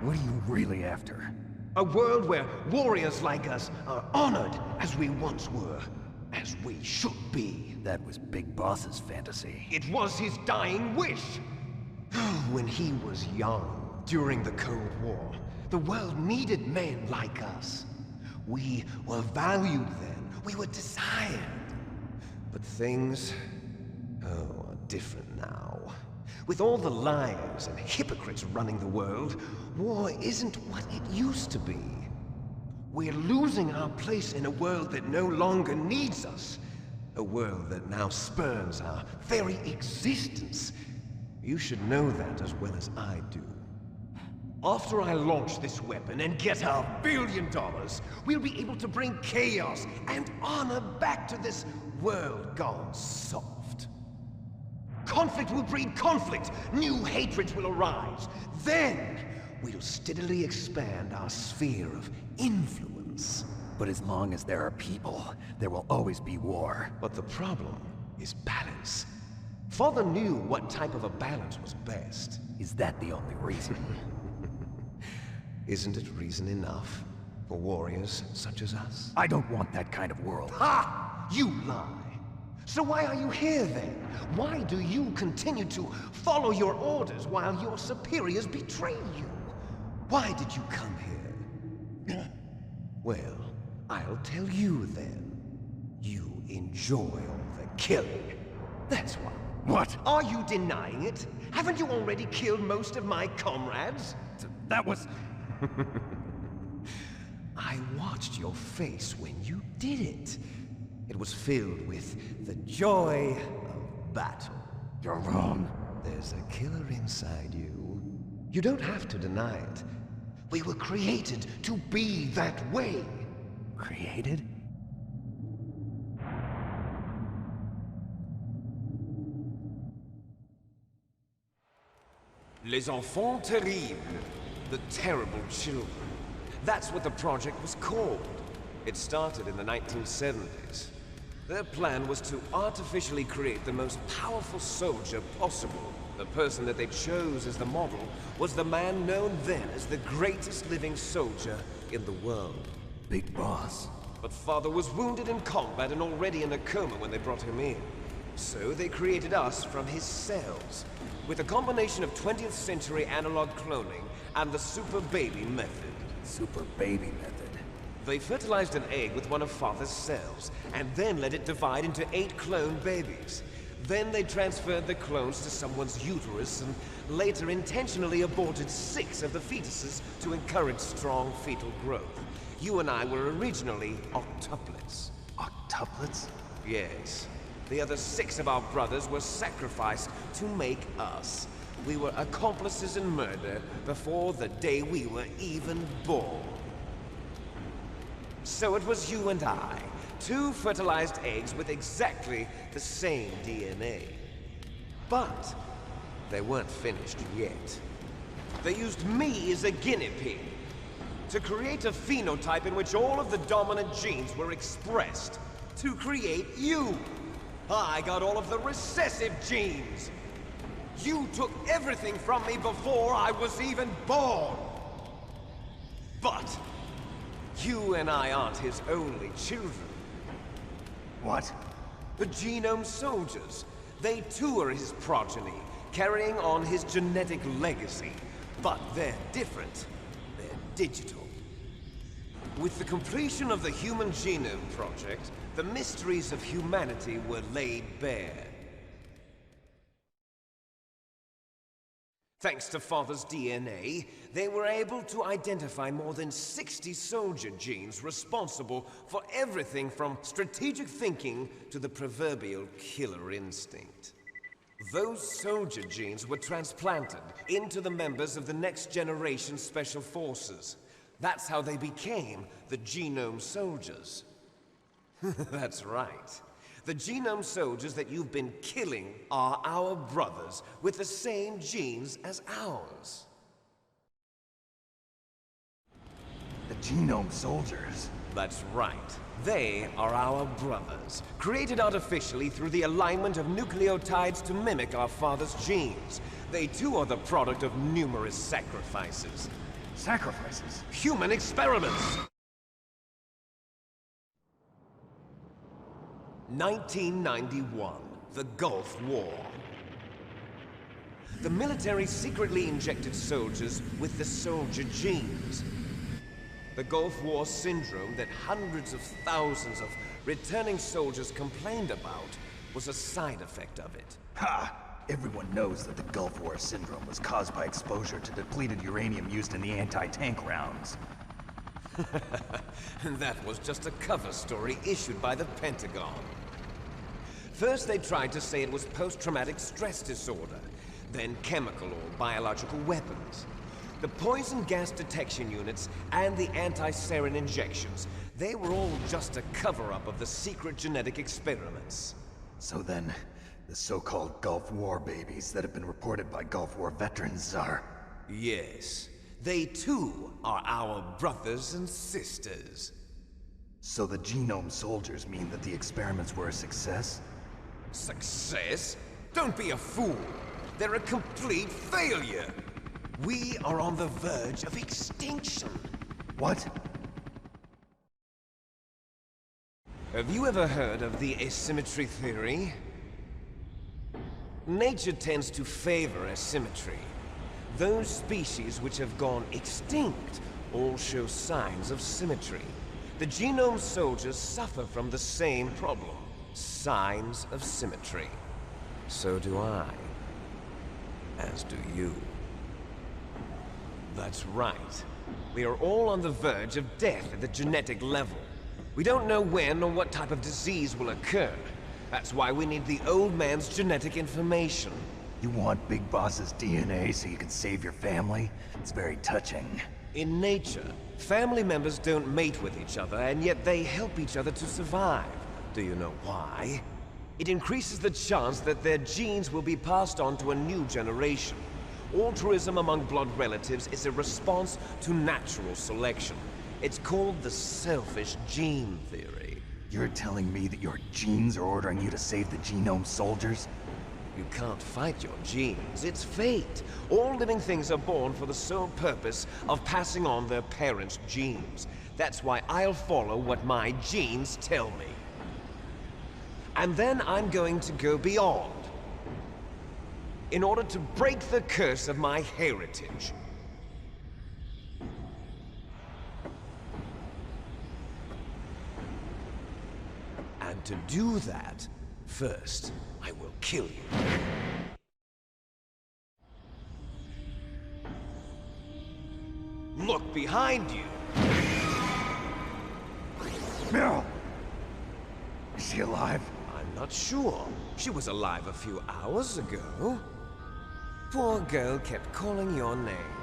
What are you really after? A world where warriors like us are honored as we once were. As we should be. That was Big Boss's fantasy. It was his dying wish. When he was young, during the Cold War, the world needed men like us. We were valued then. We were desired. But things, are different now. With all the liars and hypocrites running the world, war isn't what it used to be. We're losing our place in a world that no longer needs us. A world that now spurns our very existence. You should know that as well as I do. After I launch this weapon and get our $1 billion, we'll be able to bring chaos and honor back to this world gone soft. Conflict will breed conflict. New hatreds will arise. Then, we'll steadily expand our sphere of influence. But as long as there are people, there will always be war. But the problem is balance. Father knew what type of a balance was best. Is that the only reason? Isn't it reason enough for warriors such as us? I don't want that kind of world. Ha! You lie! So why are you here then? Why do you continue to follow your orders while your superiors betray you? Why did you come here? Well, I'll tell you then. You enjoy all the killing. That's why. What? Are you denying it? Haven't you already killed most of my comrades? That was... I watched your face when you did it. It was filled with the joy of battle. You're wrong. There's a killer inside you. You don't have to deny it. We were created to be that way. Created? Les enfants terribles. The terrible children. That's what the project was called. It started in the 1970s. Their plan was to artificially create the most powerful soldier possible. The person that they chose as the model was the man known then as the greatest living soldier in the world. Big Boss. But Father was wounded in combat and already in a coma when they brought him in. So they created us from his cells, with a combination of 20th century analog cloning and the Super Baby method. Super Baby method. They fertilized an egg with one of Father's cells, and then let it divide into 8 clone babies. Then they transferred the clones to someone's uterus, and later intentionally aborted 6 of the fetuses to encourage strong fetal growth. You and I were originally octuplets. Octuplets? Yes. The other 6 of our brothers were sacrificed to make us. We were accomplices in murder before the day we were even born. So it was you and I, 2 fertilized eggs with exactly the same DNA. But they weren't finished yet. They used me as a guinea pig to create a phenotype in which all of the dominant genes were expressed to create you. I got all of the recessive genes. You took everything from me before I was even born. But you and I aren't his only children. What? The Genome Soldiers. They too are his progeny, carrying on his genetic legacy. But they're different. They're digital. With the completion of the Human Genome Project, the mysteries of humanity were laid bare. Thanks to Father's DNA, they were able to identify more than 60 soldier genes responsible for everything from strategic thinking to the proverbial killer instinct. Those soldier genes were transplanted into the members of the next generation Special Forces. That's how they became the Genome Soldiers. That's right. The Genome Soldiers that you've been killing are our brothers with the same genes as ours. The Genome Soldiers? That's right. They are our brothers, created artificially through the alignment of nucleotides to mimic our father's genes. They too are the product of numerous sacrifices. Sacrifices? Human experiments! 1991, the Gulf War. The military secretly injected soldiers with the soldier genes. The Gulf War syndrome that hundreds of thousands of returning soldiers complained about was a side effect of it. Ha! Everyone knows that the Gulf War syndrome was caused by exposure to depleted uranium used in the anti-tank rounds. That was just a cover story issued by the Pentagon. First they tried to say it was post-traumatic stress disorder, then chemical or biological weapons. The poison gas detection units and the anti-sarin injections, they were all just a cover-up of the secret genetic experiments. So then, The so-called Gulf War babies that have been reported by Gulf War veterans are... Yes. They too are our brothers and sisters. So the genome soldiers mean that the experiments were a success? Success? Don't be a fool. They're a complete failure. We are on the verge of extinction. What? Have you ever heard of the asymmetry theory? Nature tends to favor asymmetry. Those species which have gone extinct all show signs of symmetry. The genome soldiers suffer from the same problem. Signs of symmetry. So do I. As do you. That's right. We are all on the verge of death at the genetic level. We don't know when or what type of disease will occur. That's why we need the old man's genetic information. You want Big Boss's DNA so you can save your family? It's very touching. In nature, family members don't mate with each other, and yet they help each other to survive. Do you know why? It increases the chance that their genes will be passed on to a new generation. Altruism among blood relatives is a response to natural selection. It's called the selfish gene theory. You're telling me that your genes are ordering you to save the genome soldiers? You can't fight your genes. It's fate. All living things are born for the sole purpose of passing on their parents' genes. That's why I'll follow what my genes tell me. And then I'm going to go beyond. In order to break the curse of my heritage. And to do that, first, I will kill you. Look behind you! Meryl! Is she alive? I'm not sure. She was alive a few hours ago. Poor girl kept calling your name.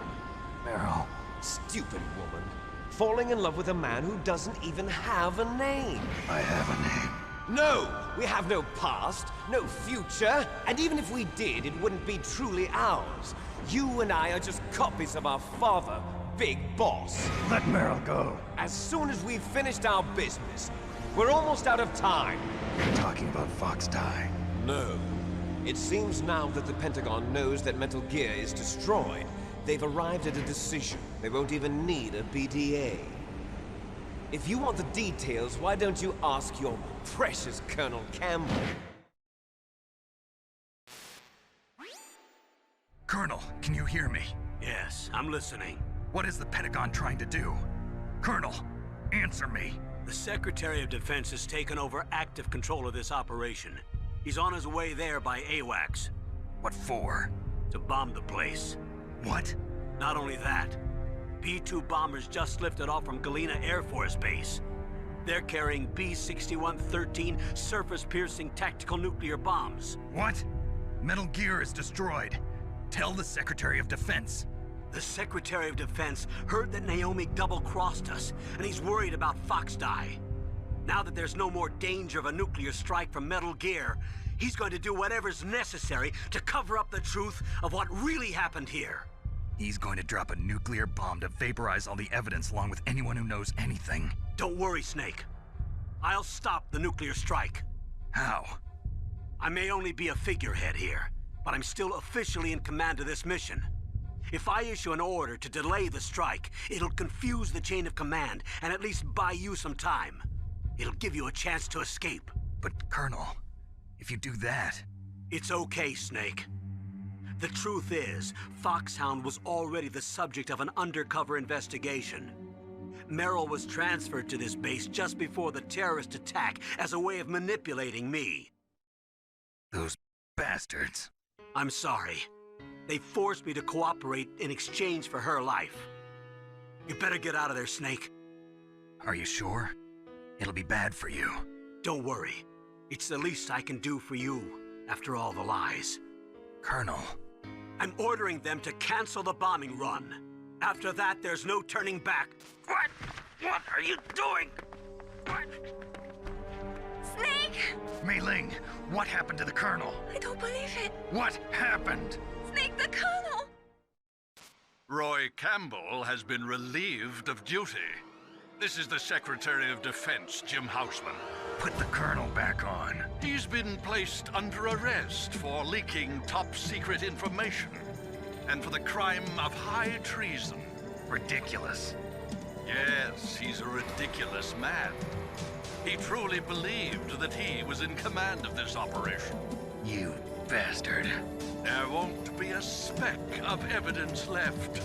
Meryl. Stupid woman. Falling in love with a man who doesn't even have a name. I have a name. No! We have no past, no future, and even if we did, it wouldn't be truly ours. You and I are just copies of our father, Big Boss. Let Meryl go. As soon as we've finished our business, we're almost out of time. You're talking about Fox Die. No. It seems now that the Pentagon knows that Metal Gear is destroyed. They've arrived at a decision. They won't even need a BDA. If you want the details, why don't you ask your precious Colonel Campbell? Colonel, can you hear me? Yes, I'm listening. What is the Pentagon trying to do? Colonel, answer me. The Secretary of Defense has taken over active control of this operation. He's on his way there by AWACS. What for? To bomb the place. What? Not only that, B-2 bombers just lifted off from Galena Air Force Base. They're carrying B-6113 surface-piercing tactical nuclear bombs. What? Metal Gear is destroyed. Tell the Secretary of Defense. The Secretary of Defense heard that Naomi double-crossed us, and he's worried about Fox Die. Now that there's no more danger of a nuclear strike from Metal Gear, he's going to do whatever's necessary to cover up the truth of what really happened here. He's going to drop a nuclear bomb to vaporize all the evidence along with anyone who knows anything. Don't worry, Snake. I'll stop the nuclear strike. How? I may only be a figurehead here, but I'm still officially in command of this mission. If I issue an order to delay the strike, it'll confuse the chain of command and at least buy you some time. It'll give you a chance to escape. But, Colonel, if you do that... It's okay, Snake. The truth is, Foxhound was already the subject of an undercover investigation. Meryl was transferred to this base just before the terrorist attack as a way of manipulating me. Those bastards. I'm sorry. They forced me to cooperate in exchange for her life. You better get out of there, Snake. Are you sure? It'll be bad for you. Don't worry. It's the least I can do for you, after all the lies. Colonel. I'm ordering them to cancel the bombing run. After that, there's no turning back. What? What are you doing? What? Snake! Mei Ling, what happened to the Colonel? I don't believe it. What happened? Snake the Colonel! Roy Campbell has been relieved of duty. This is the Secretary of Defense, Jim Houseman. Put the Colonel back on. He's been placed under arrest for leaking top-secret information and for the crime of high treason. Ridiculous. Yes, he's a ridiculous man. He truly believed that he was in command of this operation. You bastard. There won't be a speck of evidence left.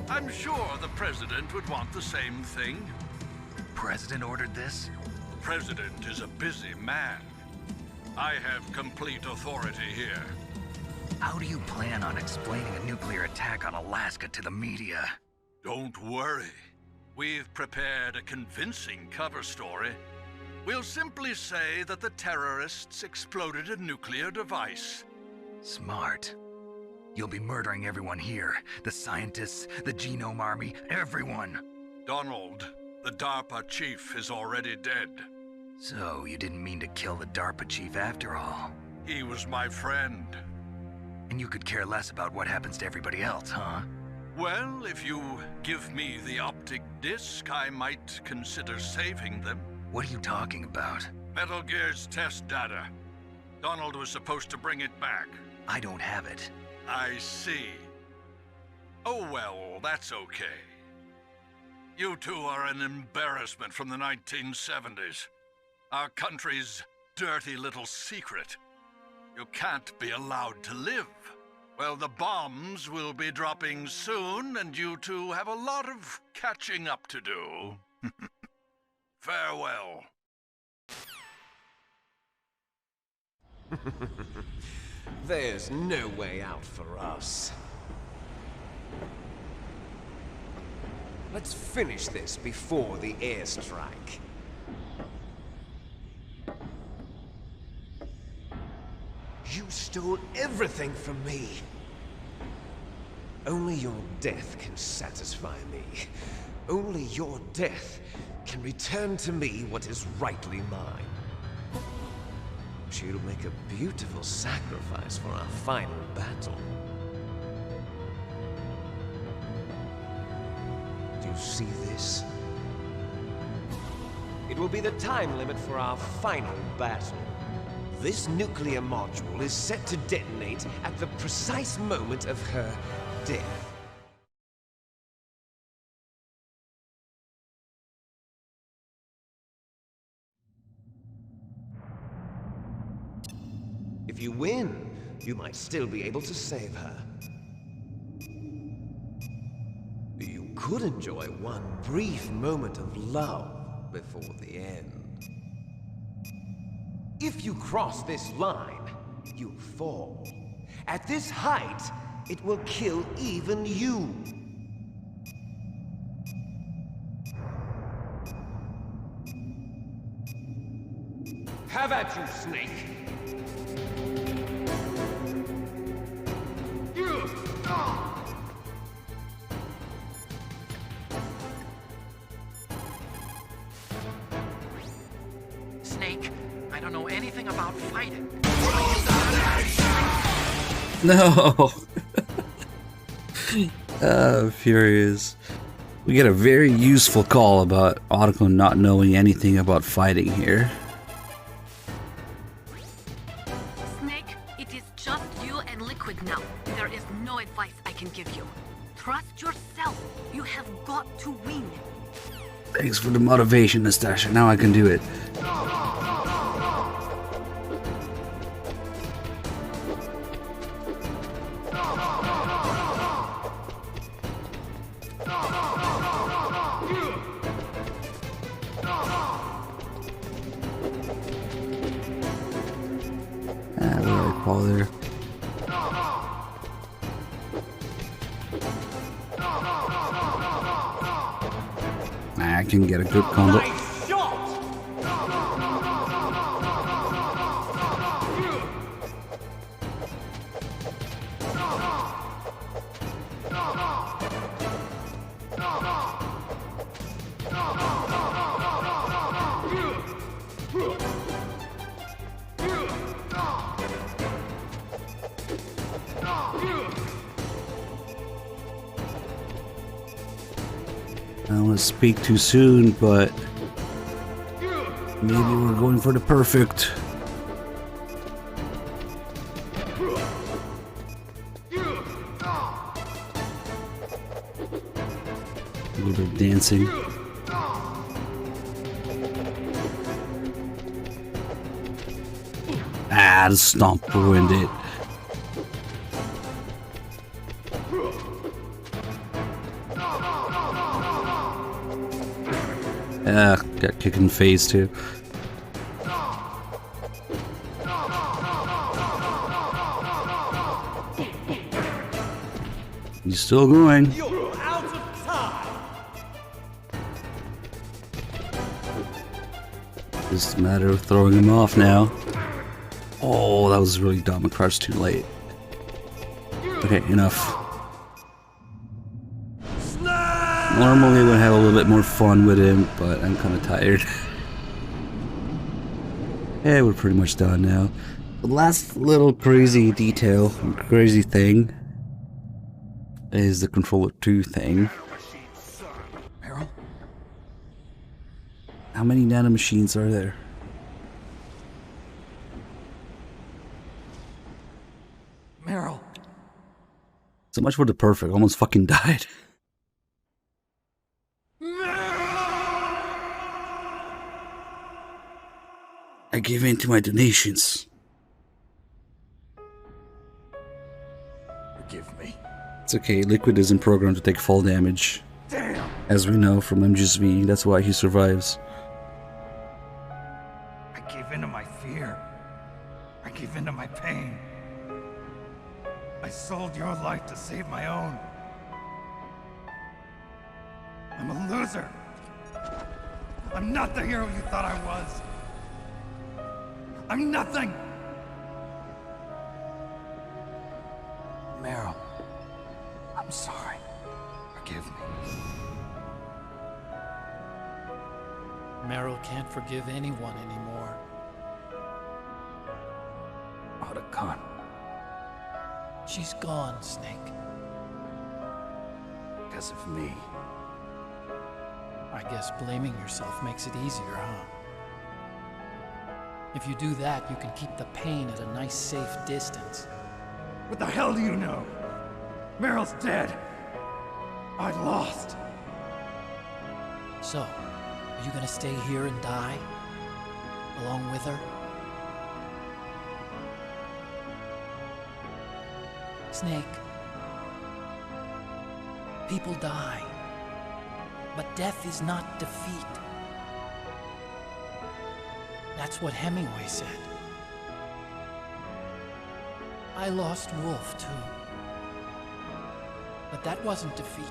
I'm sure the President would want the same thing. President ordered this? The President is a busy man. I have complete authority here. How do you plan on explaining a nuclear attack on Alaska to the media? Don't worry. We've prepared a convincing cover story. We'll simply say that the terrorists exploded a nuclear device. Smart. You'll be murdering everyone here. The scientists, the Genome Army, everyone. Donald, the DARPA chief, is already dead. So, you didn't mean to kill the DARPA chief after all? He was my friend. And you could care less about what happens to everybody else, huh? Well, if you give me the optic disc, I might consider saving them. What are you talking about? Metal Gear's test data. Donald was supposed to bring it back. I don't have it. I see. Oh well, that's okay. You two are an embarrassment from the 1970s. Our country's dirty little secret. You can't be allowed to live. Well, the bombs will be dropping soon, and you two have a lot of catching up to do. Farewell. There's no way out for us. Let's finish this before the airstrike. You stole everything from me. Only your death can satisfy me. Only your death can return to me what is rightly mine. She'll make a beautiful sacrifice for our final battle. Do you see this? It will be the time limit for our final battle. This nuclear module is set to detonate at the precise moment of her death. If you win, you might still be able to save her. You could enjoy one brief moment of love before the end. If you cross this line, you fall. At this height, it will kill even you. Have at you, Snake! Snake, I don't know anything about fighting. No! Furious. We get a very useful call about Otacon not knowing anything about fighting here. Snake, it is just you and Liquid now. There is no advice I can give you. Trust yourself. You have got to win. Thanks for the motivation, Nastasha. Now I can do it. What do I call there? I can get a good combo. I don't want to speak too soon, but maybe we're going for the perfect. A little bit of dancing. Ah, the stomp ruined it. Got kicked in the face too. He's still going. You're out of time. It's a matter of throwing him off now. Oh, that was really dumb. I crouched too late. Okay, enough. Normally I would have a little bit more fun with him, but I'm kind of tired. Yeah, we're pretty much done now. The last little crazy detail, crazy thing, is the controller 2 thing. Meryl? How many nanomachines are there? Meryl. So much for the perfect. Almost fucking died. I gave in to my donations. Forgive me. It's okay, Liquid isn't programmed to take fall damage. Damn! As we know from MGSV, that's why he survives. I gave in to my fear. I gave in to my pain. I sold your life to save my own. I'm a loser. I'm not the hero you thought I was. I'm nothing. Meryl, I'm sorry. Forgive me. Meryl can't forgive anyone anymore. Otacon. She's gone, Snake. Because of me. I guess blaming yourself makes it easier, huh? If you do that, you can keep the pain at a nice, safe distance. What the hell do you know? Meryl's dead. I lost. So, are you gonna stay here and die? Along with her? Snake. People die. But death is not defeat. That's what Hemingway said. I lost Wolf, too. But that wasn't defeat.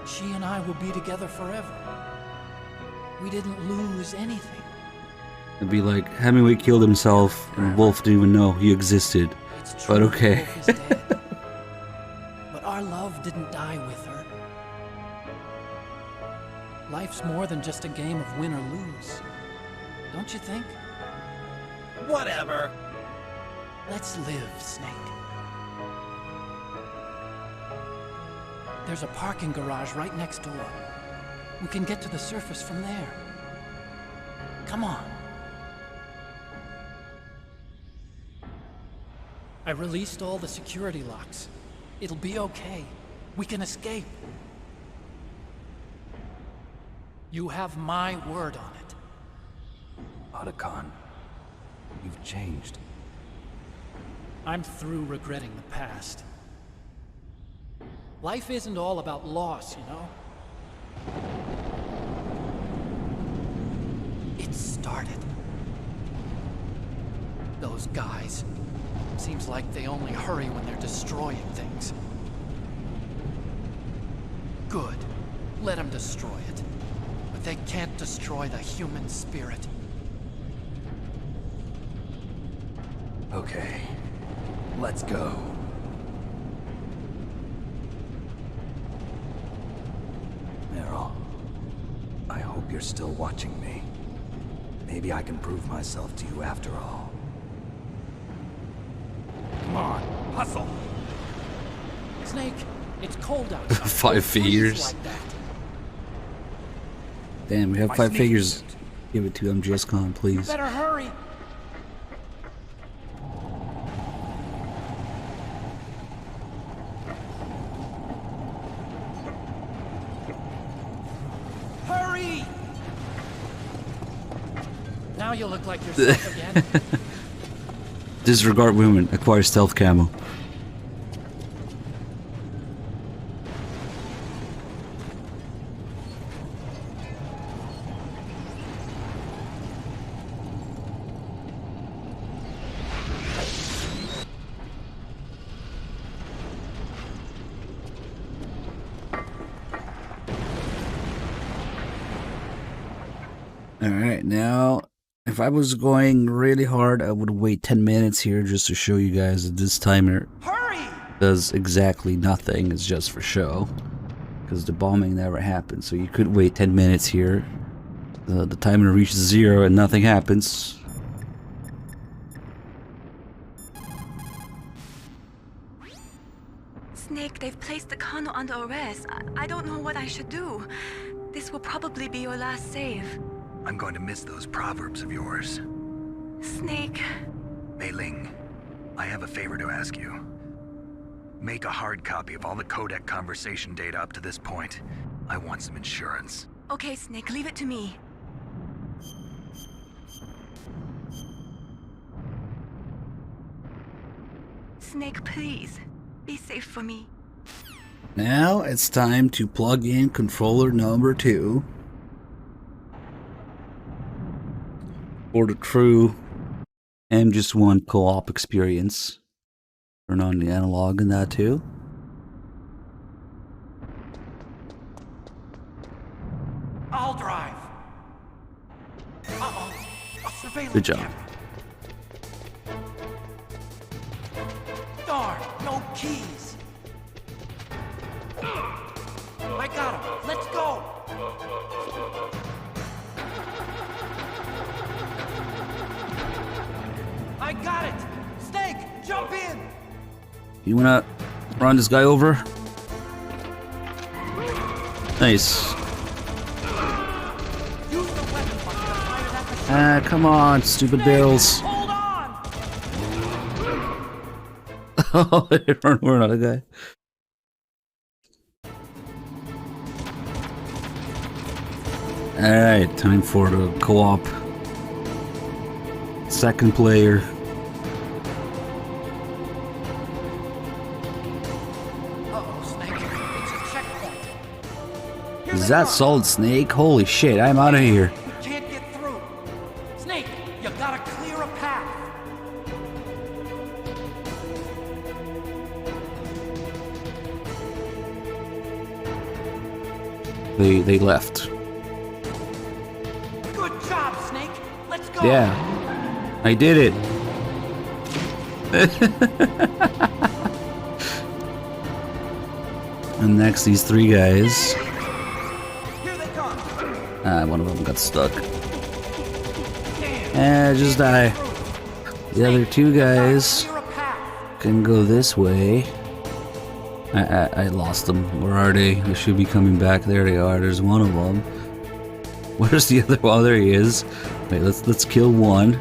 She and I will be together forever. We didn't lose anything. It'd be like Hemingway killed himself and Wolf didn't even know he existed. But okay. Wolf is dead. But our love didn't die with her. Life's more than just a game of win or lose. Don't you think? Whatever. Let's live, Snake. There's a parking garage right next door. We can get to the surface from there. Come on. I released all the security locks. It'll be okay. We can escape. You have my word on it. Otacon, you've changed. I'm through regretting the past. Life isn't all about loss, you know? It started. Those guys. Seems like they only hurry when they're destroying things. Good. Let them destroy it. But they can't destroy the human spirit. Okay. Let's go. Meryl, I hope you're still watching me. Maybe I can prove myself to you after all. Come on, hustle! Snake, It's cold outside. 5 figures. Like that. Damn, we have 5 figures. Give it to MGS-Con, please. Better hurry. Hurry! Now you look like yourself again. Disregard women. Acquire stealth camo. Alright, now, if I was going really hard, I would wait 10 minutes here just to show you guys that this timer does exactly nothing. It's just for show. Because the bombing never happened. So you could wait 10 minutes here. The timer reaches 0 and nothing happens. Snake, they've placed the Colonel under arrest. I don't know what I should do. This will probably be your last save. I'm going to miss those proverbs of yours. Snake. Mei Ling, I have a favor to ask you. Make a hard copy of all the codec conversation data up to this point. I want some insurance. Okay, Snake, leave it to me. Snake, please. Be safe for me. Now it's time to plug in controller number 2. For the true MGS1 co-op experience. Turn on the analog in that too. I'll drive. Uh-oh. A surveillance Good job. camera. Darn, no keys. I got him. Let's go. I got it. Snake, jump in. You wanna run this guy over? Nice. Ah, come on, stupid barrels. Hold on. Oh, they run over another guy. Alright, time for the co-op. Second player. Is that Solid Snake? Holy shit, I'm out of here. We can't get through. Snake, you gotta clear a path. They left. Good job, Snake. Let's go. Yeah. I did it. And next, these 3 guys. One of them got stuck. Just die. The other 2 guys can go this way. I lost them. Where are they? They should be coming back. There they are. There's one of them. Where's the other? Oh, there he is. Wait, let's kill one.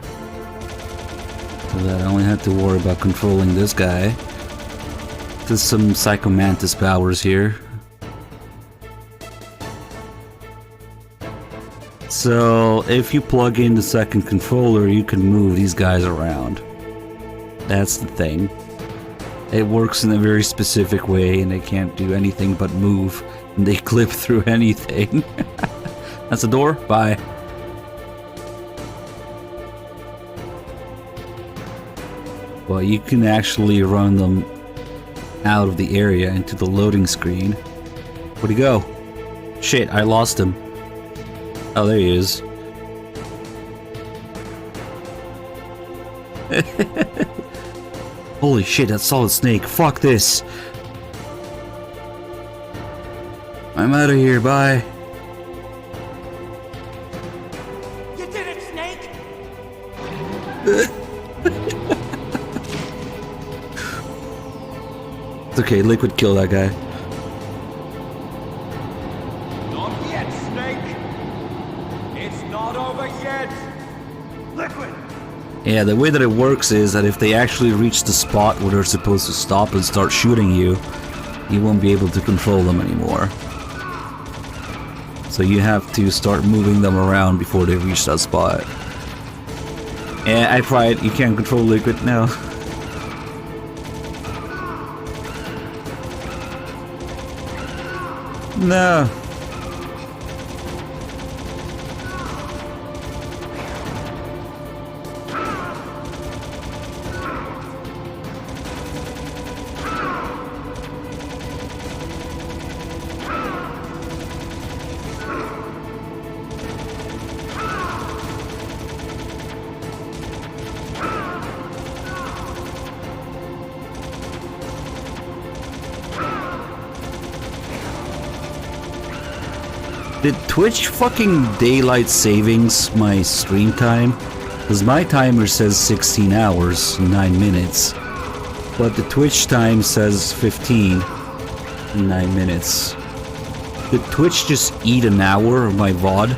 So that I only have to worry about controlling this guy. There's some Psychomantis powers here. So, if you plug in the second controller, you can move these guys around. That's the thing. It works in a very specific way, and they can't do anything but move. And they clip through anything. That's the door. Bye. Well, you can actually run them out of the area into the loading screen. Where'd he go? Shit, I lost him. Oh, there he is. Holy shit, that's Solid Snake. Fuck this. I'm out of here. Bye. You did it, Snake. It's okay, Liquid killed that guy. Yeah, the way that it works is that if they actually reach the spot where they're supposed to stop and start shooting you, you won't be able to control them anymore. So you have to start moving them around before they reach that spot. Yeah, I tried. You can't control Liquid now. No. Did Twitch fucking daylight savings my stream time? Because my timer says 16 hours, 9 minutes. But the Twitch time says 15, 9 minutes. Did Twitch just eat an hour of my VOD?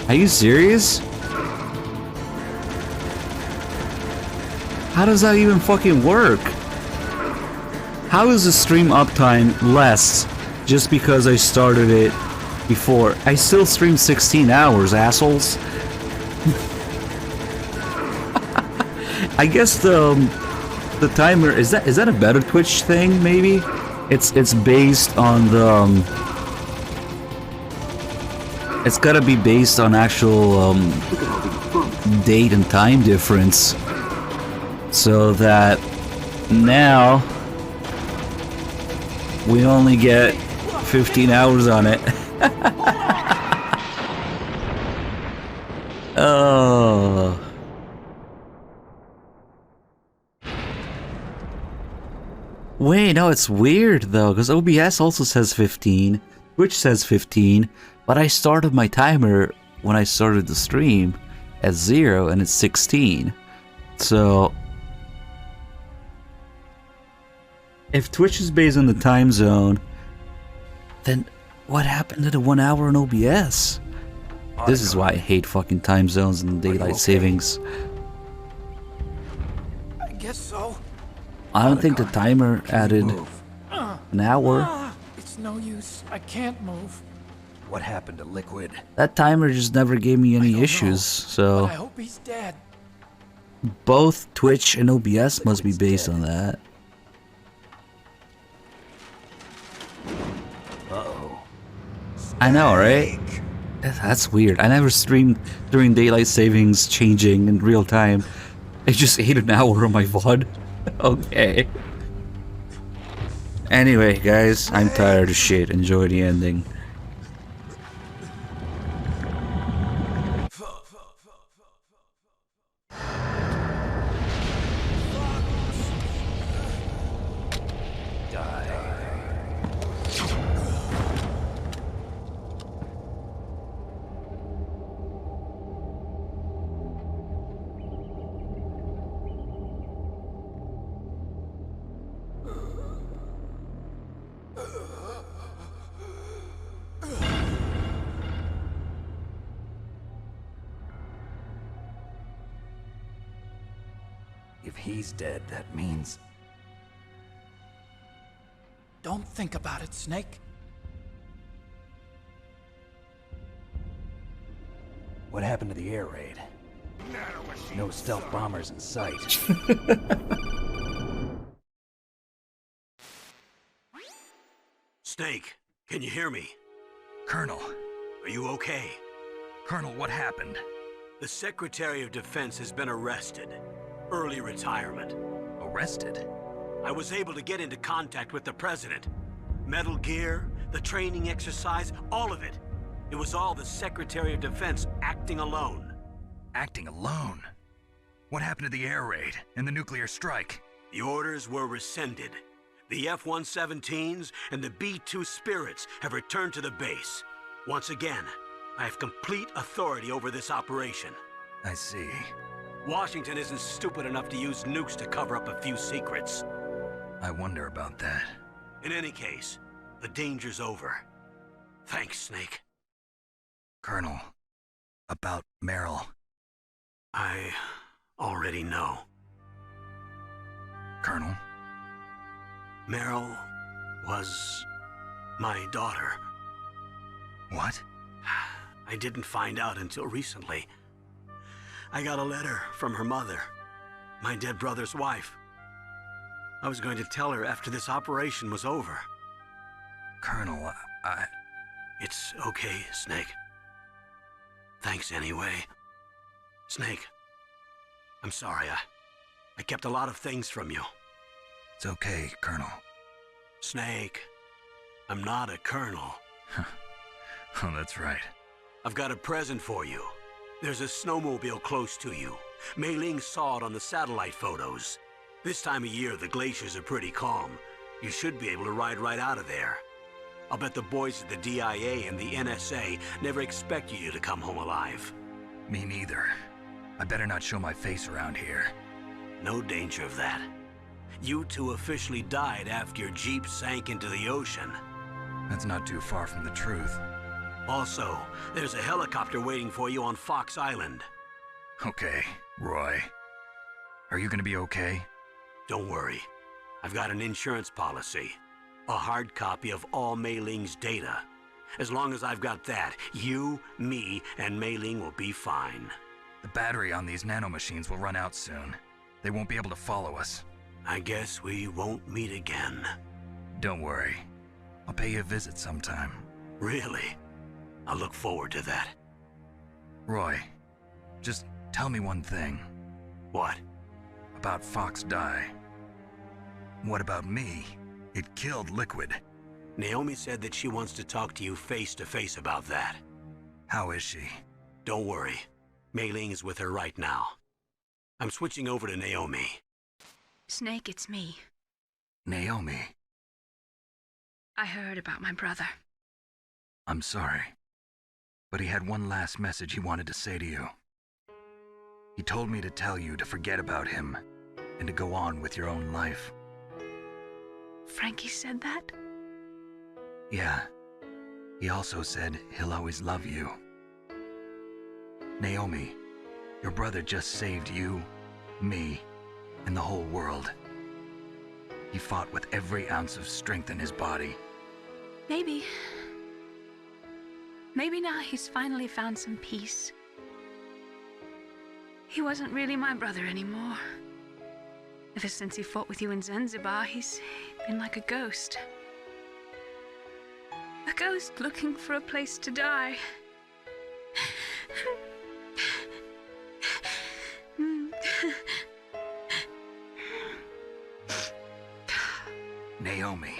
Are you serious? How does that even fucking work? How is the stream uptime less just because I started it before? I still stream 16 hours, assholes. I guess the timer is that a better Twitch thing? Maybe it's based on the it's gotta be based on actual date and time difference, so that now we only get 15 hours on it. Oh. Wait, no, it's weird though, because OBS also says 15, Twitch says 15, but I started my timer when I started the stream at 0 and it's 16. So if Twitch is based on the time zone, then what happened to the 1 hour in OBS? This is why I hate fucking time zones and daylight savings. I guess so. I don't think the timer added an hour. It's no use. I can't move. What happened to Liquid? That timer just never gave me any issues, But so I hope he's dead. both Twitch and OBS must be based on that. Uh-oh. I know, right? That's weird. I never streamed during daylight savings changing in real time. I just ate an hour of my VOD. Okay. Anyway, guys, I'm tired of shit. Enjoy the ending. If he's dead, that means... Don't think about it, Snake. What happened to the air raid? No stealth bombers in sight. Snake, can you hear me? Colonel. Are you okay? Colonel, what happened? The Secretary of Defense has been arrested. Early retirement. Arrested? I was able to get into contact with the President. Metal Gear, the training exercise, all of it. It was all the Secretary of Defense acting alone. Acting alone? What happened to the air raid and the nuclear strike? The orders were rescinded. The F-117s and the B-2 Spirits have returned to the base. Once again, I have complete authority over this operation. I see. Washington isn't stupid enough to use nukes to cover up a few secrets. I wonder about that. In any case, the danger's over. Thanks, Snake. Colonel, about Meryl. I already know. Colonel? Meryl was my daughter. What? I didn't find out until recently. I got a letter from her mother, my dead brother's wife. I was going to tell her after this operation was over. Colonel, It's okay, Snake. Thanks anyway. Snake, I'm sorry. I kept a lot of things from you. It's okay, Colonel. Snake, I'm not a colonel. Oh, that's right. I've got a present for you. There's a snowmobile close to you. Mei Ling saw it on the satellite photos. This time of year, the glaciers are pretty calm. You should be able to ride right out of there. I'll bet the boys at the DIA and the NSA never expect you to come home alive. Me neither. I better not show my face around here. No danger of that. You two officially died after your Jeep sank into the ocean. That's not too far from the truth. Also, there's a helicopter waiting for you on Fox Island. Okay, Roy. Are you gonna be okay? Don't worry. I've got an insurance policy. A hard copy of all Mei Ling's data. As long as I've got that, you, me, and Mei Ling will be fine. The battery on these nanomachines will run out soon. They won't be able to follow us. I guess we won't meet again. Don't worry. I'll pay you a visit sometime. Really? I look forward to that. Roy, just tell me one thing. What? About Fox Die. What about me? It killed Liquid. Naomi said that she wants to talk to you face to face about that. How is she? Don't worry. Mei Ling is with her right now. I'm switching over to Naomi. Snake, it's me. Naomi. I heard about my brother. I'm sorry. But he had one last message he wanted to say to you. He told me to tell you to forget about him and to go on with your own life. Frankie said that? Yeah. He also said he'll always love you. Naomi, your brother just saved you, me, and the whole world. He fought with every ounce of strength in his body. Maybe. Maybe now he's finally found some peace. He wasn't really my brother anymore. Ever since he fought with you in Zanzibar, he's been like a ghost. A ghost looking for a place to die. Naomi,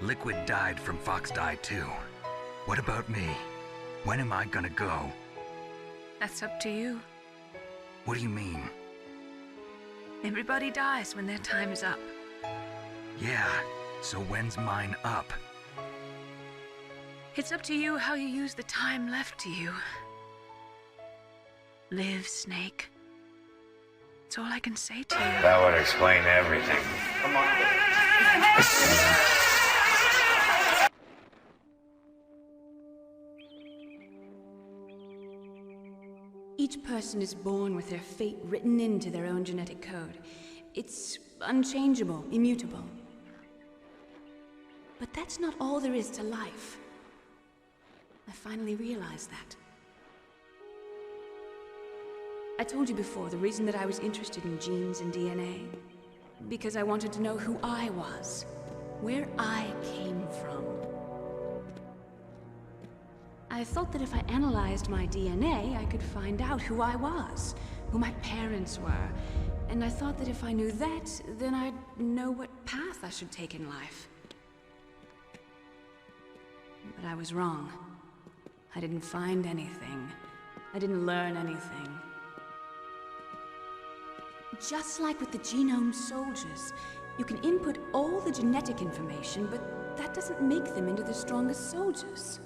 Liquid died from Fox Die too. What about me? When am I gonna go? That's up to you. What do you mean? Everybody dies when their time is up. Yeah, so when's mine up? It's up to you how you use the time left to you. Live, Snake. That's all I can say to you. That would explain everything. Come on. Each person is born with their fate written into their own genetic code. It's unchangeable, immutable. But that's not all there is to life. I finally realized that. I told you before the reason that I was interested in genes and DNA. Because I wanted to know who I was, where I came from. I thought that if I analyzed my DNA, I could find out who I was, who my parents were, and I thought that if I knew that, then I'd know what path I should take in life. But I was wrong. I didn't find anything. I didn't learn anything. Just like with the genome soldiers, you can input all the genetic information, but that doesn't make them into the strongest soldiers.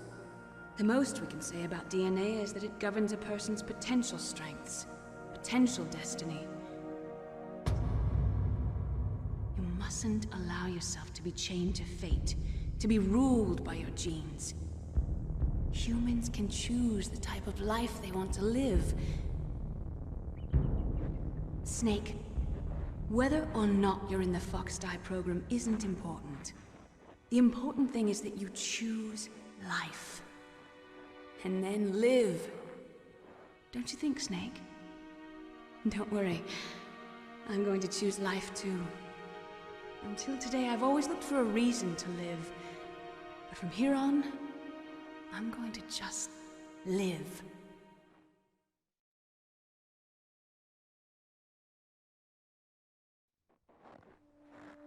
The most we can say about DNA is that it governs a person's potential strengths, potential destiny. You mustn't allow yourself to be chained to fate, to be ruled by your genes. humans can choose the type of life they want to live. Snake, whether or not you're in the Fox-Die program isn't important. The important thing is that you choose life. And then live. Don't you think, Snake? Don't worry. I'm going to choose life too. Until today, I've always looked for a reason to live. But from here on, I'm going to just live.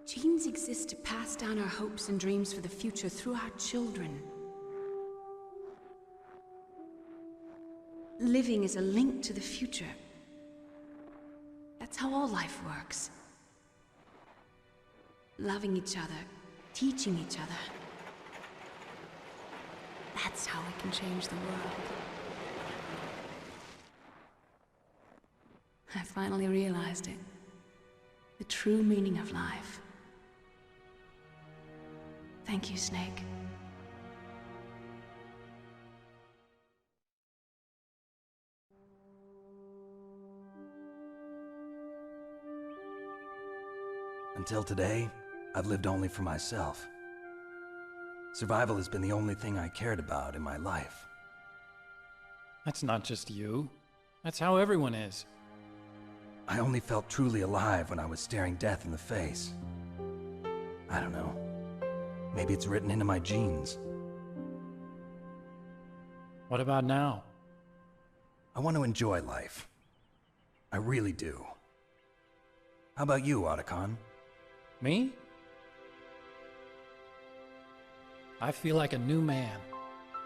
Genes exist to pass down our hopes and dreams for the future through our children. Living is a link to the future. That's how all life works. Loving each other, teaching each other. That's how we can change the world. I finally realized it. The true meaning of life. Thank you, Snake. Until today, I've lived only for myself. Survival has been the only thing I cared about in my life. That's not just you. That's how everyone is. I only felt truly alive when I was staring death in the face. I don't know. Maybe it's written into my genes. What about now? I want to enjoy life. I really do. How about you, Otacon? Me? I feel like a new man.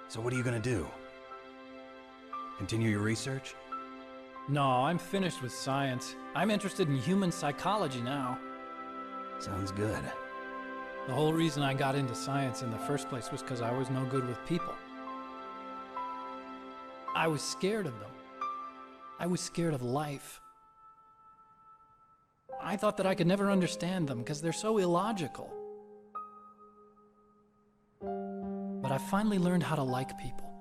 So what are you gonna do? Continue your research? No, I'm finished with science. I'm interested in human psychology now. Sounds good. The whole reason I got into science in the first place was because I was no good with people. I was scared of them. I was scared of life. I thought that I could never understand them because they're so illogical. But I finally learned how to like people.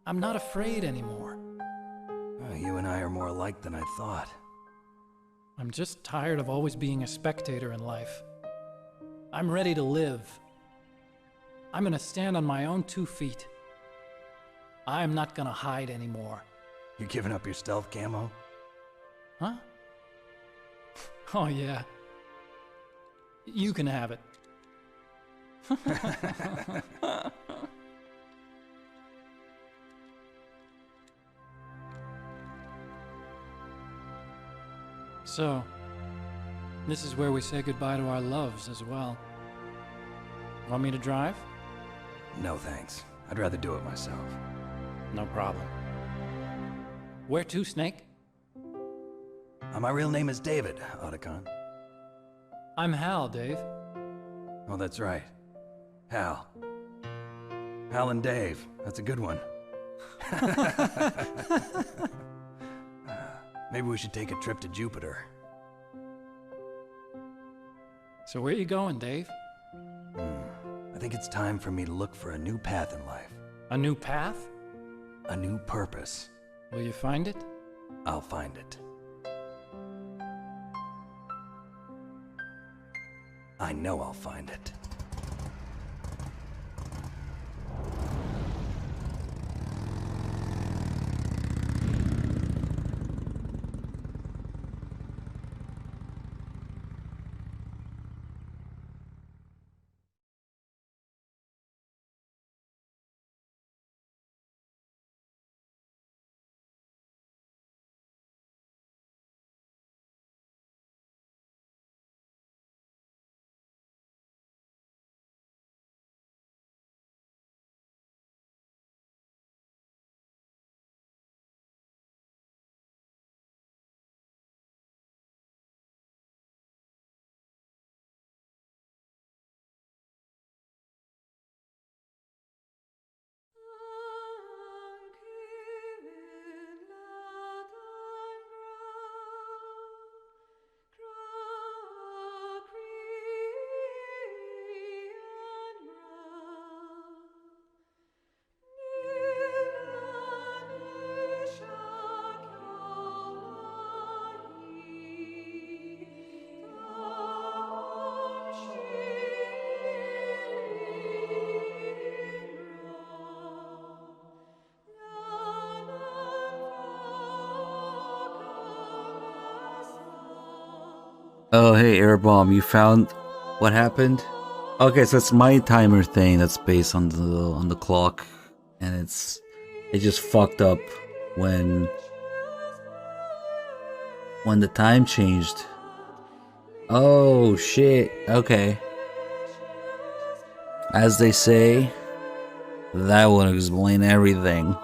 I'm not afraid anymore. You and I are more alike than I thought. I'm just tired of always being a spectator in life. I'm ready to live. I'm gonna stand on my own 2 feet. I'm not gonna hide anymore. You giving up your stealth camo? Huh? Oh yeah. You can have it. So, this is where we say goodbye to our loves as well. Want me to drive? No thanks. I'd rather do it myself. No problem. Where to, Snake? My real name is David, Otacon. I'm Hal, Dave. Oh, that's right. Hal. Hal and Dave. That's a good one. Maybe we should take a trip to Jupiter. So where you going, Dave? I think it's time for me to look for a new path in life. A new path? A new purpose. Will you find it? I'll find it. I know I'll find it. Oh, hey, Airbomb, you found what happened? Okay, so it's my timer thing that's based on the clock, and it just fucked up when the time changed. Oh shit. Okay. As they say, that would explain everything.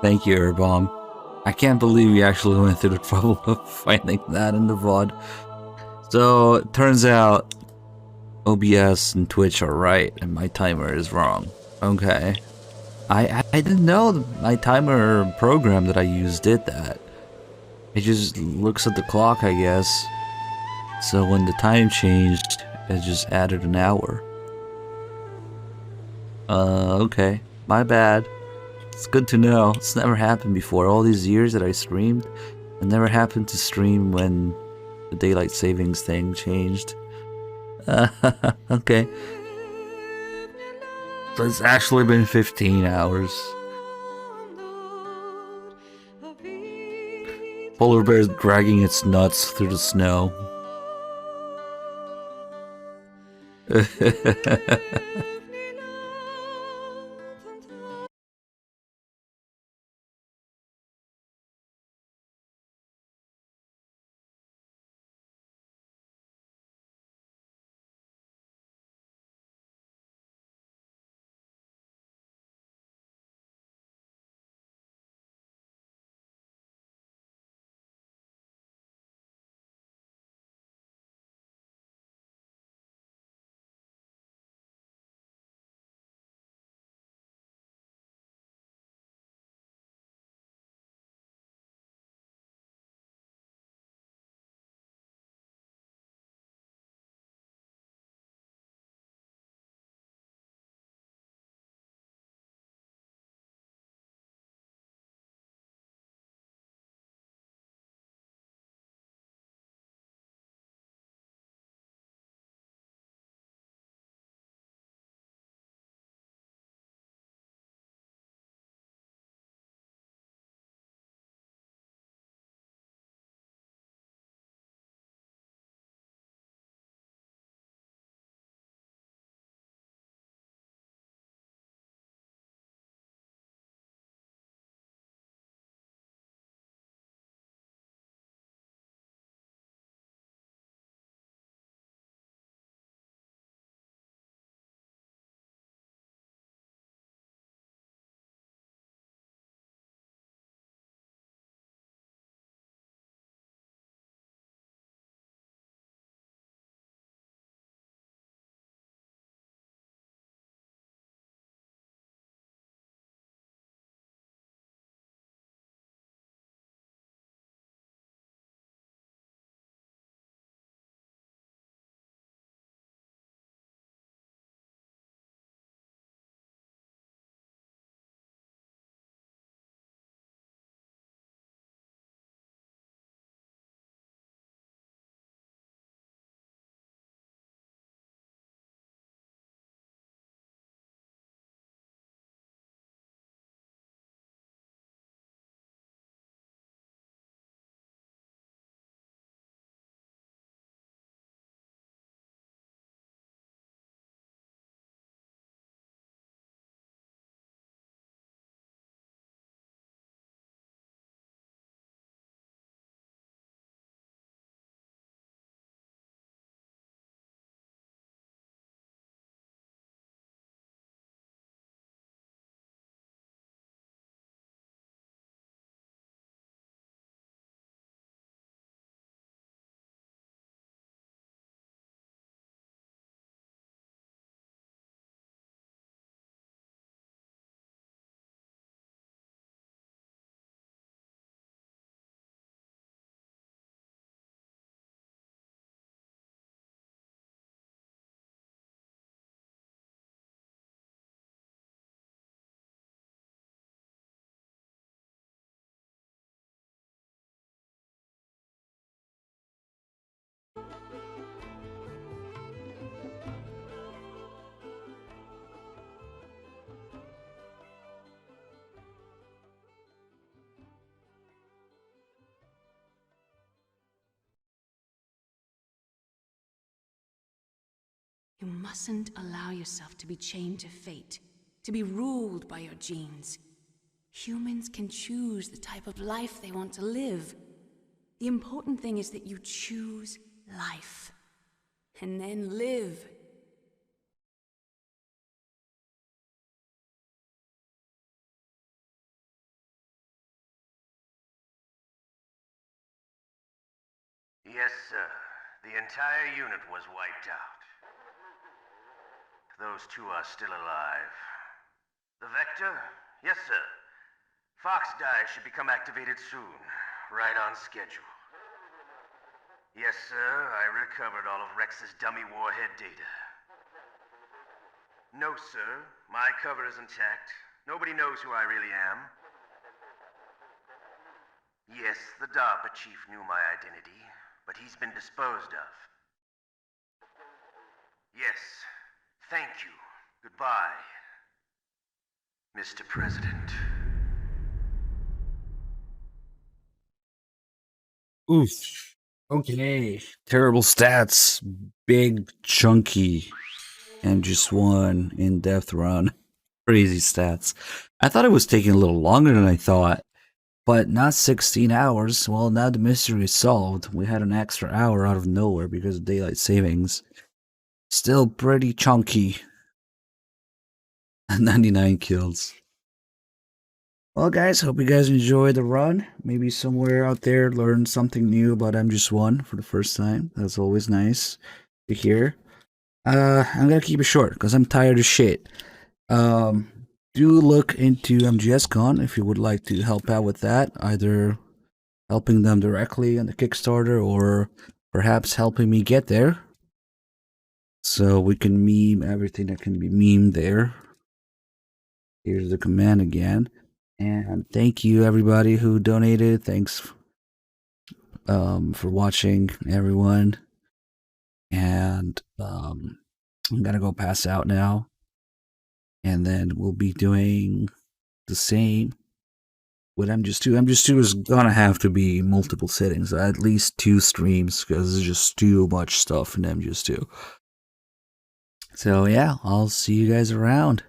Thank you, Airbomb. I can't believe we actually went through the trouble of finding that in the VOD. So, it turns out OBS and Twitch are right, and my timer is wrong. Okay. I didn't know my timer program that I used did that. It just looks at the clock, I guess. So when the time changed, it just added an hour. Okay. My bad. It's good to know. It's never happened before. All these years that I streamed, it never happened to stream when the daylight savings thing changed. Okay. So it's actually been 15 hours. Polar bear is dragging its nuts through the snow. You mustn't allow yourself to be chained to fate, to be ruled by your genes. Humans can choose the type of life they want to live. The important thing is that you choose life. And then live. Yes, sir. The entire unit was wiped out. Those two are still alive. The Vector? Yes, sir. Fox Die should become activated soon. Right on schedule. Yes, sir. I recovered all of Rex's dummy warhead data. No, sir. My cover is intact. Nobody knows who I really am. Yes, the DARPA chief knew my identity, but he's been disposed of. Yes. Thank you. Goodbye, Mr. President. Oof. Okay. Terrible stats. Big, chunky, and just one in-depth run. Crazy stats. I thought it was taking a little longer than I thought, but not 16 hours. Well, now the mystery is solved. We had an extra hour out of nowhere because of daylight savings. Still pretty chunky. 99 kills. Well, guys, hope you guys enjoyed the run. Maybe somewhere out there learned something new about MGS1 for the first time. That's always nice to hear. I'm gonna keep it short because I'm tired of shit. Do look into MGSCon if you would like to help out with that, either helping them directly on the Kickstarter or perhaps helping me get there, so we can meme everything that can be memed there. Here's the command again. And thank you everybody who donated. Thanks for watching, everyone. And I'm gonna go pass out now. And then we'll be doing the same with MGS2. MGS2 is gonna have to be multiple settings, at least 2 streams, because there's just too much stuff in MGS2. So yeah, I'll see you guys around.